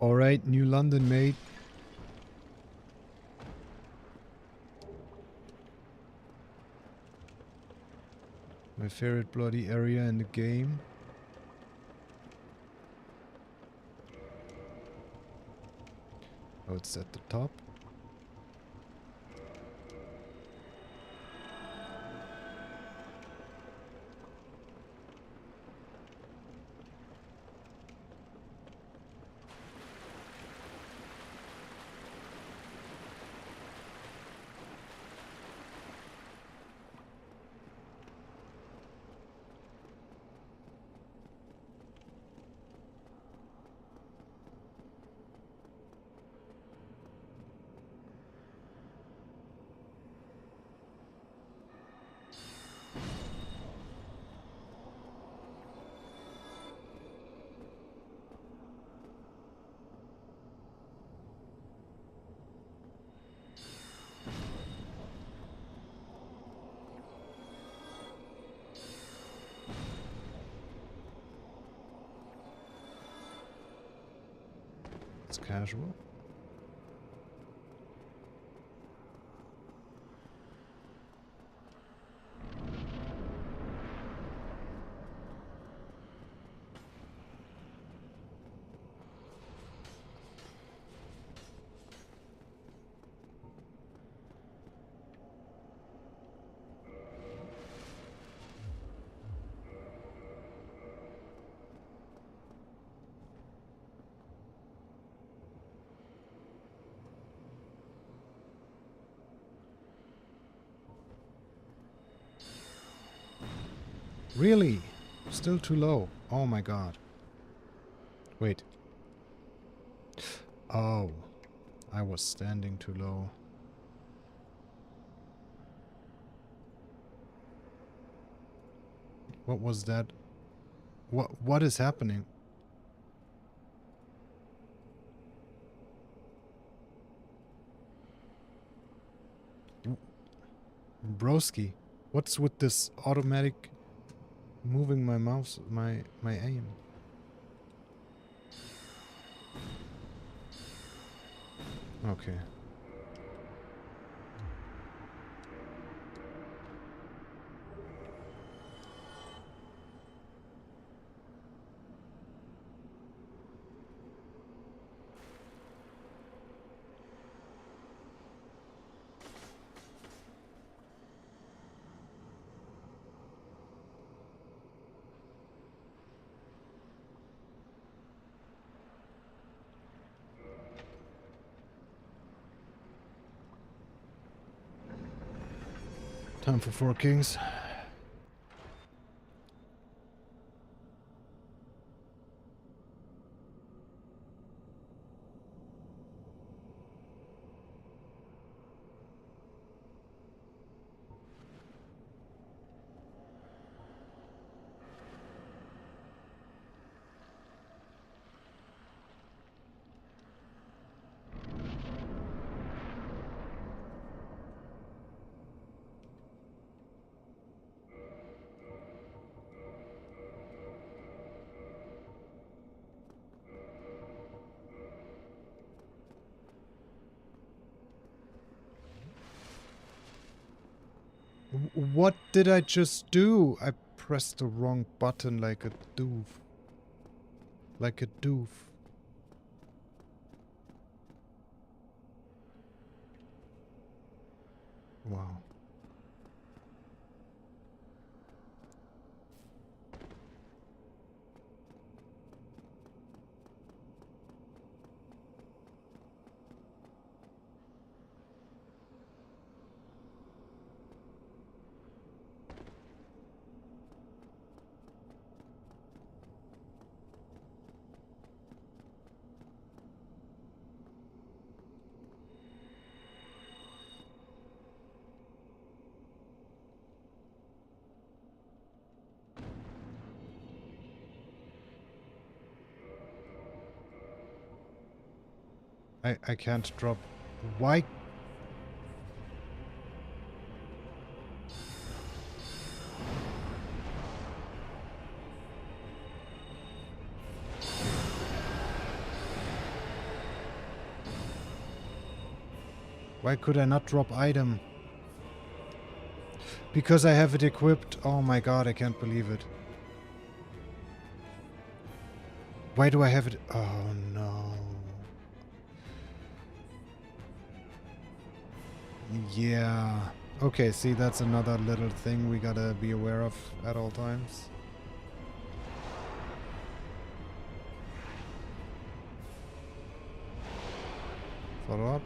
Alright, New London, mate. My favorite bloody area in the game. Oh, it's at the top. It's casual. Really? Still too low. Oh my god. Wait. Oh. I was standing too low. What was that? What is happening? Broski, what's with this automatic moving my mouse, my aim? Okay. Time for 4 kings. What did I just do? I pressed the wrong button like a doof. Like a doof. Wow. I can't drop. Why? Why could I not drop item? Because I have it equipped. Oh my god, I can't believe it. Why do I have it? Oh no. Yeah. Okay, see, that's another little thing we gotta be aware of at all times. Follow up.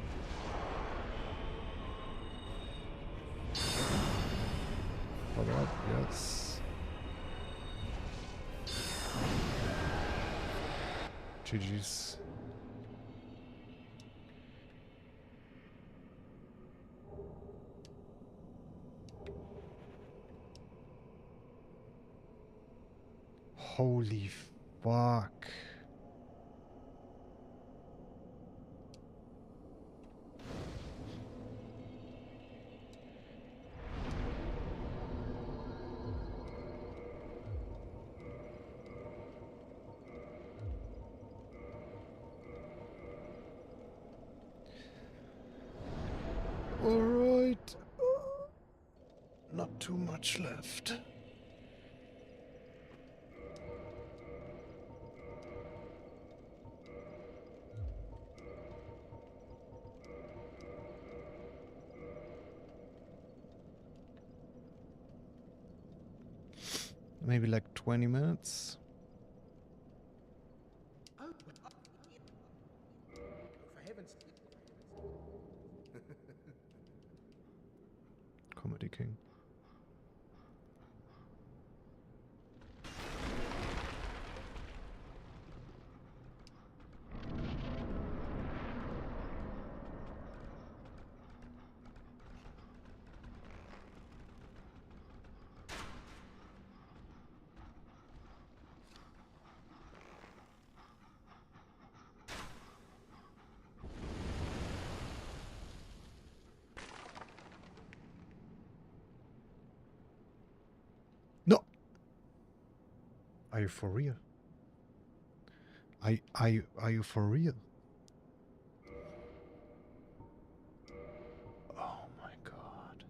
Follow up, yes. GG's. Holy fuck. Alright. Not too much left. Maybe like 20 minutes. Oh, for heaven's sake. Comedy King. Are you for real? Are you for real? Oh my god.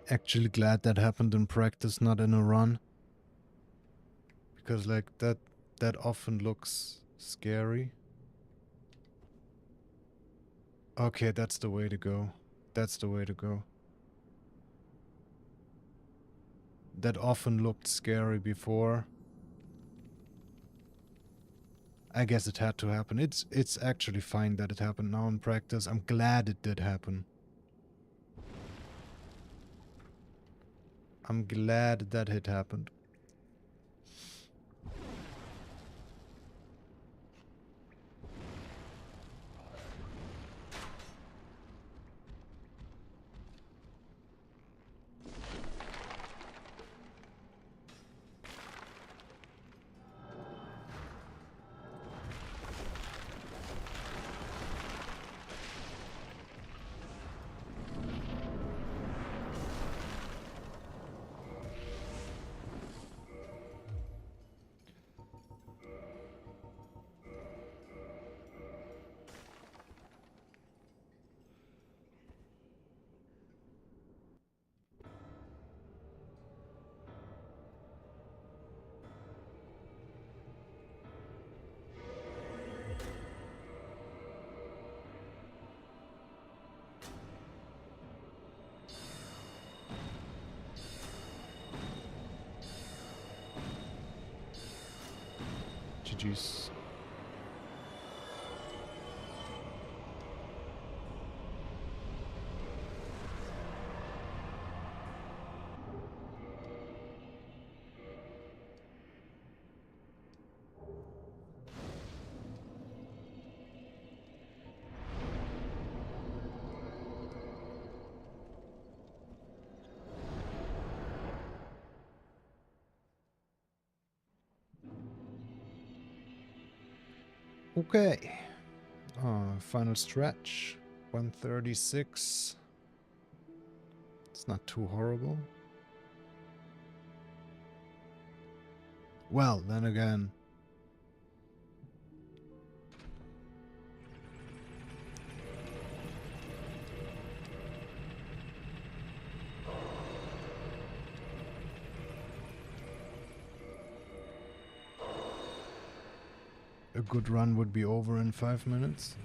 Actually glad that happened in practice, not in a run. Because like that often looks scary. Okay, that's the way to go. That's the way to go. That often looked scary before. I guess it had to happen. It's actually fine that it happened now in practice. I'm glad it did happen. I'm glad that it happened. GG's. Okay. Final stretch. 136. It's not too horrible. Well, then again. A good run would be over in 5 minutes.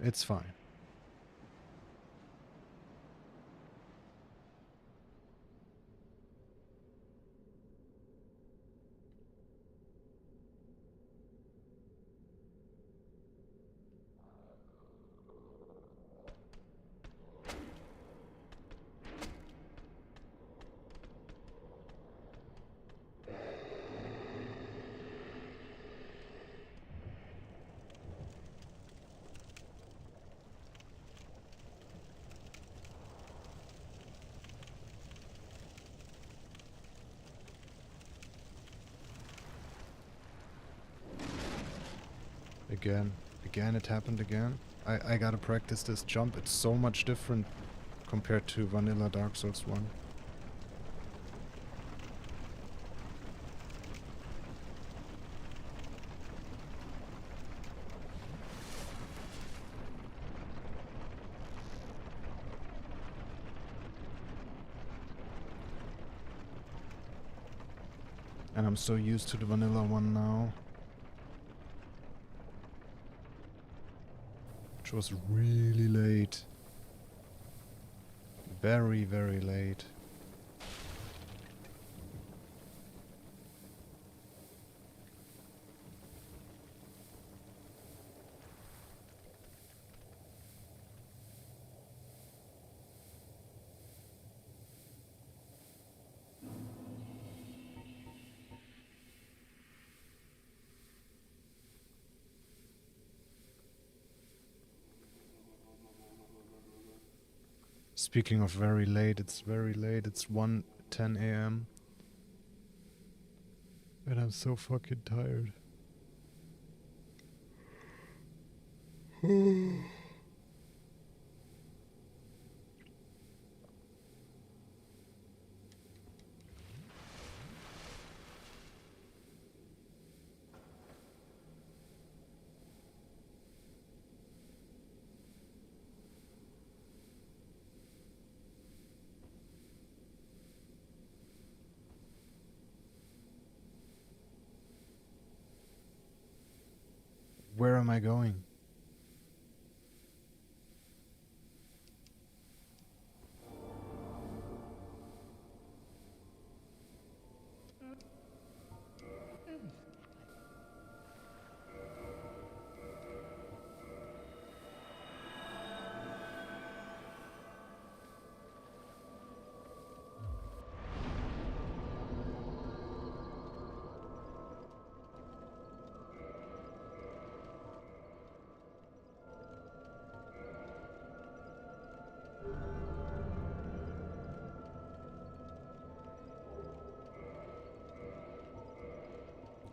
It's fine. Again, it happened again. I gotta practice this jump. It's so much different compared to vanilla Dark Souls 1. And I'm so used to the vanilla one now. Which was really late. Very, very late. Speaking of very late, it's very late. It's 1:10 a.m. And I'm so fucking tired. Where am I going?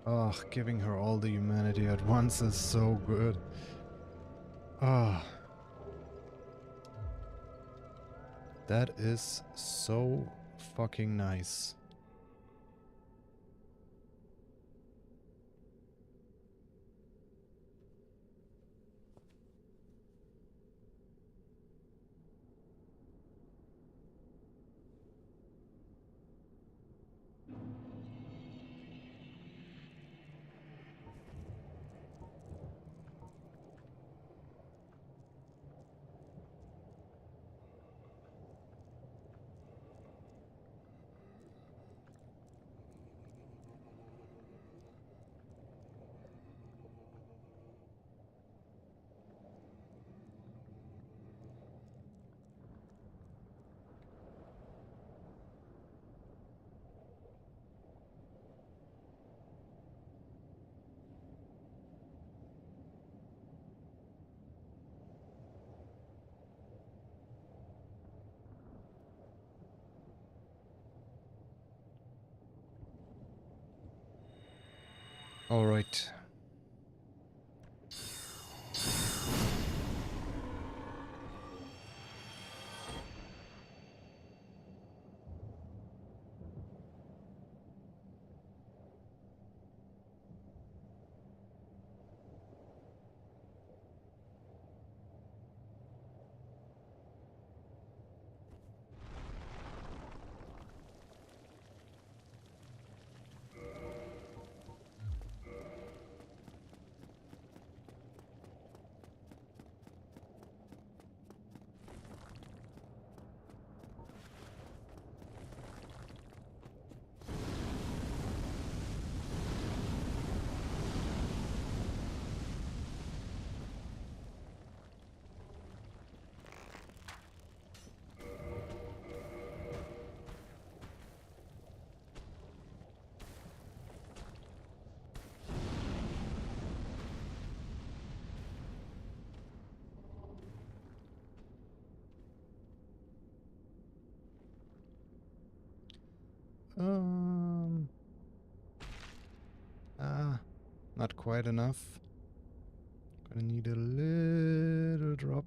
Oh, giving her all the humanity at once is so good. Ah, that is so fucking nice. All right. Not quite enough. Gonna need a little drop.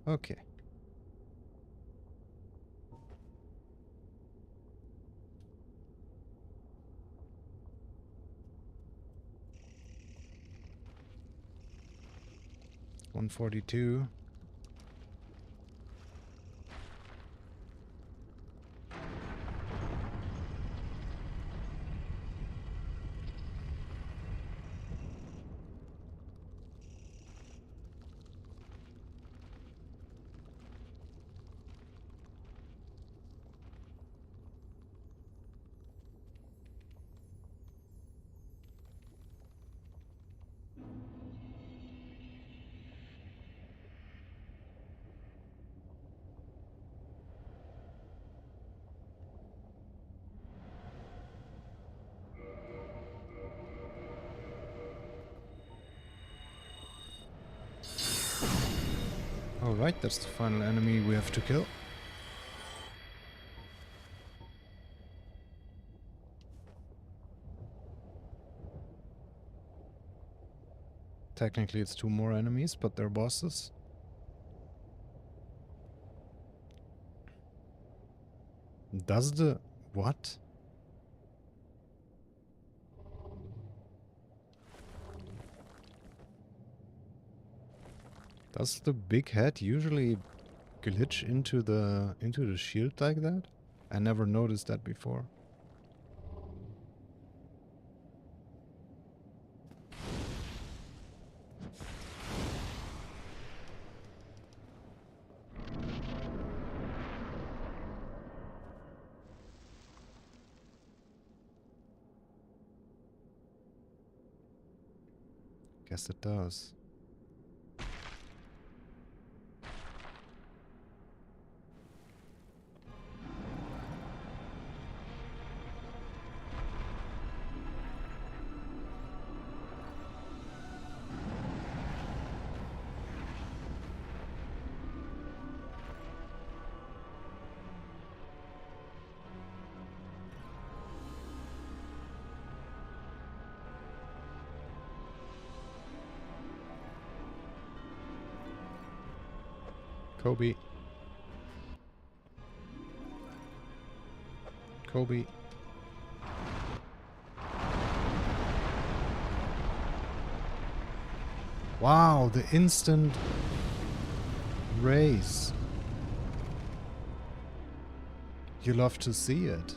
Okay. $142. Alright, that's the final enemy we have to kill. Technically it's 2 more enemies, but they're bosses. Does the... what? Does the big head usually glitch into the shield like that? I never noticed that before. Guess it does. Kobe. Kobe. Wow, the instant raise. You love to see it.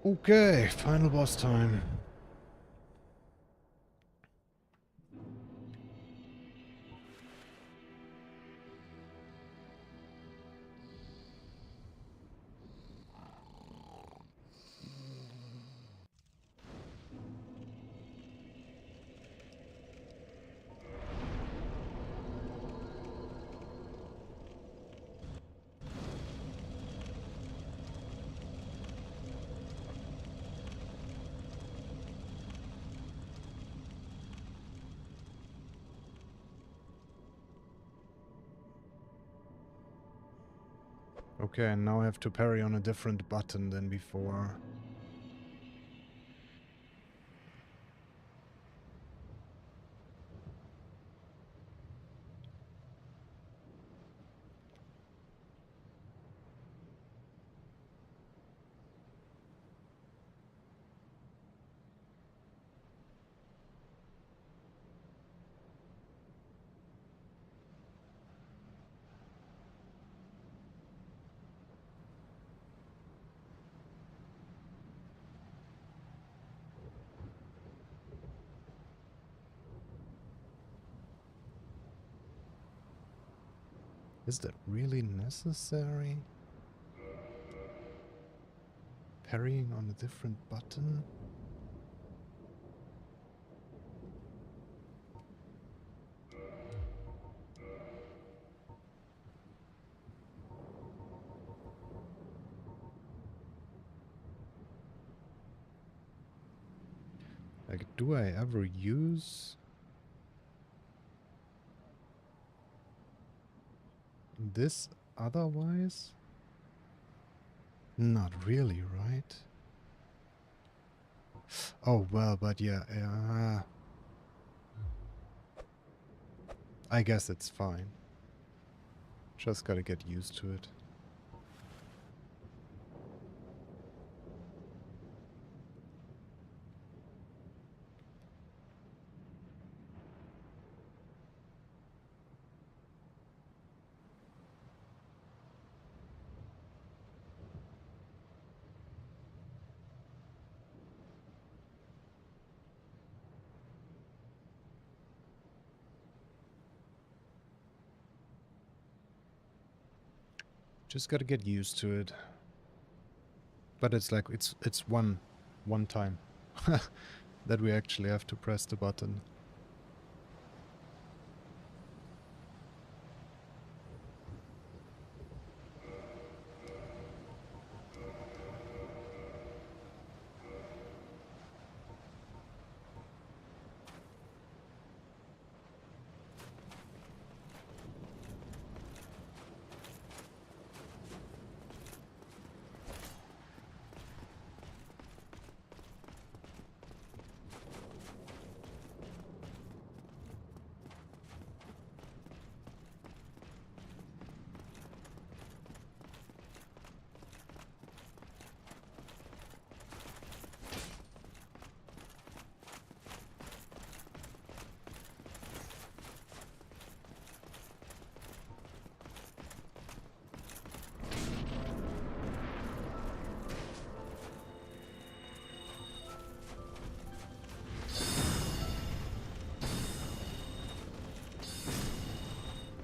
Okay, final boss time. Okay, and now I have to parry on a different button than before. Is that really necessary? Parrying on a different button? Like, do I ever use this otherwise? Not really, right? Oh, well, but yeah, I guess it's fine. Just gotta get used to it. Just gotta get used to it. But it's like it's one time that we actually have to press the button.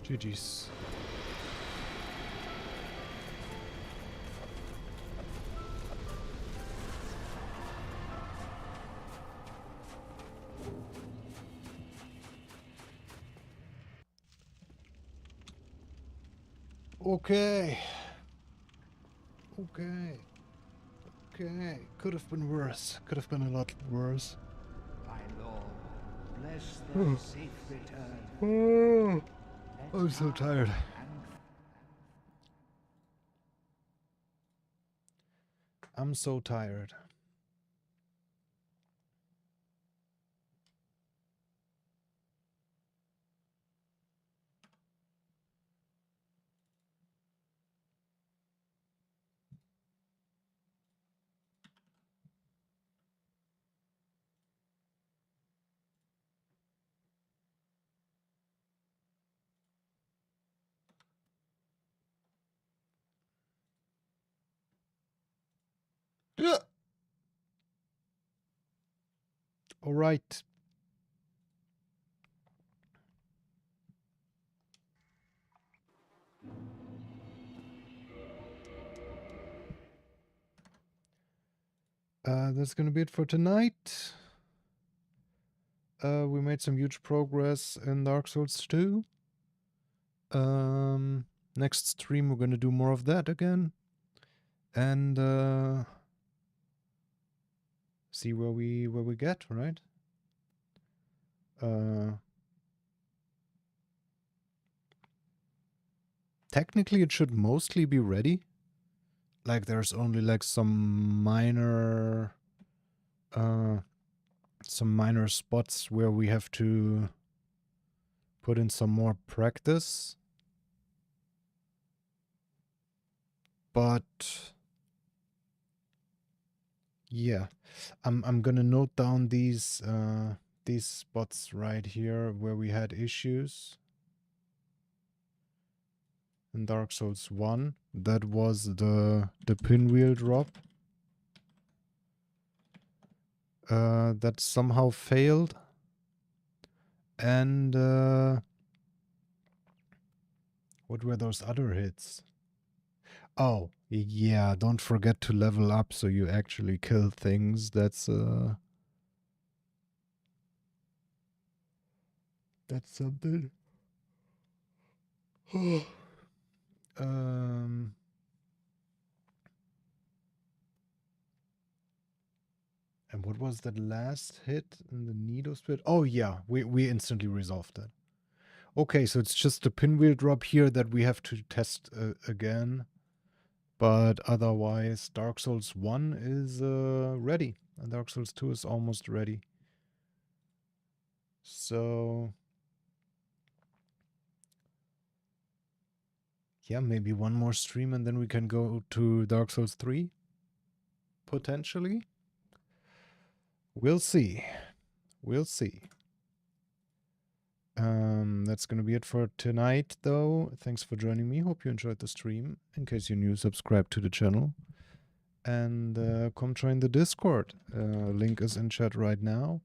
GG's. Okay. Okay. Okay. Could have been worse. Could have been a lot worse. My lord, bless their safe return. Oh, Let I'm so tired. and I'm so tired. Yeah. All right. That's gonna be it for tonight. We made some huge progress in Dark Souls 2. Next stream we're gonna do more of that again. And see where we get, right? Technically it should mostly be ready. Like there's only like some minor spots where we have to put in some more practice. But yeah, I'm gonna note down these spots right here where we had issues. In Dark Souls 1, that was the pinwheel drop. That somehow failed. And what were those other hits? Oh, yeah, don't forget to level up so you actually kill things. That's something. Um And what was that last hit in the Nido split? Oh yeah, we instantly resolved that. Okay, so it's just the pinwheel drop here that we have to test again. But otherwise, Dark Souls 1 is ready. And Dark Souls 2 is almost ready. So yeah, maybe one more stream and then we can go to Dark Souls 3. Potentially. We'll see. We'll see. That's gonna be it for tonight, though. Thanks for joining me. Hope you enjoyed the stream. In case you're new, subscribe to the channel. And come join the Discord. Link is in chat right now.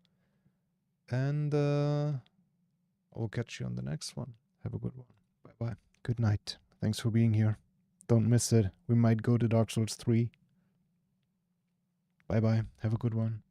And I'll catch you on the next one. Have a good one. Bye-bye. Good night. Thanks for being here. Don't miss it. We might go to Dark Souls 3. Bye bye. Have a good one.